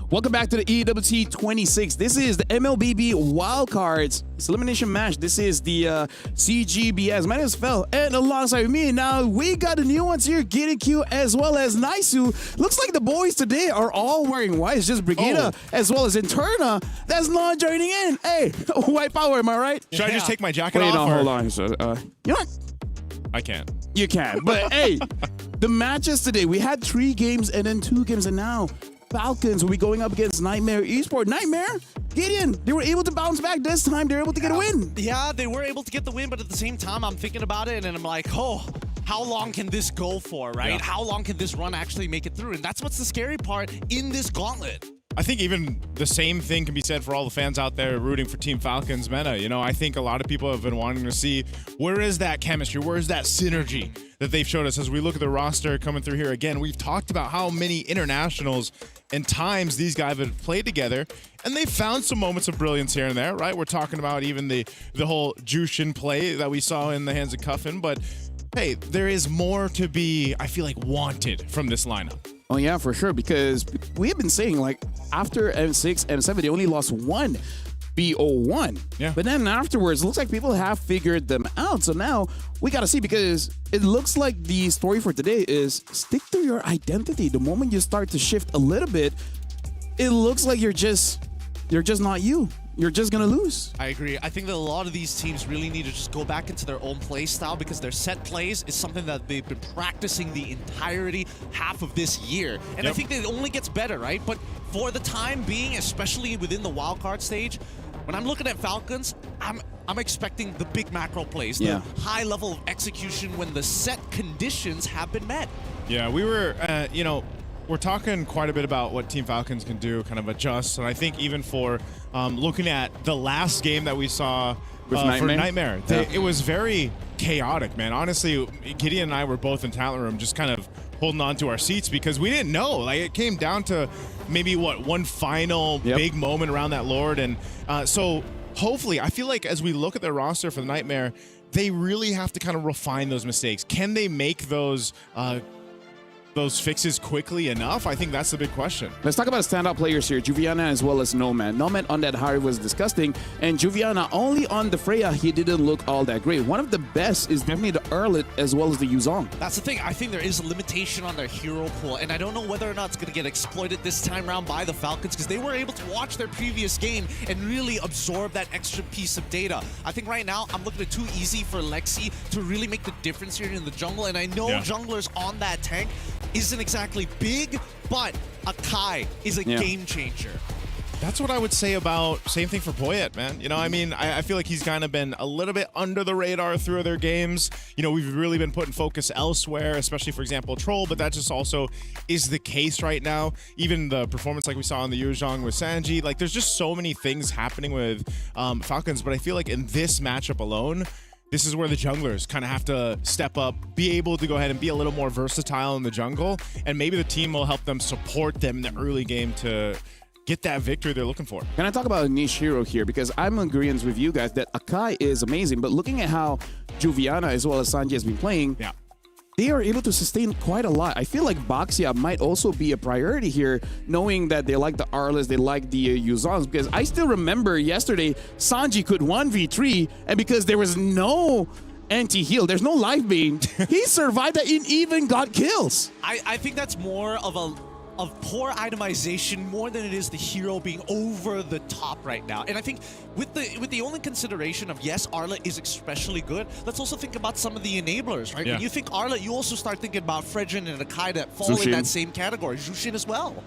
H: Welcome back to the EWC 26. This is the MLBB wildcards. It's elimination match. This is the CGBS. My name is Phil, and alongside me now we got the new ones here, Gideon Q as well as Naisu. Looks like the boys today are all wearing white. It's just Brigida as well as Interna that's not joining in. Hey, white power, am I right?
R: Should I just take my jacket
H: Wait,
R: off?
H: no,
R: or-
H: hold on. So, you know what?
R: I can't.
H: You can, but hey, the matches today, we had 3 games and then 2 games, and now Falcons will be going up against Nightmare Esports. Nightmare, Gideon, they were able to bounce back this time. They were able to get a win.
I: Yeah, they were able to get the win, but at the same time, I'm thinking about it and I'm like, oh, how long can this go for, right?
R: Yeah.
I: How long can this run actually make it through? And that's what's the scary part in this gauntlet.
R: I think even the same thing can be said for all the fans out there rooting for Team Falcons Meta. You know, I think a lot of people have been wanting to see where is that chemistry, where is that synergy that they've showed us as we look at the roster coming through here again. We've talked about how many internationals and times these guys have played together, and they've found some moments of brilliance here and there, right? We're talking about even the whole Jushin play that we saw in the hands of Cuffin, but hey, there is more to be, I feel like, wanted from this lineup.
H: Oh yeah, for sure, because we have been saying like after M6, M7, they only lost 1 BO1.
R: Yeah.
H: But then afterwards, it looks like people have figured them out. So now we got to see, because it looks like the story for today is stick to your identity. The moment you start to shift a little bit, it looks like you're just not you. You're just going to lose.
I: I agree. I think that a lot of these teams really need to just go back into their own play style, because their set plays is something that they've been practicing the entirety half of this year. And I think that it only gets better, right? But for the time being, especially within the wildcard stage, when I'm looking at Falcons, I'm expecting the big macro plays, the high level of execution when the set conditions have been met.
R: Yeah, we were, we're talking quite a bit about what Team Falcons can do, kind of adjust. And I think even for looking at the last game that we saw
H: With
R: for
H: Nightmare?
R: it was very chaotic, man. Honestly, Gideon and I were both in talent room just kind of holding on to our seats because we didn't know. Like, it came down to maybe, one final big moment around that Lord. And so hopefully, I feel like as we look at their roster for the Nightmare, they really have to kind of refine those mistakes. Can they make those those fixes quickly enough? I think that's the big question.
H: Let's talk about standout players here, Juviana as well as Nomad. Nomad on that Harry was disgusting, and Juviana only on the Freya, he didn't look all that great. One of the best is definitely the Earlet as well as the Yuzong.
S: That's the thing. I think there is a limitation on their hero pool, and I don't know whether or not it's going to get exploited this time around by the Falcons, because they were able to watch their previous game and really absorb that extra piece of data. I think right now I'm looking at too easy for Lexi to really make the difference here in the jungle, and I know junglers on that tank isn't exactly big, but Akai is a game changer.
R: That's what I would say about, same thing for Poyet, man. You know, I mean, I feel like he's kind of been a little bit under the radar through their games. You know, we've really been putting focus elsewhere, especially, for example, Troll, but that just also is the case right now. Even the performance like we saw on the Yuzhong with Sanji, like there's just so many things happening with Falcons, but I feel like in this matchup alone, this is where the junglers kind of have to step up, be able to go ahead and be a little more versatile in the jungle, and maybe the team will help them support them in the early game to get that victory they're looking for.
H: Can I talk about a niche hero here? Because I'm in agreement with you guys that Akai is amazing, but looking at how Juviana as well as Sanji has been playing, they are able to sustain quite a lot. I feel like Baxia might also be a priority here, knowing that they like the Arlas, they like the Yuzons, because I still remember yesterday, Sanji could 1v3, and because there was no anti-heal, there's no life beam, he survived that and even got kills.
S: I think that's more of poor itemization more than it is the hero being over the top right now. And I think with the only consideration of, yes, Arla is especially good, let's also think about some of the enablers, right? When you think Arla, you also start thinking about Fredrin and Akai that fall in that same category. Jushin as well.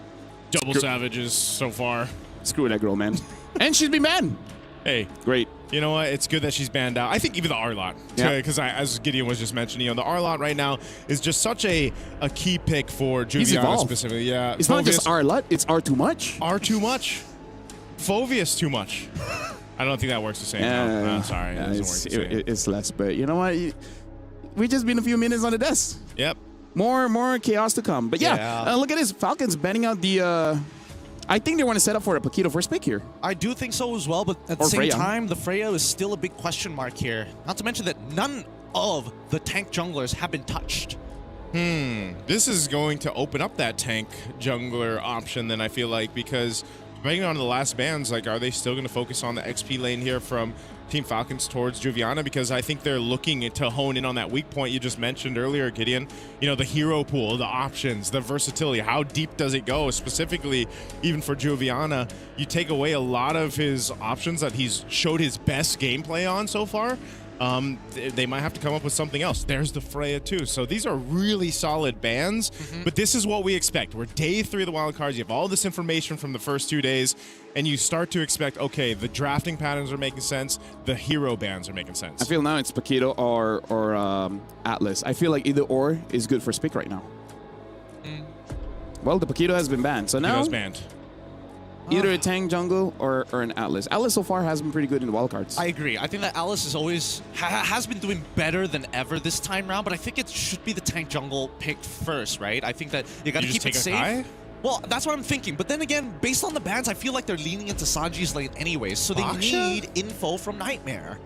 R: Double savages so far.
H: Screw that girl, man. And she's been banned.
R: Hey.
H: Great.
R: You know what? It's good that she's banned out. I think even the R-Lot, because as Gideon was just mentioning, you know, the R-Lot right now is just such a key pick for Juviana specifically. Yeah,
H: it's not just R-Lot, it's R too much.
R: R too much. Phoveus too much. I don't think that works the same. No, sorry, it doesn't work the same.
H: It's less, but you know what? We just been a few minutes on the desk.
R: Yep.
H: More chaos to come. But look at this. Falcons banning out the... I think they want to set up for a Paquito first pick here.
S: I do think so as well, but at the same time, the Freya is still a big question mark here. Not to mention that none of the tank junglers have been touched.
R: This is going to open up that tank jungler option then, I feel like, because depending on the last bans, like, are they still going to focus on the XP lane here from Team Falcons towards Juviana? Because I think they're looking to hone in on that weak point you just mentioned earlier, Gideon. You know, the hero pool, the options, the versatility. How deep does it go? Specifically, even for Juviana, you take away a lot of his options that he's showed his best gameplay on so far. They might have to come up with something else. There's the Freya too. So these are really solid bans, but this is what we expect. We're day 3 of the wild cards. You have all this information from the first 2 days, and you start to expect, okay, the drafting patterns are making sense. The hero bans are making sense.
H: I feel now it's Paquito or Atlas. I feel like either or is good for Spic right now. Well, the Paquito has been banned. So now
R: Paquito's banned.
H: Either a tank jungle or an Atlas. Atlas so far has been pretty good in the wildcards.
S: I agree. I think that Atlas is always has been doing better than ever this time around, but I think it should be the tank jungle pick first, right? I think that you got to keep it safe.
R: Akai?
S: Well, that's what I'm thinking. But then again, based on the bans, I feel like they're leaning into Sanji's lane anyways, so they need info from Nightmare.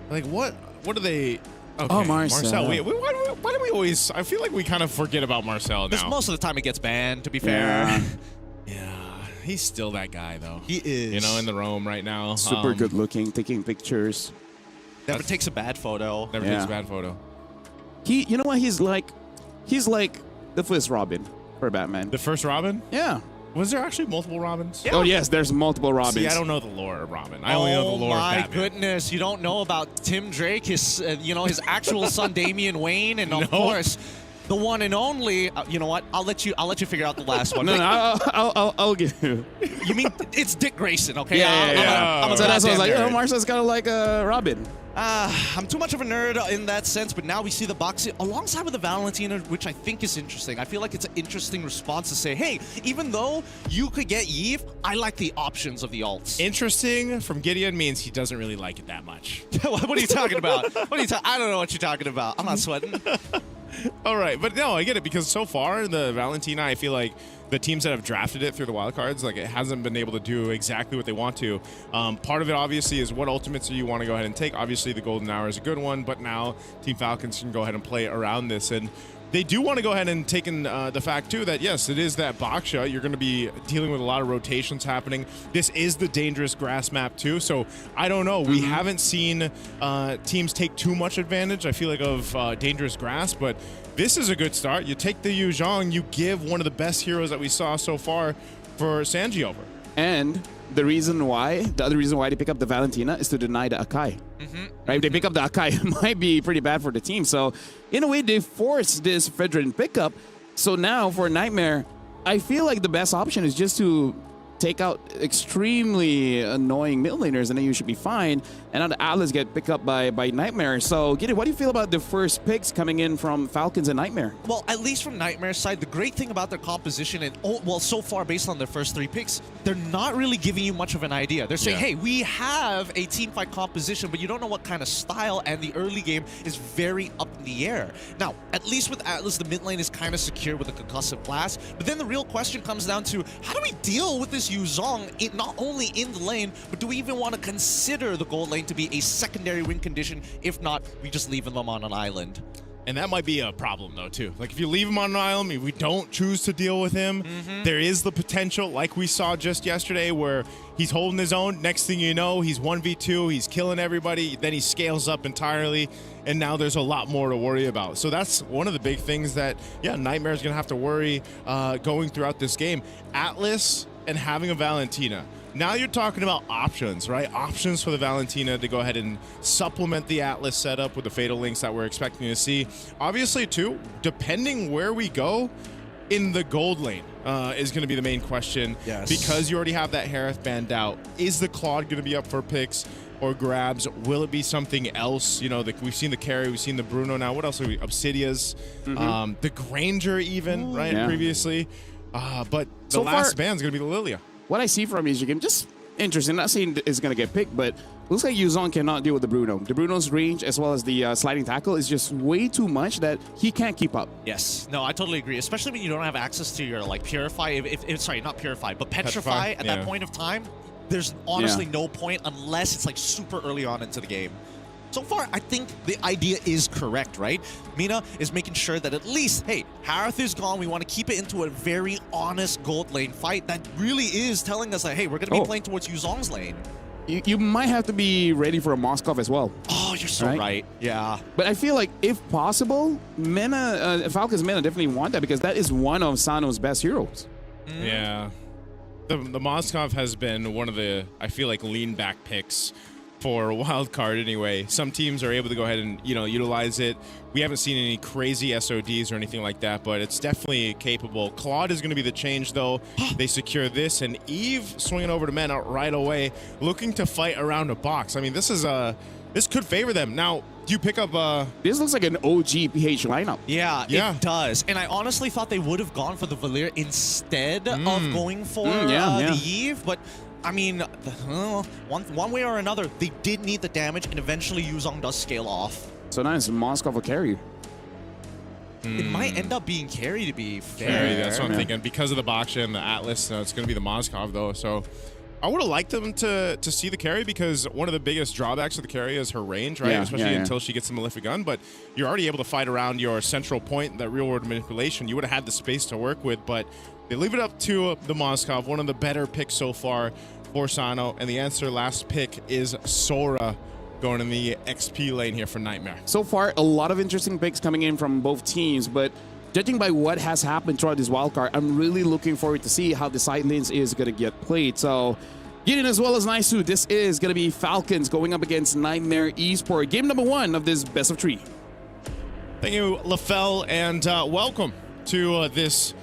R: Like, what are they... Okay,
H: oh, Marcel.
R: Why do we always... I feel like we kind of forget about Marcel now.
S: Because most of the time it gets banned, to be fair.
R: Yeah. He's still that guy, though.
S: He is.
R: You know, in the Rome right now.
H: Super good looking, taking pictures.
S: Never takes a bad photo.
R: Never takes a bad photo.
H: You know what? He's like the first Robin for Batman.
R: The first Robin?
H: Yeah.
R: Was there actually multiple Robins?
H: Yeah. Oh, yes, there's multiple Robins.
R: See, I don't know the lore of Robin. I only know the lore of Batman.
S: Oh, my goodness. You don't know about Tim Drake, his, his actual son, Damian Wayne, and of course... the one and only. You know what? I'll let you figure out the last one.
H: No, I'll give you.
S: You mean it's Dick Grayson? Okay.
H: Yeah. So that's what I was like. Oh, Marcel's kind of like Robin.
S: I'm too much of a nerd in that sense, but now we see the boxing alongside with the Valentina, which I think is interesting. I feel like it's an interesting response to say, hey, even though you could get Yves, I like the options of the alts.
R: Interesting from Gideon means he doesn't really like it that much.
S: What are you talking about? I don't know what you're talking about. I'm not sweating.
R: All right, but no, I get it, because so far the Valentina, I feel like the teams that have drafted it through the wildcards, like, it hasn't been able to do exactly what they want to. Part of it obviously is what ultimates do you want to go ahead and take. Obviously the golden hour is a good one, but now Team Falcons can go ahead and play around this. And they do want to go ahead and take in the fact, too, that, yes, it is that Baksha. You're going to be dealing with a lot of rotations happening. This is the dangerous grass map, too. So I don't know. We haven't seen teams take too much advantage, I feel like, of dangerous grass. But this is a good start. You take the Yu Zhang. You give one of the best heroes that we saw so far for Sanji over.
H: And the other reason why they pick up the Valentina is to deny the Akai. Right? If they pick up the Akai, it might be pretty bad for the team. So in a way, they force this Fredrin pickup. So now for Nightmare, I feel like the best option is just to take out extremely annoying mid laners, and then you should be fine. And now the Atlas get picked up by Nightmare. So, Gideon, what do you feel about the first picks coming in from Falcons and Nightmare?
S: Well, at least from Nightmare's side, the great thing about their composition, and well, so far based on their first 3 picks, they're not really giving you much of an idea. They're saying, hey, we have a teamfight composition, but you don't know what kind of style, and the early game is very up in the air. Now, at least with Atlas, the mid lane is kind of secure with a concussive blast, but then the real question comes down to, how do we deal with this Yu Zhang not only in the lane, but do we even want to consider the gold lane to be a secondary win condition? If not, we just leave them on an island.
R: And that might be a problem, though, too. Like, if you leave him on an island, if we don't choose to deal with him, there is the potential, like we saw just yesterday, where he's holding his own. Next thing you know, he's 1v2, he's killing everybody, then he scales up entirely, and now there's a lot more to worry about. So that's one of the big things that, yeah, Nightmare's going to have to worry going throughout this game. Atlas and having a Valentina. Now you're talking about options, right? Options for the Valentina to go ahead and supplement the Atlas setup with the Fatal Links that we're expecting to see. Obviously, too, depending where we go in the gold lane is going to be the main question.
S: Yes.
R: Because you already have that Harith banned out. Is the Claude going to be up for picks or grabs? Will it be something else? You know, we've seen the carry, we've seen the Bruno now. What else are we? Obsidias, the Granger even, right?
H: Yeah.
R: Previously. But the last ban's going to be the Lilia.
H: What I see from Egypt game, just interesting. Not saying it's going to get picked, but looks like Yu Zhang cannot deal with the Bruno. The Bruno's range as well as the sliding tackle is just way too much that he can't keep up.
S: Yes. No, I totally agree. Especially when you don't have access to your, like, Purify. Sorry, not Purify, but Petrify at that point of time. There's honestly no point unless it's, like, super early on into the game. So far, I think the idea is correct, right? Mina is making sure that at least, hey, Harith is gone. We want to keep it into a very honest gold lane fight that really is telling us that, hey, we're going to be playing towards Yu Zhang's lane.
H: You might have to be ready for a Moskov as well.
S: Oh, you're so right. Yeah.
H: But I feel like, if possible, Falcons Mena definitely want that because that is one of Sano's best heroes.
R: Yeah. The Moskov has been one of the, I feel like, lean back picks for a wild card anyway. Some teams are able to go ahead and, you know, utilize it. We haven't seen any crazy SODs or anything like that, but it's definitely capable. Claude is going to be the change, though. They secure this, and Eve swinging over to Mena right away, looking to fight around a box. I mean, this could favor them. Now, do you pick up
H: This looks like an OG PH lineup.
S: Yeah, it does. And I honestly thought they would have gone for the Valir instead of going for the Eve, but I mean, one way or another, they did need the damage, and eventually Yu Zhang does scale off.
H: So now it's Moskov will carry.
S: It might end up being carry, to be fair.
R: Carry, that's what I'm thinking. Because of the Baksha and the Atlas, it's going to be the Moskov, though. So I would have liked them to see the carry because one of the biggest drawbacks of the carry is her range, right? Especially until she gets the Malefic Gun. But you're already able to fight around your central point, that real-world manipulation. You would have had the space to work with, but they leave it up to the Moskov, one of the better picks so far for Sano. And the answer, last pick, is Sora going in the XP lane here for Nightmare.
H: So far, a lot of interesting picks coming in from both teams, but judging by what has happened throughout this wildcard, I'm really looking forward to see how the side lanes is going to get played. So, Gideon as well as Naisu, this is going to be Falcons going up against Nightmare Esport. Game number 1 of this best of 3.
R: Thank you, LaFell, and welcome to this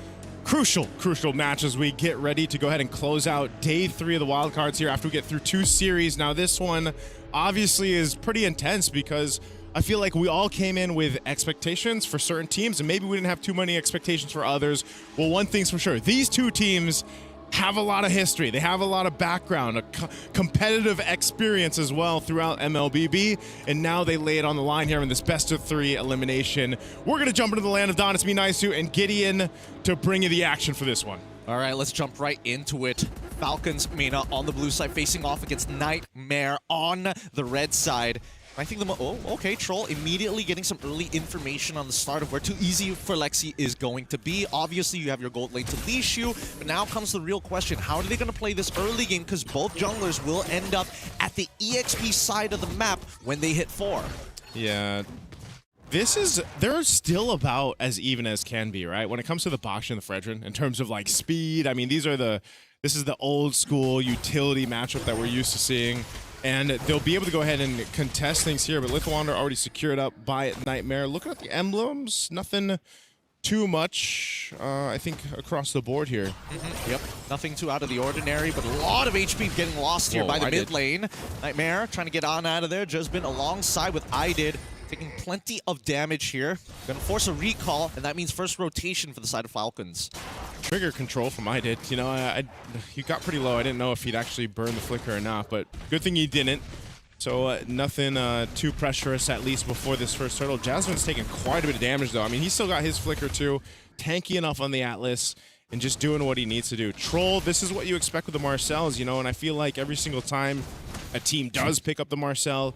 R: crucial match as we get ready to go ahead and close out day 3 of the wildcards here after we get through 2 series. Now, this one obviously is pretty intense because I feel like we all came in with expectations for certain teams, and maybe we didn't have too many expectations for others. Well, one thing's for sure, these 2 teams have a lot of history. They have a lot of background, a competitive experience as well throughout MLBB, and now they lay it on the line here in this best of 3 elimination. We're going to jump into the land of Dawn. It's me, Naisu, and Gideon to bring you the action for this one.
S: All right, let's jump right into it. Falcons Mena on the blue side facing off against Nightmare on the red side. I think okay, Troll immediately getting some early information on the start of where too easy for Lexi is going to be. Obviously, you have your gold lane to leash you, but now comes the real question. How are they going to play this early game? Because both junglers will end up at the EXP side of the map when they hit 4.
R: Yeah. They're still about as even as can be, right? When it comes to the Bosch and the Fredrin, in terms of like speed, I mean, this is the old school utility matchup that we're used to seeing. And they'll be able to go ahead and contest things here, but Lithuander already secured up by Nightmare. Looking at the emblems, nothing too much, I think, across the board here.
S: Yep, nothing too out of the ordinary, but a lot of HP getting lost here by the mid lane. Nightmare trying to get on out of there, just been alongside with IDID, taking plenty of damage here. Gonna force a recall, and that means first rotation for the side of Falcons.
R: Trigger control from IDID. You know, he got pretty low. I didn't know if he'd actually burn the flicker or not, but good thing he didn't. So nothing too pressurous, at least before this first turtle. Jasmine's taking quite a bit of damage, though. I mean, he's still got his flicker, too. Tanky enough on the Atlas and just doing what he needs to do. Troll, this is what you expect with the Marcells, you know, and I feel like every single time a team does pick up the Marcel,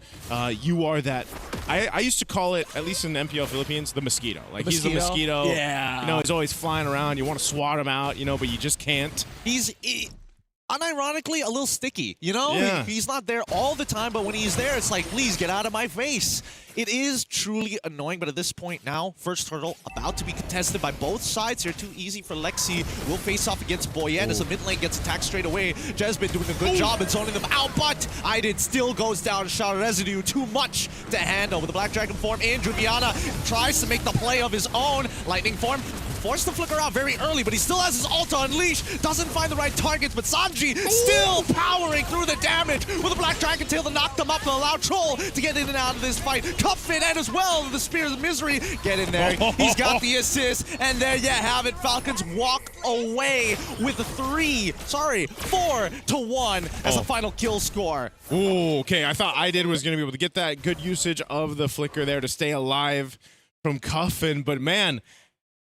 R: you are that. I used to call it, at least in MPL Philippines, the mosquito. Like, he's the mosquito.
S: Yeah.
R: You know, he's always flying around. You want to swat him out, you know, but you just can't.
S: He's unironically a little sticky, you know?
R: Yeah.
S: He's not there all the time, but when he's there, it's like, please get out of my face. It is truly annoying, but at this point now, first turtle about to be contested by both sides here. Too easy for Lexi. Will face off against Boyette as the mid lane gets attacked straight away. Jesbin doing a good job in zoning them out, but IDID still goes down. Shot residue, too much to handle with the Black Dragon form. Andrew Viana tries to make the play of his own. Lightning form. Forced the flicker out very early, but he still has his ult to unleash. Doesn't find the right targets, but Sanji still powering through the damage with a Black Dragon Tail to knock them up to allow Troll to get in and out of this fight. Cuff it and as well the Spears of Misery. Get in there. He's got the assist, and there you have it. Falcons walk away with 4-1 as a final kill score.
R: Ooh, okay. I thought IDID was going to be able to get that good usage of the flicker there to stay alive from Cuffin, but man,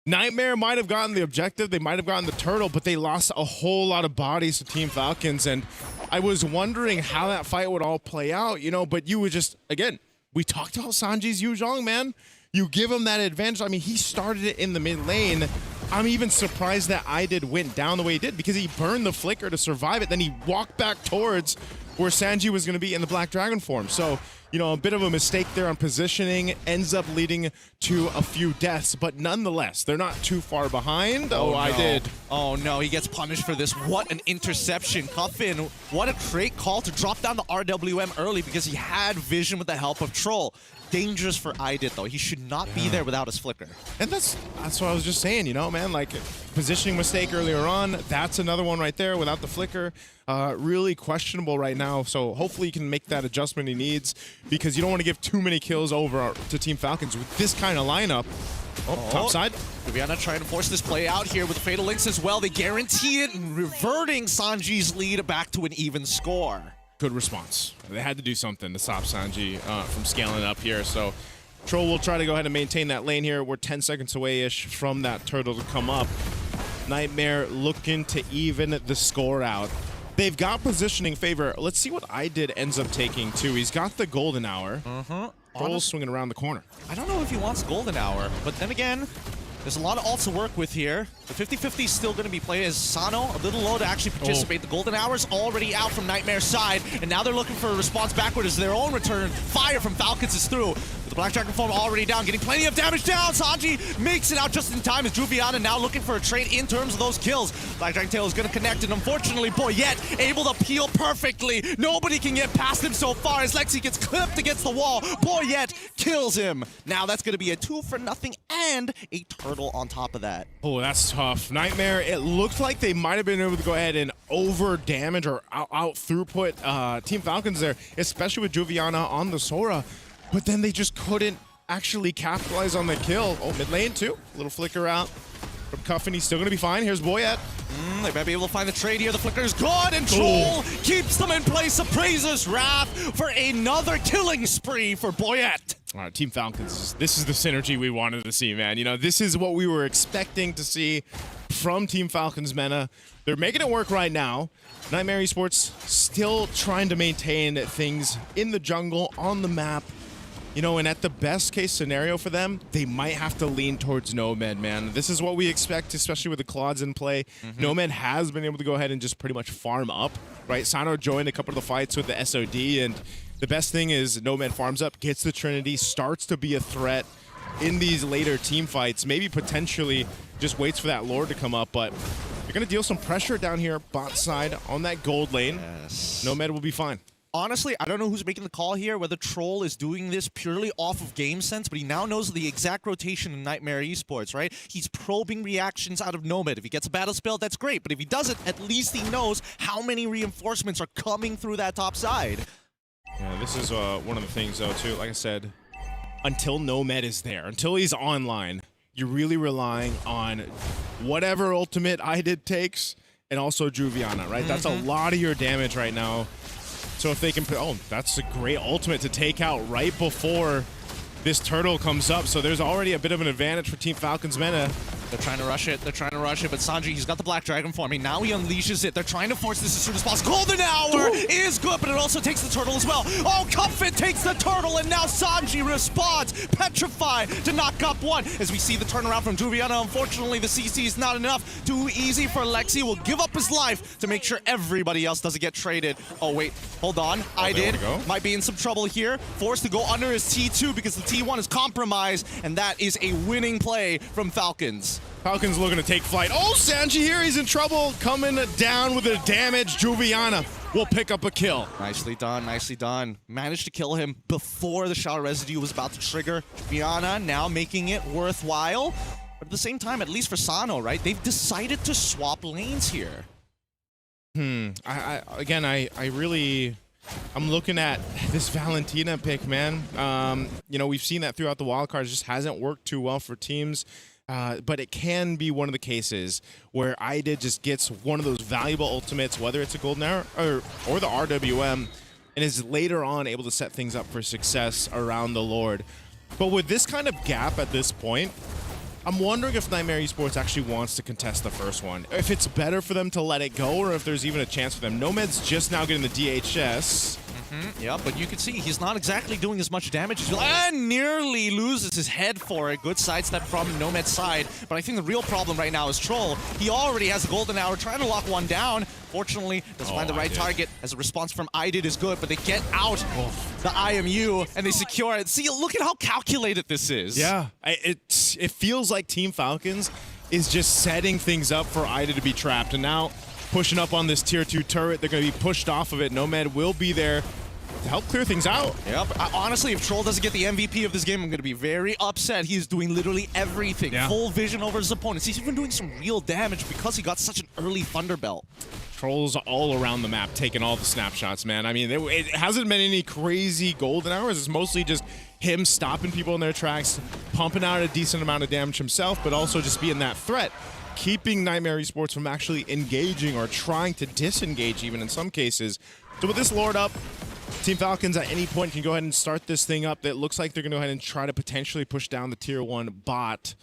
R: Nightmare might have gotten the objective, they might have gotten the turtle, but they lost a whole lot of bodies to Team Falcons, and I was wondering how that fight would all play out, you know, but you would just, again, we talked about Sanji's Yuzhong, man. You give him that advantage. I mean, he started it in the mid lane. I'm even surprised that IDID went down the way he did because he burned the flicker to survive it, then he walked back towards where Sanji was going to be in the Black Dragon form. So, you know, a bit of a mistake there on positioning ends up leading to a few deaths, but nonetheless, they're not too far behind.
S: Oh, no.
R: IDID.
S: Oh no, he gets punished for this. What an interception. Cuffin, what a great call to drop down the RWM early because he had vision with the help of Troll. Dangerous for IDID though. He should not be there without his flicker.
R: And that's what I was just saying, you know, man, like positioning mistake earlier on, that's another one right there without the flicker. Really questionable right now, so hopefully he can make that adjustment he needs because you don't want to give too many kills over to Team Falcons with this kind of lineup. Oh, top side.
S: Viviana trying to force this play out here with Fatal Links as well. They guarantee it, reverting Sanji's lead back to an even score.
R: Good response. They had to do something to stop Sanji from scaling up here. So Troll will try to go ahead and maintain that lane here. We're 10 seconds away-ish from that turtle to come up. Nightmare looking to even the score out. They've got positioning favor. Let's see what IDID ends up taking, too. He's got the golden hour. Troll's swinging around the corner.
S: I don't know if he wants golden hour, but then again, there's a lot of ults to work with here. The 50-50 is still going to be played as Sano, a little low to actually participate. The golden hour's already out from Nightmare's side, and now they're looking for a response backward as their own return. Fire from Falcons is through. With the Black Dragon form already down, getting plenty of damage down. Sanji makes it out just in time as Juviana now looking for a trade in terms of those kills. Black Dragon Tail is going to connect, and unfortunately, Boyette able to peel perfectly. Nobody can get past him so far as Lexi gets clipped against the wall. Boyette kills him. Now that's going to be a 2-for-0 and a turtle on top of that.
R: Oh, that's tough. Nightmare, it looked like they might have been able to go ahead and over damage or out throughput Team Falcons there, especially with Juviana on the Sora, but then they just couldn't actually capitalize on the kill. Oh, mid lane too. Little flicker out from Cuffin. He's still going to be fine. Here's Boyette.
S: They might be able to find the trade here. The flicker is gone, and Troll keeps them in place. Appraiser's Wrath for another killing spree for Boyette.
R: All right, Team Falcons, this is the synergy we wanted to see, man. You know, this is what we were expecting to see from Team Falcons Mena. They're making it work right now. Nightmare Esports still trying to maintain things in the jungle, on the map, You know, and at the best case scenario for them, they might have to lean towards Nomad, man. This is what we expect, especially with the Claudes in play. Nomad has been able to go ahead and just pretty much farm up, right? Sano joined a couple of the fights with the SOD, and the best thing is Nomad farms up, gets the Trinity, starts to be a threat in these later team fights, maybe potentially just waits for that Lord to come up, but you're going to deal some pressure down here bot side on that gold lane. Nomad will be fine.
S: Honestly, I don't know who's making the call here, whether Troll is doing this purely off of game sense, but he now knows the exact rotation in Nightmare Esports, right? He's probing reactions out of Nomad. If he gets a battle spell, that's great, but if he doesn't, at least he knows how many reinforcements are coming through that top side.
R: Yeah, this is one of the things, though, too. Like I said, until Nomad is there, until he's online, you're really relying on whatever ultimate IDID takes and also Juviana, right? That's a lot of your damage right now. So if they can put, oh, that's a great ultimate to take out right before this turtle comes up. So there's already a bit of an advantage for Team Falcons Meta.
S: They're trying to rush it. They're trying to rush it, but Sanji, he's got the Black Dragon forming. Now he unleashes it. They're trying to force this as soon as possible. Golden Hour is good, but it also takes the turtle as well. Oh, Comfit takes the turtle, and now Sanji responds. Petrify to knock up one. As we see the turnaround from Juviana, unfortunately, the CC is not enough. Too easy for Lexi. Will give up his life to make sure everybody else doesn't get traded. Oh, wait. Hold on. IDID might be in some trouble here. Forced to go under his T2 because the T1 is compromised, and that is a winning play from Falcons.
R: Falcons looking to take flight. Oh, Sanji here, he's in trouble. Coming down with the damage. Juviana will pick up a kill.
S: Nicely done, nicely done. Managed to kill him before the Shower Residue was about to trigger. Juviana now making it worthwhile. But at the same time, at least for Sano, right? They've decided to swap lanes here.
R: I'm looking at this Valentina pick, man. You know, we've seen that throughout the wildcards. Just hasn't worked too well for teams. But it can be one of the cases where IDID just gets one of those valuable ultimates, whether it's a golden arrow or the RWM, and is later on able to set things up for success around the Lord. But with this kind of gap at this point, I'm wondering if Nightmare Esports actually wants to contest the first one. If it's better for them to let it go, or if there's even a chance for them. Nomad's just now getting the DHS.
S: Yeah, but you can see he's not exactly doing as much damage as and nearly loses his head for it. Good sidestep from Nomad's side. But I think the real problem right now is Troll. He already has a golden hour trying to lock one down. Fortunately, doesn't find the right target as a response from IDID is good, but they get out the IMU and they secure it. See, look at how calculated this is.
R: Yeah, it feels like Team Falcons is just setting things up for IDID to be trapped. And now pushing up on this tier 2 turret, they're going to be pushed off of it. Nomad will be there to help clear things out.
S: Yep. Honestly, if Troll doesn't get the MVP of this game, I'm going to be very upset. He is doing literally everything.
R: Yeah.
S: Full vision over his opponents. He's even doing some real damage because he got such an early Thunderbelt.
R: Trolls all around the map taking all the snapshots, man. I mean, it hasn't been any crazy golden hours. It's mostly just him stopping people in their tracks, pumping out a decent amount of damage himself, but also just being that threat, keeping Nightmare Esports from actually engaging or trying to disengage even in some cases. So with this Lord up, Team Falcons at any point can go ahead and start this thing up. It looks like they're going to go ahead and try to potentially push down the tier 1 bot.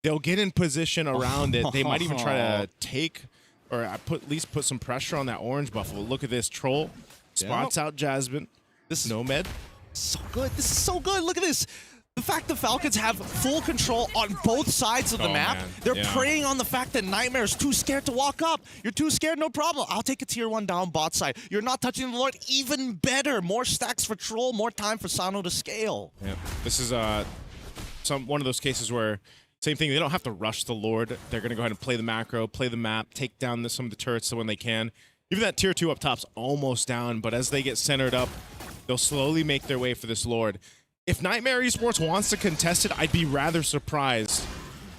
R: They'll get in position around it. They might even try to take or at least put some pressure on that orange buffalo. Look at this. Troll spots out Jasmine.
S: This
R: Nomad.
S: So good. This is so good. Look at this. The fact the Falcons have full control on both sides of the map, they're preying on the fact that Nightmare's too scared to walk up. You're too scared, no problem. I'll take a tier 1 down bot side. You're not touching the Lord, even better. More stacks for Troll, more time for Sano to scale.
R: Yeah, this is one of those cases where same thing, they don't have to rush the Lord. They're going to go ahead and play the macro, play the map, take down some of the turrets when they can. Even that tier 2 up top's almost down, but as they get centered up, they'll slowly make their way for this Lord. If Nightmare Esports wants to contest it, I'd be rather surprised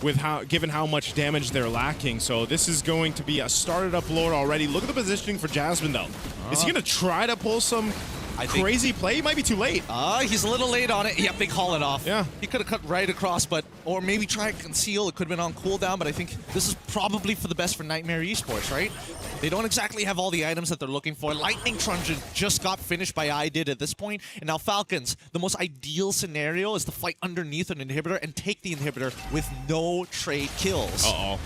R: with given how much damage they're lacking. So this is going to be a started up Lord already. Look at the positioning for Jasmine though. Is he going to try to pull some crazy play? He might be too late.
S: He's a little late on it. Yep, they call it off.
R: Yeah.
S: He could have cut right across, or maybe try and conceal. It could have been on cooldown, but I think this is probably for the best for Nightmare Esports, right? They don't exactly have all the items that they're looking for. Lightning Truncheon just got finished by IDID at this point, and now Falcons, the most ideal scenario is to fight underneath an inhibitor and take the inhibitor with no trade kills.
R: Uh-oh.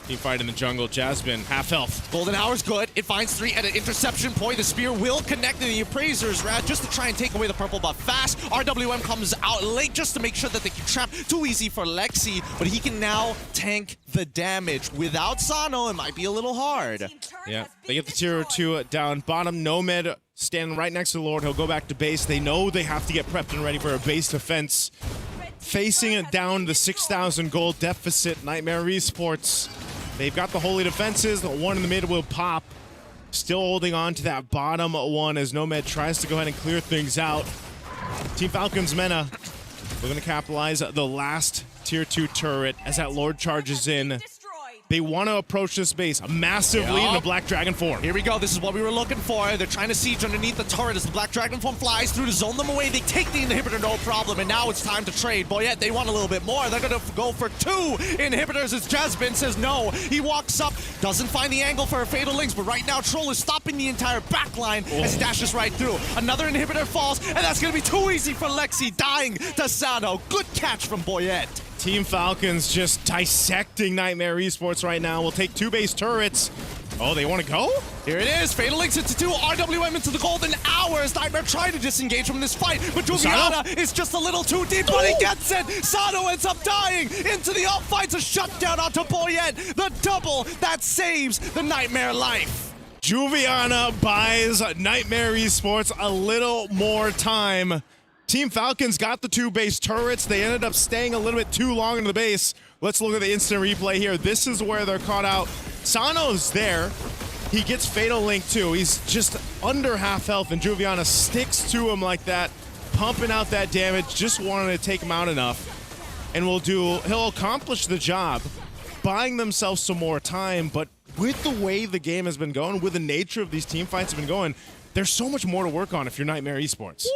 R: Team fight in the jungle. Jasmine, half health.
S: Golden Hour's good. It finds 3 at an interception point. The spear will connect in the appraisers, Rad, just to try and take away the purple buff fast. RWM comes out late just to make sure that they can trap. Too easy for Lexi, but he can now tank the damage. Without Sano, it might be a little hard.
R: Yeah, they get the tier 2 down bottom. Nomad standing right next to the Lord. He'll go back to base. They know they have to get prepped and ready for a base defense. Facing it down the 6,000 gold deficit, Nightmare Esports. They've got the holy defenses. The one in the mid will pop. Still holding on to that bottom one as Nomad tries to go ahead and clear things out. Team Falcons Mena, we're going to capitalize the last tier 2 turret as that Lord charges in. They want to approach this base. A massive lead in the Black Dragon form.
S: Here we go. This is what we were looking for. They're trying to siege underneath the turret as the Black Dragon form flies through to zone them away. They take the inhibitor, no problem. And now it's time to trade. Boyette, they want a little bit more. They're going to go for 2 inhibitors as Jasmine says no. He walks up, doesn't find the angle for a Fatal Links, but right now Troll is stopping the entire backline as he dashes right through. Another inhibitor falls, and that's going to be too easy for Lexi, dying to Sano. Good catch from Boyette.
R: Team Falcons just dissecting Nightmare Esports right now. We'll take 2 base turrets. Oh, they want to go?
S: Here it is. Fatal Links into 2. RWM into the golden hours. Nightmare trying to disengage from this fight, but Juviana is just a little too deep, but he gets it. Sano ends up dying into the up fights. A shutdown onto Boyette. The double that saves the Nightmare life.
R: Juviana buys Nightmare Esports a little more time. Team Falcons got the 2 base turrets. They ended up staying a little bit too long in the base. Let's look at the instant replay here. This is where they're caught out. Sano's there. He gets Fatal Link too. He's just under half health, and Juviana sticks to him like that, pumping out that damage, just wanting to take him out enough. And he'll accomplish the job, buying themselves some more time. But with the way the game has been going, with the nature of these team fights have been going, there's so much more to work on if you're Nightmare Esports.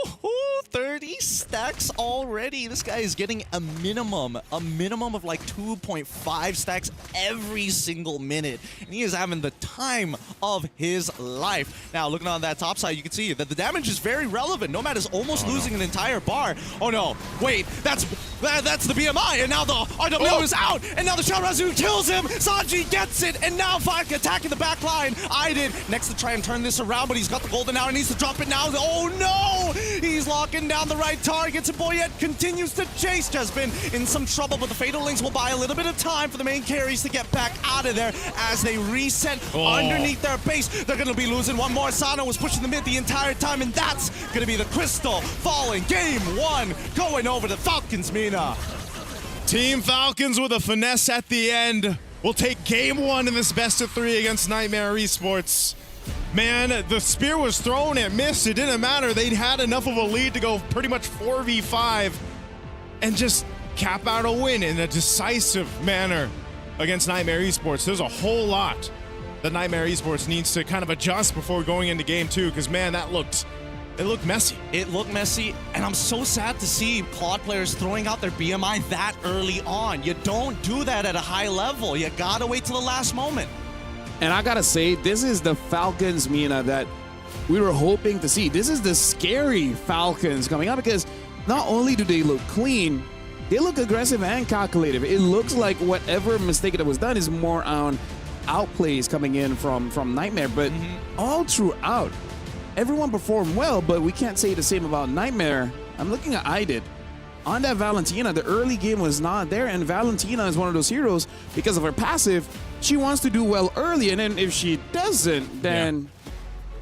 S: 30 stacks already. This guy is getting a minimum of like 2.5 stacks every single minute. And he is having the time of his life. Now, looking on that top side, you can see that the damage is very relevant. Nomad is almost losing an entire bar. Oh no, wait, that's the BMI, and now the RW is out, and now the Sharazu kills him. Sanji gets it, and now Fike attacking the back line. Aidid next to try and turn this around, but he's got the golden hour, needs to drop it now. Oh no! He's locking down the right targets, and Boyette continues to chase. Jasmine in some trouble, but the Fatal Links will buy a little bit of time for the main carries to get back out of there as they reset underneath their base. They're going to be losing one more. Sano was pushing the mid the entire time, and that's going to be the crystal falling. Game 1 going over to Falcons Mina.
R: Team Falcons with a finesse at the end will take game 1 in this best of 3 against Nightmare Esports. Man, the spear was thrown, it missed, it didn't matter. They'd had enough of a lead to go pretty much 4v5 and just cap out a win in a decisive manner against Nightmare Esports. There's a whole lot that Nightmare Esports needs to kind of adjust before going into game 2, because man, it looked messy.
S: It looked messy, and I'm so sad to see Claude players throwing out their BMI that early on. You don't do that at a high level. You gotta wait till the last moment.
H: And I gotta say, this is the Falcons, Mina, that we were hoping to see. This is the scary Falcons coming up, because not only do they look clean, they look aggressive and calculative. It looks like whatever mistake that was done is more on outplays coming in from Nightmare, but all throughout, everyone performed well, but we can't say the same about Nightmare. I'm looking at Aidid. On that Valentina, the early game was not there, and Valentina is one of those heroes because of her passive. She wants to do well early, and then if she doesn't, then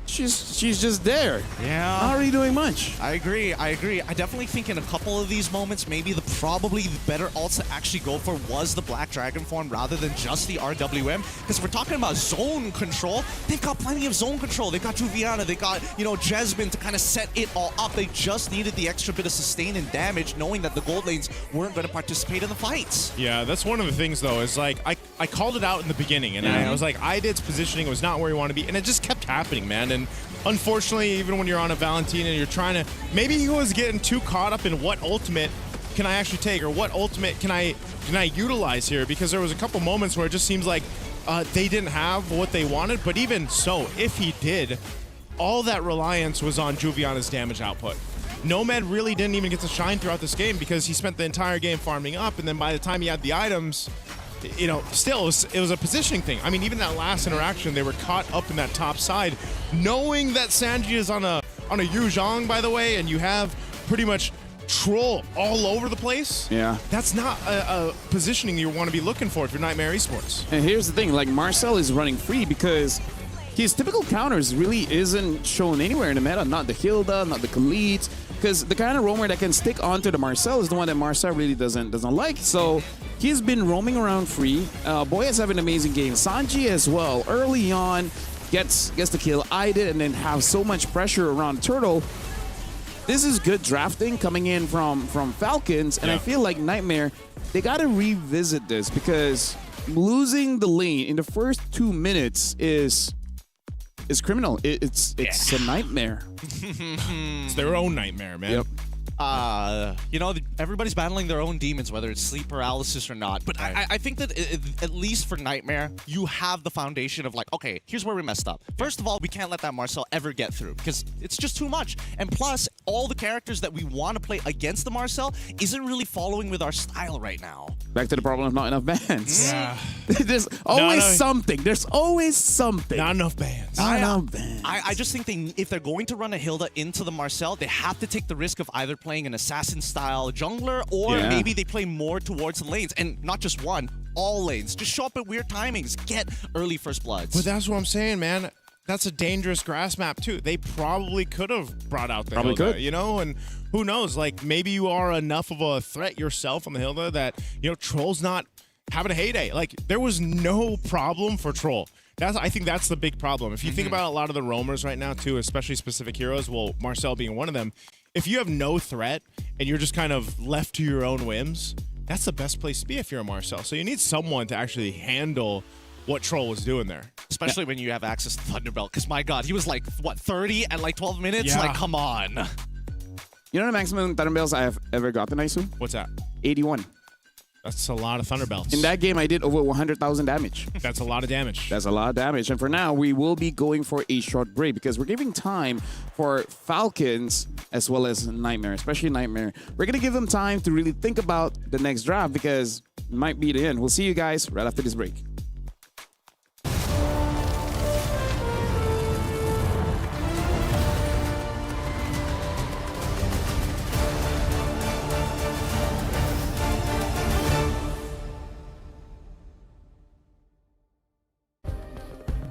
H: she's just there.
S: Yeah.
H: Not really doing much.
S: I agree. I definitely think in a couple of these moments, maybe probably the better ults to actually go for was the Black Dragon form rather than just the RWM. Because we're talking about zone control. They've got plenty of zone control. They've got Juviana. They got, Jasmine to kind of set it all up. They just needed the extra bit of sustain and damage, knowing that the gold lanes weren't going to participate in the fights.
R: Yeah, that's one of the things, though, is like, I called it out in the beginning, and I was like, Aidid's positioning was not where you want to be, and it just kept happening, man. And unfortunately, even when you're on a Valentina, you're trying to, maybe he was getting too caught up in what ultimate can I actually take, or what ultimate can I utilize here, because there was a couple moments where it just seems like they didn't have what they wanted. But even so, if he did, all that reliance was on Juviana's damage output. Nomad really didn't even get to shine throughout this game because he spent the entire game farming up, and then by the time he had the items, you know, still, it was a positioning thing. I mean, even that last interaction, they were caught up in that top side, knowing that Sanji is on a Yu Zhang, by the way, and you have pretty much Troll all over the place.
H: Yeah.
R: That's not a positioning you want to be looking for if you're Nightmare Esports.
H: And here's the thing, like Marcel is running free because his typical counters really isn't shown anywhere in the meta. Not the Hilda, not the Khalid. Because the kind of roamer that can stick onto the Marcel is the one that Marcel really doesn't like. So he's been roaming around free. Boy has having an amazing game. Sanji as well. Early on, gets the kill. I did, and then have so much pressure around Turtle. This is good drafting coming in from Falcons, and I feel like Nightmare, they got to revisit this because losing the lane in the first 2 minutes is criminal. It's a nightmare.
R: It's their own nightmare, man.
H: Yep.
S: You know, everybody's battling their own demons, whether it's sleep paralysis or not. But I think that at least for Nightmare, you have the foundation of like, okay, here's where we messed up. First of all, we can't let that Marcel ever get through because it's just too much. And plus, all the characters that we want to play against the Marcel isn't really following with our style right now.
H: Back to the problem of not enough bans.
R: Yeah.
H: There's always something. There's always something.
R: Not enough bans.
S: I just think if they're going to run a Hilda into the Marcel, they have to take the risk of either playing an assassin-style jungler or maybe they play more towards the lanes. And not just one, all lanes. Just show up at weird timings. Get early first bloods.
R: But that's what I'm saying, man. That's a dangerous grass map, too. They probably could have brought out the Hilda, you know? And who knows? Like, maybe you are enough of a threat yourself on the Hilda that, you know, Troll's not having a heyday. Like, there was no problem for Troll. I think that's the big problem. If you think about a lot of the roamers right now, too, especially specific heroes, well, Marcel being one of them, if you have no threat and you're just kind of left to your own whims, that's the best place to be if you're a Marcel. So you need someone to actually handle what Troll was doing there.
S: Especially when you have access to Thunderbelt. Because, my God, he was like, what, 30 at like 12 minutes?
R: Yeah.
S: Like, come on.
H: You know the maximum Thunderbelts I have ever gotten, Aisu?
R: What's that?
H: 81.
R: That's a lot of Thunderbelts.
H: In that game, I did over 100,000 damage.
R: That's a lot of damage.
H: That's a lot of damage. And for now, we will be going for a short break because we're giving time for Falcons as well as Nightmare, especially Nightmare. We're going to give them time to really think about the next draft because it might be the end. We'll see you guys right after this break.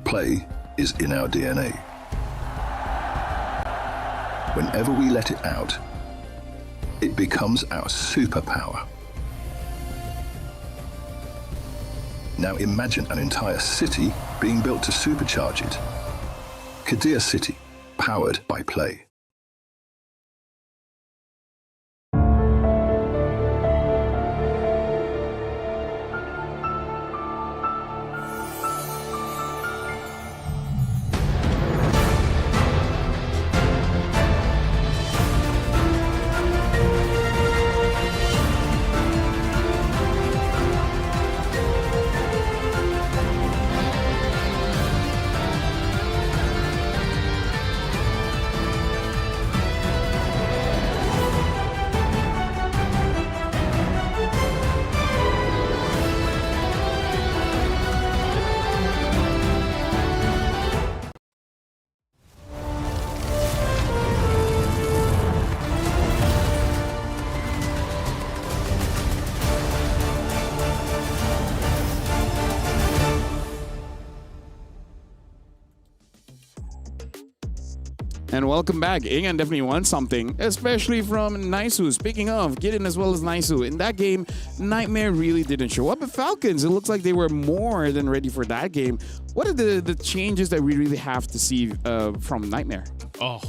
E: Play is in our DNA. Whenever we let it out, it becomes our superpower. Now imagine an entire city being built to supercharge it. Kadir City, powered by play.
H: And welcome back. Ingan definitely won something, especially from Naisu. Speaking of, Gideon as well as Naisu. In that game, Nightmare really didn't show up. But Falcons, it looks like they were more than ready for that game. What are the changes that we really have to see from Nightmare?
R: Oh,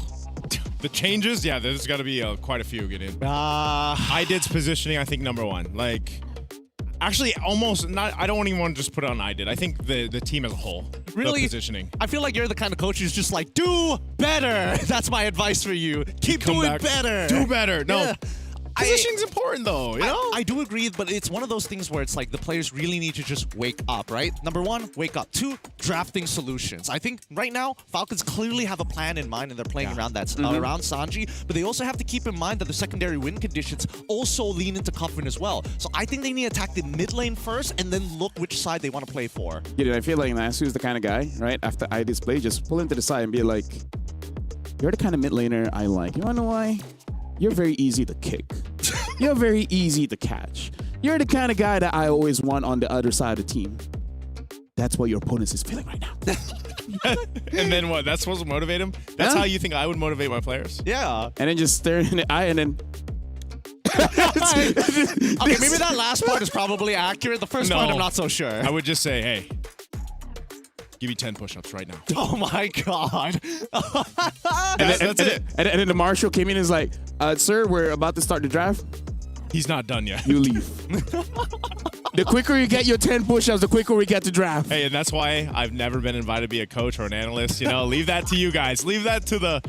R: the changes? Yeah, there's got to be quite a few, Gideon. I did's positioning, I think, #1. Like, actually, almost not. I don't even want to just put it on I did. I think the team as a whole.
S: Really?
R: The positioning.
S: I feel like you're the kind of coach who's just like, do better. That's my advice for you. Keep doing better.
R: Do better. No.
S: Yeah.
R: Positioning's important, though, you know?
S: I do agree, but it's one of those things where it's like the players really need to just wake up, right? Number one, wake up. Two, drafting solutions. I think right now, Falcons clearly have a plan in mind and they're playing around that, around Sanji, but they also have to keep in mind that the secondary win conditions also lean into Coffin as well. So I think they need to attack the mid lane first and then look which side they want to play for.
H: I feel like Nasu is the kind of guy, right? After I display, just pull him to the side and be like, you're the kind of mid laner I like. You wanna know why? You're very easy to kick. You're very easy to catch. You're the kind of guy that I always want on the other side of the team. That's what your opponent is feeling right now.
R: And then what? That's supposed to motivate him? That's how you think I would motivate my players?
S: Yeah.
H: And then just stare in the eye and then...
S: Okay, maybe that last part is probably accurate. The first part, I'm not so sure.
R: I would just say, hey, give me 10 push-ups right now.
S: Oh my god.
R: That's it.
H: And then the marshal came in and is like, sir, we're about to start the draft.
R: He's not done yet.
H: You leave. The quicker you get your 10 push-ups, the quicker we get to draft.
R: Hey, and that's why I've never been invited to be a coach or an analyst. You know, leave that to you guys. Leave that to the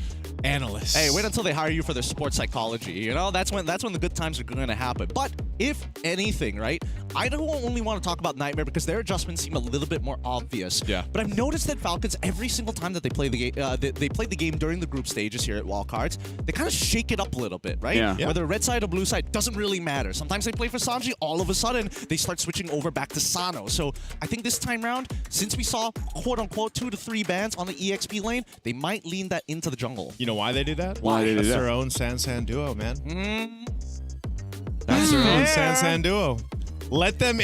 R: analysts.
S: Hey, wait until they hire you for their sports psychology. You know, that's when the good times are going to happen. But if anything, right, I don't only want to talk about Nightmare because their adjustments seem a little bit more obvious.
R: Yeah.
S: But I've noticed that Falcons, every single time that they play the game, they played the game during the group stages here at Wildcards, they kind of shake it up a little bit, right?
H: Yeah.
S: Whether red side or blue side doesn't really matter. Sometimes they play for Sanji, all of a sudden they start switching over back to Sano. So I think this time round, since we saw quote unquote 2 to 3 bans on the EXP lane, they might lean that into the jungle.
R: You know why they do that?
H: Why they do
R: That's
H: that?
R: their own San duo, man. That's their own San duo. Let them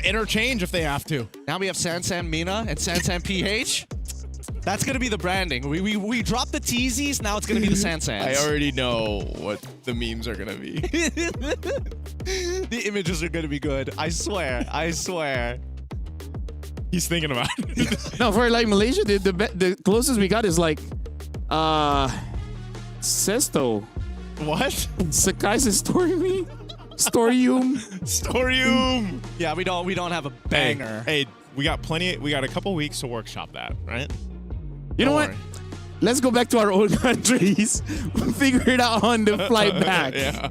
R: interchange if they have to.
S: Now we have San Mina and San PH. That's gonna be the branding. We dropped the teasies, now it's gonna be the Sans.
R: I already know what the memes are gonna be.
S: The images are gonna be good. I swear.
R: He's thinking about it.
H: No, for like Malaysia, the closest we got is like Sesto.
R: What?
H: Sakai's Storium.
S: Yeah, we don't have a banger.
R: Hey, we got a couple weeks to workshop that, right?
H: You know what? Let's go back to our old countries. Figure it out on the flight back.
R: Yeah.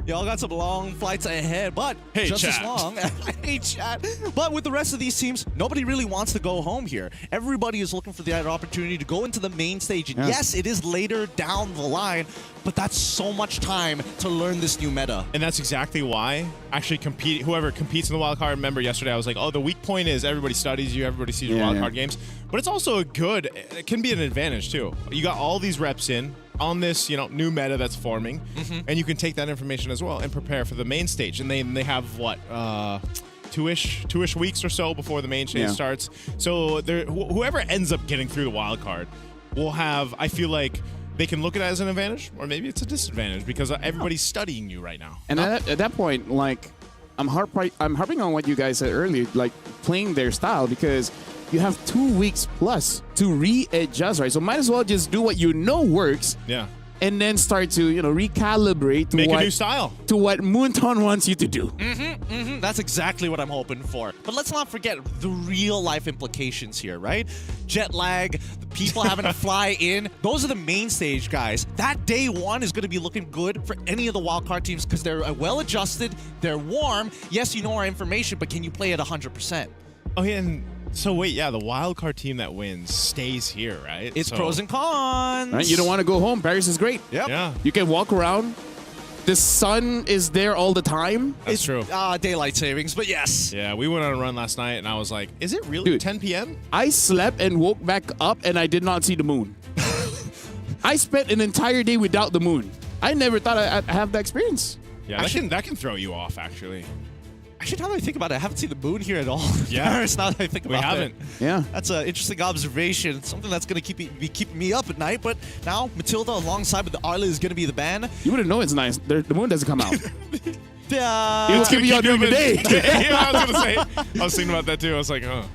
S: Y'all got some long flights ahead, but just
R: chat.
S: as long. Hey, chat. But with the rest of these teams, nobody really wants to go home here. Everybody is looking for the opportunity to go into the main stage. And yes, it is later down the line, but that's so much time to learn this new meta.
R: And that's exactly why actually whoever competes in the wild card. Remember yesterday I was like, oh, the weak point is everybody studies you, everybody sees your wild card games. But it's also it can be an advantage too. You got all these reps in on this, new meta that's forming, and you can take that information as well and prepare for the main stage. And they have what, two-ish weeks or so before the main stage starts. So whoever ends up getting through the wild card will have, I feel like, they can look at it as an advantage, or maybe it's a disadvantage because everybody's studying you right now.
H: And at that point, like, I'm harping on what you guys said earlier, like playing their style, because you have 2 weeks plus to readjust, right? So might as well just do what you know works.
R: Yeah.
H: And then start to, recalibrate to
R: Make a new style.
H: To what Moonton wants you to do.
S: That's exactly what I'm hoping for. But let's not forget the real life implications here, right? Jet lag, the people having to fly in. Those are the main stage guys. That day one is going to be looking good for any of the wildcard teams because they're well adjusted, they're warm. Yes, you know our information, but can you play at 100%?
R: Oh, yeah, and so wait, the wildcard team that wins stays here, right?
S: It's pros and cons.
H: Right? You don't want to go home. Paris is great.
S: Yep.
R: Yeah.
H: You can walk around. The sun is there all the time.
R: That's true.
S: Daylight savings, but yes.
R: Yeah, we went on a run last night, and I was like, is it really 10 p.m.?
H: I slept and woke back up, and I did not see the moon. I spent an entire day without the moon. I never thought I'd have that experience.
R: Yeah, that can throw you off, actually.
S: Actually, now that I think about it, I haven't seen the moon here at all.
R: Yeah.
S: Paris, now that I think about it.
R: We haven't.
H: Yeah.
S: That's an interesting observation. Something that's going to be keeping me up at night. But now, Matilda alongside with the Arla is going to be the ban.
H: You wouldn't know it's nice. The moon doesn't come out.
S: Yeah.
H: It's going to be out during the day.
R: Yeah, I was going to say. I was thinking about that, too. I was like,
H: Well,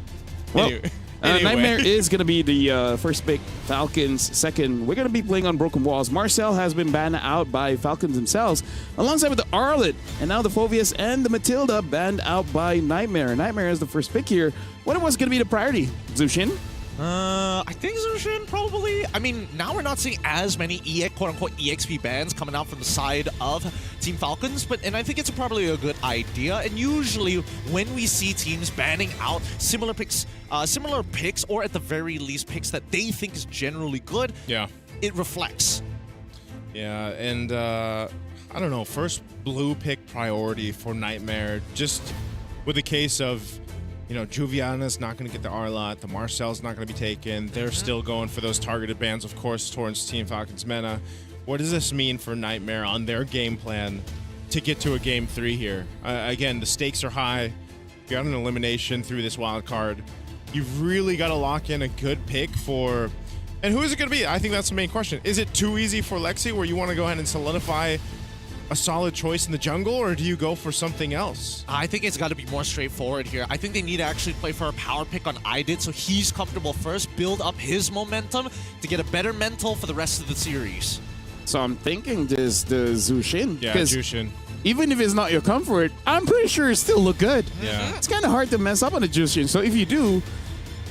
R: anyway.
H: Nightmare is going to be the first pick. Falcons second. We're going to be playing on Broken Walls. Marcel has been banned out by Falcons themselves, alongside with the Arlet. And now the Phobius and the Matilda banned out by Nightmare. Nightmare is the first pick here. What was going to be the priority, Zushin?
S: I think Zushin probably. I mean, now we're not seeing as many quote-unquote EXP bans coming out from the side of Team Falcons, and I think it's probably a good idea. And usually, when we see teams banning out similar picks, or at the very least picks that they think is generally good, it reflects.
R: Yeah, and I don't know. First blue pick priority for Nightmare, just with the case of. You know, Juviana's not going to get the R-Lot. The Marcel's not going to be taken. They're still going for those targeted bans, of course, towards Team Falcons Mena. What does this mean for Nightmare on their game plan to get to a Game 3 here? Again, the stakes are high. You got an elimination through this wild card. You've really got to lock in a good pick for... And who is it going to be? I think that's the main question. Is it too easy for Lexi where you want to go ahead and solidify a solid choice in the jungle, or do you go for something else?
S: I think it's got to be more straightforward here. I think they need to actually play for a power pick on IDIT so he's comfortable first, build up his momentum to get a better mental for the rest of the series.
H: So I'm thinking just the Zushin.
R: Yeah, Jushin.
H: Even if it's not your comfort, I'm pretty sure it still look good.
R: Yeah.
H: It's kind of hard to mess up on a Jushin. So if you do,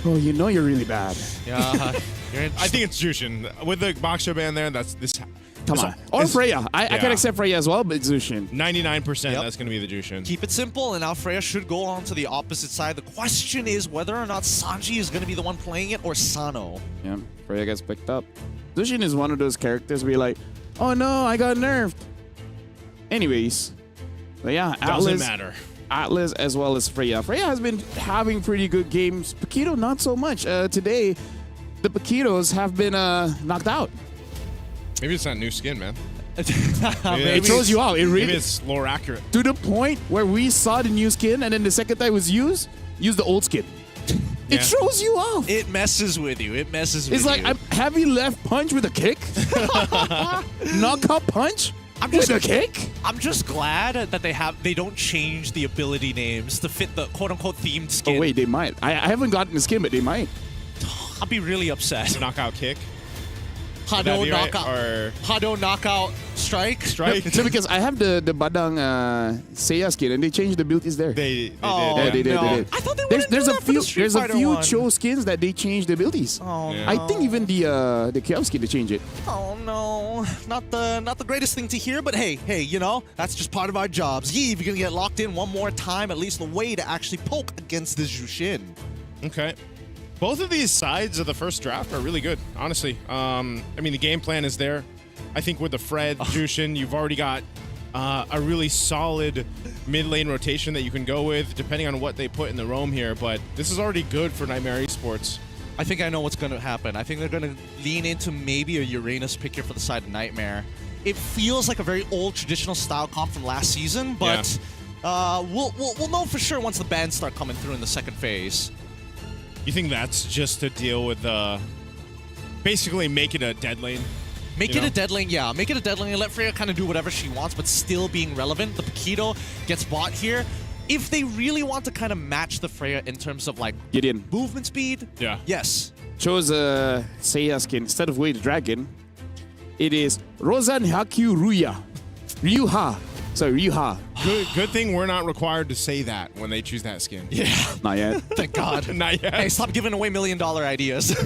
H: oh, you know you're really bad.
S: Yeah.
R: I think it's Jushin. With the Boxer band there, that's this.
H: Come on. Or Freya. I can accept Freya as well, but it's Zushin.
R: 99% that's going to be the Jushin.
S: Keep it simple, and now Freya should go on to the opposite side. The question is whether or not Sanji is going to be the one playing it or Sano.
H: Yeah, Freya gets picked up. Zushin is one of those characters where you're like, oh no, I got nerfed. Anyways, but yeah,
R: Doesn't matter.
H: Atlas as well as Freya. Freya has been having pretty good games. Paquito, not so much. Today, the Paquitos have been knocked out.
R: Maybe it's not new skin, man.
H: It throws you out. It really,
R: maybe it's lore accurate.
H: To the point where we saw the new skin, and then the second time it was used the old skin. It throws you off.
S: It messes with you. It messes with
H: you. It's like I'm heavy left punch with a kick. Knockout punch with a kick.
S: I'm just glad that they don't change the ability names to fit the quote-unquote themed skin.
H: Oh wait, they might. I haven't gotten the skin, but they might.
S: I'll be really upset.
R: Knockout kick.
S: Hado knockout. Or Hado knockout strike.
H: So because I have the Badang Seiya skin and they changed the abilities there.
R: They did.
H: They did.
S: I thought they would
H: There's a few Cho skins that they changed the abilities.
S: Oh no.
H: I think even the Kyo skin they changed it.
S: Oh no. Not the greatest thing to hear, but hey, you know, that's just part of our jobs. Yee, you're gonna get locked in one more time, at least the way to actually poke against this Jushin.
R: Okay. Both of these sides of the first draft are really good, honestly. I mean, the game plan is there. I think with the Fred, Jushin, you've already got a really solid mid lane rotation that you can go with, depending on what they put in the roam here. But this is already good for Nightmare Esports.
S: I think I know what's going to happen. I think they're going to lean into maybe a Uranus pick here for the side of Nightmare. It feels like a very old traditional style comp from last season, but we'll know for sure once the bans start coming through in the second phase.
R: You think that's just to deal with basically make it a dead lane?
S: Make it a dead lane, yeah. Make it a dead lane and let Freya kind of do whatever she wants, but still being relevant. The Paquito gets bought here. If they really want to kind of match the Freya in terms of like
H: Gideon
S: movement speed, yes.
H: Chose a Seiya skin instead of Way the Dragon. It is Rozan Hakyu Ryuha. Sorry, Ryuha.
R: Good thing we're not required to say that when they choose that skin.
S: Yeah.
H: Not yet.
S: Thank God.
R: Not yet.
S: Hey, stop giving away $1 million ideas.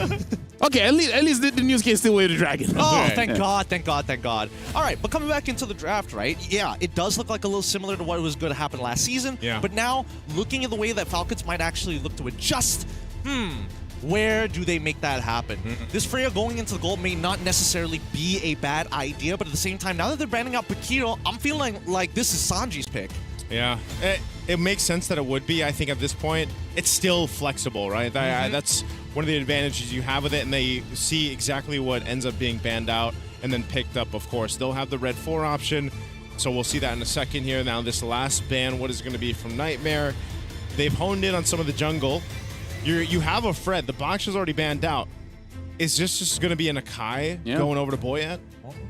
H: Okay, at least the new skin is still Way the Dragon.
S: Oh, thank God, thank God, thank God. All right, but coming back into the draft, right? Yeah, it does look like a little similar to what was going to happen last season.
R: Yeah.
S: But now, looking at the way that Falcons might actually look to adjust, where do they make that happen? This Freya going into the gold may not necessarily be a bad idea, but at the same time, now that they're banning out Paquito, I'm feeling like this is Sanji's pick.
R: Yeah, it makes sense that it would be. I think at this point, it's still flexible, right? That's one of the advantages you have with it, and they see exactly what ends up being banned out and then picked up, of course. They'll have the red 4 option, so we'll see that in a second here. Now, this last ban, what is going to be from Nightmare? They've honed in on some of the jungle. You have a Fred. The box is already banned out. Is this just going to be an Akai going over to Boyet?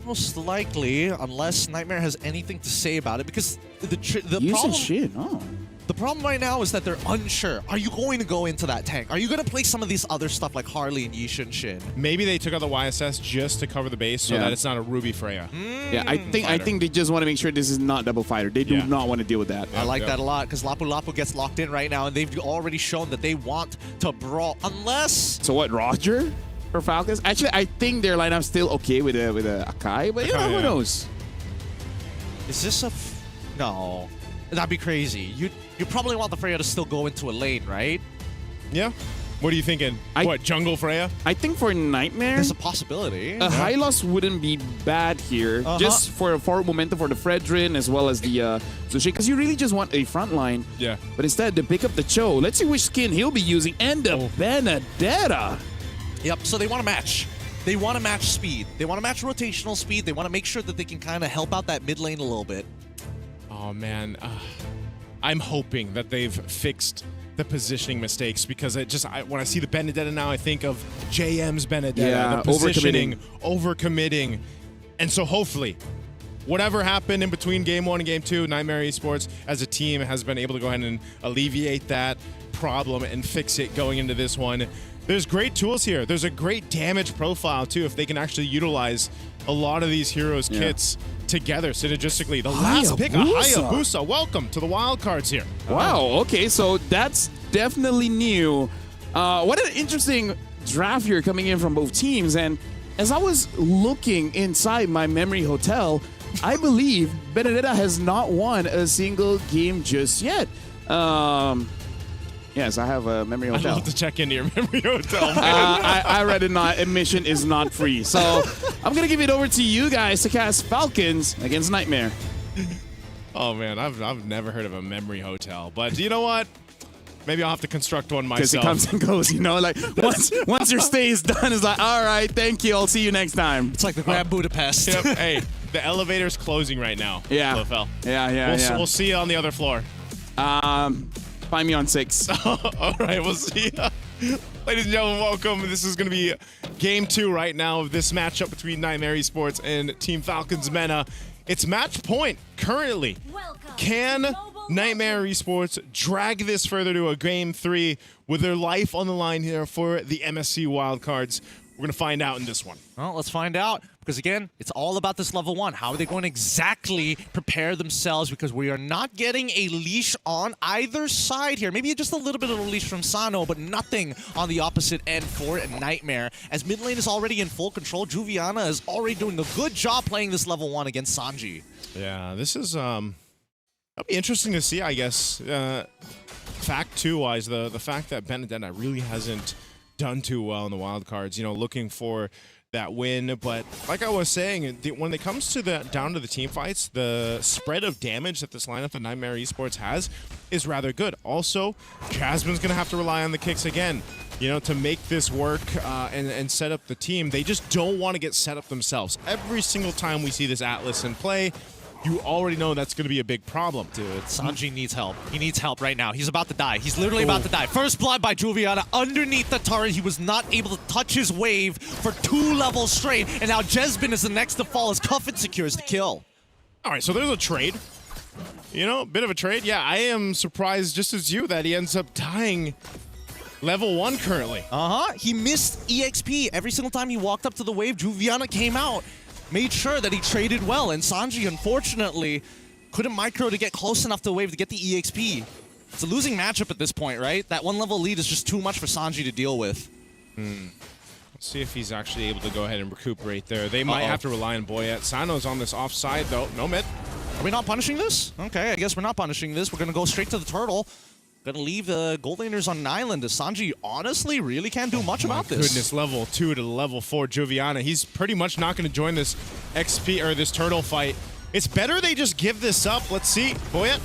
S: Most likely, unless Nightmare has anything to say about it, because the
H: You
S: problem...
H: said shit, oh.
S: The problem right now is that they're unsure. Are you going to go into that tank? Are you going to play some of these other stuff like Harley and Yishin Shin?
R: Maybe they took out the YSS just to cover the base so that it's not a Ruby Freya.
H: Yeah, I think they just want to make sure this is not double fighter. They do not want to deal with that.
S: I like that a lot because Lapu Lapu gets locked in right now, and they've already shown that they want to brawl. Unless
H: So what, Roger for Falcons? Actually, I think their lineup's still okay with a Akai, but who knows?
S: Is this no? That'd be crazy. You probably want the Freya to still go into a lane, right?
R: Yeah. What are you thinking? What, jungle Freya?
H: I think for Nightmare,
S: there's a possibility.
H: A high loss wouldn't be bad here, just for forward momentum for the Fredrin as well as the Sushi, because you really just want a front line.
R: Yeah.
H: But instead, they pick up the Cho. Let's see which skin he'll be using, and the Benedetta.
S: Yep, so they want to match. They want to match speed. They want to match rotational speed. They want to make sure that they can kind of help out that mid lane a little bit.
R: Oh, man. I'm hoping that they've fixed the positioning mistakes because when I see the Benedetta now, I think of JM's Benedetta.
H: Yeah,
R: the positioning, overcommitting. And so hopefully, whatever happened in between Game 1 and Game 2, Nightmare Esports as a team has been able to go ahead and alleviate that problem and fix it going into this one. There's great tools here. There's a great damage profile, too, if they can actually utilize a lot of these heroes' kits together synergistically. The last pick, Hayabusa. Welcome to the wildcards here.
H: Wow, okay, so that's definitely new. What an interesting draft here coming in from both teams. And as I was looking inside my memory hotel, I believe Benedetta has not won a single game just yet. Yes, I have a memory hotel.
R: I'd love to check into your memory hotel.
H: I read it not. Admission is not free. So I'm going to give it over to you guys to cast Falcons against Nightmare.
R: Oh, man, I've never heard of a memory hotel. But you know what? Maybe I'll have to construct one myself.
H: Because it comes and goes, you know? Like, once your stay is done, it's like, all right, thank you. I'll see you next time.
S: It's like the Grand Budapest.
R: Yep. Hey, the elevator's closing right now.
H: Yeah.
R: Lofel.
H: Yeah.
R: We'll see you on the other floor.
H: Find me on 6.
R: All right, we'll see ya. Ladies and gentlemen, welcome. This is going to be Game 2 right now of this matchup between Nightmare Esports and Team Falcons Mena. It's match point currently. Can Nightmare Esports drag this further to a Game 3 with their life on the line here for the MSC wildcards? We're going to find out in this one.
S: Well, let's find out. Because again, it's all about this level 1. How are they going to exactly prepare themselves? Because we are not getting a leash on either side here. Maybe just a little bit of a leash from Sano, but nothing on the opposite end for Nightmare. As mid lane is already in full control, Juviana is already doing a good job playing this level 1 against Sanji.
R: Yeah, this is that'll be interesting to see, I guess. Fact 2-wise, the fact that Benedetta really hasn't done too well in the wildcards, looking for that win. But like I was saying, when it comes to down to the team fights, the spread of damage that this lineup that Nightmare Esports has is rather good. Also, Jasmine's going to have to rely on the kicks again, to make this work and set up the team. They just don't want to get set up themselves. Every single time we see this Atlas in play, you already know that's going to be a big problem.
S: Dude, Sanji needs help. He needs help right now. He's about to die. He's literally about to die. First blood by Juviana underneath the turret. He was not able to touch his wave for 2 levels straight. And now Jesbin is the next to fall as Cuffin secures the kill.
R: All right, so there's a trade. A bit of a trade. Yeah, I am surprised just as you that he ends up dying level 1 currently.
S: He missed EXP. Every single time he walked up to the wave, Juviana came out. Made sure that he traded well, and Sanji, unfortunately, couldn't micro to get close enough to the wave to get the EXP. It's a losing matchup at this point, right? That 1-level lead is just too much for Sanji to deal with.
R: Let's see if he's actually able to go ahead and recuperate there. They might have to rely on Boyette. Sano's on this offside, though. No mid.
S: Are we not punishing this? Okay, I guess we're not punishing this. We're going to go straight to the turtle. Gonna leave the gold laners on an island as Sanji honestly really can't do much about this.
R: Goodness, level 2 to level 4 Juviana. He's pretty much not going to join this XP or this turtle fight. It's better they just give this up. Let's see. Boyette.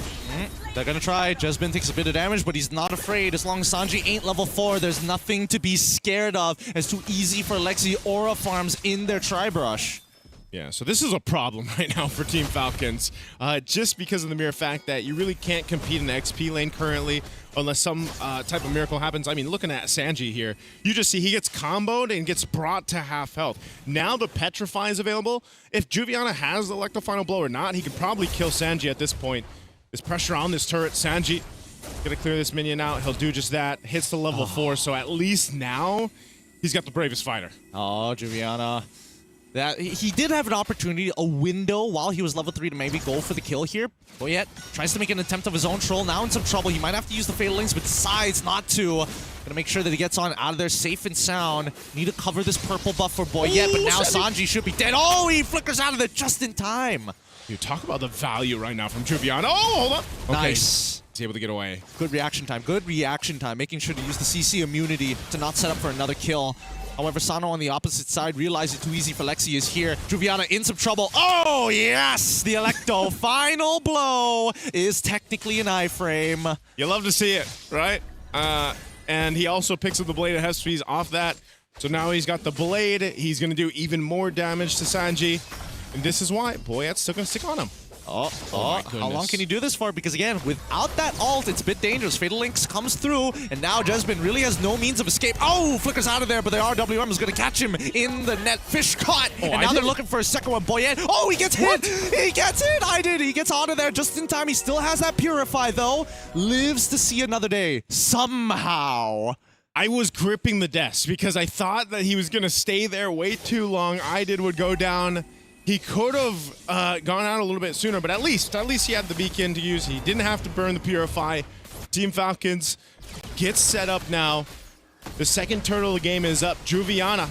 S: They're gonna try. Jesbin takes a bit of damage, but he's not afraid. As long as Sanji ain't level 4, there's nothing to be scared of. It's too easy for Lexi aura farms in their tri-brush.
R: Yeah, so this is a problem right now for Team Falcons, just because of the mere fact that you really can't compete in the XP lane currently unless some type of miracle happens. I mean, looking at Sanji here, you just see he gets comboed and gets brought to half health. Now the Petrify is available. If Juviana has the Electro Final Blow or not, he could probably kill Sanji at this point. There's pressure on this turret. Sanji Gonna clear this minion out. He'll do just that. Hits the level 4, so at least now he's got the bravest fighter.
S: Oh, Juviana. That he did have an opportunity, a window while he was level 3 to maybe go for the kill here. Boyette tries to make an attempt of his own. Troll now in some trouble. He might have to use the Fatal Links, but decides not to. Gonna make sure that he gets on out of there safe and sound. Need to cover this purple buff for Boyette, but now Sanji should be dead. Oh, he flickers out of there just in time.
R: You talk about the value right now from Juviana. Oh, hold up. Okay.
S: Nice.
R: He's able to get away.
S: Good reaction time. Good reaction time. Making sure to use the CC immunity to not set up for another kill. However, Sano on the opposite side realizes too easy for Lexi is here. Juviana in some trouble. Oh, yes! The Electo final blow is technically an iframe.
R: You love to see it, right? And he also picks up the blade of Hespes off that. So now he's got the blade. He's going to do even more damage to Sanji. And this is why Boyette's still going to stick on him.
S: How long can you do this for? Because again, without that ult, it's a bit dangerous. Fatal Links comes through, and now Jesbin really has no means of escape. Oh, flickers out of there, but the RWM is going to catch him in the net. Fish caught, and now they're looking for a second one. Boyette, oh, he gets hit! He gets hit! He gets out of there just in time. He still has that Purify, though. Lives to see another day. Somehow.
R: I was gripping the desk because I thought that he was going to stay there way too long. would go down. He could have gone out a little bit sooner, but at least he had the beacon to use. He didn't have to burn the Purify. Team Falcons gets set up now. The second turtle of the game is up. Juviana,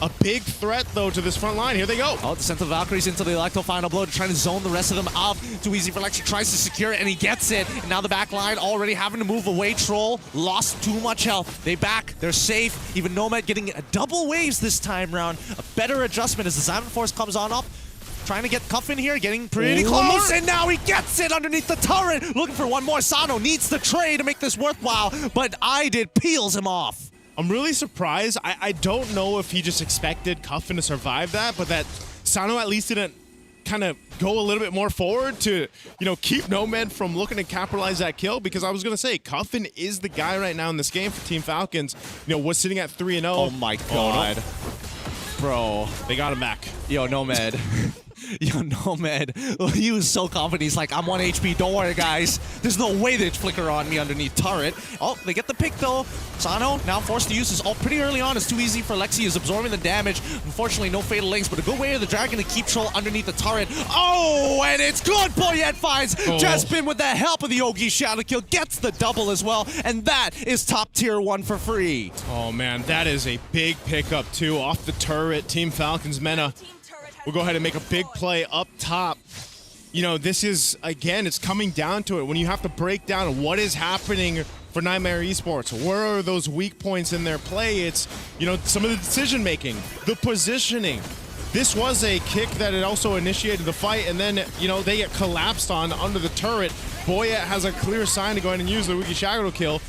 R: a big threat, though, to this front line. Here they go.
S: Oh, the Scent of Valkyries into the Electro final blow to try to zone the rest of them out. Too easy for Lexi. Tries to secure it, and he gets it. And now the back line already having to move away. Troll lost too much health. They back. They're safe. Even Nomad getting double waves this time round. A better adjustment as the Xamot Force comes on up. Trying to get Cuff in here, getting pretty close, and now he gets it underneath the turret. Looking for one more. Sano needs the trade to make this worthwhile, but peels him off.
R: I'm really surprised. I don't know if he just expected Cuffin to survive that, but that Sano at least didn't kind of go a little bit more forward to, keep Nomad from looking to capitalize that kill, because I was going to say, Cuffin is the guy right now in this game for Team Falcons. Was sitting at 3-0.
S: Oh my god. Bro.
R: They got him back.
S: Yo, Nomad. Yo, Nomad. He was so confident. He's like, I'm 1 HP. Don't worry, guys. There's no way they'd flicker on me underneath turret. Oh, they get the pick, though. Sano now forced to use his ult pretty early on. It's too easy for Lexi. Is absorbing the damage. Unfortunately, no Fatal Links, but a good way of the Dragon to keep Troll underneath the turret. Oh, and it's good. Boyette finds Jaspin with the help of the Yogi Shadow Kill. Gets the double as well, and that is top tier 1 for free.
R: Oh, man. That is a big pickup, too. Off the turret, Team Falcons Mena we'll go ahead and make a big play up top. This is, again, it's coming down to it. When you have to break down what is happening for Nightmare Esports, where are those weak points in their play? It's, some of the decision-making, the positioning. This was a kick that had also initiated the fight, and then, they get collapsed on under the turret. Boyette has a clear sign to go ahead and use the Wiki Shadow Kill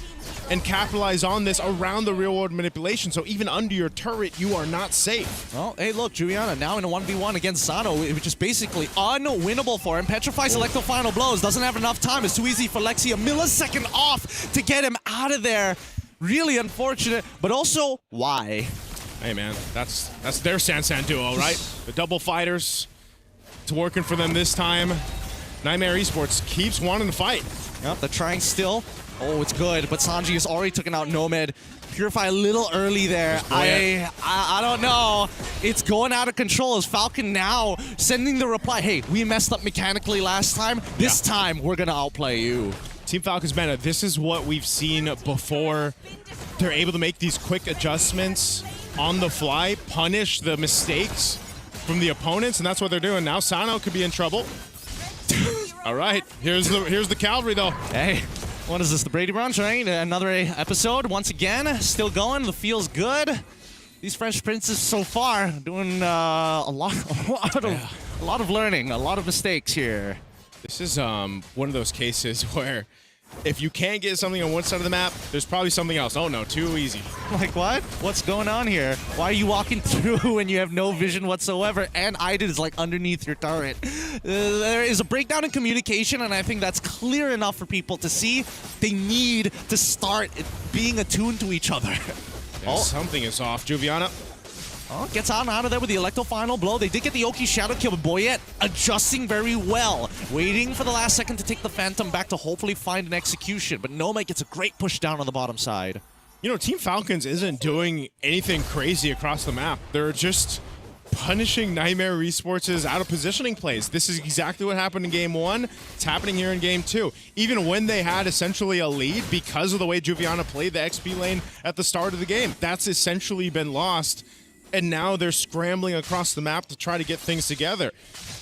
R: and capitalize on this around the real-world manipulation. So even under your turret, you are not safe.
S: Well, hey, look, Juliana now in a 1v1 against Sano, which is basically unwinnable for him. Petrifies Electro final blows. Doesn't have enough time. It's too easy for Lexi. A millisecond off to get him out of there. Really unfortunate, but also, why?
R: Hey, man, that's their Sansan duo, right? The double fighters. It's working for them this time. Nightmare Esports keeps wanting to fight.
S: Yep, they're trying still. Oh, it's good, but Sanji has already taken out Nomad. Purify a little early there. I don't know. It's going out of control as Falcon now sending the reply, hey, we messed up mechanically last time. This time, we're going to outplay you.
R: Team Falcons Meta, this is what we've seen before. They're able to make these quick adjustments on the fly, punish the mistakes from the opponents, and that's what they're doing. Now Sano could be in trouble. All right, here's the cavalry, though.
S: Hey. What is this, the Brady Brunch, right? Another episode, once again, still going, the feel's good. These French Princes so far doing a lot of learning, a lot of mistakes here.
R: This is one of those cases where if you can't get something on one side of the map, there's probably something else. Oh no, too easy.
S: Like what? What's going on here? Why are you walking through when you have no vision whatsoever? And Iden is like underneath your turret. There is a breakdown in communication, and I think that's clear enough for people to see. They need to start being attuned to each other.
R: Something is off. Juviana
S: Oh, gets out of there with the Electro final blow. They did get the Oki Shadow kill, but Boyette adjusting very well. Waiting for the last second to take the Phantom back to hopefully find an execution. But Nomad gets a great push down on the bottom side.
R: You know, Team Falcons isn't doing anything crazy across the map. They're just punishing Nightmare Esports' out of positioning plays. This is exactly what happened in game 1. It's happening here in game 2. Even when they had essentially a lead because of the way Juviana played the XP lane at the start of the game, that's essentially been lost. And now they're scrambling across the map to try to get things together.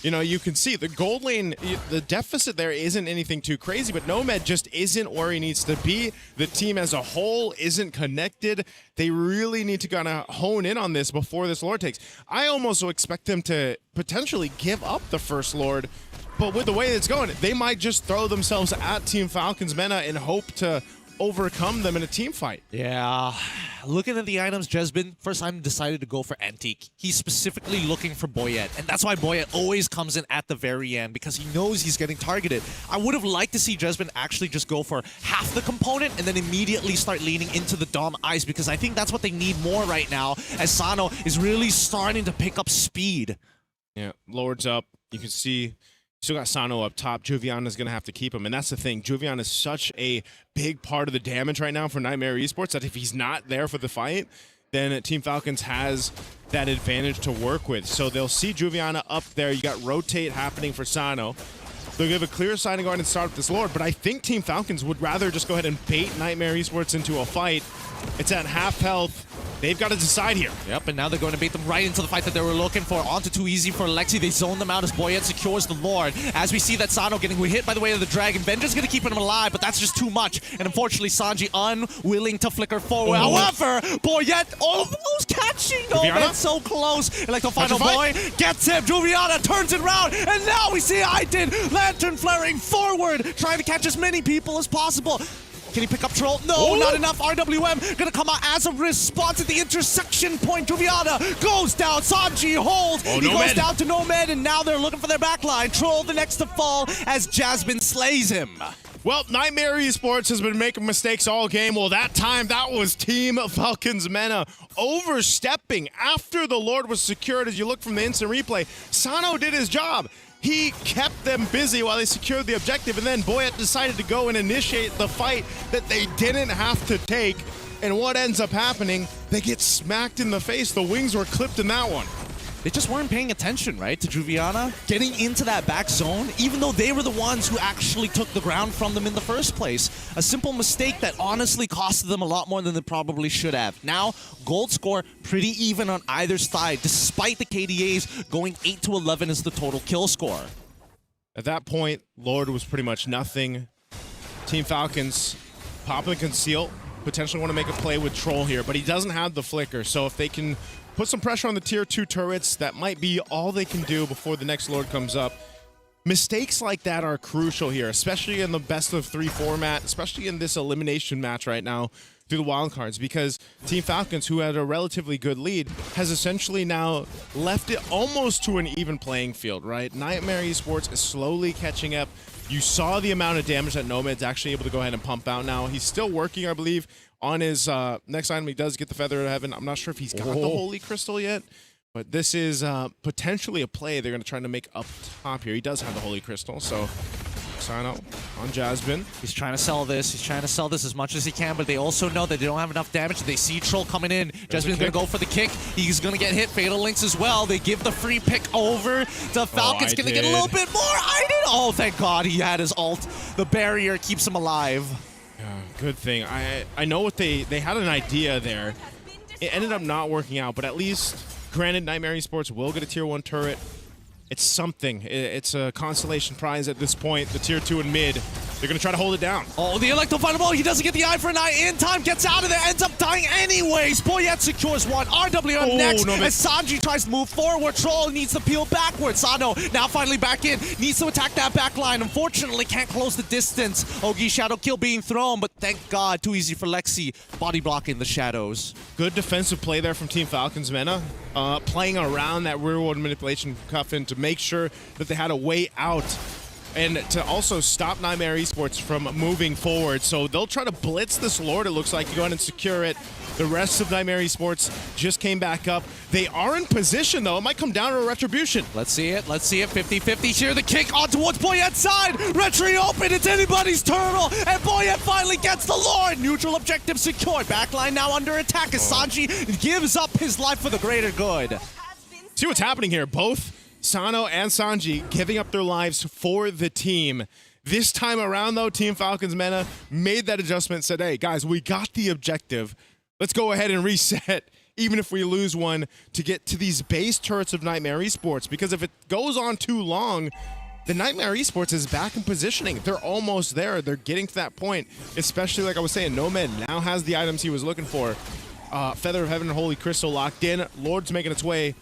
R: You know, you can see the gold lane, the deficit there isn't anything too crazy, but Nomad just isn't where he needs to be. The team as a whole isn't connected. They really need to kind of hone in on this before this Lord takes. I almost expect them to potentially give up the first Lord, but with the way it's going, they might just throw themselves at Team Falcons Mena and hope to overcome them in a team fight.
S: Yeah. Looking at the items, Jesbin first time decided to go for Antique. He's specifically looking for Boyette, and that's why Boyette always comes in at the very end, because he knows he's getting targeted. I would have liked to see Jesbin actually just go for half the component and then immediately start leaning into the Dom Ice, because I think that's what they need more right now, as Sano is really starting to pick up speed.
R: Yeah, Lord's up. You can see still got Sano up top. Juviana's going to have to keep him. And that's the thing. Juviana is such a big part of the damage right now for Nightmare Esports that if he's not there for the fight, then Team Falcons has that advantage to work with. So they'll see Juviana up there. You got rotate happening for Sano. They'll give a clear sign to go ahead and start with this Lord. But I think Team Falcons would rather just go ahead and bait Nightmare Esports into a fight. It's at half health. They've got to decide here.
S: Yep, and now they're going to bait them right into the fight that they were looking for. Onto too easy for Lexi. They zone them out as Boyette secures the Lord. As we see that Sano getting hit by the way of the Dragon. Vengeance going to keep him alive, but that's just too much. And unfortunately, Sanji unwilling to flicker forward. However, Boyette almost catching. Oh, that's so close. Electro final boy gets him. Juviana turns it around, and now we see Aiden lantern flaring forward, trying to catch as many people as possible. Can he pick up Troll? No, not enough. RWM gonna come out as a response at the intersection point. Juviana goes down. Sanji holds. He goes down to Nomad, and now they're looking for their backline. Troll the next to fall as Jasmine slays him.
R: Well, Nightmare Esports has been making mistakes all game. Well, that time, that was Team Falcons Mena overstepping after the Lord was secured. As you look from the instant replay, Sano did his job. He kept them busy while they secured the objective, and then Boyette decided to go and initiate the fight that they didn't have to take. And what ends up happening, they get smacked in the face. The wings were clipped in that one.
S: They just weren't paying attention, right, to Juviana getting into that back zone, even though they were the ones who actually took the ground from them in the first place. A simple mistake that honestly costed them a lot more than they probably should have. Now, gold score pretty even on either side, despite the KDAs going 8 to 11 as the total kill score.
R: At that point, Lord was pretty much nothing. Team Falcons pop and conceal, potentially want to make a play with Troll here, but he doesn't have the flicker, so if they can put some pressure on the tier 2 turrets, that might be all they can do before the next Lord comes up. Mistakes like that are crucial here, especially in the best of 3 format, especially in this elimination match right now through the wildcards, because Team Falcons, who had a relatively good lead, has essentially now left it almost to an even playing field, right? Nightmare Esports is slowly catching up. You saw the amount of damage that Nomad's actually able to go ahead and pump out now. He's still working, I believe, on his next item. He does get the Feather of Heaven. I'm not sure if he's got the Holy Crystal yet, but this is potentially a play they're going to try to make up top here. He does have the Holy Crystal, so Sano on Jasmine.
S: He's trying to sell this. He's trying to sell this as much as he can, but they also know that they don't have enough damage. They see Troll coming in. Jasmine's going to go for the kick. He's going to get hit. Fatal Links as well. They give the free pick over to Falcons. Going to get a little bit more. Oh, thank God he had his ult. The barrier keeps him alive.
R: Yeah, good thing. I know what they had an idea there. It ended up not working out, but at least, granted, Nightmare Esports will get a tier 1 turret. It's something. It's a consolation prize at this point. The tier 2 and mid, they're going to try to hold it down.
S: Oh, the Electro final ball. He doesn't get the eye for an eye in time. Gets out of there. Ends up dying anyways. Boyette secures one. RWM next. As Sanji tries to move forward. Troll needs to peel backwards. Sano now finally back in. Needs to attack that back line. Unfortunately, can't close the distance. Ogi Shadow kill being thrown, but thank God, too easy for Lexi. Body blocking the shadows.
R: Good defensive play there from Team Falcons Mena. Playing around that rear ward manipulation Cuffin to make sure that they had a way out and to also stop Nightmare Esports from moving forward. So they'll try to blitz this Lord, it looks like, to go ahead and secure it. The rest of Nightmare Esports just came back up. They are in position, though. It might come down to a retribution.
S: Let's see it. Let's see it. 50-50 here. The kick on towards Boyette's side. Retry open. It's anybody's turtle. And Boyette finally gets the Lord. Neutral objective secured. Backline now under attack as Sanji gives up his life for the greater good.
R: See what's happening here. Both Sano and Sanji giving up their lives for the team. This time around, though, Team Falcons Mena made that adjustment, said, hey, guys, we got the objective. Let's go ahead and reset, even if we lose one, to get to these base turrets of Nightmare Esports. Because if it goes on too long, the Nightmare Esports is back in positioning. They're almost there. They're getting to that point, especially, like I was saying, Nomad now has the items he was looking for. Feather of Heaven and Holy Crystal locked in. Lord's making its way.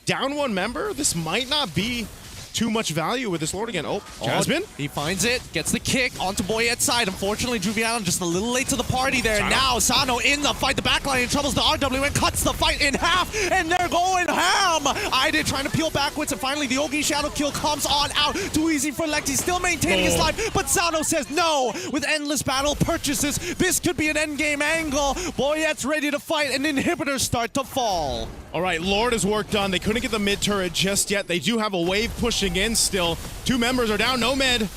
R: Down one member, this might not be too much value with this Lord again. Oh, Jasmine.
S: He finds it, gets the kick onto Boyette's side. Unfortunately, Juviana just a little late to the party there.
R: Sano.
S: Now Sano in the fight, the backline troubles the RWN, cuts the fight in half, and they're going ham. Ida trying to peel backwards, and finally the Yogi Shadow kill comes on out. Too easy for Lexi, still maintaining his life, but Sano says no. With endless battle purchases, this could be an endgame angle. Boyette's ready to fight, and inhibitors start to fall.
R: All right, Lord is work done. They couldn't get the mid turret just yet. They do have a wave pushing in still. Two members are down. Nomad.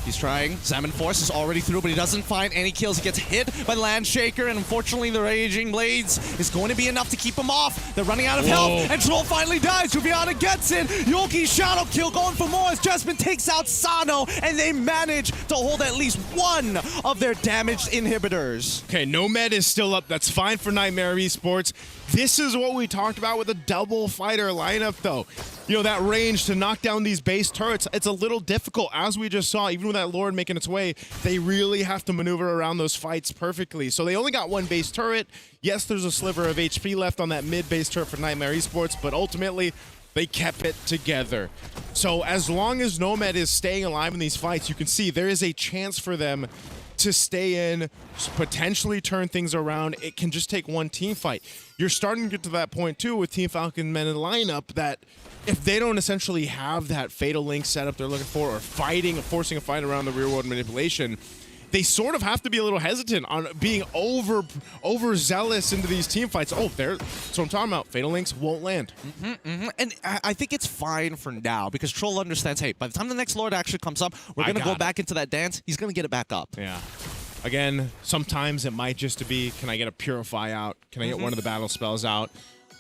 S: He's trying. Salmon Force is already through, but he doesn't find any kills. He gets hit by Landshaker, and unfortunately the Raging Blades is going to be enough to keep him off. They're running out of health, and Troll finally dies. Juviana gets it. Yoki Shadow kill going for more as Jasmine takes out Sano, and they manage to hold at least one of their damaged inhibitors.
R: Okay, Nomad is still up. That's fine for Nightmare Esports. This is what we talked about with a double fighter lineup, though. You know, that range to knock down these base turrets, it's a little difficult. As we just saw, even with that Lord making its way, they really have to maneuver around those fights perfectly. So they only got one base turret. Yes, there's a sliver of HP left on that mid-base turret for Nightmare Esports, but ultimately, they kept it together. So as long as Nomad is staying alive in these fights, you can see there is a chance for them to stay in, potentially turn things around. It can just take one team fight. You're starting to get to that point, too, with Team Falcon Men in the lineup that if they don't essentially have that Fatal Link setup they're looking for or fighting, forcing a fight around the real world manipulation, they sort of have to be a little hesitant on being overzealous into these team fights. Oh, that's what I'm talking about. Fatal Links won't land.
S: And I think it's fine for now because Troll understands, hey, by the time the next Lord actually comes up, we're going to go back into that dance. He's going to get it back up.
R: Yeah. Again, sometimes it might just be, can I get a Purify out? Can I get one of the battle spells out?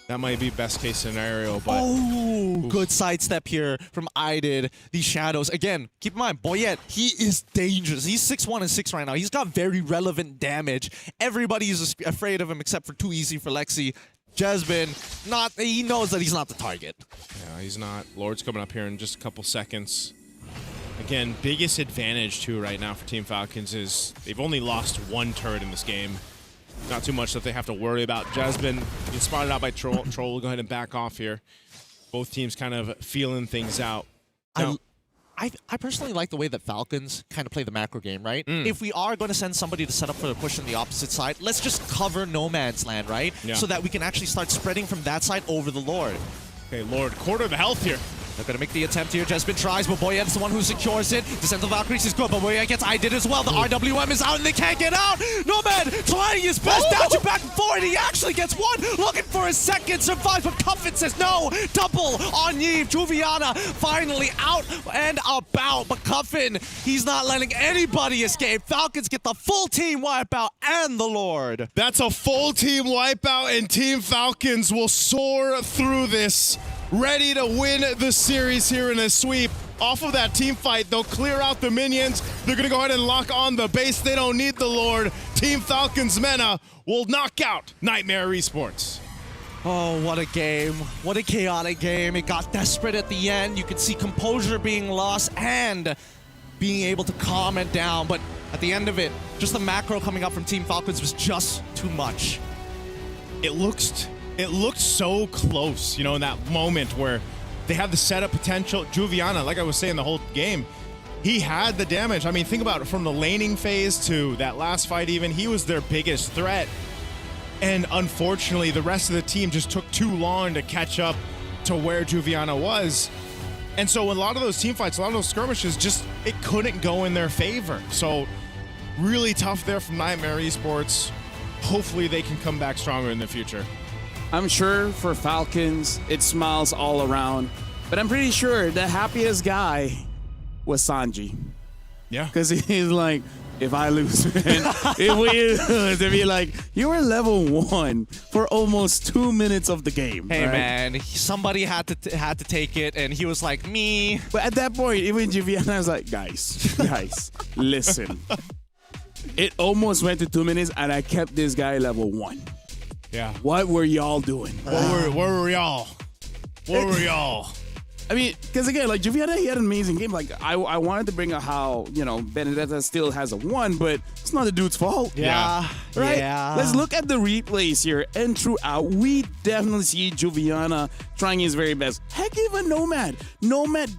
R: That might be best case scenario, but...
S: Oh, good sidestep here from Idid. These shadows. Again, keep in mind, Boyette, he is dangerous. He's 6'1" and 6 right now. He's got very relevant damage. Everybody is afraid of him except for Too Easy for Lexi. Jasmine, he knows that he's not the target.
R: Yeah, he's not. Lord's coming up here in just a couple seconds. Again, biggest advantage, too, right now for Team Falcons is they've only lost one turret in this game. Not too much that they have to worry about. Jasmine gets spotted out by Troll. Troll will go ahead and back off here. Both teams kind of feeling things out. Now,
S: I personally like the way that Falcons kind of play the macro game, right? If we are going to send somebody to set up for the push on the opposite side, let's just cover No Man's Land, right?
R: Yeah.
S: So that we can actually start spreading from that side over the Lord.
R: Okay, Lord, quarter of the health here.
S: They're going to make the attempt here. Jasmine tries, but Boyette's the one who secures it. Descent of Valkyries is good, but Boyette gets Idid as well. The RWM is out, and they can't get out. Nomad trying his best, dashing back and forward. He actually gets one, looking for a second, survives, but Cuffin says no. Double on Yves. Juviana finally out and about, but Cuffin, he's not letting anybody escape. Falcons get the full team wipeout and the Lord.
R: That's a full team wipeout, and Team Falcons will soar through this. Ready to win the series here in a sweep. Off of that team fight, they'll clear out the minions. They're going to go ahead and lock on the base. They don't need the Lord. Team Falcons Mena will knock out Nightmare Esports.
S: Oh, what a game. What a chaotic game. It got desperate at the end. You could see composure being lost and being able to calm it down. But at the end of it, just the macro coming up from Team Falcons was just too much.
R: It looked so close, you know, in that moment where they had the setup potential. Juviana, like I was saying the whole game, he had the damage. I mean, think about it, from the laning phase to that last fight even, he was their biggest threat. And unfortunately, the rest of the team just took too long to catch up to where Juviana was. And so in a lot of those team fights, a lot of those skirmishes, just it couldn't go in their favor. So really tough there from Nightmare Esports. Hopefully they can come back stronger in the future.
H: I'm sure for Falcons, it smiles all around. But I'm pretty sure the happiest guy was Sanji.
R: Yeah.
H: Because he's like, if I lose, man, if we lose, to be like, you were level 1 for almost 2 minutes of the game.
S: Hey,
H: right?
S: man, somebody had to take it, and he was like, me.
H: But at that point, even Giuliana was like, guys, listen. It almost went to 2 minutes, and I kept this guy level 1.
R: Yeah.
H: What were y'all doing?
R: Where were y'all? Where were y'all?
H: I mean, because again, like Giuliana, he had an amazing game. Like I wanted to bring up how Benedetta still has a 1, but it's not the dude's fault.
S: Yeah.
H: Right.
S: Yeah.
H: Let's look at the replays here, and throughout, we definitely see Giuliana trying his very best. Heck, even Nomad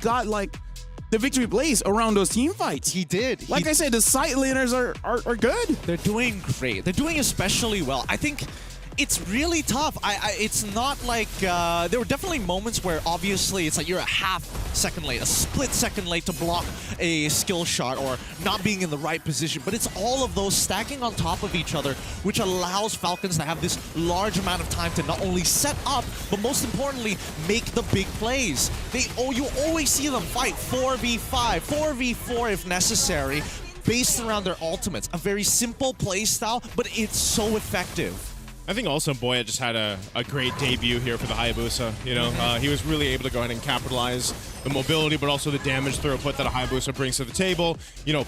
H: got like the victory plays around those team fights.
S: He did.
H: Like I said, the side laners are good.
S: They're doing great. They're doing especially well. I think it's really tough. It's not like there were definitely moments where obviously it's like you're a half second late, a split second late to block a skill shot or not being in the right position. But it's all of those stacking on top of each other, which allows Falcons to have this large amount of time to not only set up, but most importantly, make the big plays. You always see them fight 4v5, 4v4 if necessary, based around their ultimates. A very simple play style, but it's so effective.
R: I think also Boya just had a great debut here for the Hayabusa. He was really able to go ahead and capitalize the mobility, but also the damage throughput that a Hayabusa brings to the table.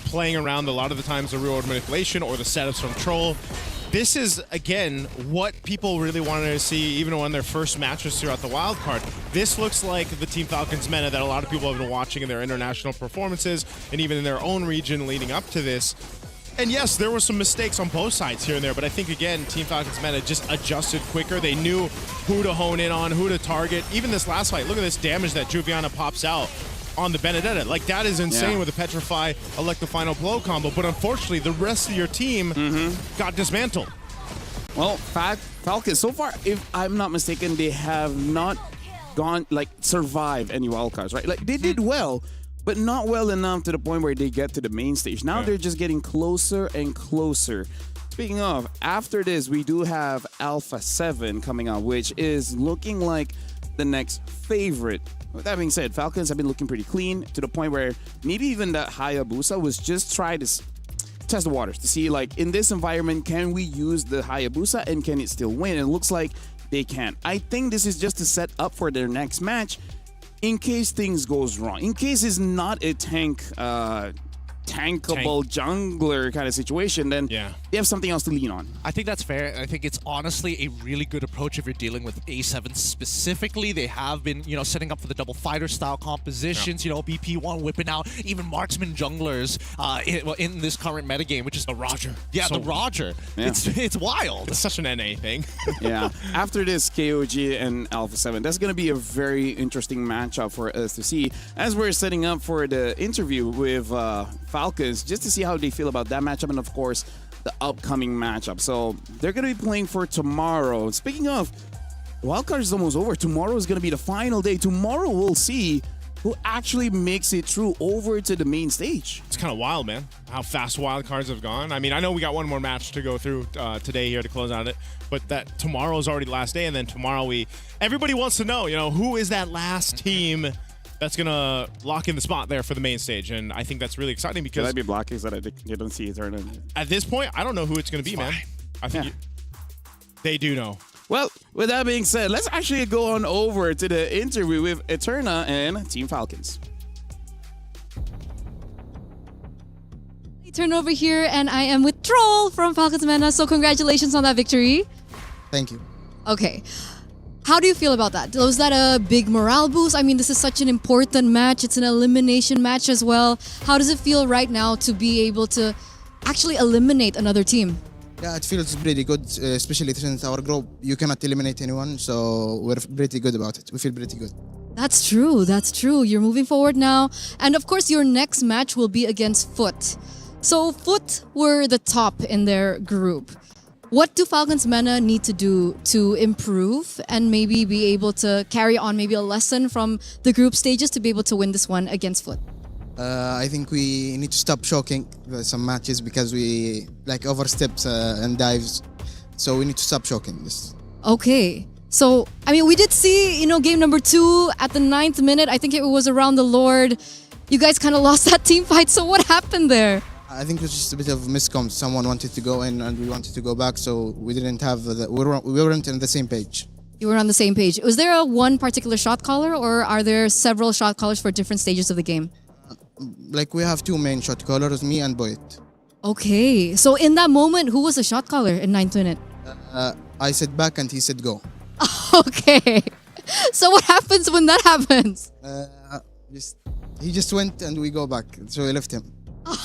R: Playing around a lot of the times the real-world manipulation or the setups from Troll. This is, again, what people really wanted to see even on their first matches throughout the wild card. This looks like the Team Falcons meta that a lot of people have been watching in their international performances and even in their own region leading up to this. And yes, there were some mistakes on both sides here and there, but I think, again, Team Falcons meta just adjusted quicker. They knew who to hone in on, who to target. Even this last fight, look at this damage that Giuliana pops out on the Benedetta. Like, that is insane with the Petrify, Elect the Final Blow combo, but unfortunately, the rest of your team got dismantled.
H: Well, Falcons, so far, if I'm not mistaken, they have not survived any wildcards, right? Like, they did well, but not well enough to the point where they get to the main stage. Now they're just getting closer and closer. Speaking of, after this, we do have Alpha 7 coming out, which is looking like the next favorite. With that being said, Falcons have been looking pretty clean to the point where maybe even that Hayabusa was just trying to test the waters to see, like, in this environment, can we use the Hayabusa and can it still win? And it looks like they can. I think this is just to set up for their next match, in case things goes wrong, in case it's not a tankable jungler kind of situation, then they have something else to lean on.
S: I think that's fair. I think it's honestly a really good approach if you're dealing with A7 specifically. They have been, setting up for the double fighter style compositions, BP1 whipping out even marksman junglers in this current metagame, which is the Roger. Yeah, the Roger. Yeah. It's wild.
R: It's such an NA thing.
H: Yeah. After this, KOG and Alpha 7, that's going to be a very interesting matchup for us to see as we're setting up for the interview with Falcons, just to see how they feel about that matchup and, of course, the upcoming matchup. So they're going to be playing for tomorrow. Speaking of, wildcard is almost over. Tomorrow is going to be the final day. Tomorrow we'll see who actually makes it through over to the main stage.
R: It's kind of wild, man, how fast wildcards have gone. I mean, I know we got one more match to go through today here to close out it, but that tomorrow is already the last day, and then tomorrow everybody wants to know, who is that last team that's going to lock in the spot there for the main stage. And I think that's really exciting because...
H: Could I be blocking so that you don't see Eterna?
R: At this point, I don't know who it's going to be, man. I think they do know.
H: Well, with that being said, let's actually go on over to the interview with Eterna and Team Falcons.
K: Turn over here, and I am with Troll from Falcons Mena. So congratulations on that victory.
M: Thank you.
K: Okay. How do you feel about that? Was that a big morale boost? I mean, this is such an important match. It's an elimination match as well. How does it feel right now to be able to actually eliminate another team?
M: Yeah, it feels pretty good, especially since our group, you cannot eliminate anyone. So we're pretty good about it. We feel pretty good.
K: That's true. That's true. You're moving forward now. And of course, your next match will be against Foot. So Foot were the top in their group. What do Falcons MENA need to do to improve and maybe be able to carry on maybe a lesson from the group stages to be able to win this one against Foot?
M: I think we need to stop choking some matches because we like oversteps and dives. So we need to stop choking this.
K: Okay. So, I mean, we did see, game number 2 at the 9th minute. I think it was around the Lord. You guys kind of lost that team fight. So what happened there?
M: I think it was just a bit of miscom. Someone wanted to go in and we wanted to go back. So we didn't have we weren't on the same page.
K: You were on the same page. Was there one particular shot caller or are there several shot callers for different stages of the game?
M: Like we have 2 main shot callers, me and Boyd.
K: Okay. So in that moment, who was the shot caller in 9th minute?
M: I said back and he said go.
K: Okay. So what happens when that happens?
M: He just went and we go back. So we left him.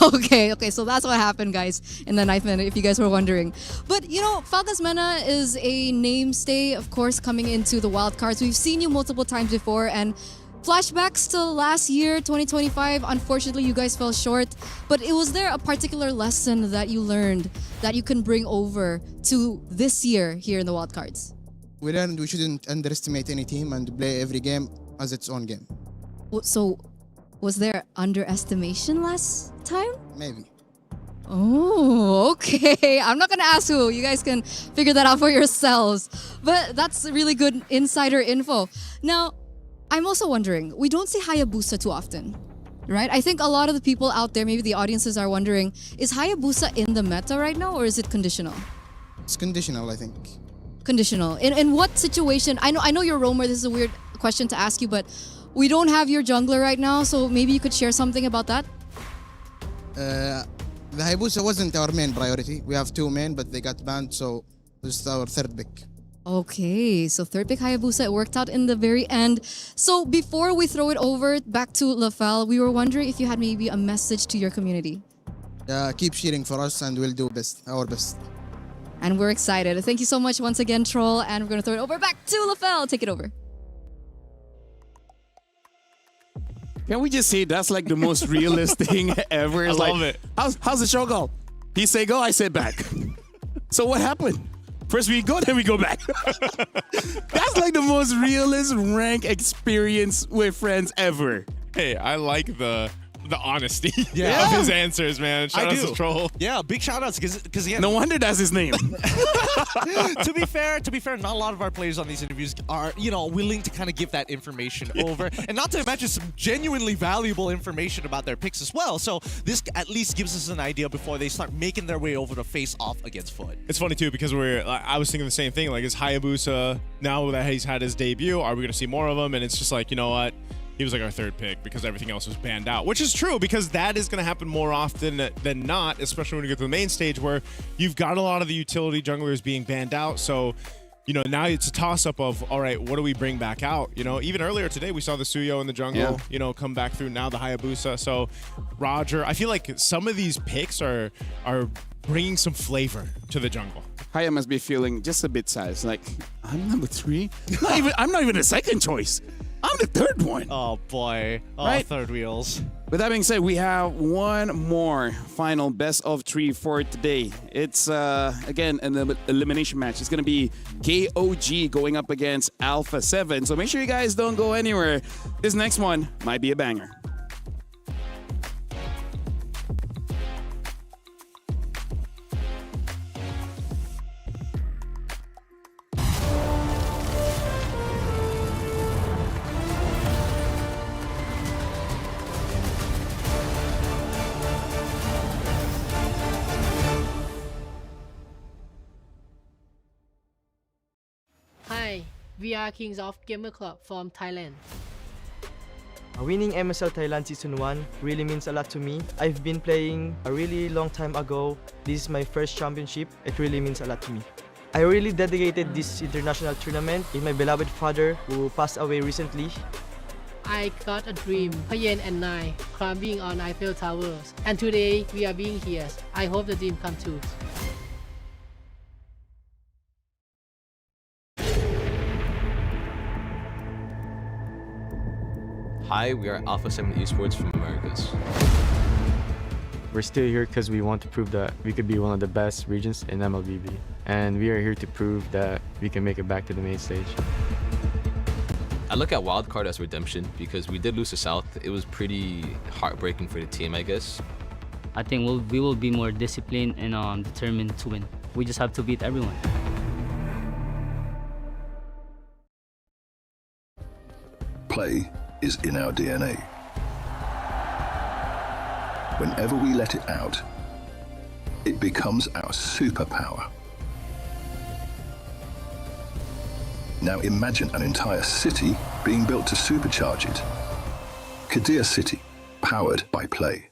K: Okay, so that's what happened, guys, in the 9th minute, if you guys were wondering. But, Falcons MENA is a namestay, of course, coming into the wildcards. We've seen you multiple times before, and flashbacks to last year, 2025, unfortunately, you guys fell short. But was there a particular lesson that you learned that you can bring over to this year here in the wildcards?
M: We learned we shouldn't underestimate any team and play every game as its own game.
K: So, was there underestimation last time?
M: Maybe.
K: Oh, okay. I'm not going to ask who. You guys can figure that out for yourselves. But that's really good insider info. Now, I'm also wondering, we don't see Hayabusa too often, right? I think a lot of the people out there, maybe the audiences are wondering, is Hayabusa in the meta right now or is it conditional?
M: It's conditional, I think.
K: Conditional. In what situation? I know you're roamer. This is a weird question to ask you, but we don't have your jungler right now, so maybe you could share something about that?
M: The Hayabusa wasn't our main priority. We have 2 main, but they got banned, so this is our 3rd pick.
K: Okay, so 3rd pick Hayabusa, it worked out in the very end. So before we throw it over back to Lafel, we were wondering if you had maybe a message to your community.
M: Keep cheering for us and we'll do our best.
K: And we're excited. Thank you so much once again, Troll, and we're going to throw it over back to Lafel. Take it over.
H: Can we just say that's like the most realist thing ever?
R: I love it.
H: How's the show go? He say go, I say back. So what happened? First we go, then we go back. That's like the most realist rank experience with friends ever.
R: Hey, I like the honesty of his answers, man. Shout out to Troll.
S: Yeah, big shout outs because
H: No wonder that's his name.
S: to be fair, not a lot of our players on these interviews are, willing to kind of give that information over. And not to mention some genuinely valuable information about their picks as well. So this at least gives us an idea before they start making their way over to face off against Foot.
R: It's funny too because I was thinking the same thing. Like, is Hayabusa, now that he's had his debut, are we going to see more of him? And it's just like, you know what? He was like our 3rd pick because everything else was banned out, which is true because that is going to happen more often than not, especially when you get to the main stage where you've got a lot of the utility junglers being banned out. So, now it's a toss-up of, all right, what do we bring back out? Even earlier today, we saw the Suyo in the jungle, come back through, now the Hayabusa. So, Roger, I feel like some of these picks are bringing some flavor to the jungle.
H: Haya must be feeling just a bit sad. It's like, I'm number 3? I'm not even a second choice. I'm the 3rd one.
S: Oh, boy. Oh,
H: right?
S: 3rd wheels.
H: With that being said, we have one more final best of 3 for today. It's, again, an elimination match. It's going to be KOG going up against Alpha 7. So make sure you guys don't go anywhere. This next one might be a banger.
L: Hi, we are Kings of Gamer Club from Thailand.
T: Winning MSL Thailand Season 1 really means a lot to me. I've been playing a really long time ago. This is my first championship. It really means a lot to me. I really dedicated this international tournament in my beloved father who passed away recently.
L: I got a dream, Payen and Nai, climbing on Eiffel Towers. And today we are being here. I hope the dream comes true.
U: Hi, we are Alpha 7 Esports from Americas.
T: We're still here because we want to prove that we could be one of the best regions in MLBB.
Q: and we are here to prove that we can make it back to the main stage.
U: I look at wildcard as redemption because we did lose to South. It was pretty heartbreaking for the team, I guess.
C: I think we will be more disciplined and determined to win. We just have to beat everyone.
E: Play is in our DNA. Whenever we let it out, it becomes our superpower. Now imagine an entire city being built to supercharge it. Kadir City, powered by play.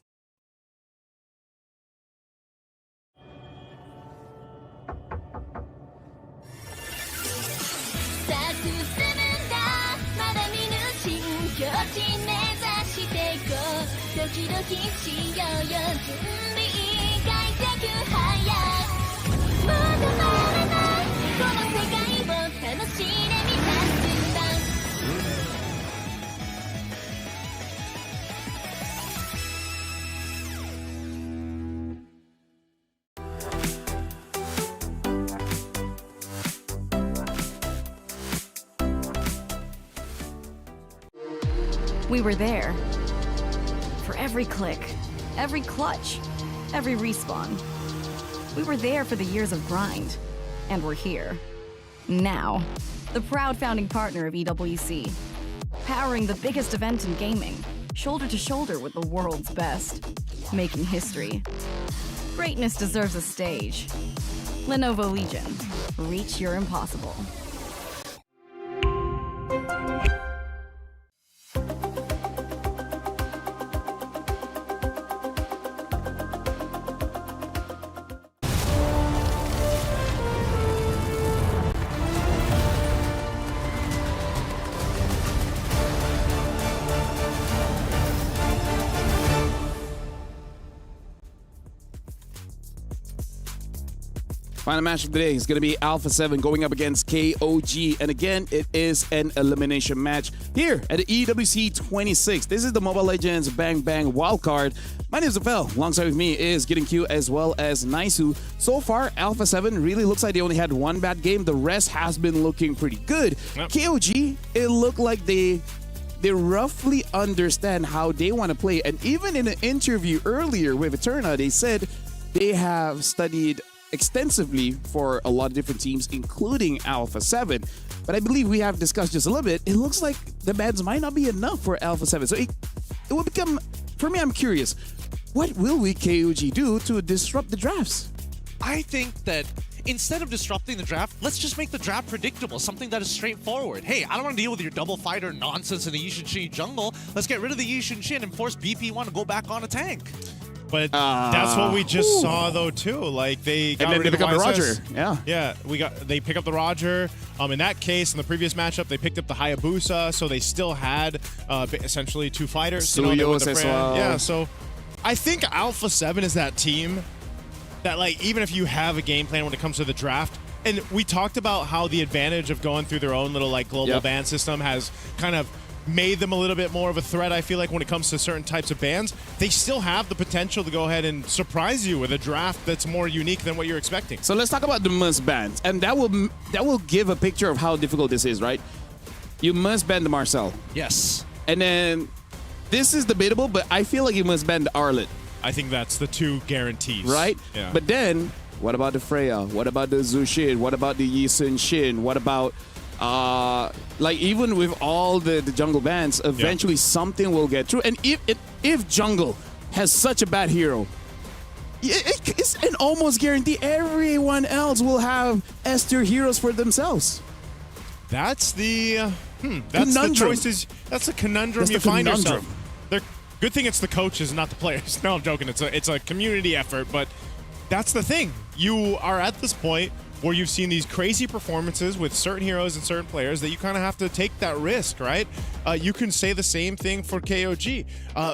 V: We were there for every click, every clutch, every respawn. We were there for the years of grind, and we're here. Now, the proud founding partner of EWC, powering the biggest event in gaming, shoulder to shoulder with the world's best, making history. Greatness deserves a stage. Lenovo Legion, reach your impossible.
H: Final match of the day is going to be Alpha 7 going up against KOG. And again, it is an elimination match here at the EWC 26. This is the Mobile Legends Bang Bang wildcard. My name is Zafel. Alongside with me is Getting Q as well as Naisu. So far, Alpha 7 really looks like they only had one bad game. The rest has been looking pretty good. Yep. KOG, it looked like they roughly understand how they want to play. And even in an interview earlier with Eterna, they said they have studied extensively for a lot of different teams, including Alpha 7. But I believe we have discussed just a little bit. It looks like the bans might not be enough for Alpha 7. So it will become, for me, I'm curious, what will we KOG do to disrupt the drafts?
S: I think that instead of disrupting the draft, let's just make the draft predictable, something that is straightforward. Hey, I don't want to deal with your double fighter nonsense in the Yishin Shin jungle. Let's get rid of the Yishin Shin and force BP1 to go back on a tank.
R: But that's what we just saw, though, too. Like they got rid of the
H: Roger.
R: Yeah, they pick up the Roger. In that case, in the previous matchup, they picked up the Hayabusa, so they still had essentially two fighters.
H: Suyos as well.
R: Yeah, so I think Alpha 7 is that team that, like, even if you have a game plan when it comes to the draft, and we talked about how the advantage of going through their own little like global ban system has kind of made them a little bit more of a threat, I feel like, when it comes to certain types of bans. They still have the potential to go ahead and surprise you with a draft that's more unique than what you're expecting.
H: So let's talk about the must bans. And that will give a picture of how difficult this is, right? You must ban the Marcel.
S: Yes.
H: And then this is debatable, but I feel like you must ban the Arlet.
R: I think that's the two guarantees.
H: Right?
R: Yeah.
H: But then, what about the Freya? What about the Zushin? What about the Yishin Shin? What about like, even with all the jungle bans, eventually something will get through. And if jungle has such a bad hero, it's an almost guarantee everyone else will have S-tier heroes for themselves.
R: That's the that's
H: conundrum.
R: the choices. That's a conundrum
H: That's
R: you
H: the
R: find
H: conundrum.
R: yourself. Good thing it's the coaches, not the players. No, I'm joking. It's a community effort, but that's the thing. You are at this point where you've seen these crazy performances with certain heroes and certain players that you kind of have to take that risk, right? You can say the same thing for KOG.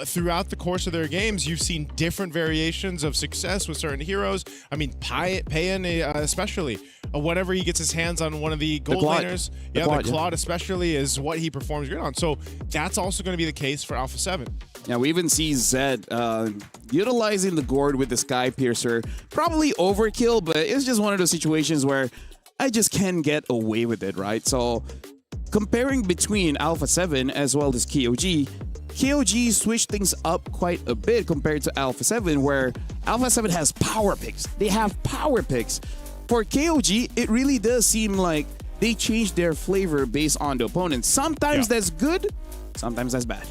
R: Throughout the course of their games, you've seen different variations of success with certain heroes. I mean, Payan especially, whatever he gets his hands on, one of the gold
H: Claude.
R: laners.
H: The
R: The
H: Claude,
R: Claude especially is what he performs good on. So that's also going to be the case for Alpha 7.
H: Yeah, we even see Zed utilizing the gourd with the Sky Piercer. Probably overkill, but it's just one of those situations where I just can't get away with it, right? So comparing between Alpha 7 as well as KOG, KOG switched things up quite a bit compared to Alpha 7, where Alpha 7 has power picks. They have power picks. For KOG, it really does seem like they changed their flavor based on the opponent. Sometimes that's good, sometimes that's bad.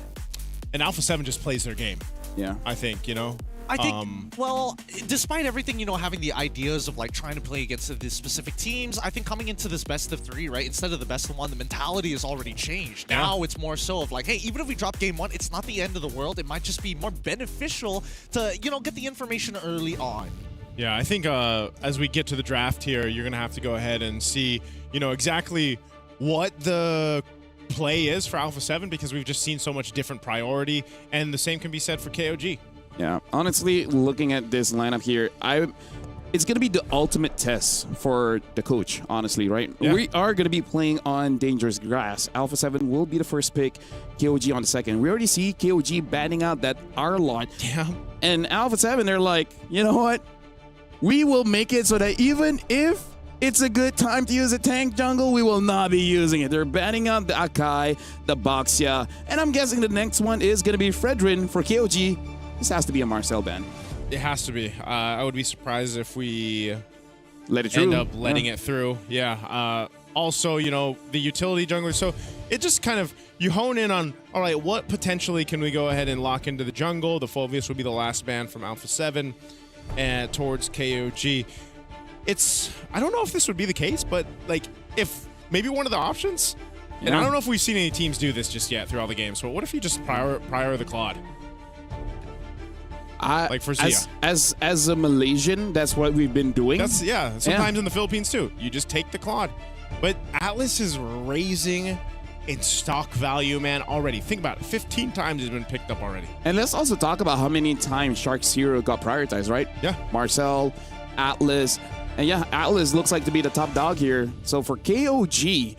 R: And Alpha 7 just plays their game.
H: Yeah.
R: I think,
S: I think, well, despite everything, having the ideas of like trying to play against these specific teams, I think coming into this best of 3, right, instead of the best of 1, the mentality has already changed.
R: Yeah.
S: Now it's more so of like, hey, even if we drop game 1, it's not the end of the world. It might just be more beneficial to, get the information early on.
R: Yeah, I think as we get to the draft here, you're going to have to go ahead and see, exactly what the play is for Alpha 7, because we've just seen so much different priority, and the same can be said for KOG.
H: Yeah, honestly, looking at this lineup here, it's going to be the ultimate test for the coach, honestly, right?
R: Yeah.
H: We are going to be playing on dangerous grass. Alpha 7 will be the first pick, KOG on the second. We already see KOG batting out that R-lot.
R: Yeah.
H: And Alpha 7, they're like, you know what? We will make it so that even if it's a good time to use a tank jungle, we will not be using it. They're batting out the Akai, the Boxia, and I'm guessing the next one is going to be Fredrin for KOG. This has to be a Marcel ban.
R: It has to be. I would be surprised if we
H: let it through.
R: End up letting it through. Yeah. Also, the utility jungler. So it just kind of, you hone in on, all right, what potentially can we go ahead and lock into the jungle? The Phoveus would be the last ban from Alpha 7 and towards KOG. I don't know if this would be the case, but if maybe one of the options, and I don't know if we've seen any teams do this just yet through all the games, but what if you just prior the Claude? Like for Zia.
H: As a Malaysian, that's what we've been doing.
R: Sometimes in the Philippines too. You just take the Claude. But Atlas is raising in stock value, man, already. Think about it. 15 times it's been picked up already.
H: And let's also talk about how many times Shark Zero got prioritized, right?
R: Yeah.
H: Marcel, Atlas. And yeah, Atlas looks like to be the top dog here. So for KOG,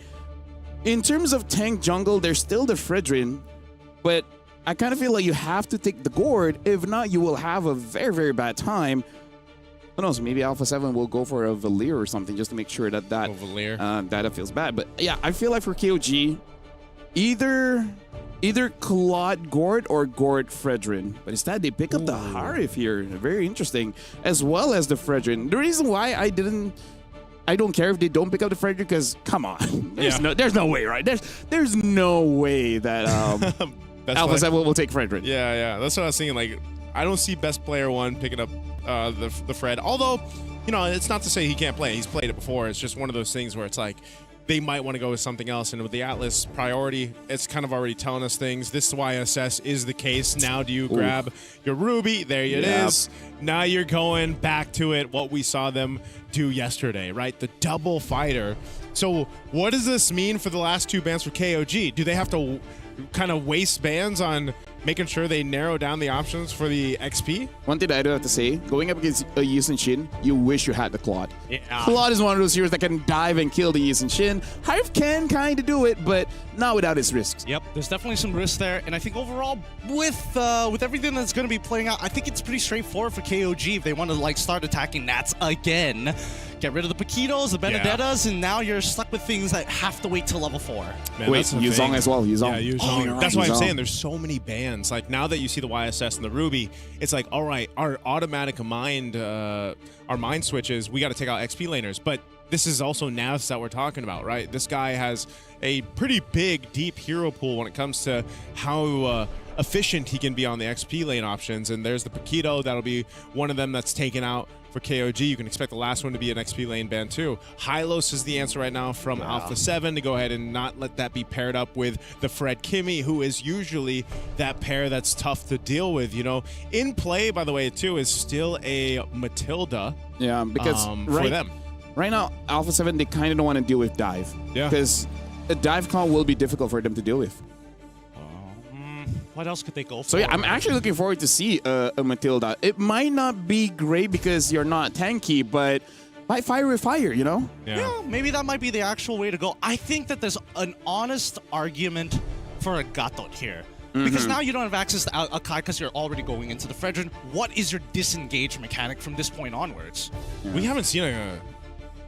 H: in terms of tank jungle, there's still the Fredrin, but I kind of feel like you have to take the gourd. If not, you will have a very, very bad time. Who knows? Maybe Alpha 7 will go for a Valir or something just to make sure that data feels bad. But yeah, I feel like for KOG, either Claude Gourd or Gourd Fredrin. But instead, they pick up the Harif here. Very interesting. As well as the Fredrin. The reason why I don't care if they don't pick up the Fredrin, because come on. There's no way, right? There's no way that Alpha 7 will take Fredrin.
R: Yeah. That's what I was thinking. Like, I don't see best player 1 picking up the Fred. Although, it's not to say he can't play. He's played it before. It's just one of those things where it's like, they might want to go with something else. And with the Atlas priority, it's kind of already telling us things. This YSS is the case. Now do you grab your Ruby? There it is. Now you're going back to it, what we saw them do yesterday, right? The double fighter. So what does this mean for the last 2 bans for KOG? Do they have to kind of waste bans on making sure they narrow down the options for the XP?
H: One thing that I do have to say, going up against a Yi Shin, you wish you had the Claude.
R: Yeah.
H: Claude is one of those heroes that can dive and kill the Yi Shin. Hive can kind of do it, but not without its risks.
S: Yep, there's definitely some risk there, and I think overall, with everything that's going to be playing out, I think it's pretty straightforward for KOG if they want to start attacking Nats again. Get rid of the Paquitos, the Benedettas, and now you're stuck with things that have to wait till level 4.
R: Man,
H: wait, Yuzong as well. Yuzong.
R: Yeah, Yuzong.
H: Right.
R: That's why I'm saying there's so many bans. Like, now that you see the YSS and the Ruby, it's like, all right, our automatic mind, our mind switches, we got to take out XP laners. But this is also Navs that we're talking about, right? This guy has a pretty big, deep hero pool when it comes to how efficient he can be on the XP lane options. And there's the Paquito. That'll be one of them that's taken out for KOG. You can expect the last one to be an XP lane ban too. Hylos is the answer right now from Alpha 7 to go ahead and not let that be paired up with the Fred Kimmy, who is usually that pair that's tough to deal with. In play, by the way, too, is still a Matilda.
H: Yeah, because
R: for them.
H: Right now, Alpha 7, they kind of don't want to deal with dive.
R: Yeah.
H: Because a dive call will be difficult for them to deal with.
S: What else could they go for?
H: So yeah, I'm actually looking forward to see a Matilda. It might not be great because you're not tanky, but fight fire with fire, you know?
S: Yeah, maybe that might be the actual way to go. I think that there's an honest argument for a Gatot here. Because now you don't have access to Akai because you're already going into the Fredrin. What is your disengage mechanic from this point onwards?
R: We haven't seen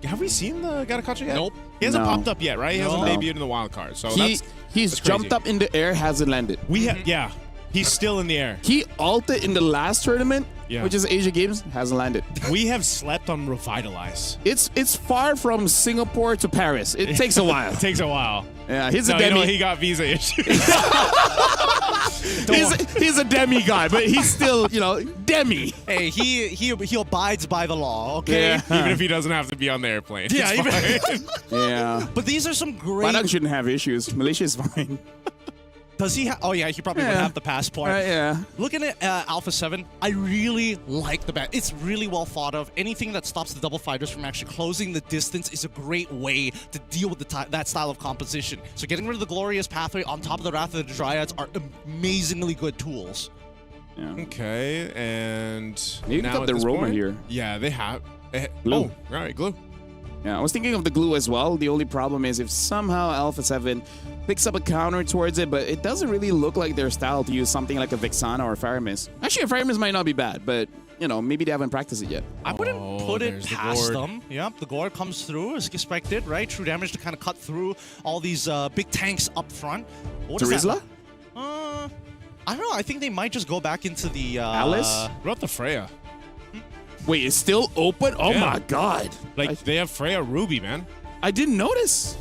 R: have we seen the Gatakacha yet?
S: Nope.
R: He hasn't
H: No.
R: popped up yet, right? He hasn't
H: No.
R: debuted in the wild card. So
H: He's
R: that's
H: jumped
R: crazy.
H: up in the air, hasn't landed.
R: Yeah. He's still in the air.
H: He ulted in the last tournament,
R: Yeah.
H: which is Asia Games, hasn't landed.
R: We have slept on Revitalize.
H: It's far from Singapore to Paris. It takes a while.
R: It takes a while.
H: Yeah, he's
R: No,
H: a
R: you know
H: demi.
R: what? He got visa issues.
H: he's a demi guy, but he's still, demi.
S: Hey, he abides by the law, okay?
H: Yeah.
R: Even if he doesn't have to be on the airplane.
S: Yeah,
R: It's fine.
H: Yeah.
S: But these are some great...
H: Padang shouldn't have issues. Malaysia is fine.
S: Does he have... Oh, yeah, he probably would have the passport.
H: Yeah.
S: Looking at Alpha 7, I really like the bat. It's really well thought of. Anything that stops the double fighters from actually closing the distance is a great way to deal with that style of composition. So getting rid of the Glorious Pathway on top of the Wrath of the Dryads are amazingly good tools.
H: Yeah.
R: Okay, and
H: They even
R: now
H: got
R: at
H: the
R: this
H: Roma
R: point-
H: here.
R: Yeah, they have.
H: Glue.
R: Oh, right, glue.
H: Yeah, I was thinking of the glue as well. The only problem is if somehow Alpha 7 picks up a counter towards it, but it doesn't really look like their style to use something like a Vixana or a Faramis. Actually, a Faramis might not be bad, but, maybe they haven't practiced it yet.
S: I wouldn't put it
R: there's the
S: past
R: gourd.
S: them. Yep, the Gourd comes through as expected, right? True damage to kind of cut through all these big tanks up front. What is that?
H: Terizla?
S: I don't know. I think they might just go back into the...
H: Alice?
R: What about the Freya?
H: Wait, it's still open? Oh
R: Yeah.
H: my god.
R: They have Freya Ruby, man.
H: I didn't notice.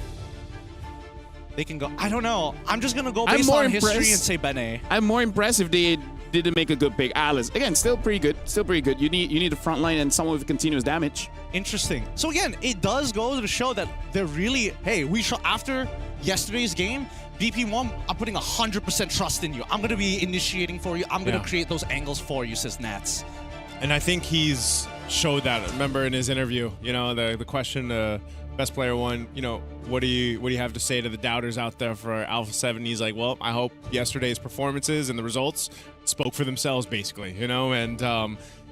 S: They can go... I don't know. I'm just going to go
H: I'm
S: based
H: more
S: on history and
H: impressed.
S: say Bene.
H: I'm more impressed if they didn't make a good pick. Alice, again, still pretty good. Still pretty good. You need a front line and someone with continuous damage.
S: Interesting. So again, it does go to show that they're really... Hey, after yesterday's game, BP1, I'm putting 100% trust in you. I'm going to be initiating for you. I'm going to create those angles for you, says Nats.
R: And I think he's showed that. Remember in his interview, the question, best player one, what do you have to say to the doubters out there for Alpha 7? He's like, well, I hope yesterday's performances and the results spoke for themselves, basically, and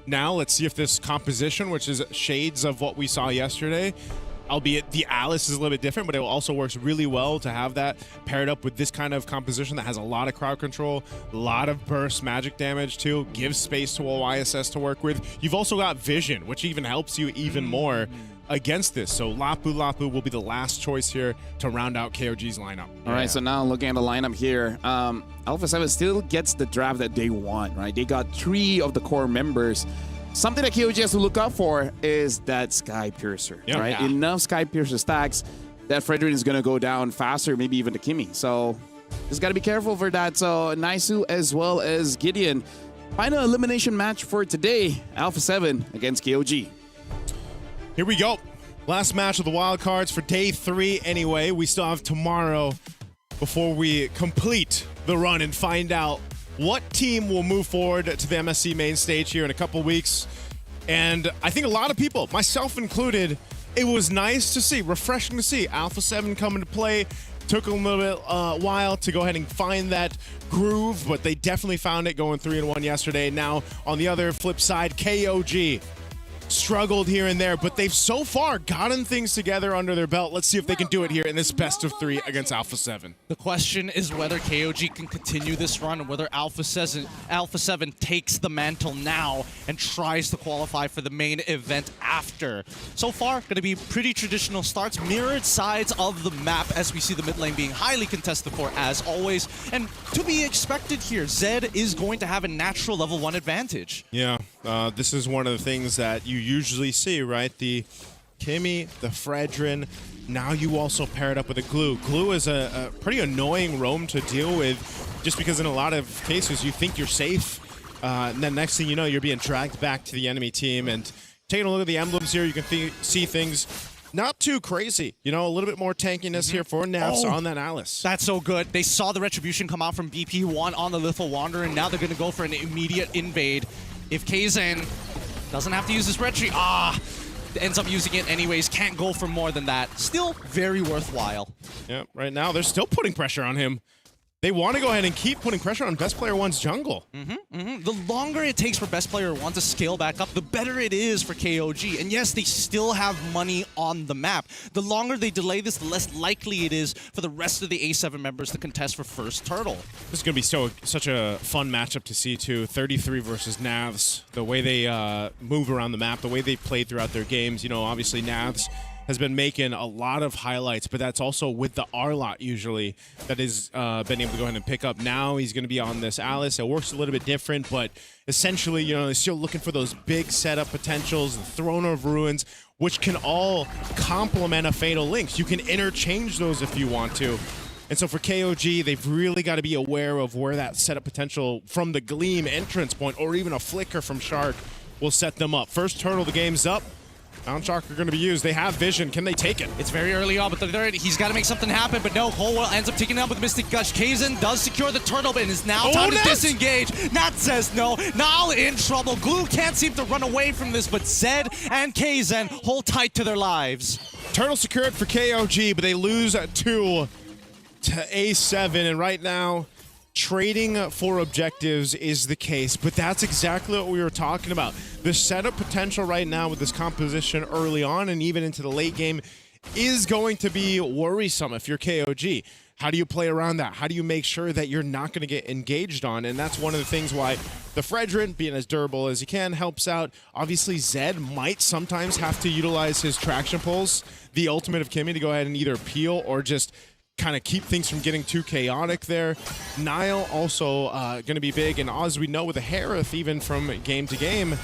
R: now let's see if this composition, which is shades of what we saw yesterday, albeit the Alice is a little bit different, but it also works really well to have that paired up with this kind of composition that has a lot of crowd control, a lot of burst magic damage too, gives space to a YSS to work with. You've also got Vision, which even helps you even more against this. So Lapu will be the last choice here to round out KOG's lineup.
H: All right, so now looking at the lineup here, Alpha 7 still gets the draft that they want, right? They got 3 of the core members. Something that KOG has to look out for is that Sky Piercer, right?
R: Yeah.
H: Enough Sky Piercer stacks that Fredrin is going to go down faster, maybe even to Kimmy. So just got to be careful for that. So Naisu as well as Gideon. Final elimination match for today, Alpha 7 against KOG.
R: Here we go. Last match of the wild cards for day 3 anyway. We still have tomorrow before we complete the run and find out what team will move forward to the MSC main stage here in a couple weeks. And I think a lot of people, myself included, it was nice to see, refreshing to see Alpha 7 come into play. Took a little bit while to go ahead and find that groove, but they definitely found it going 3-1 yesterday. Now, on the other flip side, KOG struggled here and there, but they've so far gotten things together under their belt. Let's see if they can do it here in this best of 3 against Alpha 7.
S: The question is whether KOG can continue this run and whether Alpha 7 takes the mantle now and tries to qualify for the main event after. So far, going to be pretty traditional starts, mirrored sides of the map as we see the mid lane being highly contested for as always. And to be expected here, Zed is going to have a natural level 1 advantage.
R: Yeah, this is one of the things that you usually see, right? The Kimmy, the Fredrin. Now you also pair it up with a Glue. Glue is a pretty annoying roam to deal with just because in a lot of cases you think you're safe. And then next thing you know, you're being dragged back to the enemy team. And taking a look at the emblems here, you can see things not too crazy. A little bit more tankiness here for Nafs on that Alice.
S: That's so good. They saw the retribution come out from BP1 on the Lethal Wanderer, and now they're going to go for an immediate invade. If Kazan doesn't have to use his retri, ends up using it anyways, can't go for more than that. Still very worthwhile.
R: Yeah, right now they're still putting pressure on him. they want to go ahead and keep putting pressure on Best Player One's jungle.
S: The longer it takes for Best Player One to scale back up, the better it is for KOG. And yes, they still have money on the map. The longer they delay this, the less likely it is for the rest of the A7 members to contest for first turtle.
R: This is going to be such a fun matchup to see, too. 33 versus Navs. The way they move around the map, the way they played throughout their games. You know, obviously Navs has been making a lot of highlights, but that's also with the R-Lot usually that has been able to go ahead and pick up. Now he's going to be on this Alice. It works a little bit different, but essentially, you know, they're still looking for those big setup potentials, the Throne of Ruins, which can all complement a Fatal Links. You can interchange those if you want to. And so for KOG, they've really got to be aware of where that setup potential from the Gleam entrance point or even a Flicker from Shark will set them up. First turtle, the game's up. Mount Shark are going to be used. They have vision. Can they take it?
S: It's very early on, but he's got to make something happen. But no, Colwell ends up taking it up with Mystic Gush. Kaizen does secure the turtle, but it is now time to disengage. Nat says no. Now in trouble. Glue can't seem to run away from this, but Zed and Kaizen hold tight to their lives.
R: Turtle secured for KOG, but they lose 2 to A7, and right now, trading for objectives is the case, but that's exactly what we were talking about. The setup potential right now with this composition early on and even into the late game is going to be worrisome if you're KOG. How do you play around that? How do you make sure that you're not going to get engaged on? And that's one of the things why the Fredrin, being as durable as he can, helps out. Obviously, Zed might sometimes have to utilize his traction pulls, the ultimate of Kimmy, to go ahead and either peel or just kind of keep things from getting too chaotic there. Nile also going to be big, and as we know with the Harith, even from game to game,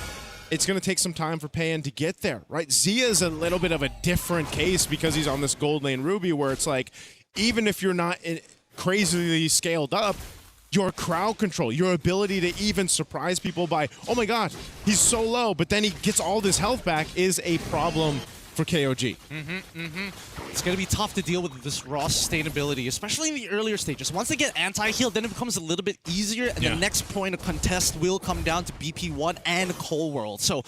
R: it's going to take some time for Payan to get there, right? Zia is a little bit of a different case because he's on this gold lane Ruby where it's like, even if you're not crazily scaled up, your crowd control, your ability to even surprise people by, oh my god, he's so low, but then he gets all this health back is a problem for KOG.
S: It's going to be tough to deal with this raw sustainability, especially in the earlier stages. Once they get anti-heal, then it becomes a little bit easier, and the next point of contest will come down to BP1 and Cold World. So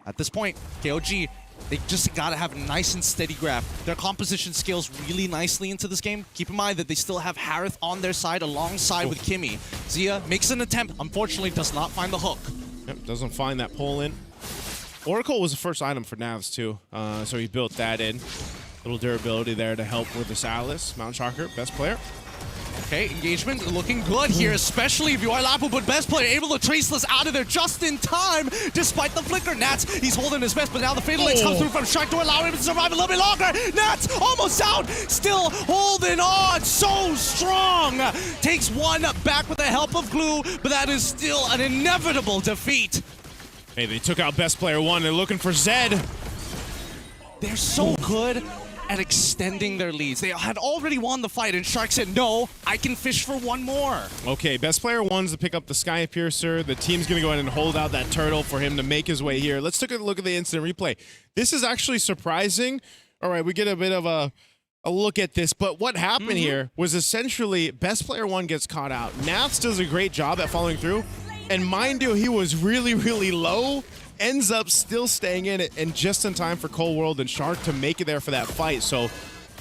S: at this point, KOG, they just got to have a nice and steady grab. Their composition scales really nicely into this game. Keep in mind that they still have Harith on their side alongside with Kimmy. Zia makes an attempt, unfortunately does not find the hook.
R: Yep, doesn't find that pull in. Oracle was the first item for Navs too, so he built that in. Little durability there to help with this Alice. Mount Sharker, best player.
S: Okay, engagement looking good here, especially if you are Lapu, but best player able to trace this out of there just in time, despite the flicker. Nats, he's holding his best, but now the Fatal Links come through from Shark to allow him to survive a little bit longer. Nats almost out, still holding on, so strong. Takes one back with the help of Glue, but that is still an inevitable defeat.
R: Hey, they took out best player one. They're looking for Zed.
S: They're so good at extending their leads. They had already won the fight, and Shark said, no, I can fish for one more.
R: Okay, best player one's to pick up the Sky Piercer. The team's going to go ahead and hold out that turtle for him to make his way here. Let's take a look at the instant replay. This is actually surprising. All right, we get a bit of a look at this, but what happened here was essentially best player one gets caught out. Nats does a great job at following through, and mind you, he was really, really low. Ends up still staying in it and just in time for Cold World and Shark to make it there for that fight. So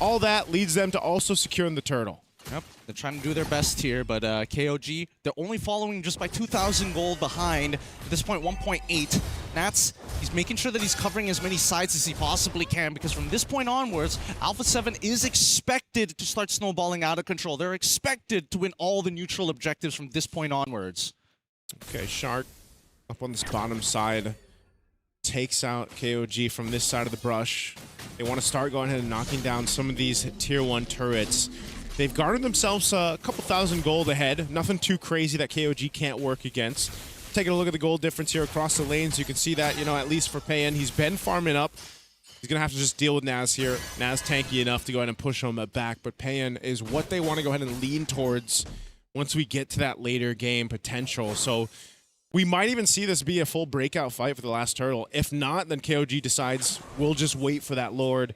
R: all that leads them to also securing the turtle.
S: Yep, they're trying to do their best here, but KOG, they're only following just by 2,000 gold behind. At this point, 1.8. Nats, he's making sure that he's covering as many sides as he possibly can, because from this point onwards, Alpha 7 is expected to start snowballing out of control. They're expected to win all the neutral objectives from this point onwards.
R: Okay, Shark up on this bottom side. Takes out KOG from this side of the brush. They want to start going ahead and knocking down some of these tier 1 turrets. They've garnered themselves a couple thousand gold ahead. Nothing too crazy that KOG can't work against. Taking a look at the gold difference here across the lanes, you can see that, you know, at least for Payan, he's been farming up. He's going to have to just deal with Naz here. Naz tanky enough to go ahead and push him back, but Payan is what they want to go ahead and lean towards once we get to that later game potential. So we might even see this be a full breakout fight for the last turtle. If not, then KOG decides we'll just wait for that Lord.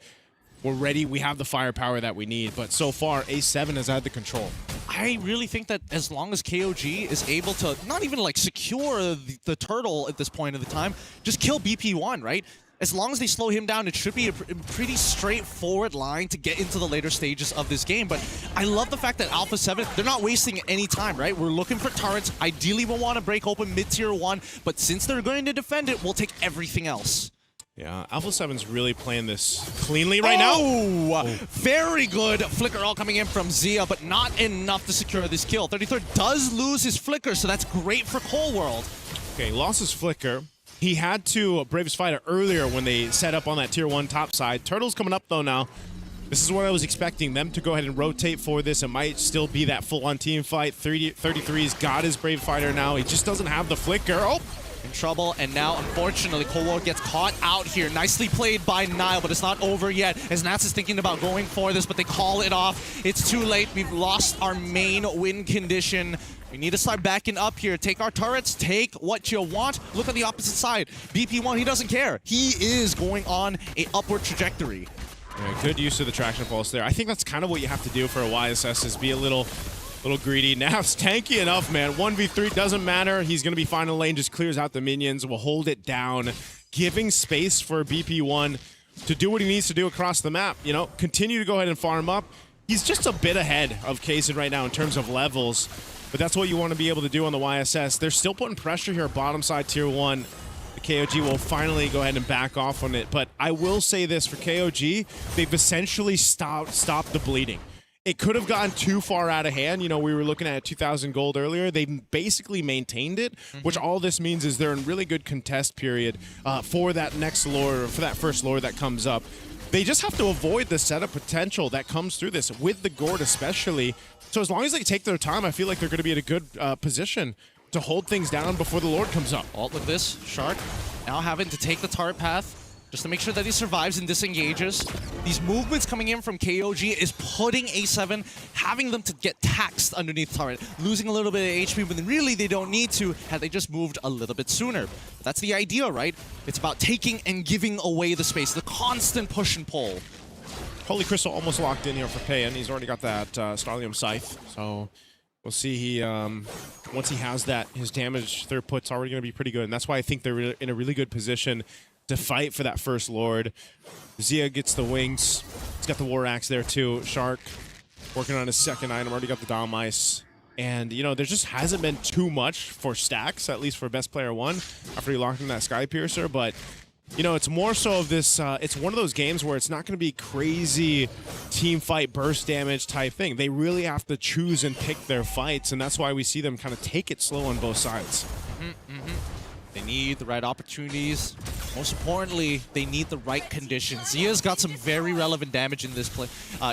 R: We're ready. We have the firepower that we need. But so far, A7 has had the control.
S: I really think that as long as KOG is able to not even like secure the turtle at this point of the time, just kill BP1, right? as long as they slow him down, it should be a pretty straightforward line to get into the later stages of this game. But I love the fact that Alpha 7, they're not wasting any time, right? We're looking for turrets. Ideally, we'll want to break open mid-tier 1, but since they're going to defend it, we'll take everything else.
R: Yeah, Alpha 7's really playing this cleanly right now.
S: Very good flicker all coming in from Zia, but not enough to secure this kill. 33rd does lose his flicker, so that's great for Cold World.
R: Okay, lost his flicker. He had to brave his fighter earlier when they set up on that tier 1 top side. Turtle's coming up though now. This is what I was expecting them to go ahead and rotate for this. It might still be that full-on team fight. 33's got his brave fighter now. He just doesn't have the flicker. Oh!
S: In trouble, and now, unfortunately, Cold World gets caught out here. Nicely played by Nile, but it's not over yet, as Nats is thinking about going for this, but they call it off. It's too late. We've lost our main win condition. We need to start backing up here. Take our turrets, take what you want. Look at the opposite side. BP1, he doesn't care. He is going on an upward trajectory.
R: Yeah, good use of the traction pulse there. I think that's kind of what you have to do for a YSS, is be a little greedy. Nav's tanky enough, man. 1v3 doesn't matter. He's going to be fine in the lane, just clears out the minions, will hold it down, giving space for BP1 to do what he needs to do across the map. You know, continue to go ahead and farm up. He's just a bit ahead of Kaysen right now in terms of levels, but that's what you want to be able to do on the YSS. They're still putting pressure here, bottom side tier 1. The KOG will finally go ahead and back off on it, but I will say this for KOG, they've essentially stopped the bleeding. It could have gotten too far out of hand. You know, we were looking at 2,000 gold earlier. They basically maintained it, which all this means is they're in really good contest period for that next lore, for that first lore that comes up. They just have to avoid the setup potential that comes through this, with the Gord especially. So as long as they take their time, I feel like they're going to be in a good position to hold things down before the Lord comes up.
S: Oh, look at this. Shark now having to take the turret path just to make sure that he survives and disengages. These movements coming in from KOG is putting A7, having them to get taxed underneath turret, losing a little bit of HP, but really they don't need to had they just moved a little bit sooner. But that's the idea, right? It's about taking and giving away the space, the constant push and pull.
R: Holy Crystal almost locked in here for Payan. He's already got that Starlium Scythe, so we'll see. He once he has that, his damage third put's already going to be pretty good, and that's why I think they're in a really good position to fight for that first Lord. Zia gets the wings. He's got the War Axe there too. Shark working on his second item, already got the Dom Ice. And, you know, there just hasn't been too much for Stacks, at least for Best Player 1, after he locked in that Sky Piercer. But, you know, it's more so of this, it's one of those games where it's not going to be crazy team fight burst damage type thing. They really have to choose and pick their fights, and that's why we see them kind of take it slow on both sides.
S: They need the right opportunities. Most importantly, they need the right conditions. Zia's got some very relevant damage in this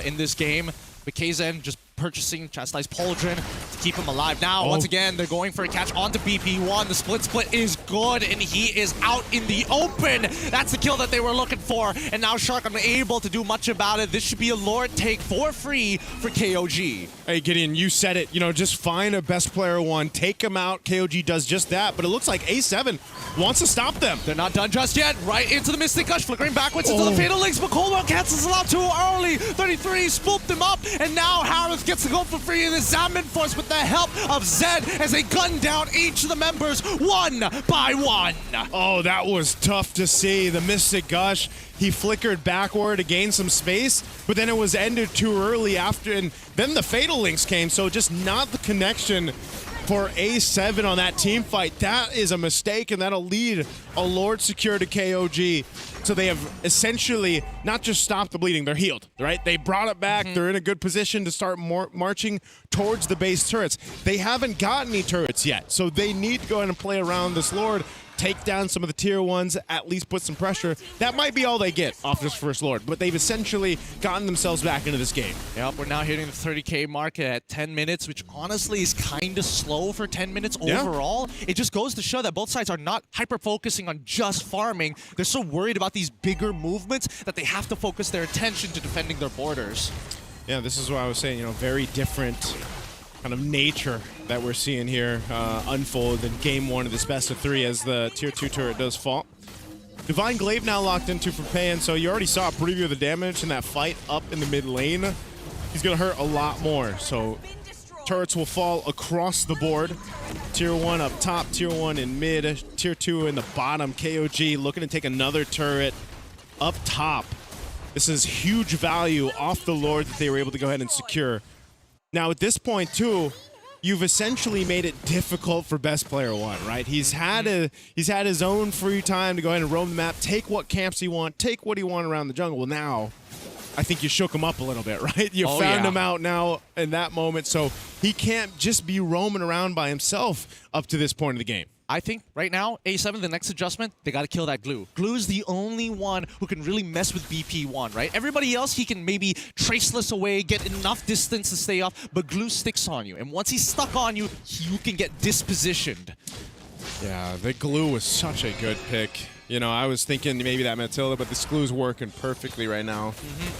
S: in this game. But Kaysen just purchasing Chastised Pauldron to keep him alive. Now, once again, they're going for a catch onto BP1. The split is good, and he is out in the open. That's the kill that they were looking for, and now Shark unable to do much about it. This should be a Lord take for free for KOG.
R: Hey, Gideon, you said it. You know, just find a Best Player 1, take him out. KOG does just that, but it looks like A7 wants to stop them.
S: They're not done just yet. Right into the Mystic Gush, flickering backwards into the Fatal Links, but Coldwell cancels it out too early. 33 spooked him up, and now Harris gets to go for free in the Zaman Force with the help of Zed as they gun down each of the members one by one.
R: Oh, that was tough to see. The Mystic Gush, he flickered backward to gain some space, but then it was ended too early after, and then the Fatal Links came, so just not the connection for A7 on that team fight. That is a mistake, and that'll lead a Lord secure to KOG. So they have essentially not just stopped the bleeding, they're healed, right? They brought it back. They're in a good position to start marching towards the base turrets. They haven't got any turrets yet, so they need to go ahead and play around this Lord, take down some of the tier 1s, at least put some pressure. That might be all they get off this first Lord, but they've essentially gotten themselves back into this game.
S: Yep, we're now hitting the 30K mark at 10 minutes, which honestly is kind of slow for 10 minutes overall. It just goes to show that both sides are not hyper-focusing on just farming. They're so worried about these bigger movements that they have to focus their attention to defending their borders.
R: Yeah, this is what I was saying, you know, very different kind of nature that we're seeing here unfold in game 1 of this best of 3 as the tier 2 turret does fall. Divine Glaive now locked into for Payan, so you already saw a preview of the damage in that fight up in the mid lane. He's gonna hurt a lot more, so Turrets will fall across the board. Tier 1 up top, Tier 1 in mid, Tier 2 in the bottom. KOG looking to take another turret up top. This is huge value off the Lord that they were able to go ahead and secure. Now at this point too, you've essentially made it difficult for best player 1, right? He's had his own free time to go ahead and roam the map, take what camps he want, take what he want around the jungle. Well, now I think you shook him up a little bit, right? You found him out now in that moment, so he can't just be roaming around by himself up to this point of the game.
S: I think right now, A7, the next adjustment, they got to kill that glue. Glue's the only one who can really mess with BP1, right? Everybody else, he can maybe traceless away, get enough distance to stay off, but glue sticks on you. And once he's stuck on you, you can get dispositioned.
R: Yeah, the glue was such a good pick. You know, I was thinking maybe that Matilda, but this glue's working perfectly right now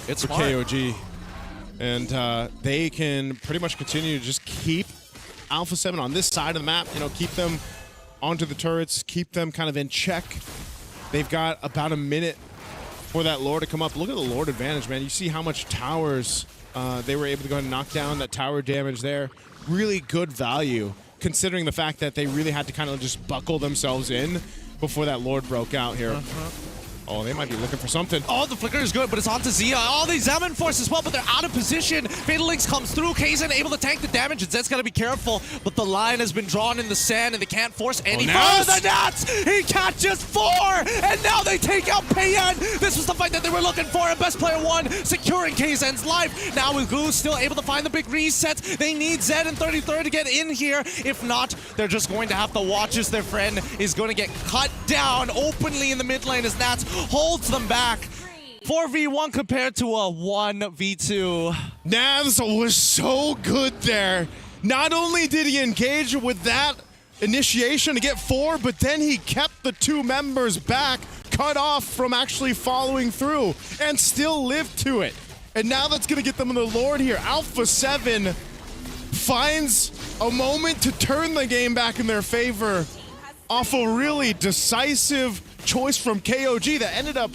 S: It's
R: for
S: smart.
R: KOG. And they can pretty much continue to just keep Alpha 7 on this side of the map, you know, keep them onto the turrets, keep them kind of in check. They've got about a minute for that lore to come up. Look at the lord advantage, man. You see how much towers they were able to go ahead and knock down, that tower damage there. Really good value, considering the fact that they really had to kind of just buckle themselves in before that lord broke out here. Oh, they might be looking for something.
S: Oh, the flicker is good, but it's on to Zia. Oh, they Zaman Force as well, but they're out of position. Fatal Links comes through. Kaizen able to tank the damage, and Zed's got to be careful, but the line has been drawn in the sand, and they can't force any further. The Nats! He catches 4, and now they take out Payan. This was the fight that they were looking for, and best player 1 securing Kaizen's life. Now with Glue still able to find the big resets, they need Zed and 33rd to get in here. If not, they're just going to have to watch as their friend is going to get cut down openly in the mid lane as Nats holds them back. 4v1 compared to a 1v2.
R: Navs was so good there. Not only did he engage with that initiation to get 4, but then he kept the 2 members back, cut off from actually following through, and still lived to it. And now that's going to get them in the Lord here. Alpha 7 finds a moment to turn the game back in their favor off a really decisive choice from KOG that ended up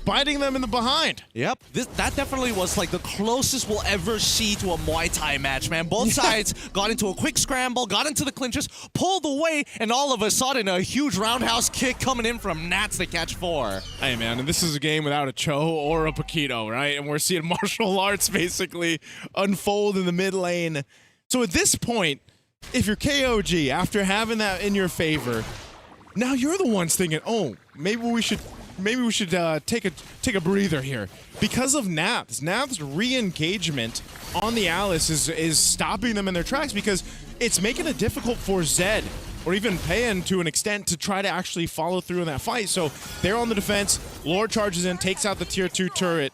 R: biting them in the behind.
S: Yep, that definitely was like the closest we'll ever see to a Muay Thai match, man. Both sides got into a quick scramble, got into the clinches, pulled away, and all of a sudden a huge roundhouse kick coming in from Nats to catch 4.
R: Hey, man, and this is a game without a Cho or a Paquito, right? And we're seeing martial arts basically unfold in the mid lane. So at this point, if you're KOG, after having that in your favor, now you're the ones thinking, oh, maybe we should take a breather here. Because of Nav's re-engagement on the Alice is stopping them in their tracks, because it's making it difficult for Zed or even Payan to an extent to try to actually follow through in that fight. So they're on the defense. Lord charges in, takes out the tier 2 turret.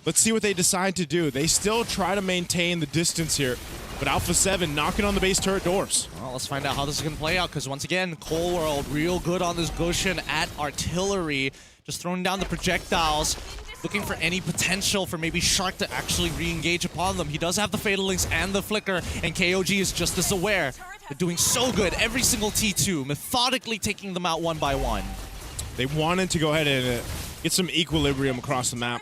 R: Let's see what they decide to do. They still try to maintain the distance here, but Alpha 7 knocking on the base turret doors.
S: Well, let's find out how this is going to play out, because once again, Cold World real good on this Goshen at artillery, just throwing down the projectiles, looking for any potential for maybe Shark to actually re-engage upon them. He does have the Fatal Links and the Flicker, and KOG is just as aware. They're doing so good every single T2, methodically taking them out one by one.
R: They wanted to go ahead and get some equilibrium across the map.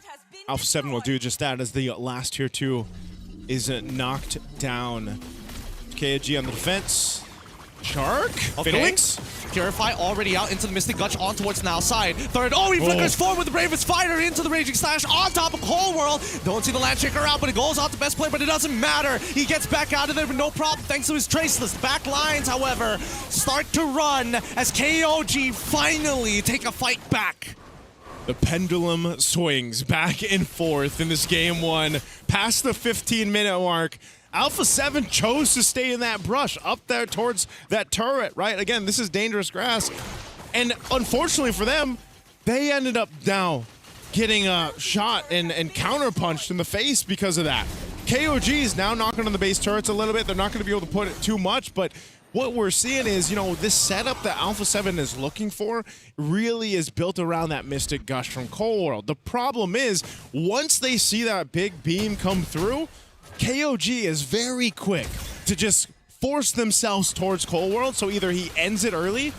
R: Alpha 7 will do just that as the last tier 2 is knocked down. KOG on the defense. Shark.
S: Okay.
R: Fatal Links.
S: Purify already out into the Mystic Gutch on towards now side. Third, he flickers forward with the Bravest Fighter into the Raging Slash on top of Cold World. Don't see the Landshaker out, but it goes out to best player, but it doesn't matter. He gets back out of there with no problem thanks to his Traceless. Back lines, however, start to run as KOG finally take a fight back.
R: The pendulum swings back and forth in this game 1. Past the 15-minute mark, Alpha 7 chose to stay in that brush up there towards that turret, right? Again, this is dangerous grass. And unfortunately for them, they ended up now getting shot and counterpunched in the face because of that. KOG is now knocking on the base turrets a little bit. They're not going to be able to put it too much, but what we're seeing is, you know, this setup that Alpha 7 is looking for really is built around that Mystic Gush from Cold World. The problem is, once they see that big beam come through, KOG is very quick to just force themselves towards Cold World, so either he ends it early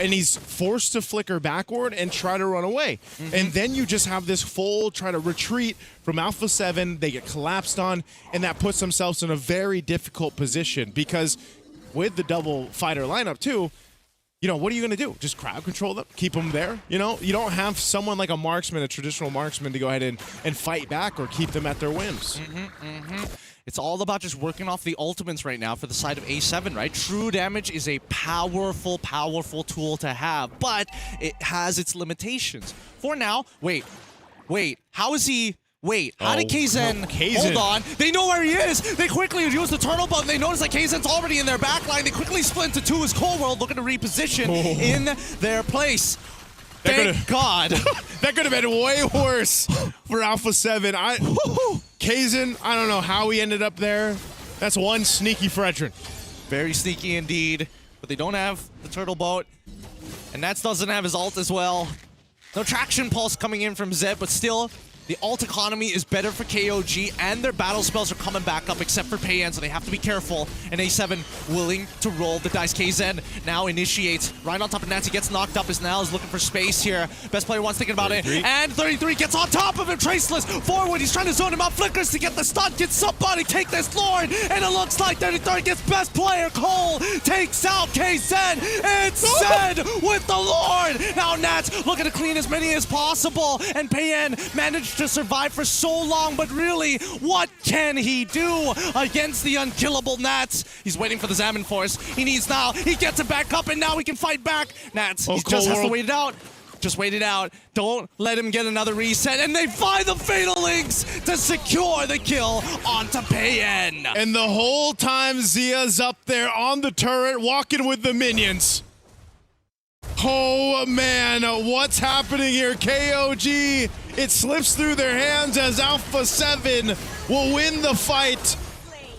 R: and he's forced to flicker backward and try to run away. And then you just have this full try to retreat from Alpha 7. They get collapsed on, and that puts themselves in a very difficult position because with the double fighter lineup too, you know, what are you going to do? Just crowd control them? Keep them there? You know, you don't have someone like a marksman, a traditional marksman, to go ahead and fight back or keep them at their whims.
S: It's all about just working off the ultimates right now for the side of A7, right? True damage is a powerful, powerful tool to have, but it has its limitations. For now, wait, how is he... Wait, how did Kaizen... Hold on. They know where he is. They quickly use the turtle button. They notice that Kaizen's already in their backline. They quickly split into two as Cold World looking to reposition in their place. Thank God.
R: That could have been way worse for Alpha 7. Kaizen, I don't know how he ended up there. That's one sneaky Fredrin.
S: Very sneaky indeed. But they don't have the turtle boat. And Nats doesn't have his ult as well. No traction pulse coming in from Zed, but still... The ult economy is better for KOG, and their battle spells are coming back up, except for Payan, so they have to be careful. And A7 willing to roll the dice. KZen now initiates. Right on top of Nancy, gets knocked up, is looking for space here. Best player one's thinking about 33. It. And 33 gets on top of him, traceless. Forward, he's trying to zone him out. Flickers to get the stun. Can somebody take this Lord? And it looks like 33 gets best player. Cole takes out KZen. It's Zed with the Lord. Now Nats looking to clean as many as possible. And Payan managed to survive for so long, but really, what can he do against the unkillable Nats? He's waiting for the Zaman Force. He needs now. He gets it back up, and now he can fight back. Nats, he just has to wait it out. Just wait it out. Don't let him get another reset. And they find the Fatal Links to secure the kill onto Payan.
R: And the whole time, Zia's up there on the turret, walking with the minions. Oh man, what's happening here? KOG, it slips through their hands as Alpha 7 will win the fight.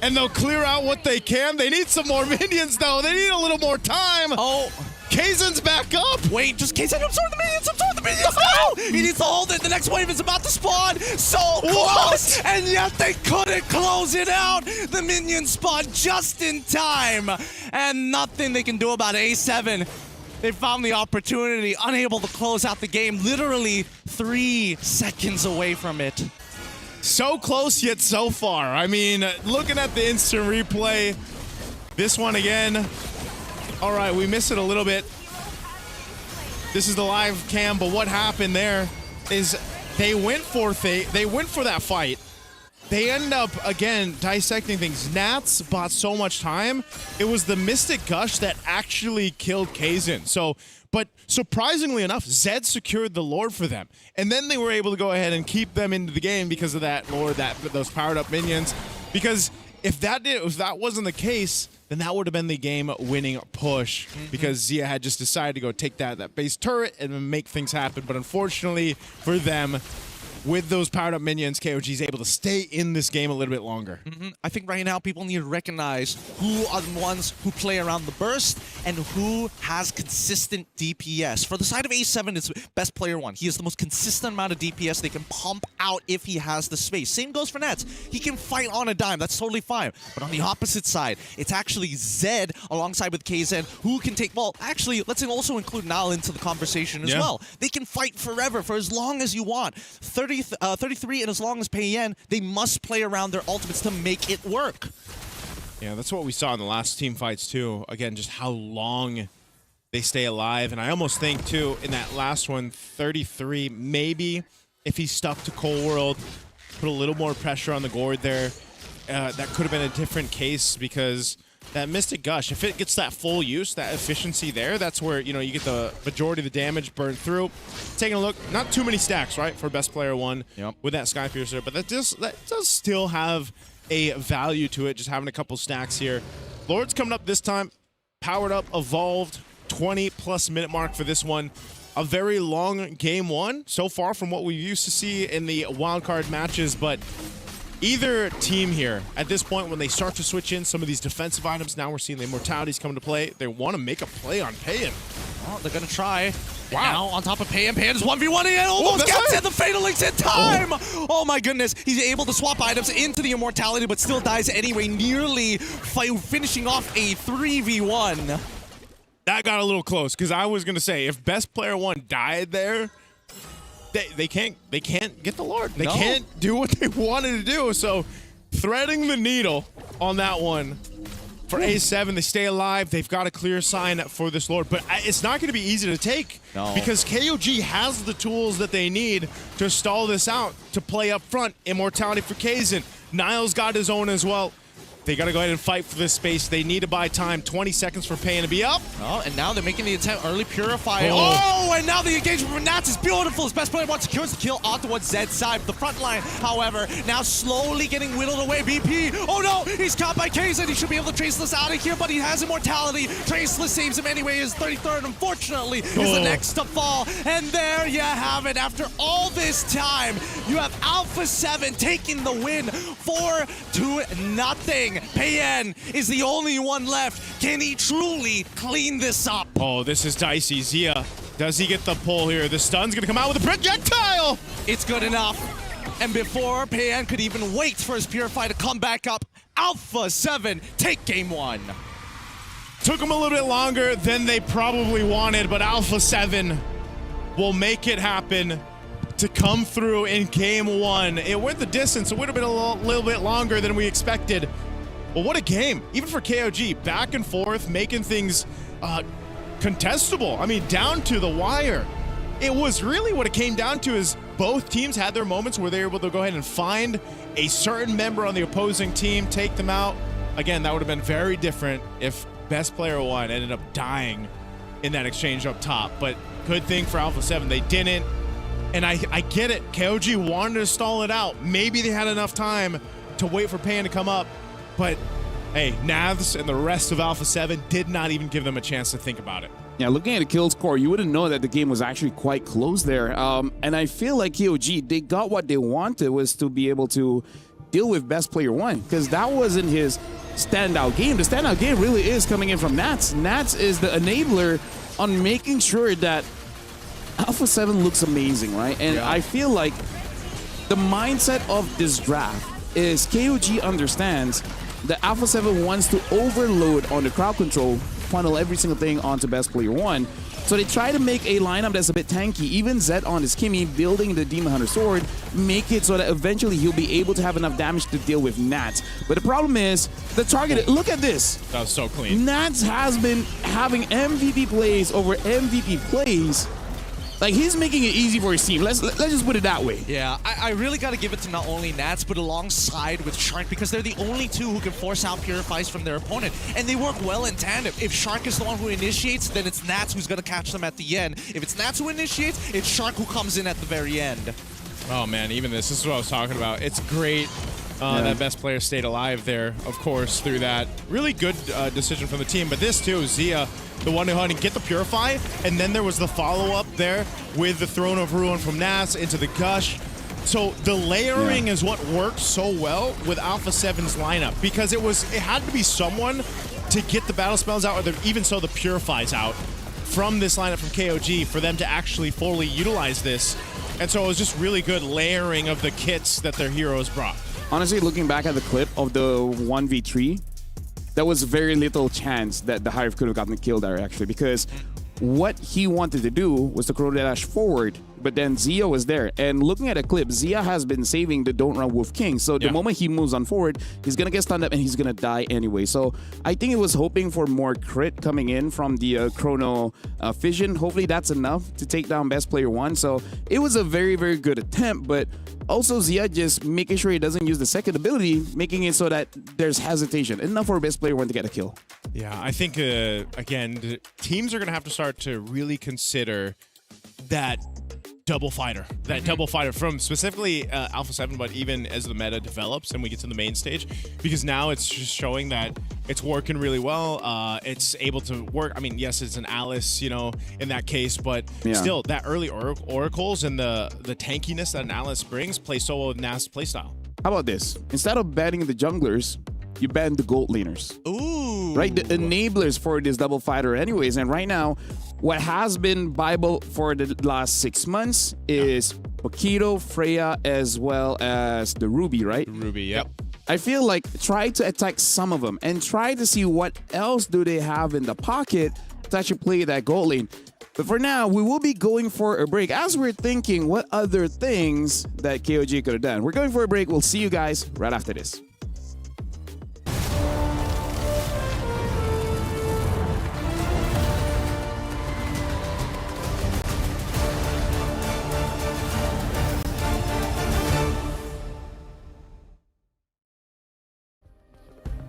R: And they'll clear out what they can. They need some more minions though. They need a little more time.
S: Oh.
R: Kaizen's back up.
S: Wait, just Kaizen absorb the minions, absorb the minions. No! He needs to hold it. The next wave is about to spawn. So close. And yet they couldn't close it out. The minions spawn just in time. And nothing they can do about A7. They found the opportunity, unable to close out the game, literally 3 seconds away from it.
R: So close yet so far. I mean, looking at the instant replay, this one again. All right, we missed it a little bit. This is the live cam, but what happened there is they went for that fight. They end up, again, dissecting things. Nats bought so much time. It was the Mystic Gush that actually killed Kaizen. So, but surprisingly enough, Zed secured the Lord for them. And then they were able to go ahead and keep them into the game because of that Lord, those powered up minions. Because if that wasn't the case, then that would have been the game-winning push because Zia had just decided to go take that base turret and make things happen. But unfortunately for them, with those powered up minions, KOG is able to stay in this game a little bit longer.
S: I think right now people need to recognize who are the ones who play around the burst and who has consistent DPS. For the side of A7, it's best player one. He has the most consistent amount of DPS they can pump out if he has the space. Same goes for Nats. He can fight on a dime. That's totally fine. But on the opposite side, it's actually Zed alongside with KZen who can take... Well, actually, let's also include Nal into the conversation as well. They can fight forever for as long as you want. 33 and as long as Payan, they must play around their ultimates to make it work.
R: Yeah, that's what we saw in the last team fights too. Again, just how long they stay alive. And I almost think too, in that last one, 33, maybe if he stuck to Cold World, put a little more pressure on the gourd there, that could have been a different case because that Mystic Gush, if it gets that full use, that efficiency there, that's where, you know, you get the majority of the damage burned through. Taking a look, not too many stacks, right, for best player one with that Sky Piercer, but that does still have a value to it, just having a couple stacks here. Lord's coming up this time, powered up, evolved, 20+ minute mark for this one. A very long game one so far from what we used to see in the wildcard matches, but either team here, at this point, when they start to switch in some of these defensive items, now we're seeing the immortalities come to play. They want to make a play on Payan.
S: Well, they're going to try. Wow. Now on top of Payan. Payan is 1v1 and almost gets it. The Fatal Links in time. Oh my goodness. He's able to swap items into the immortality, but still dies anyway, nearly finishing off a 3v1.
R: That got a little close because I was gonna say if best player one died there, they can't get the Lord. They can't do what they wanted to do. So threading the needle on that one for A7. They stay alive. They've got a clear sign for this Lord, but it's not going to be easy to take because KOG has the tools that they need to stall this out, to play up front. Immortality for Kazin. Niall's got his own as well. They got to go ahead and fight for this space. They need to buy time. 20 seconds for Payan to be up.
S: Oh, and now they're making the attempt. Early Purify. Oh, and now the engagement from Nats is beautiful. His best player wants secures the kill out towards Zed's side. The front line, however, now slowly getting whittled away. BP. Oh no, he's caught by Kazin. He should be able to Traceless out of here, but he has immortality. Traceless saves him anyway. His 33rd, unfortunately, is the next to fall. And there you have it. After all this time, you have Alpha 7 taking the win 4-0. Payan is the only one left. Can he truly clean this up?
R: Oh, this is dicey. Zia, does he get the pull here? The stun's gonna come out with a projectile!
S: It's good enough. And before Payan could even wait for his Purify to come back up, Alpha 7 take game one.
R: Took them a little bit longer than they probably wanted, but Alpha 7 will make it happen to come through in game one. It went the distance. It would have been a little bit longer than we expected. Well, what a game. Even for KOG, back and forth, making things contestable. I mean, down to the wire. It was really what it came down to is both teams had their moments where they were able to go ahead and find a certain member on the opposing team, take them out. Again, that would have been very different if best player one ended up dying in that exchange up top. But good thing for Alpha 7, they didn't. And I get it. KOG wanted to stall it out. Maybe they had enough time to wait for Payan to come up. But, hey, Navs and the rest of Alpha 7 did not even give them a chance to think about it.
H: Yeah, looking at the kill score, you wouldn't know that the game was actually quite close there. And I feel like KOG, they got what they wanted, was to be able to deal with best player one, because that wasn't his standout game. The standout game really is coming in from Nats. Nats is the enabler on making sure that Alpha 7 looks amazing, right? And I feel like the mindset of this draft is KOG understands that Alpha 7 wants to overload on the crowd control, funnel every single thing onto best player one. So they try to make a lineup that's a bit tanky. Even Zed on his Kimmy, building the Demon Hunter sword, make it so that eventually he'll be able to have enough damage to deal with Nats. But the problem is, the target, look at this.
R: That was so clean.
H: Nats has been having MVP plays over MVP plays. Like, he's making it easy for his team. Let's just put it that way.
S: Yeah, I really got to give it to not only Nats, but alongside with Shark, because they're the only two who can force out Purifies from their opponent, and they work well in tandem. If Shark is the one who initiates, then it's Nats who's going to catch them at the end. If it's Nats who initiates, it's Shark who comes in at the very end.
R: Oh, man, even this is what I was talking about. It's great that best player stayed alive there, of course, through that. Really good decision from the team, but this, too, Zia, the one who had to get the Purify, and then there was the follow-up there with the Throne of Ruin from Nas into the Gush. So the layering is what worked so well with Alpha 7's lineup, because it had to be someone to get the battle spells out, or even so the Purifies out from this lineup from KOG for them to actually fully utilize this. And so it was just really good layering of the kits that their heroes brought.
H: Honestly, looking back at the clip of the 1v3, there was very little chance that the Hive could have gotten the kill there, actually, because what he wanted to do was to Chrono Dash forward, but then Zia was there. And looking at a clip, Zia has been saving the Don't Run Wolf King. So the moment he moves on forward, he's going to get stunned up and he's going to die anyway. So I think it was hoping for more crit coming in from the Chrono Fission. Hopefully that's enough to take down best player one. So it was a very, very good attempt, but also Zia just making sure he doesn't use the second ability, making it so that there's hesitation. Enough for best player one to get a kill.
R: Yeah, I think, again, the teams are going to have to start to really consider that double fighter. That double fighter from specifically Alpha 7, but even as the meta develops and we get to the main stage, because now it's just showing that it's working really well. It's able to work. I mean, yes, it's an Alice, you know, in that case, but still, that early oracles and the tankiness that an Alice brings play so well with Nas' playstyle.
H: How about this? Instead of banning the junglers, you ban the gold laners.
S: Ooh.
H: Right? The enablers for this double fighter anyways. And right now, what has been Bible for the last 6 months is Paquito, Freya, as well as the Ruby, right?
R: Ruby, yep.
H: I feel like try to attack some of them and try to see what else do they have in the pocket to actually play that gold lane. But for now, we will be going for a break as we're thinking what other things that KOG could have done. We're going for a break. We'll see you guys right after this.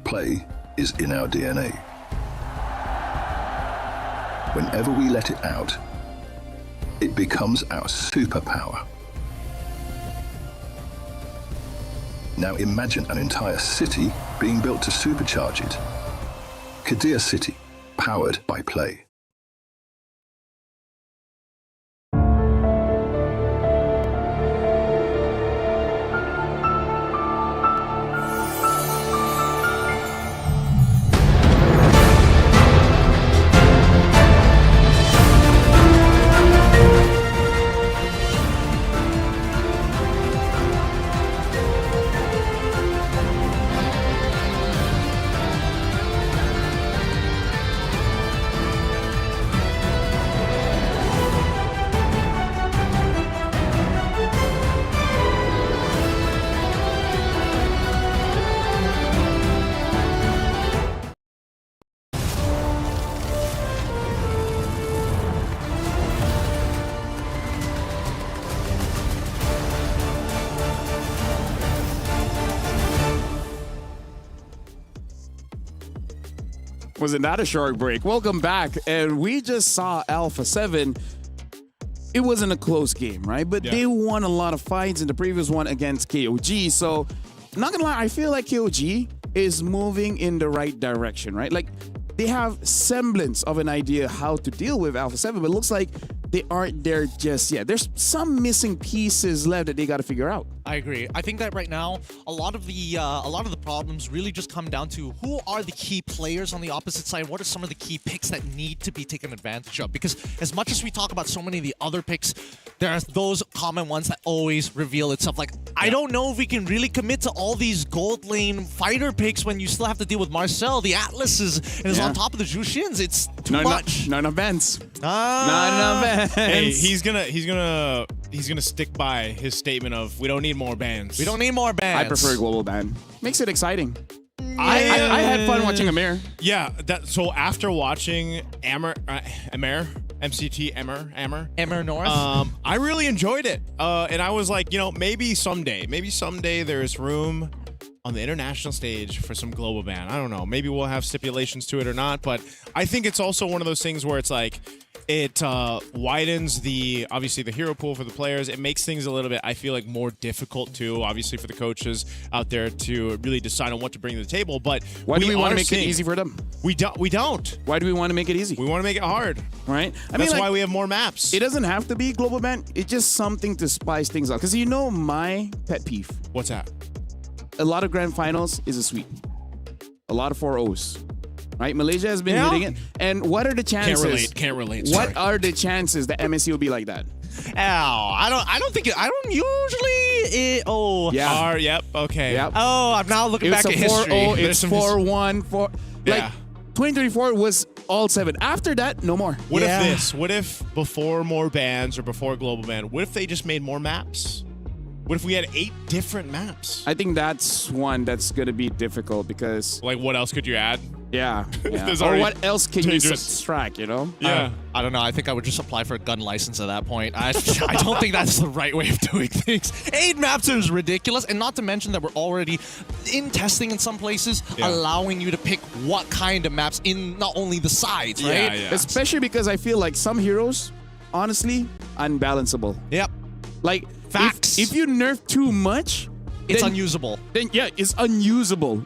E: Play is in our DNA. Whenever we let it out, it becomes our superpower. Now imagine an entire city being built to supercharge it. Kadir City, powered by play.
H: Was it not a short break? Welcome back. And we just saw Alpha 7. It wasn't a close game, right? But they won a lot of fights in the previous one against KOG. So, not gonna lie, I feel like KOG is moving in the right direction, right? Like, they have semblance of an idea how to deal with Alpha 7, but it looks like they aren't there just yet. There's some missing pieces left that they got to figure out.
S: I agree. I think that right now, a lot of the problems really just come down to who are the key players on the opposite side. What are some of the key picks that need to be taken advantage of? Because as much as we talk about so many of the other picks, there are those common ones that always reveal itself. Like, I don't know if we can really commit to all these gold lane fighter picks when you still have to deal with Marcel, the Atlases, and is on top of the Zhuxians. It's too much.
H: Not enough Vents. Not enough Vents.
R: Hey, he's gonna stick by his statement of we don't need more bans.
S: We don't need more bans.
H: I prefer global ban. Makes it exciting. I had fun watching Amir.
R: Yeah, so after watching MCT Emmer
S: North,
R: I really enjoyed it. And I was like, maybe someday there's room on the international stage for some global ban. I don't know. Maybe we'll have stipulations to it or not, but I think it's also one of those things where it's like it widens obviously the hero pool for the players. It makes things a little bit, I feel like, more difficult too, obviously for the coaches out there to really decide on what to bring to the table. But
H: why do we want to make it easy for them?
R: We don't.
H: Why do we want to make it easy?
R: We want to make it hard,
H: right?
R: That's why we have more maps.
H: It doesn't have to be global ban. It's just something to spice things up. Because my pet peeve.
R: What's that?
H: A lot of grand finals is a sweep. A lot of 4-0s. Right? Malaysia has been hitting it. And what are the chances?
R: Can't relate.
H: What are the chances that MSC will be like that?
S: I don't usually.
R: Yep. Okay.
H: Yep.
S: Oh, I'm now looking back at history.
H: It's 4-1, 4. Like 2024 was all 7. After that, no more.
R: What if before more bans or before global ban, what if they just made more maps? What if we had 8 different maps?
H: I think that's one that's going to be difficult because...
R: Like, what else could you add?
H: Yeah. Or what else can you subtract,
S: Yeah. I don't know. I think I would just apply for a gun license at that point. I don't think that's the right way of doing things. 8 maps is ridiculous. And not to mention that we're already in testing in some places, allowing you to pick what kind of maps in not only the sides, right?
H: Yeah. Especially because I feel like some heroes, honestly, unbalanceable.
S: Yep.
H: Like...
S: Facts.
H: If you nerf too much,
S: it's unusable.
H: Then it's unusable.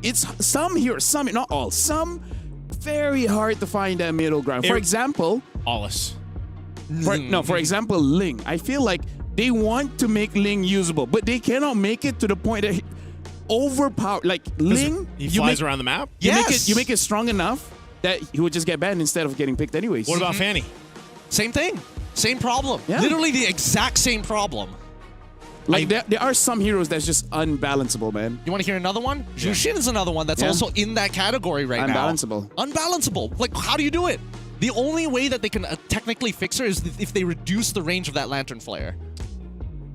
H: It's some not all. Some very hard to find that middle ground. For example,
R: Ollis.
H: For example, Ling. I feel like they want to make Ling usable, but they cannot make it to the point that overpowered. Like Ling,
R: he flies around the map.
H: You make it strong enough that he would just get banned instead of getting picked anyways.
R: What about Fanny?
S: Same thing. Same problem.
H: Yeah.
S: Literally the exact same problem.
H: Like there are some heroes that's just unbalanceable, man.
S: You want to hear another one? Jushin is another one that's also in that category right now.
H: Unbalanceable.
S: Unbalanceable. Like, how do you do it? The only way that they can technically fix her is if they reduce the range of that lantern flare.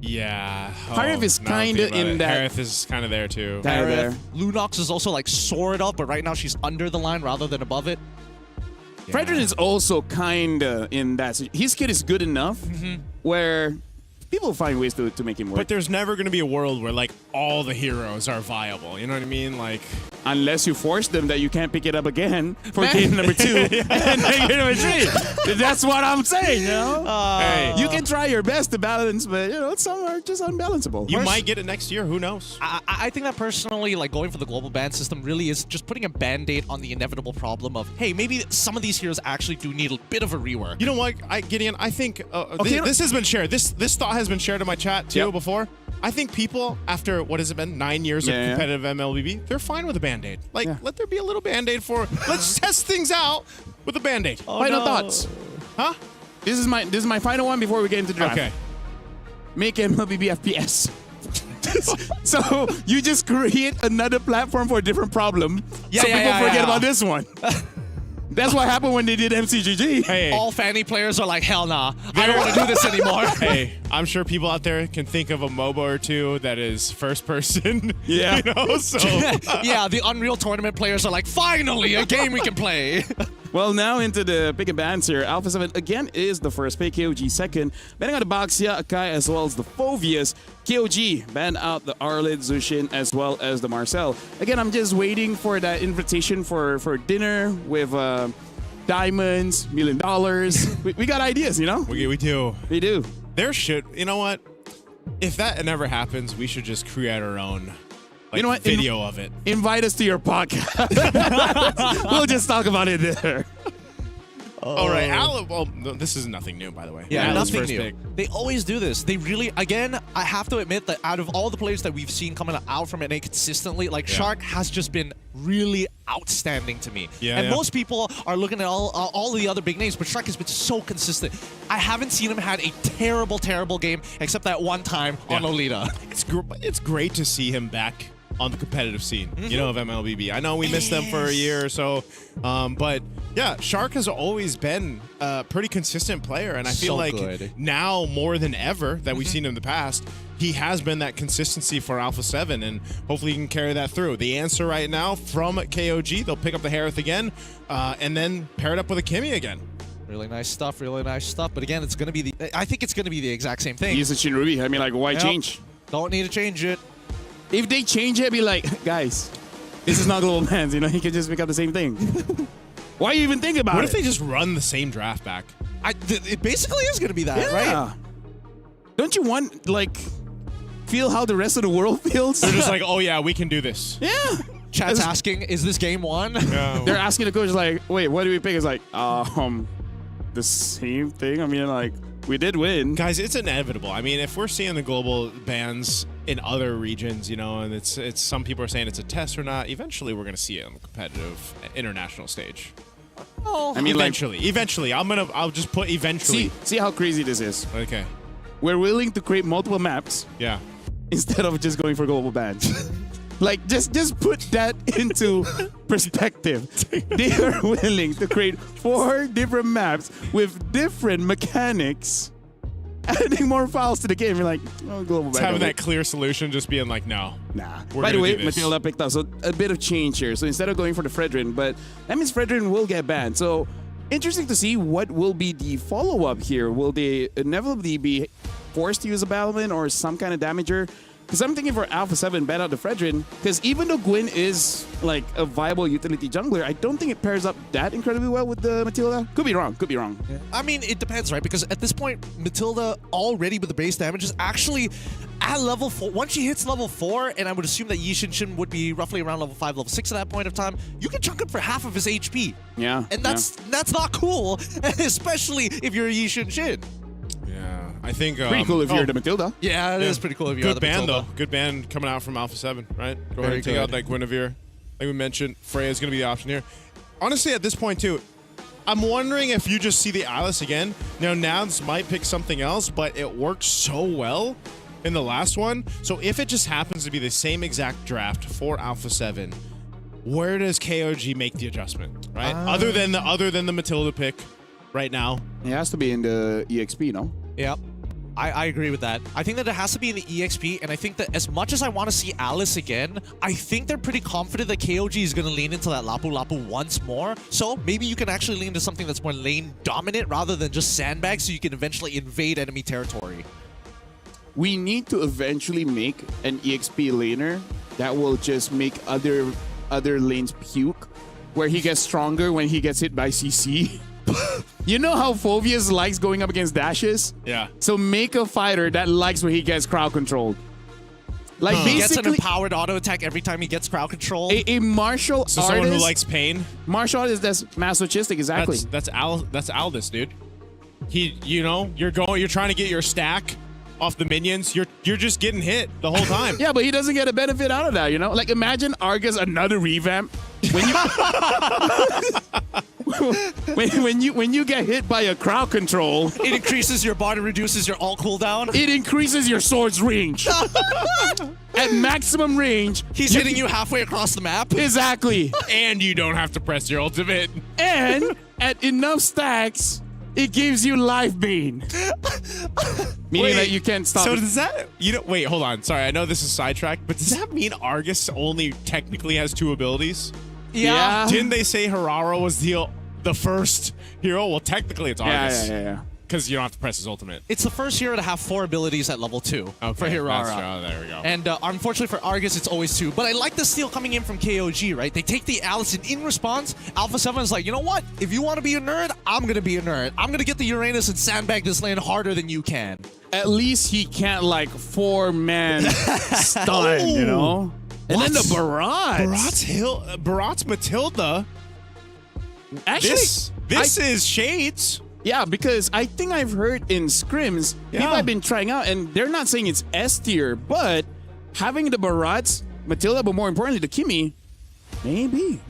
R: Yeah.
H: Harith is kind of in that.
R: Harith is kind of there too.
S: Harith. Lunox is also like sort of, but right now she's under the line rather than above it.
H: Yeah. Fredrin is also kind of in that. His kit is good enough where people find ways to make him work.
R: But there's never going to be a world where like all the heroes are viable. You know what I mean? Like,
H: unless you force them that you can't pick it up again for game number 2 and game number 3. That's what I'm saying, you know?
R: Hey.
H: You can try your best to balance, but you know, some are just unbalanceable.
R: You might get it next year. Who knows?
S: I think that personally, like going for the global ban system really is just putting a band-aid on the inevitable problem of, hey, maybe some of these heroes actually do need a bit of a rework.
R: You know what, Gideon? I think this has been shared. This thought has been shared in my chat too before. I think people, after, what has it been, 9 years of competitive MLBB, they're fine with a Band-Aid. Like, let there be a little Band-Aid for, let's test things out with a Band-Aid.
H: Final thoughts.
R: Huh?
H: This is my final one before we get into draft.
R: Okay.
H: Make MLBB FPS. So you just create another platform for a different problem. So people forget about this one. That's what happened when they did MCGG.
R: Hey.
S: All Fanny players are like, hell nah, I don't want to do this anymore.
R: Hey, I'm sure people out there can think of a MOBA or two that is first person.
H: Yeah.
R: You know, so.
S: Yeah, the Unreal Tournament players are like, finally, a game we can play.
H: Well, now into the pick and bans here. Alpha 7 again is the first pick, KOG second. Banning out the Baxia, Akai, as well as the Phovius. KOG ban out the Arlid, Zushin, as well as the Marcel. Again, I'm just waiting for that invitation for dinner with diamonds, $1 million. we got ideas, you know?
R: We do.
H: We do.
R: There should, you know what? If that never happens, we should just create our own. Like,
H: you know what?
R: Video of it.
H: Invite us to your podcast. We'll just talk about it there.
R: All right, well, no, this is nothing new, by the way.
S: Yeah,
R: Alan's
S: nothing
R: first
S: new.
R: pick.
S: They always do this. They really, again, I have to admit that out of all the players that we've seen coming out from NA consistently, like Shark has just been really outstanding to me.
R: Yeah,
S: and most people are looking at all the other big names, but Shark has been so consistent. I haven't seen him had a terrible, terrible game except that one time on Lolita.
R: It's great to see him back on the competitive scene, you know, of MLBB. I know we missed them for a year or so, but yeah, Shark has always been a pretty consistent player, and I feel like now more than ever that we've seen in the past, he has been that consistency for Alpha 7, and hopefully he can carry that through. The answer right now from KOG, they'll pick up the Harith again, and then pair it up with a Kimmy again.
S: Really nice stuff, but again, it's going to be I think it's going to be the exact same thing.
H: Use a Shinrubi. I mean, like, why change?
S: Don't need to change it.
H: If they change it, be like, guys, this is not global bans. You know, he can just pick up the same thing. Why you even think about it?
R: What if they just run the same draft back?
S: It basically is going to be that, right?
H: Don't you want, like, feel how the rest of the world feels?
R: They're just like, oh yeah, we can do this.
H: Yeah.
S: Chat's asking, is this game one?
R: Yeah.
H: They're asking the coach, like, wait, what do we pick? It's like, the same thing. I mean, like, we did win.
R: Guys, it's inevitable. I mean, if we're seeing the global bans in other regions, you know, and it's some people are saying it's a test or not, eventually we're going to see it on the competitive international stage.
S: Oh,
H: I mean,
R: eventually. I'll just put eventually.
H: See how crazy this is.
R: Okay.
H: We're willing to create multiple maps.
R: Yeah.
H: Instead of just going for global bans. Like, just put that into perspective. They are willing to create 4 different maps with different mechanics, adding more files to the game. You're like, oh, global ban.
R: Having that clear solution, just being like, no.
H: Nah. By the way, Matilda picked up, so a bit of change here. So instead of going for the Fredrin, but that means Fredrin will get banned. So interesting to see what will be the follow-up here. Will they inevitably be forced to use a Battleman or some kind of damager? Because I'm thinking for Alpha 7, ban out the Fredrin, because even though Gwyn is like a viable utility jungler, I don't think it pairs up that incredibly well with the Matilda. Could be wrong.
S: Yeah. I mean, it depends, right? Because at this point, Matilda already with the base damage is actually at level 4. Once she hits level 4, and I would assume that Yi Shin would be roughly around level 5, level 6 at that point of time, you can chunk him for half of his HP.
H: Yeah.
S: And that's not cool, especially if you're a Yi Shin.
R: Yeah, I think
H: pretty cool if you're the Matilda.
S: Yeah, it is pretty cool if you're the Matilda.
R: Good band though. Good band coming out from Alpha 7, right? Go ahead and take out that Guinevere. Like we mentioned, Freya is going to be the option here. Honestly, at this point too, I'm wondering if you just see the Alice again. Now, Nouns might pick something else, but it works so well in the last one. So if it just happens to be the same exact draft for Alpha 7, where does KOG make the adjustment, right? Other than the Matilda pick right now.
H: It has to be in the EXP, no?
S: Yep. I agree with that. I think that it has to be in the EXP, and I think that as much as I want to see Alice again, I think they're pretty confident that KOG is going to lean into that Lapu Lapu once more. So maybe you can actually lean into something that's more lane dominant rather than just sandbag, so you can eventually invade enemy territory.
H: We need to eventually make an EXP laner that will just make other lanes puke, where he gets stronger when he gets hit by CC. You know how Phoveus likes going up against dashes?
R: Yeah.
H: So make a fighter that likes when he gets crowd controlled. Like
S: He gets an
H: basically
S: empowered auto attack every time he gets crowd control.
H: a martial artist.
R: Someone who likes pain.
H: Martial artist that's masochistic, exactly.
R: That's Aldous, dude. You're trying to get your stack off the minions. You're just getting hit the whole time.
H: Yeah, but he doesn't get a benefit out of that, you know? Like imagine Argus another revamp. When you get hit by a crowd control,
S: it increases your body, reduces your ult cooldown.
H: It increases your sword's range. At maximum range,
S: he's hitting you halfway across the map.
H: Exactly.
R: And you don't have to press your ultimate.
H: And at enough stacks, it gives you life bane. Meaning that you can't stop.
R: So does that, wait, hold on. Sorry, I know this is sidetracked, but does that mean Argus only technically has 2 abilities?
H: Yeah.
R: Didn't they say Hararo was the first hero? Well, technically it's Argus.
H: Yeah.
R: Because you don't have to press his ultimate.
S: It's the first hero to have 4 abilities at level 2 for Hirara.
R: There we go.
S: And unfortunately for Argus, it's always 2. But I like the steal coming in from KOG, right? They take the Alice, and in response, Alpha 7 is like, you know what? If you want to be a nerd, I'm going to be a nerd. I'm going to get the Uranus and sandbag this lane harder than you can.
H: At least he can't, like, 4-man stun, you know? And then the Barats.
R: Barats Matilda.
H: Actually,
R: this is Shades.
H: Yeah, because I think I've heard in scrims, people have been trying out, and they're not saying it's S tier, but having the Barats, Matilda, but more importantly, the Kimi, maybe.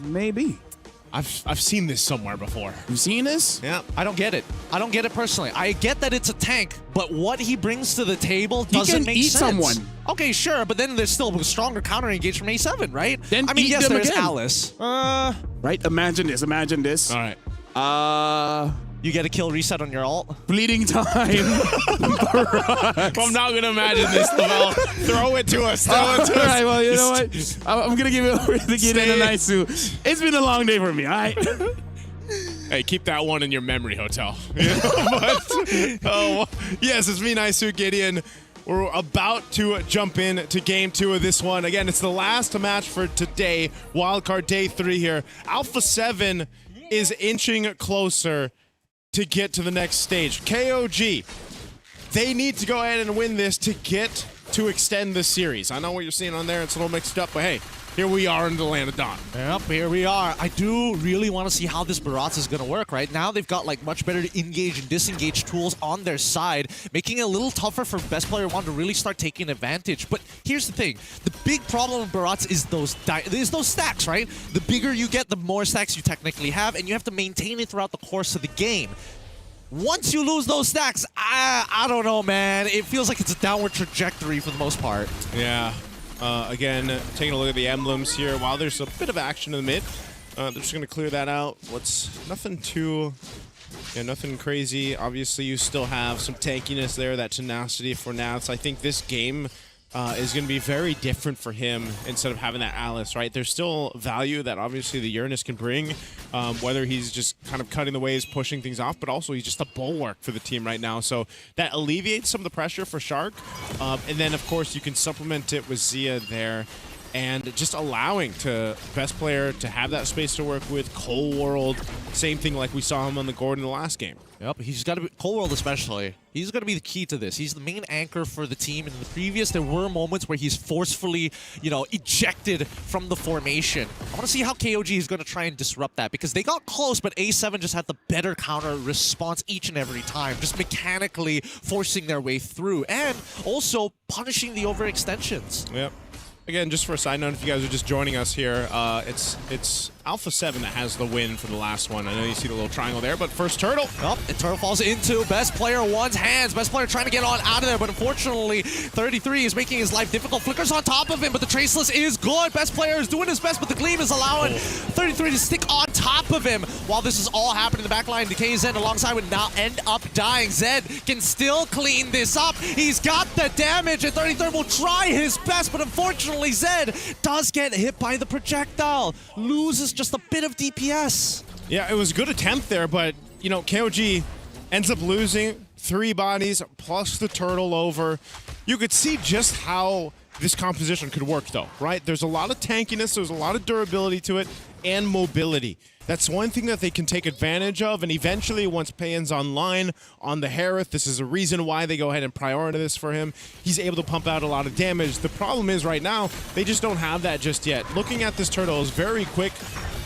R: I've seen this somewhere before.
H: You've seen this?
S: Yeah. I don't get it. I don't get it personally. I get that it's a tank, but what he brings to the table doesn't make sense.
H: He can eat someone.
S: Okay, sure, but then there's still a stronger counter engage from A7, right?
H: Then
S: I mean,
H: eat
S: yes,
H: them
S: there's
H: again.
S: Alice.
H: Right? Imagine this.
R: All right.
S: You get a kill reset on your ult.
H: Bleeding time.
R: I'm not going to imagine this, Lavelle. Throw it to us.
H: All right, well, you know what? I'm going to give it over to Gideon and Naisu. It's been a long day for me, all right?
R: Hey, keep that one in your memory hotel. Yes, it's me, Naisu Gideon. We're about to jump in to game 2 of this one. Again, it's the last match for today. Wildcard day 3 here. Alpha 7 is inching closer to get to the next stage. KOG, they need to go ahead and win this to get to extend the series. I know what you're seeing on there. It's a little mixed up, but hey, here we are in the land of Dawn.
S: Yep, here we are. I do really want to see how this Barats is going to work, right? Now they've got like much better engage and disengage tools on their side, making it a little tougher for best player 1 to really start taking advantage. But here's the thing. The big problem with Barats is those stacks, right? The bigger you get, the more stacks you technically have, and you have to maintain it throughout the course of the game. Once you lose those stacks, I don't know, man. It feels like it's a downward trajectory for the most part.
R: Yeah. Again, taking a look at the emblems here. While there's a bit of action in the mid, they're just going to clear that out. Nothing crazy. Obviously, you still have some tankiness there, that tenacity for now. So I think this game is going to be very different for him instead of having that Alice, right? There's still value that obviously the Uranus can bring, whether he's just kind of cutting the waves, pushing things off, but also he's just a bulwark for the team right now. So that alleviates some of the pressure for Shark. And then, of course, you can supplement it with Zia there. And just allowing to best player to have that space to work with. Cold World, same thing like we saw him on the Gordon in the last game.
S: Yep, he's got to be, Cold World especially, he's going to be the key to this. He's the main anchor for the team. In the previous, there were moments where he's forcefully, ejected from the formation. I want to see how KOG is going to try and disrupt that, because they got close, but A7 just had the better counter response each and every time, just mechanically forcing their way through, and also punishing the overextensions.
R: Yep. Again, just for a side note, if you guys are just joining us here, it's Alpha 7 that has the win for the last one. I know you see the little triangle there, but first turtle.
S: Oh, and turtle falls into Best Player 1's hands. Best Player trying to get on out of there, but unfortunately, 33 is making his life difficult. Flickers on top of him, but the Traceless is good. Best Player is doing his best, but the Gleam is allowing 33 to stick on top of him. While this is all happening in the back line, Decay Zed alongside would now end up dying. Zed can still clean this up. He's got the damage, and 33 will try his best, but unfortunately, Zed does get hit by the projectile. Loses just a bit of DPS.
R: Yeah, it was a good attempt there, but, you know, KOG ends up losing 3 bodies plus the turtle over. You could see just how this composition could work, though, right? There's a lot of tankiness, there's a lot of durability to it, and mobility. That's one thing that they can take advantage of, and eventually, once Payan's online on the Harith, this is a reason why they go ahead and prioritize this for him. He's able to pump out a lot of damage. The problem is right now, they just don't have that just yet. Looking at this turtle is very quick.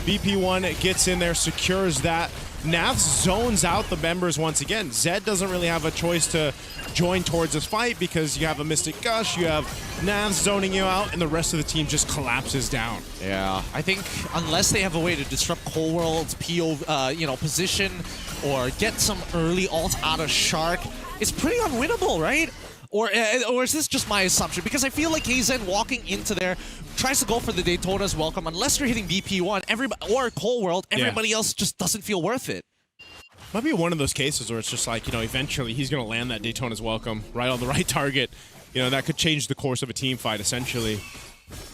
R: BP1 gets in there, secures that. Nath zones out the members once again. Zed doesn't really have a choice to join towards this fight because you have a Mystic Gush, you have Nath zoning you out, and the rest of the team just collapses down.
S: Yeah, I think unless they have a way to disrupt Cold World's position or get some early ult out of Shark, it's pretty unwinnable, right? Or is this just my assumption? Because I feel like KZen walking into there tries to go for the Daytona's welcome. Unless you're hitting BP1 or Cold World, everybody else just doesn't feel worth it.
R: Might be one of those cases where it's just like, you know, eventually he's going to land that Daytona's welcome right on the right target. You know, that could change the course of a team fight, essentially.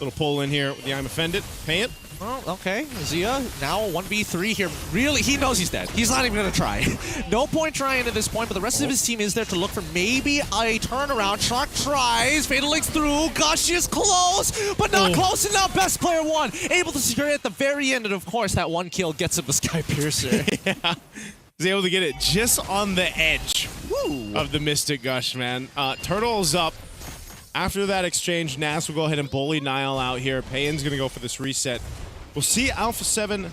R: Little pull in here with the I'm Offended. Pay it.
S: Oh, okay. Zia now 1v3 here. Really, he knows he's dead. He's not even going to try. No point trying at this point, but the rest of his team is there to look for maybe a turnaround. Shark tries. Fatal Links through. Gush is close, but not close enough. Best Player 1 able to secure it at the very end, and of course, that one kill gets him the Sky Piercer.
R: Yeah. He's able to get it just on the edge of the Mystic Gush, man. Turtle's up. After that exchange, Nas will go ahead and bully Nile out here. Payan's going to go for this reset. We'll see Alpha 7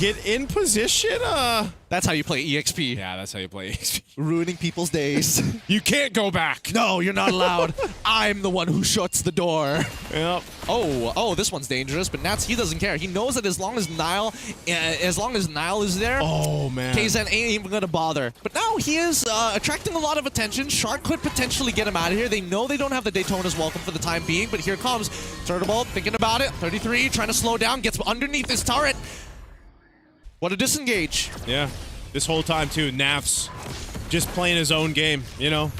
R: get in position.
S: That's how you play EXP.
R: Yeah, that's how you play EXP.
S: Ruining people's days.
R: You can't go back.
S: No, you're not allowed. I'm the one who shuts the door.
R: Yep.
S: Oh, this one's dangerous, but Nats, he doesn't care. He knows that as long as Nile is there,
R: oh man,
S: KZen ain't even gonna bother. But now he is attracting a lot of attention. Shark could potentially get him out of here. They know they don't have the Daytona's welcome for the time being, but here comes Turtlebolt thinking about it. 33 trying to slow down, gets underneath this turret. What a disengage.
R: Yeah, this whole time too, Naf's just playing his own game, you know?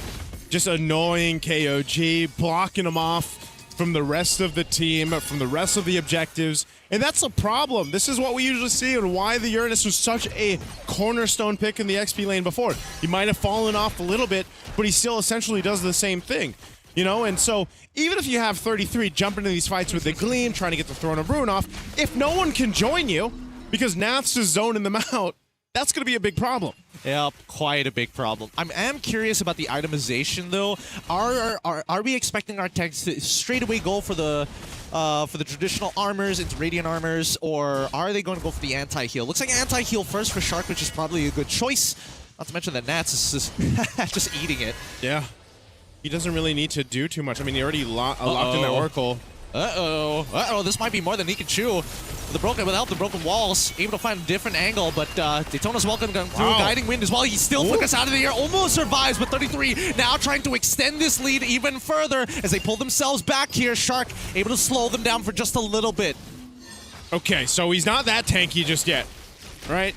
R: Just annoying KOG, blocking him off from the rest of the team, from the rest of the objectives. And that's a problem. This is what we usually see and why the Uranus was such a cornerstone pick in the XP lane before. He might have fallen off a little bit, but he still essentially does the same thing. You know, and so even if you have 33 jumping into these fights with the Gleam, trying to get the Throne of Ruin off, if no one can join you, because Nath's is zoning them out, that's going to be a big problem.
S: Yep, quite a big problem. I am curious about the itemization, though. Are we expecting our tanks to straight away go for the traditional armors into Radiant armors, or are they going to go for the anti-heal? Looks like anti-heal first for Shark, which is probably a good choice. Not to mention that Nats is just eating it.
R: Yeah. He doesn't really need to do too much. I mean, he already locked in that Oracle.
S: Uh-oh, this might be more than he can chew. Without the broken walls, able to find a different angle, but Daytona's welcome going through Guiding Wind as well. He still flickers out of the air, almost survives, but 33 now trying to extend this lead even further as they pull themselves back here. Shark able to slow them down for just a little bit.
R: Okay, so he's not that tanky just yet, right?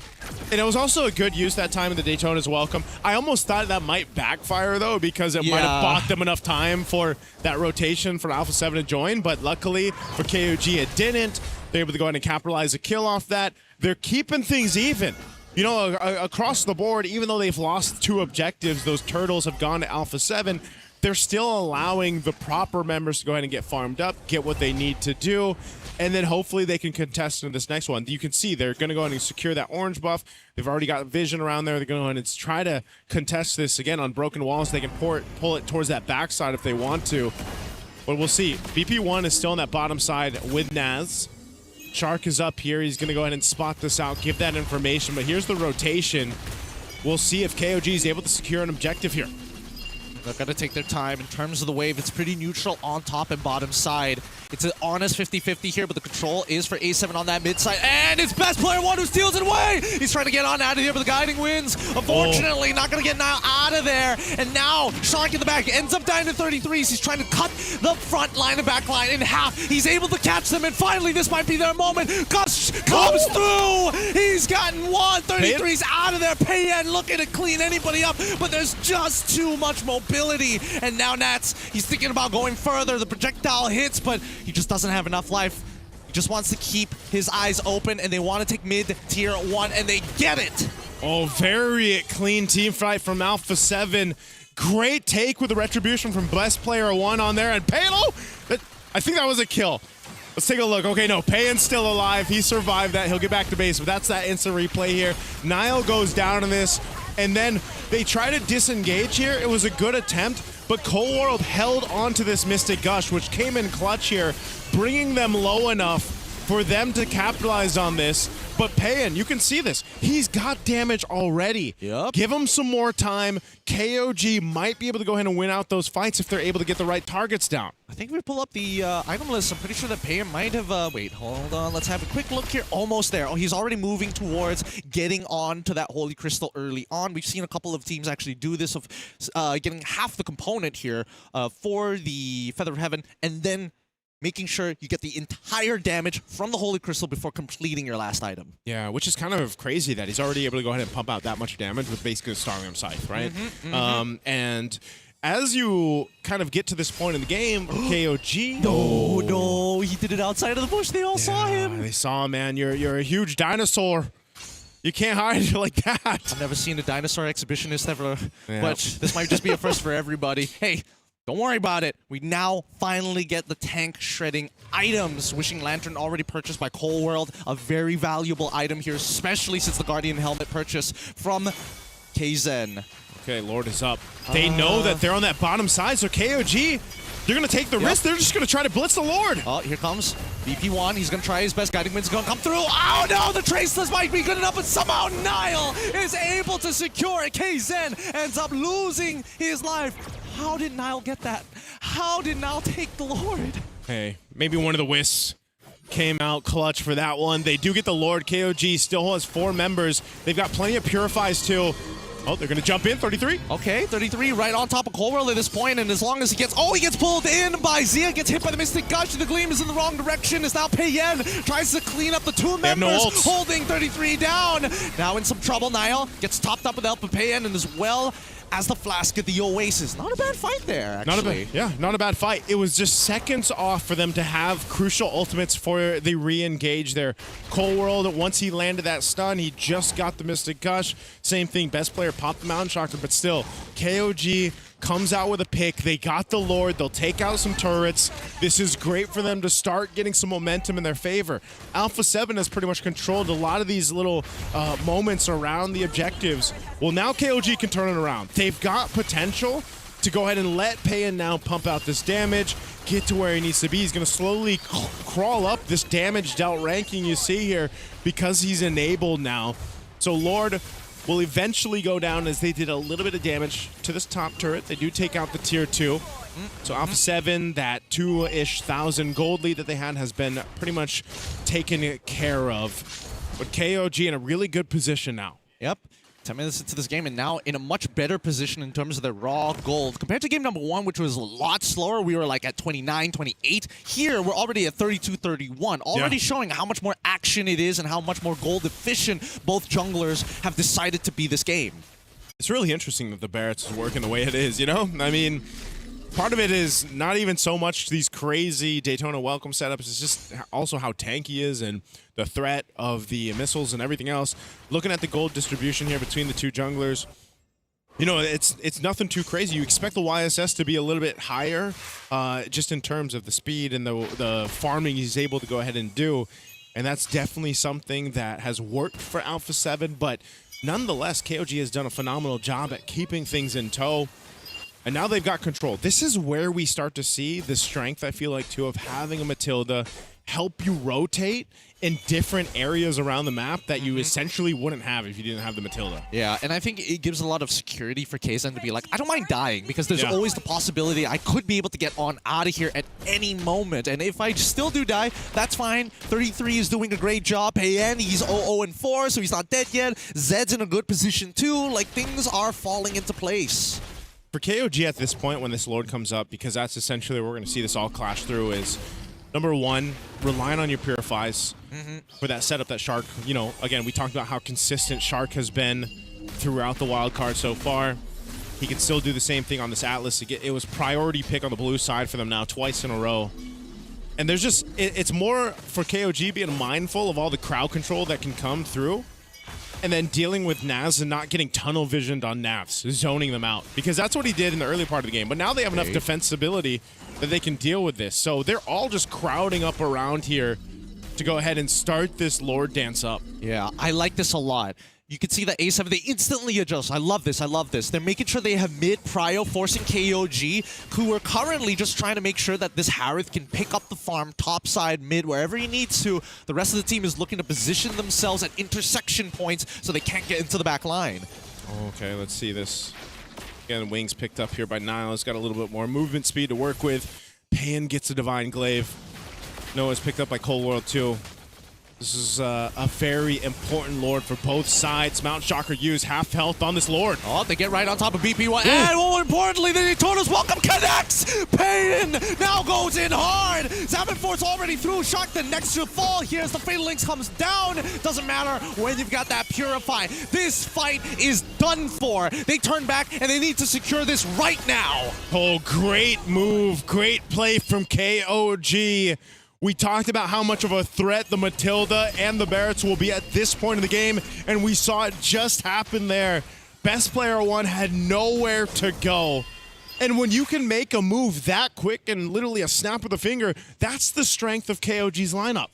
R: And it was also a good use that time in the Daytona's welcome. I almost thought that might backfire, though, because it might have bought them enough time for that rotation for Alpha 7 to join, but luckily for KOG it didn't. They're able to go ahead and capitalize a kill off that. They're keeping things even. You know, across the board, even though they've lost 2 objectives, those turtles have gone to Alpha 7, they're still allowing the proper members to go ahead and get farmed up, get what they need to do, and then hopefully they can contest in this next one. You can see they're going to go ahead and secure that orange buff. They've already got vision around there. They're going to go ahead and try to contest this again on broken walls. They can pull it towards that backside if they want to. But we'll see. BP1 is still on that bottom side with Naz. Shark is up here. He's going to go ahead and spot this out, give that information. But here's the rotation. We'll see if KOG is able to secure an objective here.
S: They're going to take their time. In terms of the wave, it's pretty neutral on top and bottom side. It's an honest 50-50 here, but the control is for A7 on that mid side. And it's best player one who steals it away! He's trying to get on out of here, but the guiding wins. Unfortunately, not going to get Nile out of there. And now, Shark in the back ends up dying to 33s. He's trying to cut the front line and back line in half. He's able to catch them, and finally, this might be their moment. Gush comes through! He's gotten one. 33's out of there. Payan looking to clean anybody up, but there's just too much mobility. And now Nats, he's thinking about going further. The projectile hits, but he just doesn't have enough life. He just wants to keep his eyes open, and they want to take mid tier 1, and they get it.
R: Oh, very clean team fight from Alpha 7. Great take with the retribution from best player 1 on there, and Palo, I think that was a kill. Let's take a look. Okay, no, Payan's still alive. He survived that. He'll get back to base, but that's that instant replay here. Nile goes down in this, and then they try to disengage here. It was a good attempt, but Cold World held onto this Mystic Gush, which came in clutch here, bringing them low enough for them to capitalize on this. But Payan, you can see this. He's got damage already.
S: Yep.
R: Give him some more time. KOG might be able to go ahead and win out those fights if they're able to get the right targets down.
S: I think if we pull up the item list, I'm pretty sure that Payan might have... wait, hold on. Let's have a quick look here. Almost there. Oh, he's already moving towards getting on to that Holy Crystal early on. We've seen a couple of teams actually do this of getting half the component here for the Feather of Heaven, and then making sure you get the entire damage from the Holy Crystal before completing your last item.
R: Yeah, which is kind of crazy that he's already able to go ahead and pump out that much damage with basically a Starlium Scythe, right? And as you kind of get to this point in the game, KOG...
S: No, he did it outside of the bush. They all saw him.
R: They saw him, man. You're a huge dinosaur. You can't hide like that.
S: I've never seen a dinosaur exhibitionist ever, but this might just be a first for everybody. Hey, don't worry about it. We now finally get the tank shredding items. Wishing Lantern already purchased by Cold World. A very valuable item here, especially since the Guardian Helmet purchase from KZen.
R: Okay, Lord is up. They know that they're on that bottom side, so KOG, they're going to take the risk. They're just going to try to blitz the Lord.
S: Oh, here comes BP1. He's going to try his best. Guiding Wind's going to come through. Oh, no, the Traceless might be good enough, but somehow Nile is able to secure it. KZen ends up losing his life. How did Nile get that? How did Nile take the Lord?
R: Hey, maybe one of the Wisps came out clutch for that one. They do get the Lord. KOG still has 4 members. They've got plenty of Purifies too. Oh, they're going to jump in. 33.
S: Okay, 33 right on top of Cold World at this point, and as long as he gets... Oh, he gets pulled in by Zia, gets hit by the Mystic Gush. The Gleam is in the wrong direction. It's now Payan. Tries to clean up the 2 members, holding 33 down. Now in some trouble, Nile gets topped up with the help of Payan, and as well as the Flask at the Oasis. Not a bad fight there, actually.
R: Not a bad fight. It was just seconds off for them to have crucial ultimates for the re-engage there. Cold World, once he landed that stun, he just got the Mystic Gush. Same thing, best player popped the Mountain Shocker, but still, KOG comes out with a pick. They got the Lord. They'll take out some turrets. This is great for them to start getting some momentum in their favor. Alpha 7 has pretty much controlled a lot of these little moments around the objectives. Well, now KOG can turn it around. They've got potential to go ahead and let Payan now pump out this damage, get to where he needs to be. He's going to slowly crawl up this damage dealt ranking you see here because he's enabled now. So Lord will eventually go down as they did a little bit of damage to this top turret. They do take out the tier 2. So Alpha 7, that 2-ish thousand gold lead that they had has been pretty much taken care of. But KOG in a really good position now.
S: Yep. 10 minutes into this game, and now in a much better position in terms of their raw gold. Compared to game number 1, which was a lot slower, we were like at 29, 28. Here, we're already at 32, 31. Already showing how much more action it is and how much more gold efficient both junglers have decided to be this game.
R: It's really interesting that the Barretts is working the way it is, you know? I mean, part of it is not even so much these crazy Daytona welcome setups, it's just also how tanky he is and the threat of the missiles and everything else. Looking at the gold distribution here between the 2 junglers, you know, it's nothing too crazy. You expect the YSS to be a little bit higher, just in terms of the speed and the farming he's able to go ahead and do. And that's definitely something that has worked for Alpha 7, but nonetheless, KOG has done a phenomenal job at keeping things in tow. And now they've got control. This is where we start to see the strength, I feel like, too, of having a Matilda help you rotate in different areas around the map that you essentially wouldn't have if you didn't have the Matilda.
S: Yeah, and I think it gives a lot of security for Kazan to be like, I don't mind dying, because there's always the possibility I could be able to get on out of here at any moment. And if I still do die, that's fine. 33 is doing a great job. Payan, he's 0-4, so he's not dead yet. Zed's in a good position too. Like, things are falling into place.
R: For KOG at this point, when this Lord comes up, because that's essentially where we're going to see this all clash through, is number one, relying on your Purifies for that setup that Shark, you know, again, we talked about how consistent Shark has been throughout the wild card so far. He can still do the same thing on this Atlas. It was priority pick on the blue side for them now twice in a row. And there's just, it's more for KOG being mindful of all the crowd control that can come through, and then dealing with Navs and not getting tunnel visioned on Navs, zoning them out. Because that's what he did in the early part of the game. But now they have enough defensibility that they can deal with this. So they're all just crowding up around here to go ahead and start this Lord dance up.
S: Yeah, I like this a lot. You can see that A7, they instantly adjust. I love this, I love this. They're making sure they have mid prio, forcing KOG, who are currently just trying to make sure that this Harith can pick up the farm, top side, mid, wherever he needs to. The rest of the team is looking to position themselves at intersection points so they can't get into the back line.
R: Okay, let's see this. Again, Wings picked up here by Niles. Got a little bit more movement speed to work with. Pan gets a Divine Glaive. Noah's picked up by Cold World too. This is a very important Lord for both sides. Mount Shocker use half health on this Lord.
S: Oh, they get right on top of BP1. And more importantly, the Daytona's welcome connects! Payton now goes in hard! Zavenfort's already through. Shock the next to fall. Here's the Fatal Links comes down. Doesn't matter when you've got that Purify. This fight is done for. They turn back and they need to secure this right now.
R: Oh, great move. Great play from KOG. We talked about how much of a threat the Matilda and the Barretts will be at this point in the game, and we saw it just happen there. Best player one had nowhere to go. And when you can make a move that quick and literally a snap of the finger, that's the strength of KOG's lineup.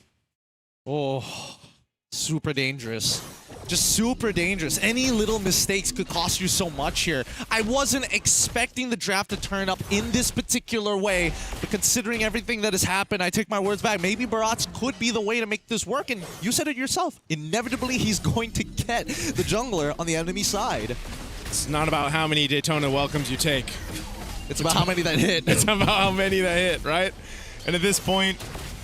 S: Oh, super dangerous. Just super dangerous. Any little mistakes could cost you so much here. I wasn't expecting the draft to turn up in this particular way, but considering everything that has happened, I take my words back. Maybe Barats could be the way to make this work, and you said it yourself. Inevitably, he's going to get the jungler on the enemy side.
R: It's not about how many Daytona welcomes you take.
S: It's about how many that hit.
R: It's about how many that hit, right? And at this point,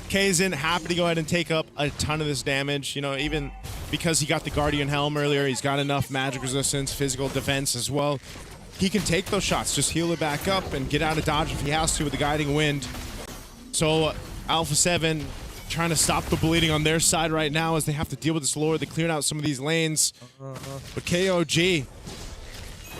R: Kazan happy to go ahead and take up a ton of this damage. You know, even because he got the Guardian Helm earlier, he's got enough magic resistance, physical defense as well. He can take those shots, just heal it back up and get out of dodge if he has to with the Guiding Wind. So Alpha 7 trying to stop the bleeding on their side right now as they have to deal with this Lord. They cleared out some of these lanes. But KOG,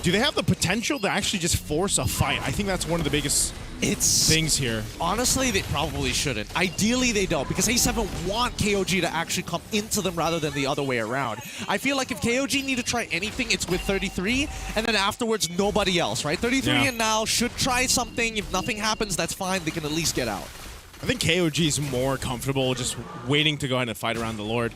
R: do they have the potential to actually just force a fight? I think that's one of the biggest things here.
S: Honestly, they probably shouldn't. Ideally, they don't, because A7 want KOG to actually come into them rather than the other way around. I feel like if KOG need to try anything, it's with 33, and then afterwards, nobody else, right? 33 and now should try something. If nothing happens, that's fine. They can at least get out.
R: I think KOG is more comfortable just waiting to go ahead and fight around the Lord.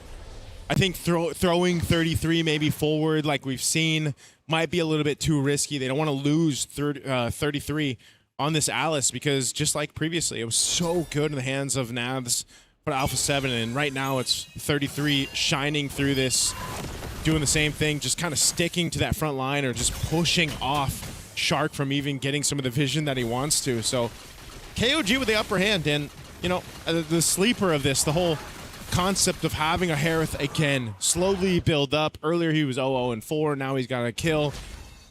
R: I think throwing 33 maybe forward like we've seen might be a little bit too risky. They don't want to lose 33 on this Alice, because just like previously, it was so good in the hands of Navs for Alpha 7, and right now it's 33 shining through this, doing the same thing, just kind of sticking to that front line or just pushing off Shark from even getting some of the vision that he wants to. So KOG with the upper hand, and you know, the sleeper of this, the whole concept of having a Harith again, slowly build up. Earlier he was 0-4, now he's got a kill.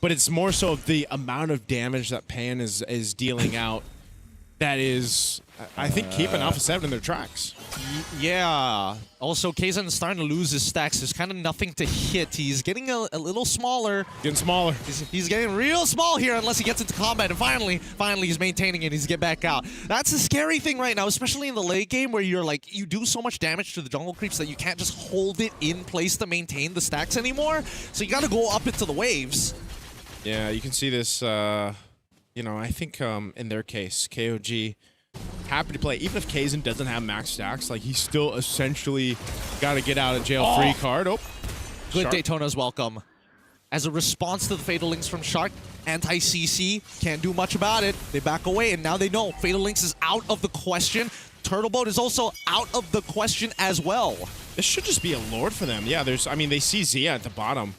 R: But it's more so of the amount of damage that Pan is dealing out that is, I think, keeping Alpha 7 in their tracks.
S: Yeah. Also, Kazan is starting to lose his stacks. There's kind of nothing to hit. He's getting a little smaller.
R: Getting smaller.
S: He's getting real small here unless he gets into combat. And finally, he's maintaining it. He's get back out. That's a scary thing right now, especially in the late game where you're like, you do so much damage to the jungle creeps that you can't just hold it in place to maintain the stacks anymore. So you got to go up into the waves.
R: Yeah, you can see this, you know, I think in their case, KOG happy to play. Even if Kazan doesn't have max stacks, like, he's still essentially got to get out of jail free card. Oh,
S: good
R: Shark.
S: Daytona's welcome. As a response to the Fatal Links from Shark, anti-CC, can't do much about it. They back away, and now they know Fatal Links is out of the question. Turtle Boat is also out of the question as well.
R: This should just be a Lord for them. Yeah, I mean, they see Zia at the bottom.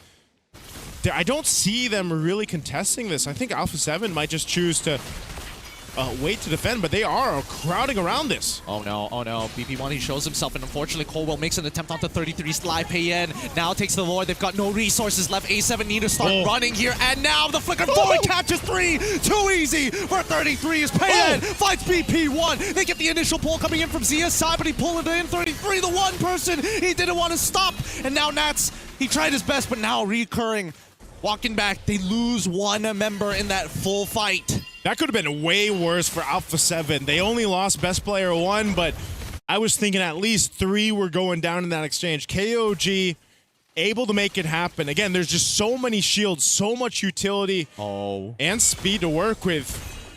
R: I don't see them really contesting this. I think Alpha 7 might just choose to wait to defend, but they are crowding around this.
S: Oh no, BP1, he shows himself, and unfortunately Colwell makes an attempt onto 33's live Payen. Now takes the Lord, they've got no resources left. A7 need to start running here, and now the flicker forward catches 3. Too easy for 33 as Payen fights BP1. They get the initial pull coming in from Zia's side, but he pulled it in. 33, the one person he didn't want to stop, and now Nats, he tried his best, but now recurring. Walking back, they lose one member in that full fight.
R: That could have been way worse for Alpha 7. They only lost best player 1, but I was thinking at least 3 were going down in that exchange. KOG able to make it happen. Again, there's just so many shields, so much utility, and speed to work with.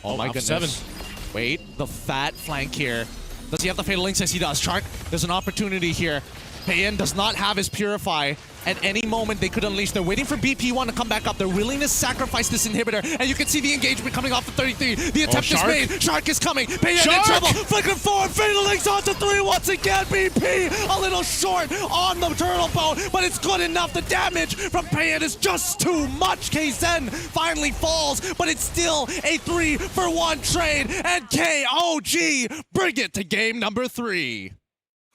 S: Oh my
R: Alpha
S: goodness.
R: 7.
S: Wait, the fat flank here. Does he have the Fatal Links? Yes, he does. Shark, there's an opportunity here. Payen does not have his Purify. At any moment, they could unleash. They're waiting for BP1 to come back up. They're willing to sacrifice this inhibitor. And you can see the engagement coming off the 33. The attempt is made. Shark is coming. Payen in trouble. Flicker forward. Fatal Links onto 3 once again. BP a little short on the Turtle Boat, but it's good enough. The damage from Payen is just too much. KZen finally falls, but it's still a 3-for-1 trade. And KOG bring it to game number 3.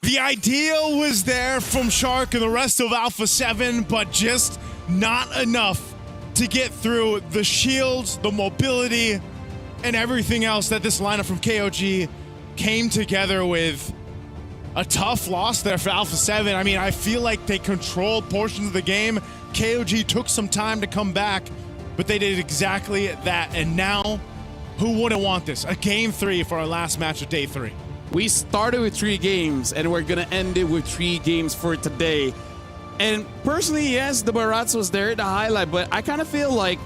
R: The ideal was there from Shark and the rest of Alpha 7, but just not enough to get through the shields, the mobility, and everything else that this lineup from KOG came together with. A tough loss there for Alpha 7. I mean, I feel like they controlled portions of the game. KOG took some time to come back, but they did exactly that. And now, who wouldn't want this? A game 3 for our last match of day 3.
H: We started with 3 games, and we're gonna end it with 3 games for today. And personally, yes, the Barats was there, the highlight, but I kind of feel like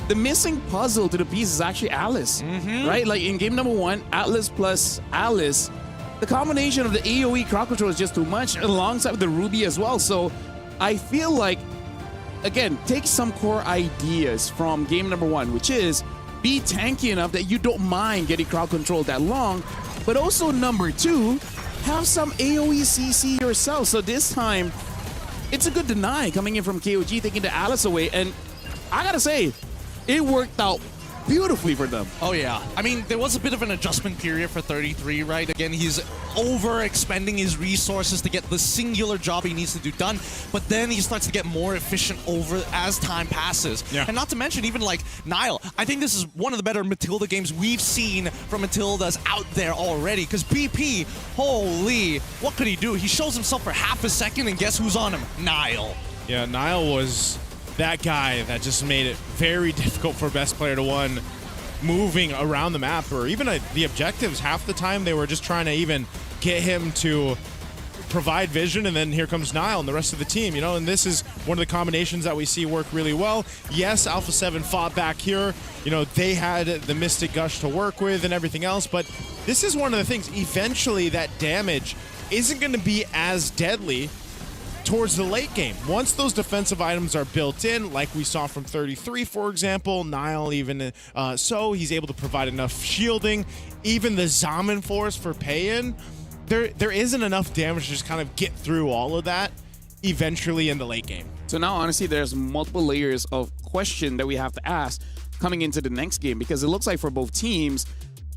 H: the missing puzzle to the piece is actually Alice, right? Like in game number 1, Atlas plus Alice, the combination of the AoE crowd control is just too much, alongside with the Ruby as well. So I feel like, again, take some core ideas from game number 1, which is be tanky enough that you don't mind getting crowd control that long. But also number 2, have some AoE CC yourself. So this time, it's a good deny coming in from KOG, taking the Alice away. And I gotta say, it worked out beautifully for them.
S: Oh yeah. I mean, there was a bit of an adjustment period for 33, right? Again, he's over-expending his resources to get the singular job he needs to do done, but then he starts to get more efficient over as time passes.
R: Yeah.
S: And not to mention, even like Nile, I think this is one of the better Matilda games we've seen from Matildas out there already, because BP, holy, what could he do? He shows himself for half a second, and guess who's on him? Nile.
R: Yeah, Nile was that guy that just made it very difficult for best player to 1 moving around the map, or even the objectives. Half the time they were just trying to even get him to provide vision, and then here comes Nile and the rest of the team, you know, and this is one of the combinations that we see work really well. Yes, Alpha 7 fought back here, you know, they had the Mystic Gush to work with and everything else, but this is one of the things, eventually that damage isn't going to be as deadly towards the late game. Once those defensive items are built in, like we saw from 33, for example, Nile even so, he's able to provide enough shielding. Even the Zaman Force for Payen, there isn't enough damage to just kind of get through all of that eventually in the late game.
H: So now, honestly, there's multiple layers of question that we have to ask coming into the next game, because it looks like for both teams,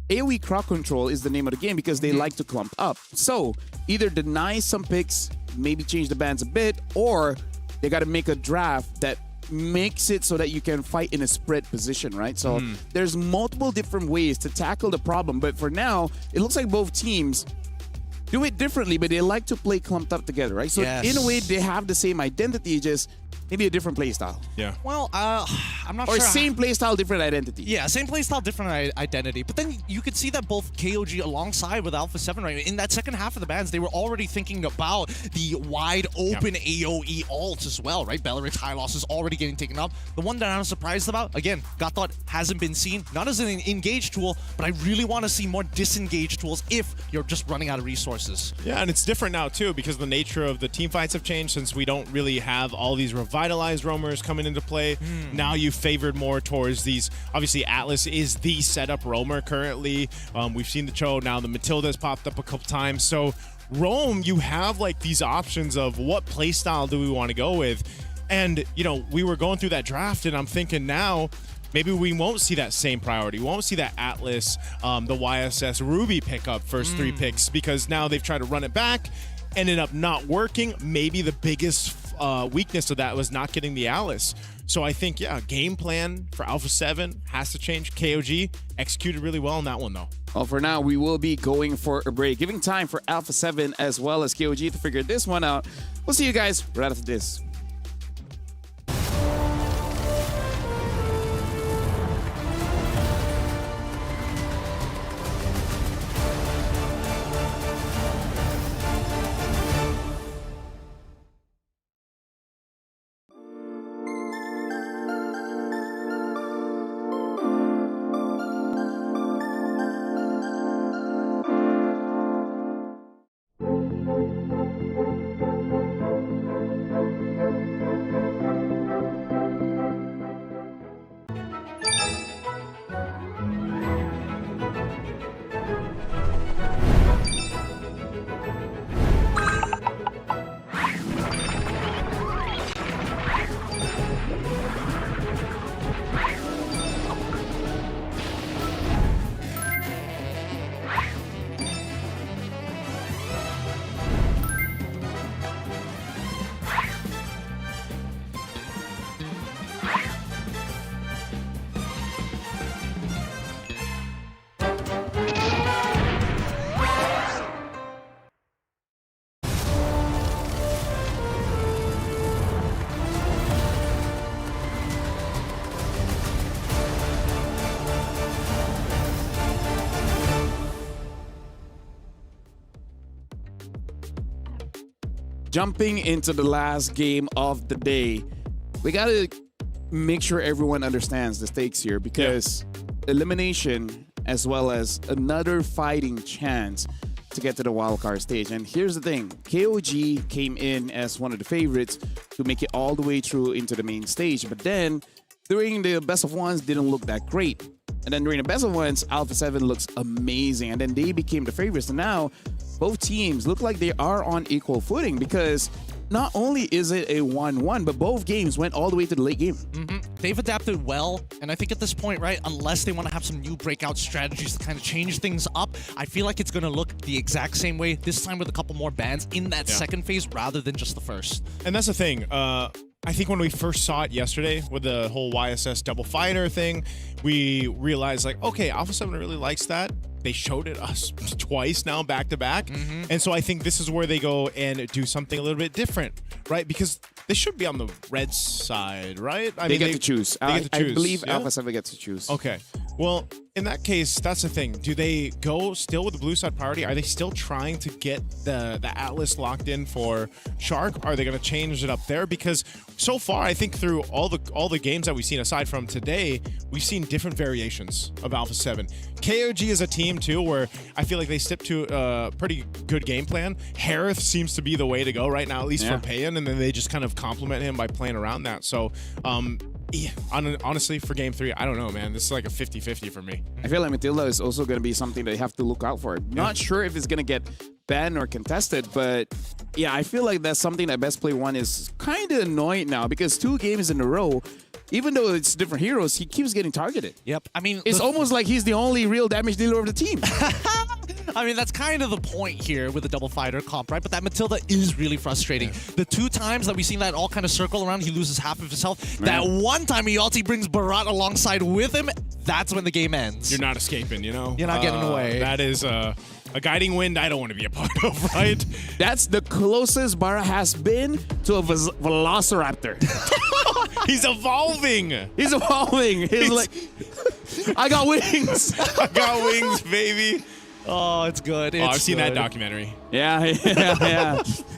H: AoE crowd control is the name of the game because they like to clump up. So either deny some picks, maybe change the bans a bit, or they got to make a draft that makes it so that you can fight in a spread position, right? So there's multiple different ways to tackle the problem, but for now, it looks like both teams do it differently, but they like to play clumped up together, right? So in a way, they have the same identity, just maybe a different play style.
R: Yeah.
S: Well, I'm not
H: or
S: sure.
H: Or same play style, different identity.
S: Yeah, same play style, different identity. But then you could see that both KOG alongside with Alpha 7, right? In that second half of the bans, they were already thinking about the wide open AoE ults as well, right? Belleric's high loss is already getting taken up. The one that I'm surprised about, again, God Thought hasn't been seen, not as an engaged tool, but I really want to see more disengaged tools if you're just running out of resources.
R: Yeah, and it's different now too because the nature of the team fights have changed since we don't really have all these revitalized roamers coming into play. Now you favored more towards these. Obviously, Atlas is the setup roamer currently. We've seen the Cho, now the Matilda's popped up a couple times. So roam, you have like these options of what playstyle do we want to go with. And, you know, we were going through that draft, and I'm thinking now, maybe we won't see that same priority. We won't see that Atlas, the YSS Ruby pickup first 3 picks, because now they've tried to run it back, ended up not working. Maybe the biggest weakness of that was not getting the Atlas. So I think, yeah, game plan for Alpha 7 has to change. KOG executed really well on that one, though.
H: Well, for now, we will be going for a break, giving time for Alpha 7 as well as KOG to figure this one out. We'll see you guys right after this. Jumping into the last game of the day, we got to make sure everyone understands the stakes here, because elimination as well as another fighting chance to get to the wildcard stage. And here's the thing, KOG came in as one of the favorites to make it all the way through into the main stage, but then during the best of ones didn't look that great. And then during the best of ones, Alpha 7 looks amazing, and then they became the favorites. And now both teams look like they are on equal footing, because not only is it a 1-1, but both games went all the way to the late game.
S: They've adapted well, and I think at this point, right, unless they want to have some new breakout strategies to kind of change things up, I feel like it's going to look the exact same way, this time with a couple more bans in that second phase rather than just the first.
R: And that's the thing. I think when we first saw it yesterday with the whole YSS double fighter thing, we realized, like, okay, Alpha 7 really likes that. They showed it us twice now, back to back. And so I think this is where they go and do something a little bit different, right? Because they should be on the red side, right?
H: They get to choose.
R: They get to choose.
H: I believe Alpha 7 gets to choose.
R: Okay. Well, in that case, that's the thing. Do they go still with the blue side priority? Are they still trying to get the Atlas locked in for Shark? Are they going to change it up there? Because so far, I think through all the games that we've seen aside from today, we've seen different variations of Alpha 7. KOG is a team too where I feel like they stick to a pretty good game plan. Harith seems to be the way to go right now, at least for Payan, and then they just kind of complement him by playing around that. So yeah, honestly, for game 3, I don't know, man. This is like a 50-50 for me.
H: I feel like Matilda is also going to be something they have to look out for. Not sure if it's going to get banned or contested, but yeah, I feel like that's something that Best Play 1 is kind of annoyed now, because 2 games in a row, even though it's different heroes, he keeps getting targeted.
S: Yep. I mean,
H: it's almost like he's the only real damage dealer of the team.
S: I mean, that's kind of the point here with the double fighter comp, right? But that Matilda is really frustrating. The 2 times that we've seen that all kind of circle around, he loses half of his health. That one time he ulti brings Barat alongside with him, that's when the game ends.
R: You're not escaping, you know?
S: You're not getting away.
R: That is a guiding wind I don't want to be a part of, right?
H: That's the closest Bara has been to a Velociraptor.
R: He's evolving.
H: He's evolving. He's like, I got wings.
R: I got wings, baby.
S: Oh, it's good. It's
R: I've seen that documentary.
H: Yeah.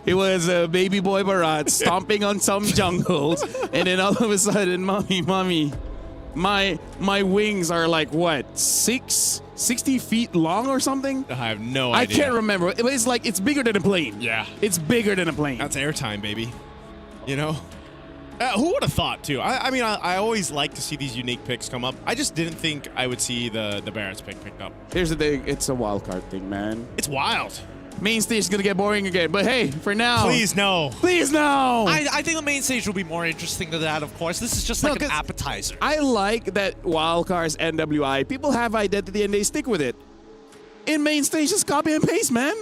H: It was a baby boy Barat stomping on some jungles, and then all of a sudden, mommy, my wings are like what, 60 feet long or something?
R: I have no idea.
H: I can't remember. It's like, it's bigger than a plane.
R: Yeah.
H: It's bigger than a plane.
R: That's airtime, baby. You know? Who would have thought, too? I mean, I always like to see these unique picks come up. I just didn't think I would see the Barrett's pick picked up.
H: Here's the thing. It's a wild card thing, man.
R: It's wild.
H: Main stage is going to get boring again. But hey, for now.
R: Please, no.
H: Please, no.
S: I think the main stage will be more interesting than that, of course. This is just like an appetizer.
H: I like that wild cards, NWI. People have identity and they stick with it. In main stage, just copy and paste, man.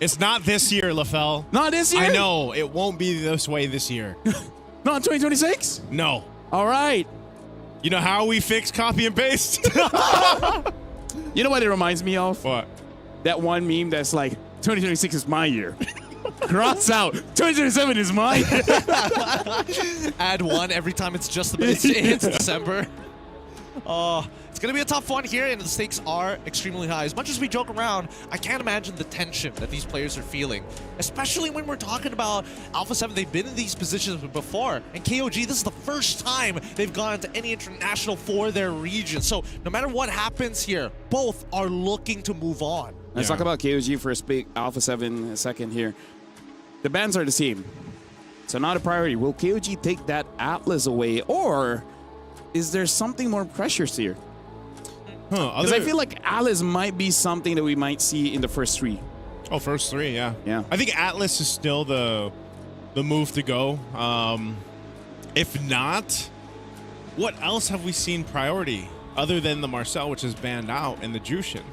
R: It's not this year, LaFell.
H: Not this year?
R: I know. It won't be this way this year.
H: Not 2026?
R: No.
H: All right.
R: You know how we fix copy and paste?
H: You know what it reminds me of?
R: What?
H: That one meme that's like, 2026 is my year. Cross out. 2027 is mine.
S: Add one every time it hits December. It's going to be a tough one here, and the stakes are extremely high. As much as we joke around, I can't imagine the tension that these players are feeling, especially when we're talking about Alpha 7. They've been in these positions before, and KOG, this is the first time they've gone to any international for their region. So no matter what happens here, both are looking to move on.
H: Let's talk about KOG for a speak, Alpha 7 a second here. The bans are the same, so not a priority. Will KOG take that Atlas away, or is there something more precious here? Because I feel like Atlas might be something that we might see in the first three.
R: Oh, first three, yeah.
H: Yeah.
R: I think Atlas is still the move to go. If not, what else have we seen priority other than the Marcel, which is banned out, and the Jushin?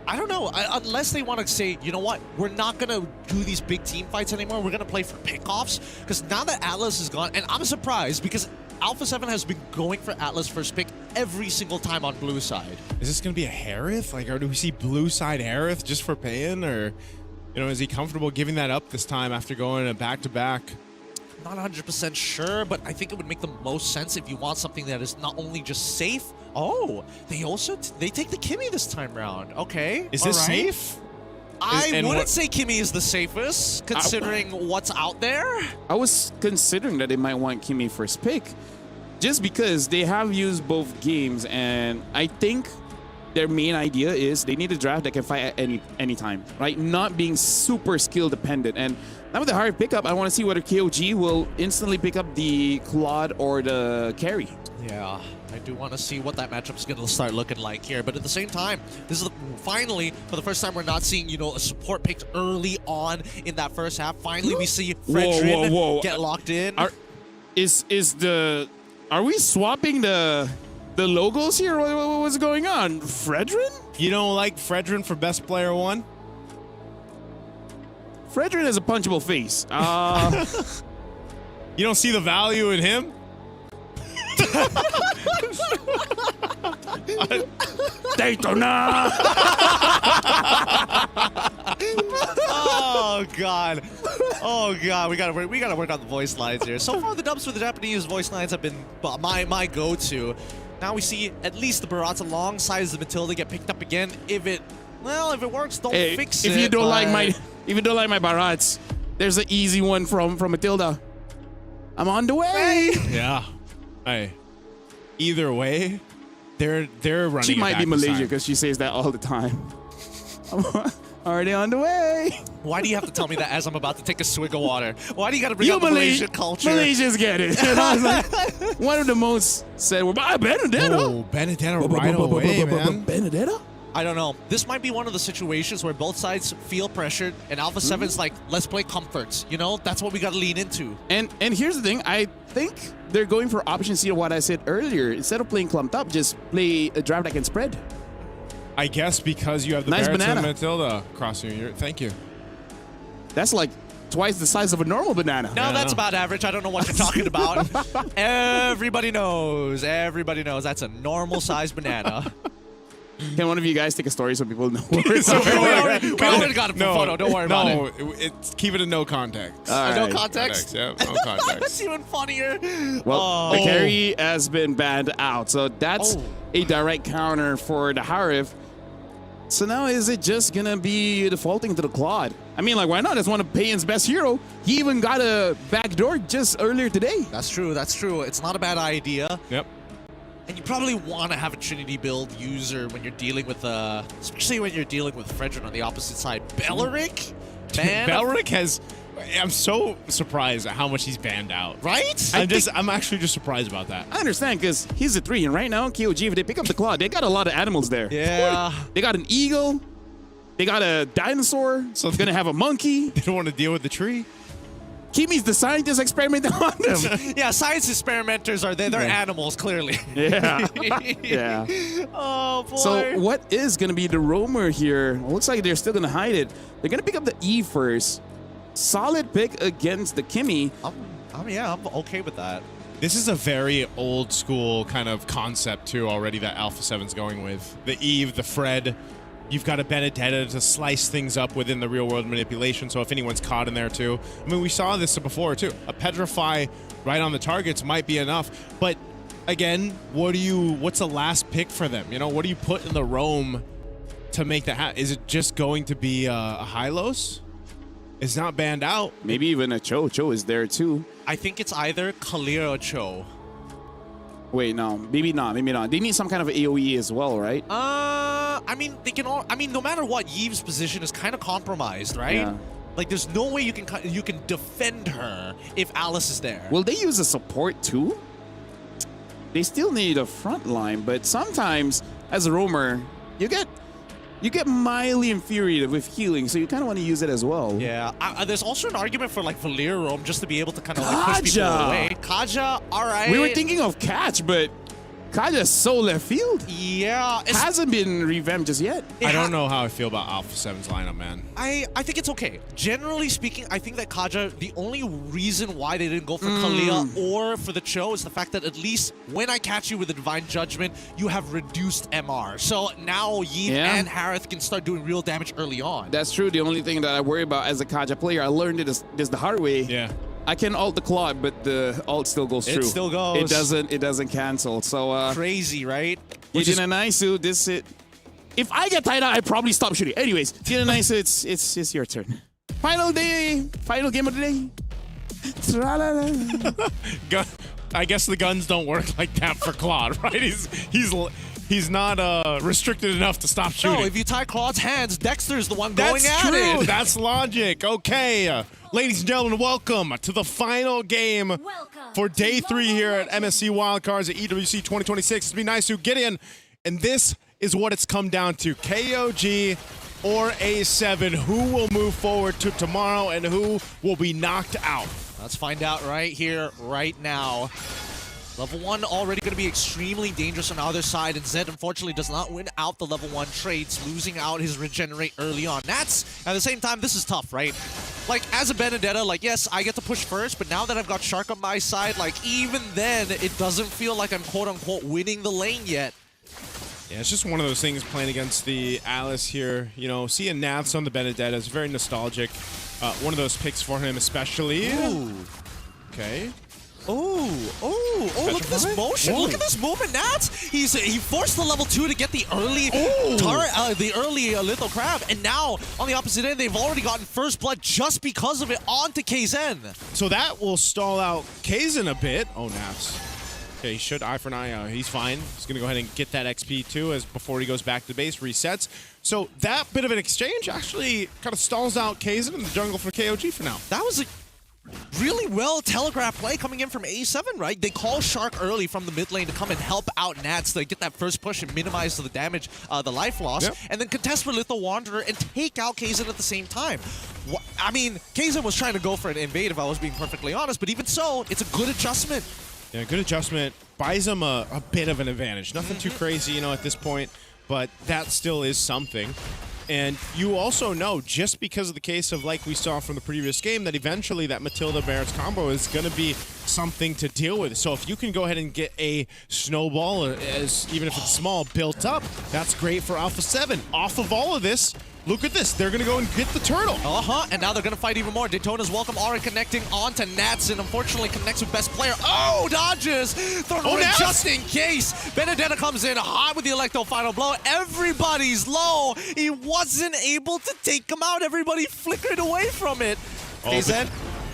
S: I don't know. Unless they want to say, you know what, we're not going to do these big team fights anymore. We're going to play for pickoffs. Because now that Atlas is gone, and I'm surprised because Alpha 7 has been going for Atlas first pick every single time on blue side.
R: Is this going to be a Harith? Like, or do we see blue side Harith just for paying? Or, you know, is he comfortable giving that up this time after going a back-to-back?
S: Not 100% sure, but I think it would make the most sense if you want something that is not only just safe. Oh, they also they take the Kimmy this time round. Okay.
R: Is this safe?
S: I wouldn't say Kimmy is the safest, considering what's out there.
H: I was considering that they might want Kimmy first pick, just because they have used both games, and I think their main idea is they need a draft that can fight at any time, right? Not being super skill dependent. And now with the hard pickup, I want to see whether KOG will instantly pick up the Claude or the carry.
S: Yeah, I do want to see what that matchup is going to start looking like here. But at the same time, this is finally, for the first time, we're not seeing, you know, a support picked early on in that first half. Finally, we see Fredrin get locked in.
H: Are we swapping the logos here? What's going on? Fredrin?
R: You don't like Fredrin for best player 1?
H: Fredrin has a punchable face.
R: You don't see the value in him?
H: Daytona!
S: Oh god! Oh god! We gotta work on the voice lines here. So far, the dubs for the Japanese voice lines have been my go-to. Now we see at least the Barats alongside the Matilda get picked up again. If it works, don't fix it.
H: If you don't like my Barats, there's an easy one from Matilda. I'm on the way.
R: Yeah. Hey. Either way, they're running.
H: She might be Malaysia because she says that all the time. I'm already on the way.
S: Why do you have to tell me that as I'm about to take a swig of water? Why do you got to bring up Malaysian culture?
H: Malaysians get it. And I was like, one of the most said, well, Benedetta.
R: Oh, Benedetta right away, man.
H: Benedetta?
S: I don't know. This might be one of the situations where both sides feel pressured, and Alpha 7's like, let's play comforts. You know, that's what we got to lean into.
H: And here's the thing. I think they're going for option C of what I said earlier. Instead of playing clumped up, just play a draft that can spread.
R: I guess because you have the
H: nice
R: Barretts
H: banana.
R: and Matilda crossing your. Thank you.
H: That's like twice the size of a normal banana.
S: No, that's about average. I don't know what you're talking about. Everybody knows. Everybody knows that's a normal size banana.
H: Can one of you guys take a story so people know?
S: we already got a photo. Don't worry about it.
R: No, keep it in no context.
S: No context?
R: Yeah, no context.
S: That's even funnier.
H: Well, the carry has been banned out, so that's a direct counter for the Harith. So now is it just going to be defaulting to the Claude? I mean, like, why not? It's one of Payton's best hero. He even got a backdoor just earlier today.
S: That's true. That's true. It's not a bad idea.
R: Yep.
S: And you probably want to have a Trinity build user when you're dealing with, especially when you're dealing with Fredrin on the opposite side. Belleric? Man.
R: Belleric has, I'm so surprised at how much he's banned out.
I: Right?
R: I'm actually just surprised about that.
H: I understand because he's a 3, and right now KOG, if they pick up the claw, they got a lot of animals there.
I: Yeah.
H: They got an eagle. They got a dinosaur. So they're gonna have a monkey.
R: They don't want to deal with the tree.
H: Kimi's the scientist experimenting on them.
I: Yeah, science experimenters are there. They're animals, clearly.
H: Yeah. Yeah.
I: Oh, boy.
H: So what is going to be the roamer here? Well, looks like they're still going to hide it. They're going to pick up the E first. Solid pick against the Kimi.
I: I'm okay with that.
R: This is a very old school kind of concept too already that Alpha 7's going with. The Eve, the Fred. You've got a Benedetta to slice things up within the real world manipulation, so if anyone's caught in there too. I mean, we saw this before too. A Petrify right on the targets might be enough, but again, what's the last pick for them? You know, what do you put in the roam to make that happen? Is it just going to be a Hylos? It's not banned out.
H: Maybe even a Cho. Cho is there too.
I: I think it's either Kalir or Cho.
H: Wait, no, maybe not. Maybe not. They need some kind of AOE as well, right?
I: I mean, they can all. I mean, no matter what, Yeve's position is kind of compromised, right?
H: Yeah.
I: Like, there's no way you can defend her if Alice is there.
H: Will they use a support too? They still need a front line, but sometimes as a roamer, you get mildly infuriated with healing, so you kind of want to use it as well.
I: Yeah, there's also an argument for like Valir roam just to be able to kind of like push people away. Kaja, all right.
H: We were thinking of Catch, but Kaja's so left field.
I: Yeah.
H: Hasn't been revamped just yet.
R: I don't know how I feel about Alpha 7's lineup, man.
I: I think it's okay. Generally speaking, I think that Kaja, the only reason why they didn't go for Kalia or for the Cho is the fact that at least when I catch you with a Divine Judgment, you have reduced MR. So now Yeve and Harith can start doing real damage early on.
H: That's true. The only thing that I worry about as a Kaja player, I learned this the hard way.
R: Yeah.
H: I can ult the Claw, but the ult still goes through.
I: It still goes.
H: It doesn't cancel. So
I: crazy, right?
H: Naisu, this it. If I get tied out, I probably stop shooting. Anyways, Naisu, it's your turn. Final game of the day.
R: I guess the guns don't work like that for Claude, right? He's not restricted enough to stop shooting.
I: No, if you tie Claude's hands, Dexter's the one going
R: That's
I: at
R: true.
I: it.
R: That's logic. Okay. Ladies and gentlemen, welcome to the final game for day 3 here at MSC Wildcards at EWC 2026. It's me, Naisu Gideon, and this is what it's come down to. KOG or A7, who will move forward to tomorrow and who will be knocked out?
I: Let's find out right here, right now. Level 1 already going to be extremely dangerous on the other side, and Zed unfortunately does not win out the level 1 trades, losing out his regenerate early on. That's, at the same time, this is tough, right? Like, as a Benedetta, like, yes, I get to push first, but now that I've got Shark on my side, like, even then, it doesn't feel like I'm quote-unquote winning the lane yet.
R: Yeah, it's just one of those things playing against the Alice here. You know, seeing Nats on the Benedetta is very nostalgic. One of those picks for him especially.
I: Ooh.
R: Okay.
I: Oh, look at this motion. Look at this movement, Nats. He forced the level 2 to get the early Lethal Crab, and now on the opposite end, they've already gotten first blood just because of it onto Kzen.
R: So that will stall out Kzen a bit. Oh, Nats. Okay, he should eye for an eye. He's fine. He's going to go ahead and get that XP too as before he goes back to base, resets. So that bit of an exchange actually kind of stalls out Kzen in the jungle for KOG for now.
I: That was a really well telegraphed play coming in from A7, right? They call Shark early from the mid lane to come and help out Nats to get that first push and minimize the damage, the life loss, and then contest for Lethal Wanderer and take out Kzen at the same time. I mean, Kzen was trying to go for an invade if I was being perfectly honest, but even so, it's a good adjustment.
R: Yeah, good adjustment. Buys him a bit of an advantage. Nothing too crazy, you know, at this point, but that still is something. And you also know, just because of the case of like we saw from the previous game, that eventually that Matilda Barrett's combo is going to be something to deal with. So if you can go ahead and get a snowball, even if it's small, built up, that's great for Alpha 7. Off of all of this, look at this. They're going to go and get the turtle.
I: And now they're going to fight even more. Daytona's welcome already connecting onto Nats, and unfortunately connects with best player. Oh, dodges! Just in case. Benedetta comes in hot with the Electro final blow. Everybody's low. He wasn't able to take him out. Everybody flickered away from it. Kzen,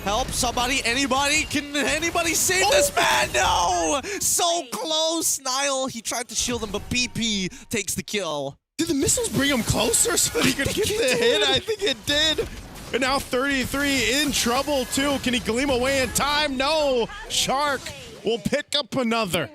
I: help somebody, anybody. Can anybody save this man? No! So close. Nile, he tried to shield him, but BP takes the kill.
R: Did the missiles bring him closer so that he could get the hit? I think it did. And now 33 in trouble too. Can he gleam away in time? No. Shark will pick up another.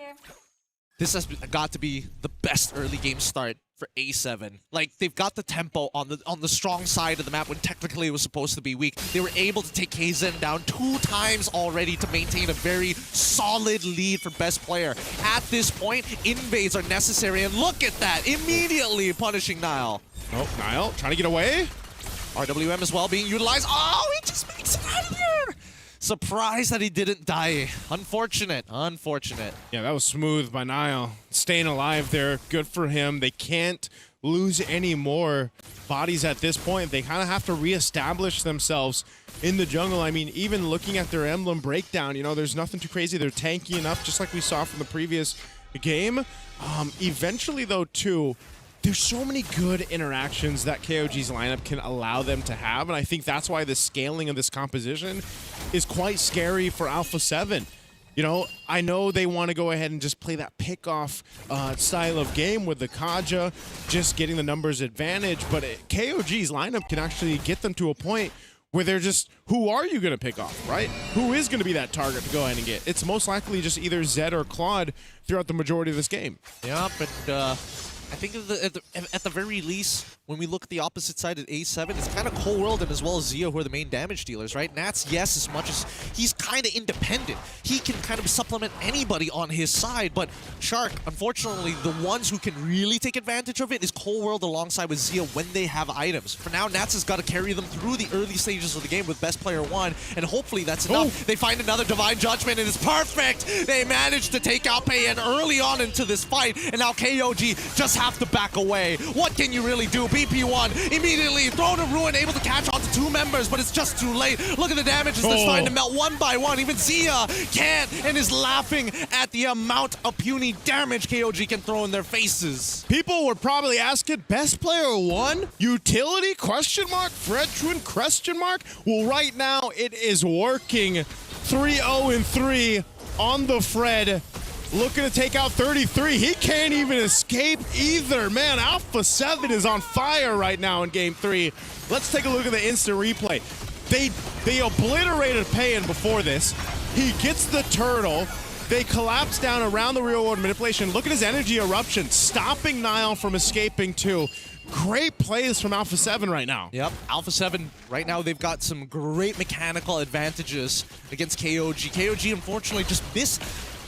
S: This has got to be the best early game start for A7. Like, they've got the tempo on the strong side of the map when technically it was supposed to be weak. They were able to take KZen down 2 times already to maintain a very solid lead for best player. At this point, invades are necessary, and look at that, immediately punishing Nile.
R: Oh, Nile trying to get away.
S: RWM as well being utilized. Oh, he just makes it out of there. Surprised that he didn't die. Unfortunate.
R: Yeah, that was smooth by Nile. Staying alive there. Good for him. They can't lose any more bodies at this point. They kind of have to reestablish themselves in the jungle. I mean, even looking at their emblem breakdown, you know, there's nothing too crazy. They're tanky enough, just like we saw from the previous game. Eventually, though, too, there's so many good interactions that KOG's lineup can allow them to have, and I think that's why the scaling of this composition is quite scary for Alpha 7. You know, I know they want to go ahead and just play that pick-off style of game with the Kaja, just getting the numbers advantage, but KOG's lineup can actually get them to a point where they're just, who are you going to pick off, right? Who is going to be that target to go ahead and get? It's most likely just either Zed or Claude throughout the majority of this game.
S: Yeah, but I think at the very least, when we look at the opposite side at A7, it's kind of Cold World and as well as Zia who are the main damage dealers, right? Nats, yes, as much as he's kind of independent, he can kind of supplement anybody on his side, but Shark, unfortunately, the ones who can really take advantage of it is Cold World alongside with Zia when they have items. For now, Nats has got to carry them through the early stages of the game with best player 1, and hopefully that's enough. They find another Divine Judgment, and it's perfect! They managed to take out Payan early on into this fight, and now KOG just have to back away. What can you really do? BP1 immediately thrown to Ruin, able to catch on to 2 members, but it's just too late. Look at the damages that's starting to melt one by one. Even Zia can't and is laughing at the amount of puny damage KOG can throw in their faces.
R: People were probably asking, best player 1? Utility? Question mark? Fredruin? Question mark? Well, right now it is working. 3-0-3 on the Fred. Looking to take out 33. He can't even escape either. Man, Alpha 7 is on fire right now in Game 3. Let's take a look at the instant replay. They obliterated Payan before this. He gets the turtle. They collapse down around the real world manipulation. Look at his energy eruption, stopping Nile from escaping too. Great plays from Alpha 7 right now.
S: Yep, Alpha 7, right now they've got some great mechanical advantages against KOG. KOG, unfortunately, just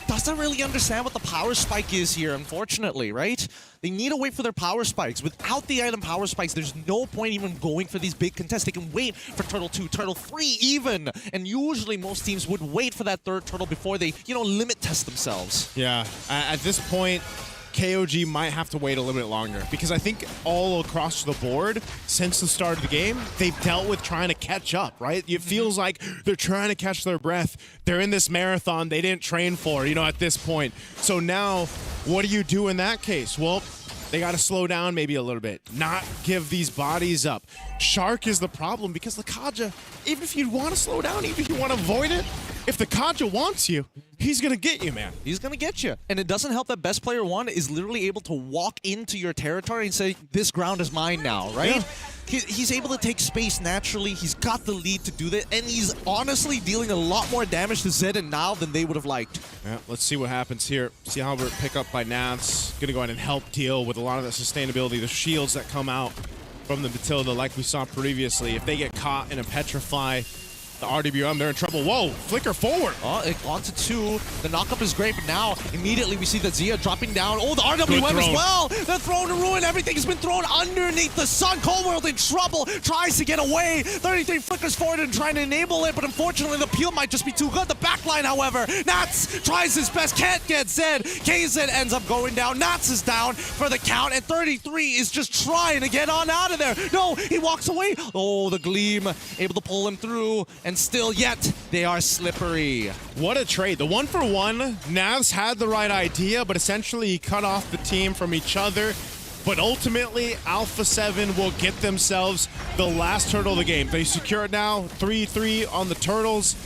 S: doesn't really understand what the power spike is here, unfortunately, right? They need to wait for their power spikes. Without the item power spikes, there's no point even going for these big contests. They can wait for Turtle 2, Turtle 3 even. And usually most teams would wait for that 3rd turtle before they, you know, limit test themselves.
R: Yeah, at this point, KOG might have to wait a little bit longer because I think all across the board since the start of the game, they've dealt with trying to catch up, right? It feels like they're trying to catch their breath. They're in this marathon they didn't train for, you know, at this point. So now, what do you do in that case? Well, they got to slow down maybe a little bit, not give these bodies up. Shark is the problem because the Kaja, even if you want to slow down, even if you want to avoid it, if the Kaja wants you, he's going to get you, man.
S: He's going to get you. And it doesn't help that best player 1 is literally able to walk into your territory and say, this ground is mine now, right? Yeah. He's able to take space naturally. He's got the lead to do that. And he's honestly dealing a lot more damage to Zed and Nile than they would have liked.
R: Yeah, let's see what happens here. See Halbert pick up by Nats. Going to go ahead and help deal with a lot of the sustainability, the shields that come out from the Matilda like we saw previously. If they get caught in a petrify, the RWM, they're in trouble. Whoa, flicker forward.
S: On to 2. The knockup is great, but now immediately we see the Zia dropping down. Oh, the RWM as well. They're thrown to ruin. Everything has been thrown underneath the sun. Cold World in trouble. Tries to get away. 33 flickers forward and trying to enable it, but unfortunately the peel might just be too good. The backline, however, Nats tries his best. Can't get Zed. KZ ends up going down. Nats is down for the count, and 33 is just trying to get on out of there. No, he walks away. Oh, the Gleam able to pull him through. And still yet, they are slippery.
R: What a trade. The 1-for-1, Navs had the right idea, but essentially he cut off the team from each other. But ultimately, Alpha 7 will get themselves the last turtle of the game. They secure it now, 3-3 on the turtles.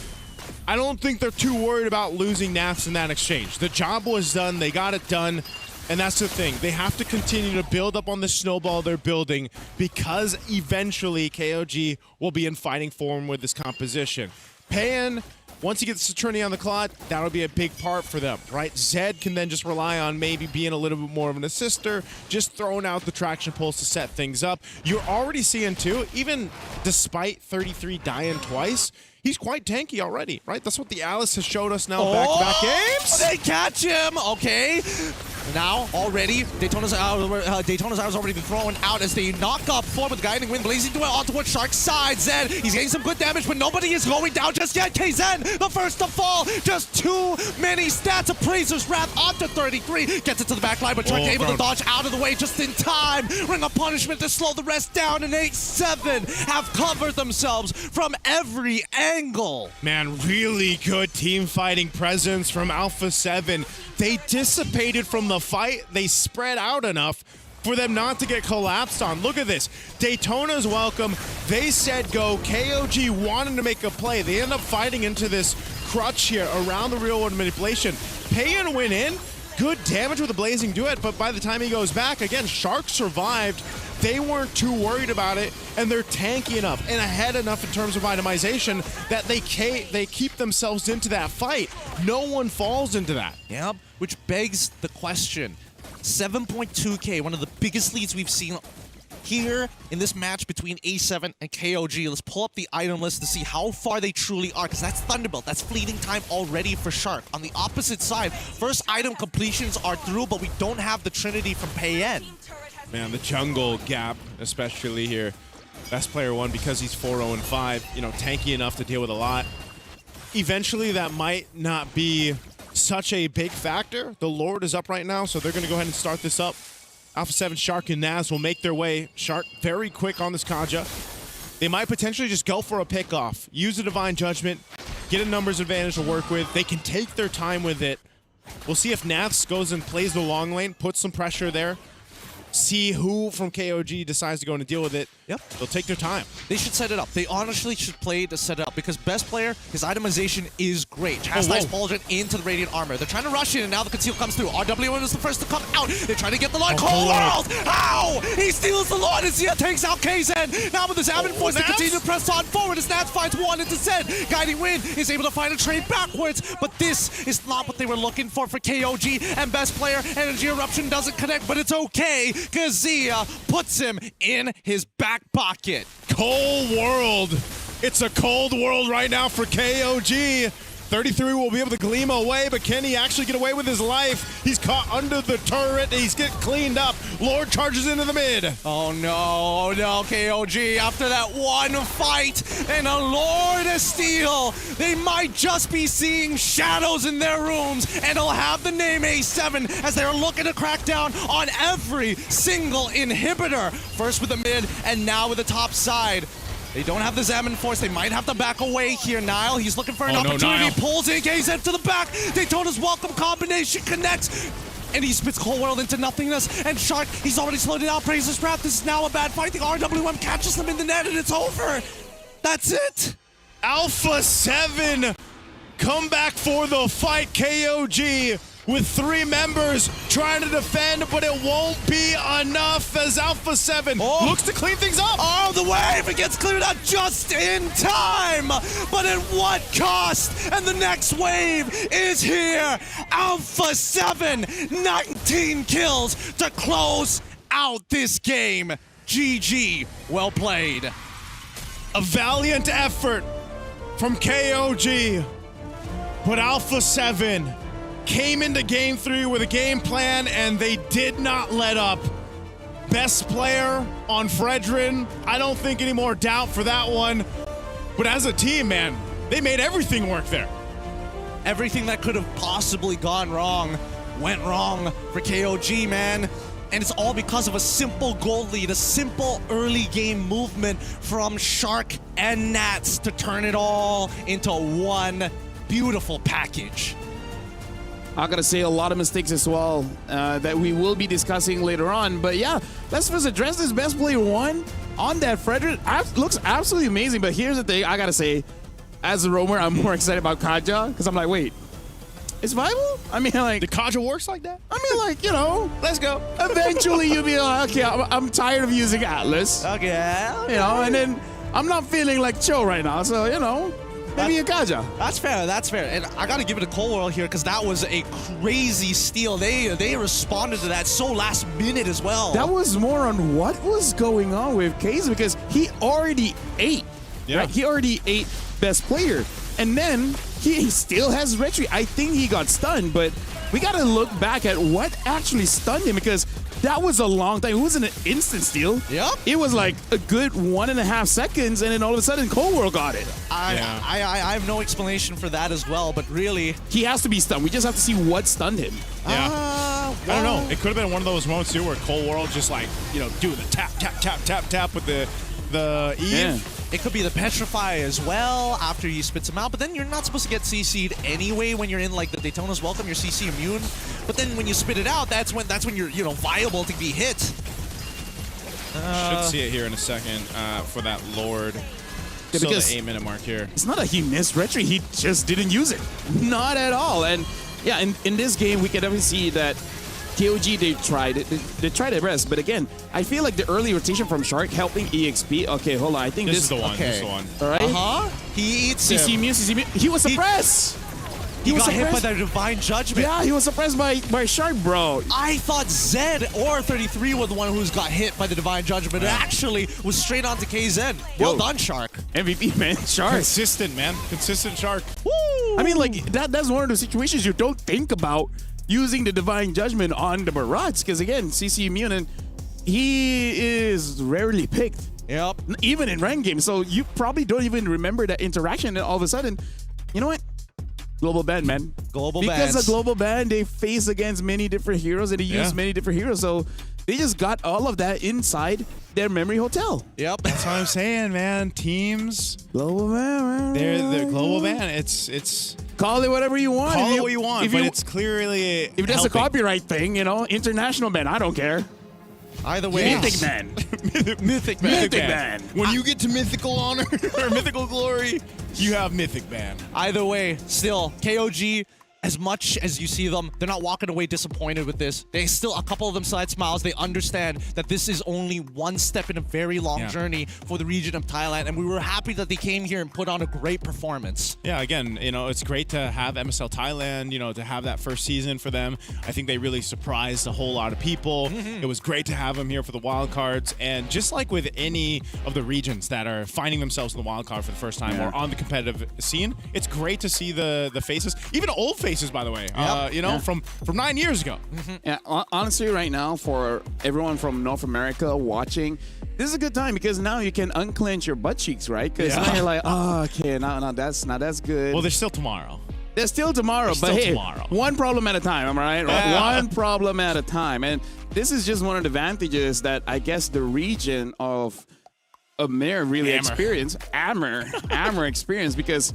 R: I don't think they're too worried about losing Navs in that exchange. The job was done. They got it done. And that's the thing. They have to continue to build up on the snowball they're building because eventually KOG will be in fighting form with this composition. Payan, once he gets the Trinity on the clock, that'll be a big part for them, right? Zed can then just rely on maybe being a little bit more of an assister, just throwing out the traction pulls to set things up. You're already seeing, too, even despite 33 dying twice, he's quite tanky already, right? That's what the Alice has showed us now back-to-back games.
S: They catch him, okay. Now, already, Daytona's Arrow's already been thrown out as they knock up forward with Guiding Wind, blazing onto towards Shark's side. Zed, he's getting some good damage, but nobody is going down just yet. KZen, the first to fall. Just too many stats. Appraiser's Wrath onto 33. Gets it to the back line, but Shark able to dodge out of the way just in time. Ring of Punishment to slow the rest down, and 8-7 have covered themselves from every angle.
R: Man, really good team fighting presence from Alpha 7. They dissipated from the fight. They spread out enough for them not to get collapsed on. Look at this. Daytona's welcome. They said go. KOG wanted to make a play. They end up fighting into this crutch here around the real world manipulation. Payan went in. Good damage with the Blazing Duet, but by the time he goes back, again, Shark survived. They weren't too worried about it, and they're tanky enough and ahead enough in terms of itemization that they keep themselves into that fight. No one falls into that.
S: Yep, which begs the question. 7.2K, one of the biggest leads we've seen here in this match between A7 and KOG. Let's pull up the item list to see how far they truly are, because that's Thunderbolt. That's fleeting time already for Shark. On the opposite side, first item completions are through, but we don't have the Trinity from Payan.
R: Man, the jungle gap, especially here. Best player one because he's 4-0-5, you know, tanky enough to deal with a lot. Eventually, that might not be such a big factor. The Lord is up right now, so they're going to go ahead and start this up. Alpha 7, Shark, and Naz will make their way. Shark very quick on this Kaja. They might potentially just go for a pick-off, use a Divine Judgment, get a numbers advantage to work with. They can take their time with it. We'll see if Naz goes and plays the long lane, puts some pressure there. See who from KOG decides to go and deal with it.
S: Yep.
R: They'll take their time.
S: They should set it up. They honestly should play to set it up because best player, his itemization is great. Chastise Pauldron into the Radiant Armor. They're trying to rush in, and now the Conceal comes through. RWM is the first to come out. They're trying to get the Lord. Cold World! How? He steals the Lord and Zia takes out KZen. Now with his Avid Force, they continue to press on forward as Nats finds one into Zed. Guiding Wind is able to find a trade backwards, but this is not what they were looking for KOG. And best player, Energy Eruption doesn't connect, but it's okay because Zia puts him in his back pocket.
R: Cold World. It's a cold world right now for KOG. 33 will be able to gleam away, but can he actually get away with his life? He's caught under the turret. He's getting cleaned up. Lord charges into the mid.
S: Oh no, no, KOG. After that one fight and a Lord of Steel, they might just be seeing shadows in their rooms, and they'll have the name A7 as they're looking to crack down on every single inhibitor. First with the mid, and now with the top side. They don't have the Xamarin Force. They might have to back away here. Nile, he's looking for an opportunity.
R: Nile.
S: Pulls in, KZ to the back. Daytona's welcome combination connects. And he spits Cold World into nothingness. And Shark, he's already slowed it out. Praises Wrath. This is now a bad fight. The RWM catches them in the net, and it's over. That's it.
R: Alpha 7 come back for the fight. KOG with 3 members trying to defend, but it won't be enough as Alpha 7 looks to clean things up.
S: Oh, the wave, it gets cleared out just in time, but at what cost? And the next wave is here. Alpha 7, 19 kills to close out this game. GG, well played.
R: A valiant effort from KOG, but Alpha 7 came into Game 3 with a game plan, and they did not let up. Best player on Fredrin. I don't think any more doubt for that one. But as a team, man, they made everything work there.
S: Everything that could have possibly gone wrong went wrong for KOG, man. And it's all because of a simple goal lead, a simple early game movement from Shark and Nats to turn it all into one beautiful package.
H: I gotta say a lot of mistakes as well that we will be discussing later on. But yeah, let's first address this best player one on that Frederick. Looks absolutely amazing. But here's the thing, I gotta say, as a roamer, I'm more excited about Kaja because I'm like, wait, It's viable? I mean, like...
R: The Kaja works like that?
H: I mean, like, you know...
I: Let's go.
H: Eventually, you'll be like, okay, I'm tired of using Atlas.
I: Okay.
H: You know, and then I'm not feeling like Cho right now, so, you know... Maybe a Kaja.
S: That's fair. That's fair. And I got to give it to Cold World here because that was a crazy steal. They responded to that so last minute as well.
H: That was more on what was going on with Case because he already ate.
R: Yeah.
H: Right? He already ate best player. And then he still has retreat. I think he got stunned, but we got to look back at what actually stunned him because that was a long time. It wasn't an instant steal.
S: Yep.
H: It was like a good 1.5 seconds, and then all of a sudden, Cold World got it.
S: I have no explanation for that as well, but really...
H: He has to be stunned. We just have to see what stunned him.
R: Yeah. I don't know. It could have been one of those moments, too, where Cold World just, like, you know, doing the tap, tap, tap, tap, tap with the Eve.
H: Yeah.
S: It could be the Petrify as well after he spits him out, but then you're not supposed to get CC'd anyway when you're in like the Daytona's Welcome, you're CC immune. But then when you spit it out, that's when you're, you know, viable to be hit.
R: Should see it here in a second for that Lord.
H: Yeah,
R: So the 8-minute mark here.
H: It's not that he missed retreat, he just didn't use it. Not at all. And yeah, in this game, we can definitely see that KOG, they tried it. They tried their best, but again, I feel like the early rotation from Shark helping EXP. Okay, hold on. I think
R: This is the one.
S: Okay.
R: This is the one.
H: All right.
S: He eats
H: CC
S: him.
H: immune, CC immune. He was suppressed.
S: He
H: was
S: got hit by
H: suppressed.
S: the Divine Judgment.
H: Yeah, he was suppressed by Shark, bro.
S: I thought Zed or 33 was the one who's got hit by the Divine Judgment. It actually was straight on to KZen. Well done, Shark.
H: MVP, man. Shark.
R: Consistent, man. Consistent Shark.
S: Woo!
H: I mean, like, that's one of the situations you don't think about using the Divine Judgment on the Barats, because again, CC immune, and he is rarely picked.
S: Yep.
H: Even in ranked games, so you probably don't even remember that interaction, and all of a sudden, you know what? Global ban, man.
S: Global
H: because
S: bans.
H: of global ban, they face against many different heroes, and they use many different heroes, so they just got all of that inside their memory hotel.
S: Yep.
R: That's what I'm saying, man. Teams.
H: Global ban, man.
R: They're global ban. It's
H: call it whatever you want.
R: Call it what you want, but it's clearly
H: if that's a copyright thing, you know, international ban, I don't care.
S: Either way.
H: Mythic ban.
R: Mythic ban. When you get to mythical honor or mythical glory, you have mythic ban.
S: Either way, still, KOG, as much as you see them, they're not walking away disappointed with this. They still, a couple of them side smiles. They understand that this is only one step in a very long journey for the region of Thailand, and we were happy that they came here and put on a great performance.
R: Yeah, again, you know, it's great to have MSL Thailand, you know, to have that first season for them. I think they really surprised a whole lot of people. It was great to have them here for the wild cards, and just like with any of the regions that are finding themselves in the wild card for the first time or on the competitive scene, it's great to see the faces, even old faces, by the way, you know, from 9 years ago.
H: Yeah, honestly, right now, for everyone from North America watching, this is a good time because now you can unclench your butt cheeks, right? Because now you're like, oh, okay, now that's good.
R: Well, there's still tomorrow.
H: There's still tomorrow, but hey, one problem at a time, am I right?
R: Yeah.
H: One problem at a time. And this is just one of the advantages that I guess the region of Amir really experienced, Amir experienced, because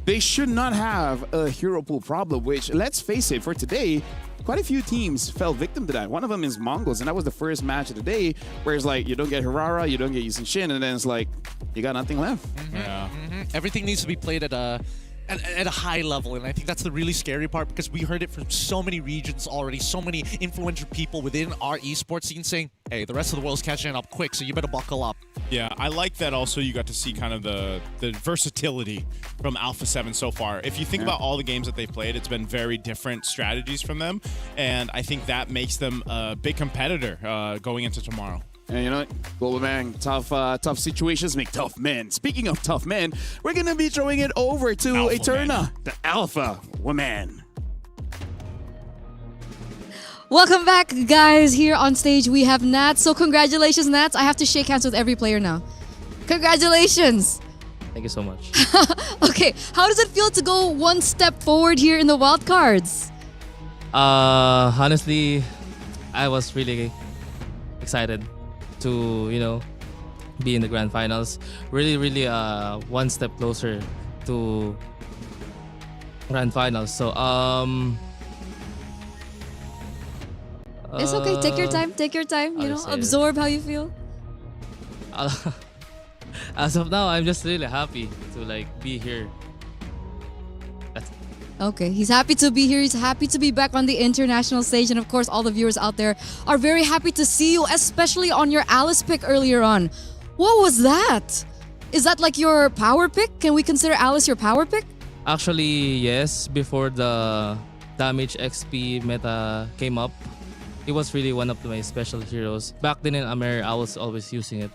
H: they should not have a hero pool problem, which, let's face it, for today, quite a few teams fell victim to that. One of them is Mongols, and that was the first match of the day, where it's like, you don't get Hirara, you don't get Yusin Shin, and then it's like, you got nothing left.
S: Everything needs to be played at a high level, and I think that's the really scary part, because we heard it from so many regions already, so many influential people within our esports scene saying, hey, the rest of the world's catching up quick, so you better buckle up.
R: Yeah, I like that also you got to see kind of the versatility from Alpha 7 so far. If you think about all the games that they've played, it's been very different strategies from them, and I think that makes them a big competitor going into tomorrow.
H: And you know what? Global man, tough situations make tough men. Speaking of tough men, we're going to be throwing it over to
R: Alpha
H: Eterna,
R: man.
H: the Alpha woman.
K: Welcome back, guys. Here on stage, we have Nats. So congratulations, Nats. I have to shake hands with every player now. Congratulations.
Q: Thank you so much.
K: Okay, how does it feel to go one step forward here in the wildcards?
Q: Honestly, I was really excited to, you know, be in the grand finals. Really, one step closer to grand finals. So,
K: It's okay. Take your time. Take your time. You know, absorb how you feel.
Q: As of now, I'm just really happy to like be here.
K: Okay, he's happy to be here. He's happy to be back on the international stage. And of course, all the viewers out there are very happy to see you, especially on your Alice pick earlier on. What was that? Is that like your power pick? Can we consider Alice your power pick?
Q: Actually, yes. Before the damage XP meta came up, it was really one of my special heroes. Back then in Amer, I was always using it.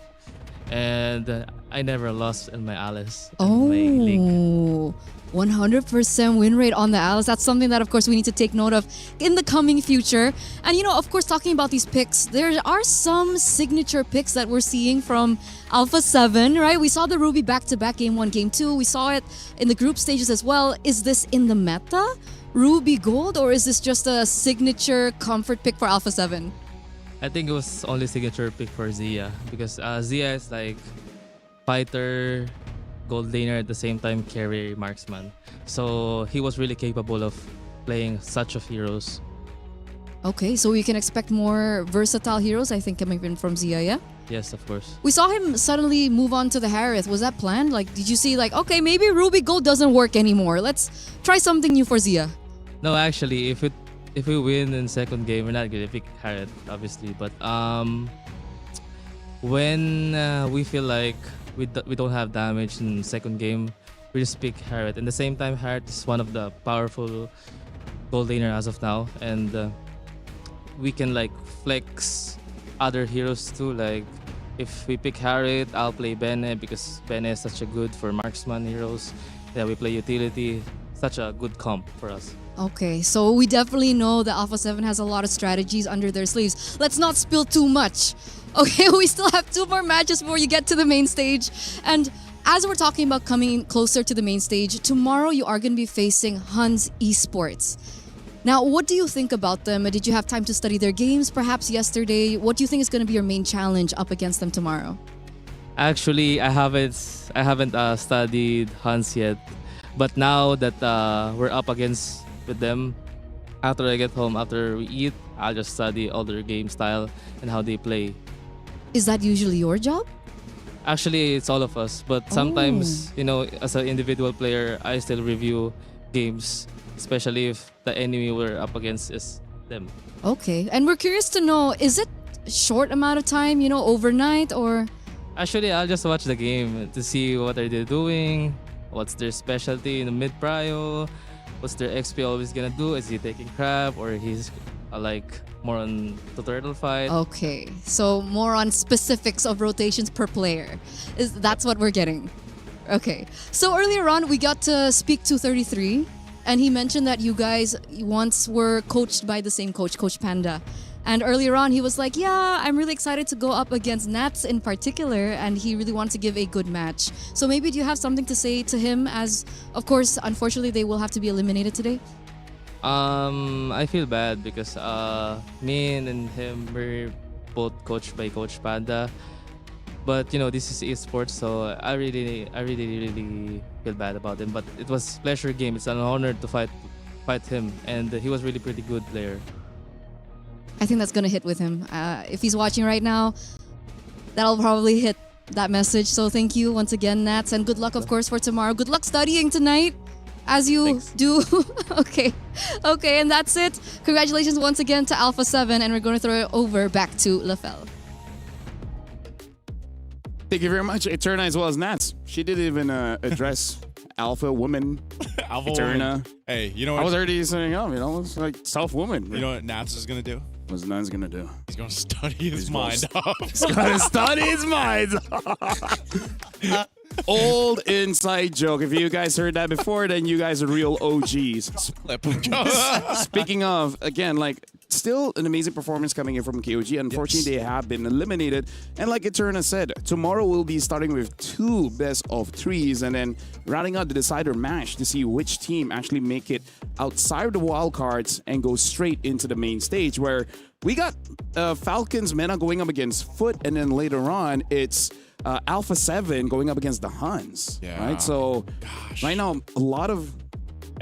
Q: And I never lost in my Alice. In my league.
K: 100% win rate on the Alice. That's something that, of course, we need to take note of in the coming future. And, you know, of course, talking about these picks, there are some signature picks that we're seeing from Alpha 7, right? We saw the Ruby back-to-back Game 1, Game 2. We saw it in the group stages as well. Is this in the meta, Ruby Gold, or is this just a signature comfort pick for Alpha 7?
Q: I think it was only signature pick for Zia because Zia is like fighter, gold laner at the same time, carry, marksman. So he was really capable of playing such of heroes.
K: Okay, so we can expect more versatile heroes, I think, coming in from Zia, yeah?
Q: Yes, of course.
K: We saw him suddenly move on to the Harith. Was that planned? Like, did you see like, okay, maybe Ruby Gold doesn't work anymore. Let's try something new for Zia.
Q: No, actually, if we win in second game, we're not gonna pick Harriet, obviously. But when we feel like we don't have damage in second game, we just pick Harriet. And the same time, Harriet is one of the powerful gold laner as of now, and we can like flex other heroes too. Like if we pick Harriet, I'll play Bene because Bene is such a good for marksman heroes. Yeah, we play utility, such a good comp for us.
K: Okay, so we definitely know that Alpha 7 has a lot of strategies under their sleeves. Let's not spill too much. Okay, we still have 2 more matches before you get to the main stage. And as we're talking about coming closer to the main stage, tomorrow you are going to be facing Huns Esports. Now, what do you think about them? Did you have time to study their games perhaps yesterday? What do you think is going to be your main challenge up against them tomorrow?
Q: Actually, I haven't studied Hans yet. But now that we're up against with them, after I get home, after we eat, I'll just study all their game style and how they play.
K: Is that usually your job?
Q: Actually, it's all of us. But sometimes, you know, as an individual player, I still review games, especially if the enemy we're up against is them.
K: Okay, and we're curious to know, is it a short amount of time, you know, overnight or?
Q: Actually, I'll just watch the game to see what are they doing, what's their specialty in the mid-prio, what's their XP always gonna do, is he taking crab or he's like more on the turtle fight.
K: Okay, so more on specifics of rotations per player. That's what we're getting. Okay, so earlier on we got to speak to 33 and he mentioned that you guys once were coached by the same coach, Coach Panda. And earlier on, he was like, yeah, I'm really excited to go up against Nats in particular, and he really wants to give a good match. So maybe do you have something to say to him as, of course, unfortunately, they will have to be eliminated today?
Q: I feel bad because me and him were both coached by Coach Panda. But, you know, this is esports, so I really feel bad about him. But it was a pleasure game. It's an honor to fight him, and he was really pretty good player.
K: I think that's going to hit with him. If he's watching right now, that'll probably hit that message. So thank you once again, Nats, and good luck, of course, for tomorrow. Good luck studying tonight, as you do. Okay, and that's it. Congratulations once again to Alpha 7, and we're going to throw it over back to Lafel.
H: Thank you very much, Eterna, as well as Nats. She didn't even address Alpha Woman.
R: Alpha
H: Eterna.
R: Woman. Hey, you know what?
H: I was already saying, you know, it's like self woman.
R: You know what Nats is gonna do?
H: What's Nats gonna do?
R: He's gonna study his mind off.
H: He's gonna study his mind. Old inside joke. If you guys heard that before, then you guys are real OGs. Speaking of, again, like, still an amazing performance coming in from KOG. Unfortunately, they have been eliminated. And like Eterna said, tomorrow we'll be starting with 2 best of 3s and then rounding out the decider match to see which team actually make it outside the wild cards and go straight into the main stage, where we got Falcons Mena going up against Foot, and then later on it's Alpha 7 going up against the Huns.
R: Yeah.
H: Right? So right now, a lot of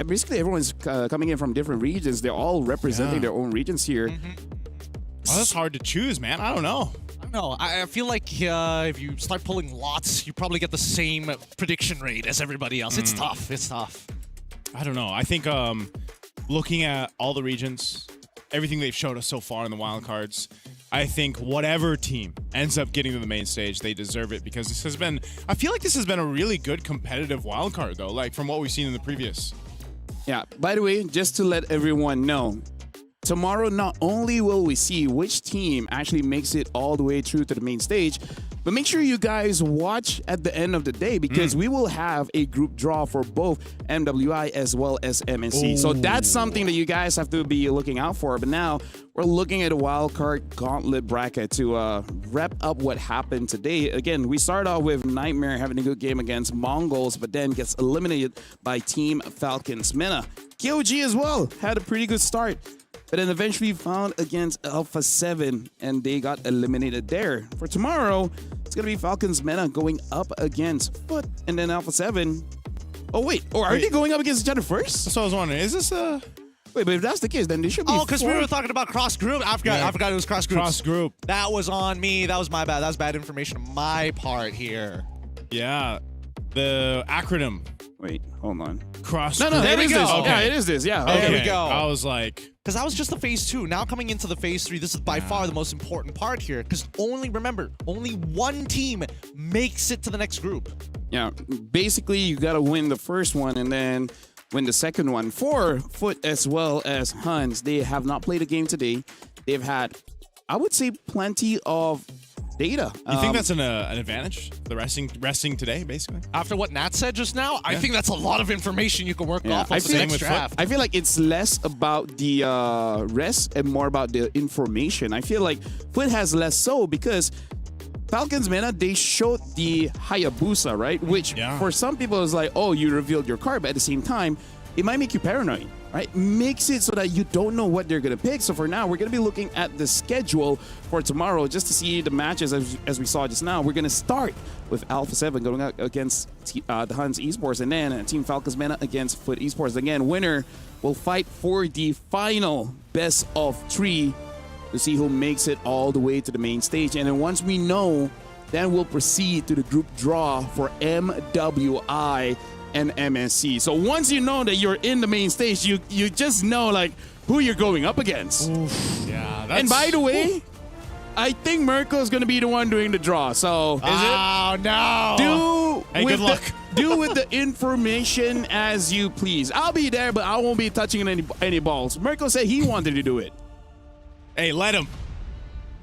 H: basically everyone's coming in from different regions. They're all representing their own regions here.
R: Oh, that's hard to choose, man. I don't know.
S: No, I feel like if you start pulling lots, you probably get the same prediction rate as everybody else. It's tough. It's tough.
R: I don't know. I think looking at all the regions, everything they've showed us so far in the wild cards, I think whatever team ends up getting to the main stage, they deserve it because this has been, I feel like this has been a really good competitive wild card though, like from what we've seen in the previous.
H: Yeah, by the way, just to let everyone know, tomorrow not only will we see which team actually makes it all the way through to the main stage, but make sure you guys watch at the end of the day because we will have a group draw for both MWI as well as MSC. So that's something that you guys have to be looking out for. But now we're looking at a wildcard gauntlet bracket to wrap up what happened today. Again, we start off with Nightmare having a good game against Mongols, but then gets eliminated by Team Falcons Mena. KOG as well had a pretty good start, but then eventually found against Alpha 7 and they got eliminated there. For tomorrow, it's going to be Falcons Mena going up against Foot and then Alpha 7. Oh, wait. Or are they going up against each other first?
R: That's what I was wondering. Is this a...
H: Wait, but if that's the case, then they should be
S: because we were talking about cross group. I forgot it was cross group.
R: Cross group.
S: That was on me. That was my bad. That was bad information on my part here.
R: Yeah. The acronym.
H: Wait, hold on.
R: Cross
H: No,
R: group.
H: there we go.
R: Okay.
H: Yeah, it is this. Yeah.
S: There
H: Okay.
S: we go.
R: I was like...
S: Because that was just the phase 2. Now coming into the phase 3, this is by far the most important part here. Because remember, only one team makes it to the next group.
H: Yeah, basically you got to win the first one and then win the second one. For Foot as well as Hans, they have not played a game today. They've had, I would say, plenty of data.
R: You think that's an advantage? The resting today, basically?
S: After what Nat said just now, I think that's a lot of information you can work off of the next draft.
H: I feel like it's less about the rest and more about the information. I feel like Foot has less so because Falcons Mena, they showed the Hayabusa, right? Which for some people is like, oh, you revealed your card, but at the same time, it might make you paranoid, right? Makes it so that you don't know what they're going to pick. So for now, we're going to be looking at the schedule for tomorrow just to see the matches as we saw just now. We're going to start with Alpha 7 going up against the Hans Esports and then Team Falcons Mena against Foot Esports. Again, winner will fight for the final best of 3 to see who makes it all the way to the main stage. And then once we know, then we'll proceed to the group draw for MWI and MSC. So once you know that you're in the main stage, you just know like who you're going up against.
R: Oof. Yeah.
H: And by the way, I think Mirko is going to be the one doing the draw. So
S: Oh, no.
R: Good luck.
H: Do with the information as you please. I'll be there, but I won't be touching any balls. Mirko said he wanted to do it.
R: Hey, let him.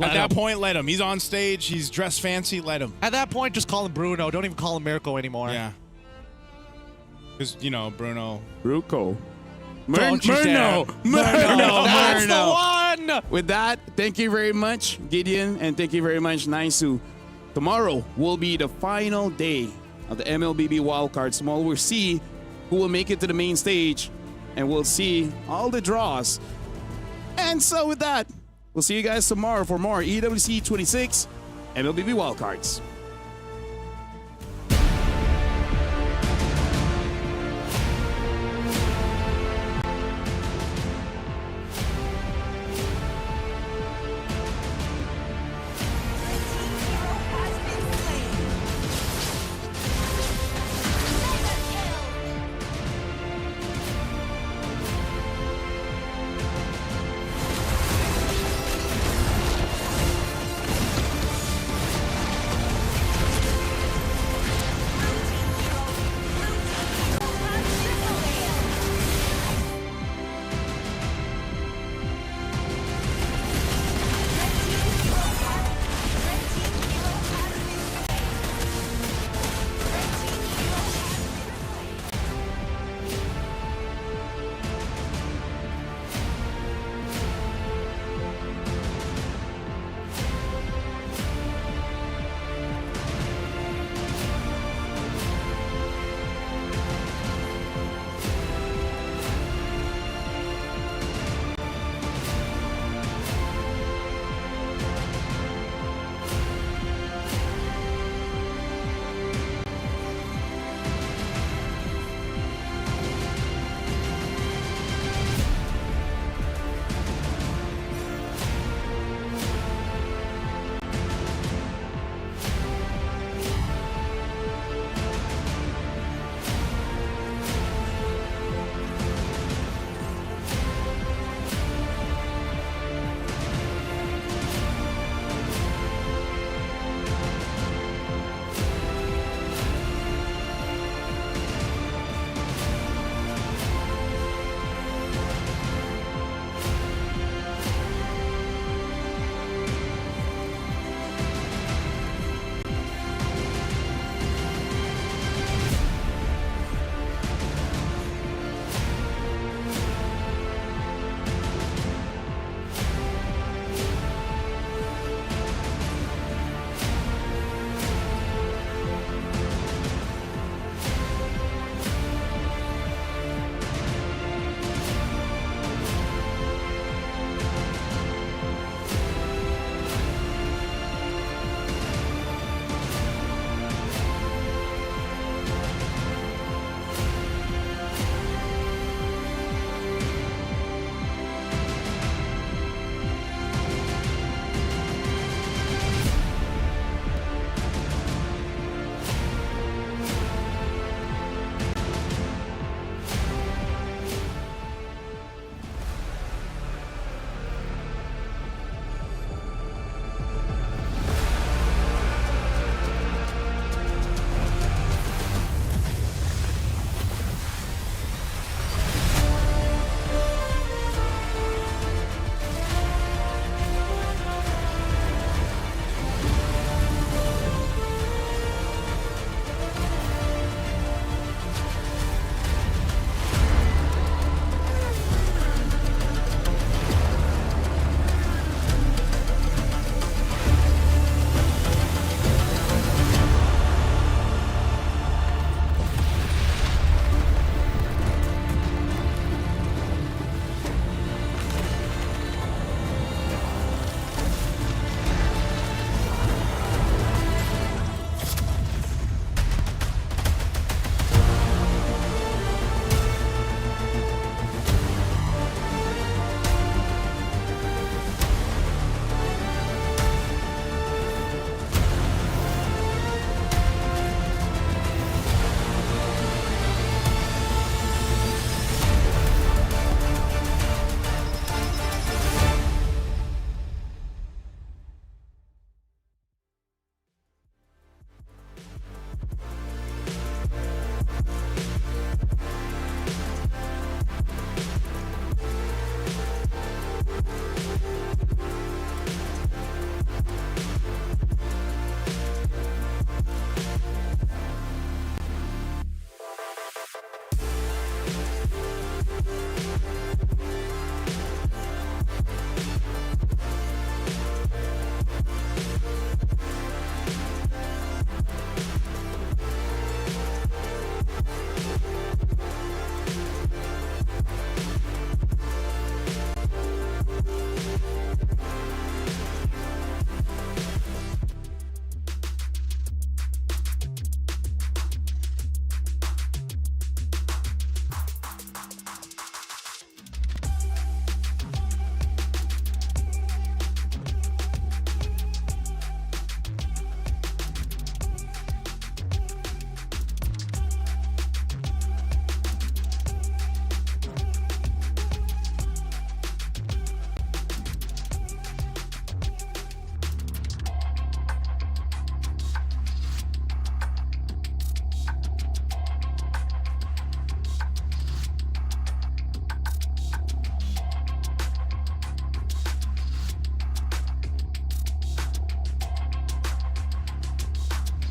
R: At that point, let him. He's on stage. He's dressed fancy. Let him.
S: At that point, just call him Bruno. Don't even call him Mirko anymore.
R: Yeah. Because, you know, Bruno.
H: Bruco.
R: Murno.
S: That's the one.
H: With that, thank you very much, Gideon, and thank you very much, Naisu. Tomorrow will be the final day of the MLBB Wildcard Small. We'll see who will make it to the main stage, and we'll see all the draws. And so with that, we'll see you guys tomorrow for more EWC 26 MLBB Wildcards.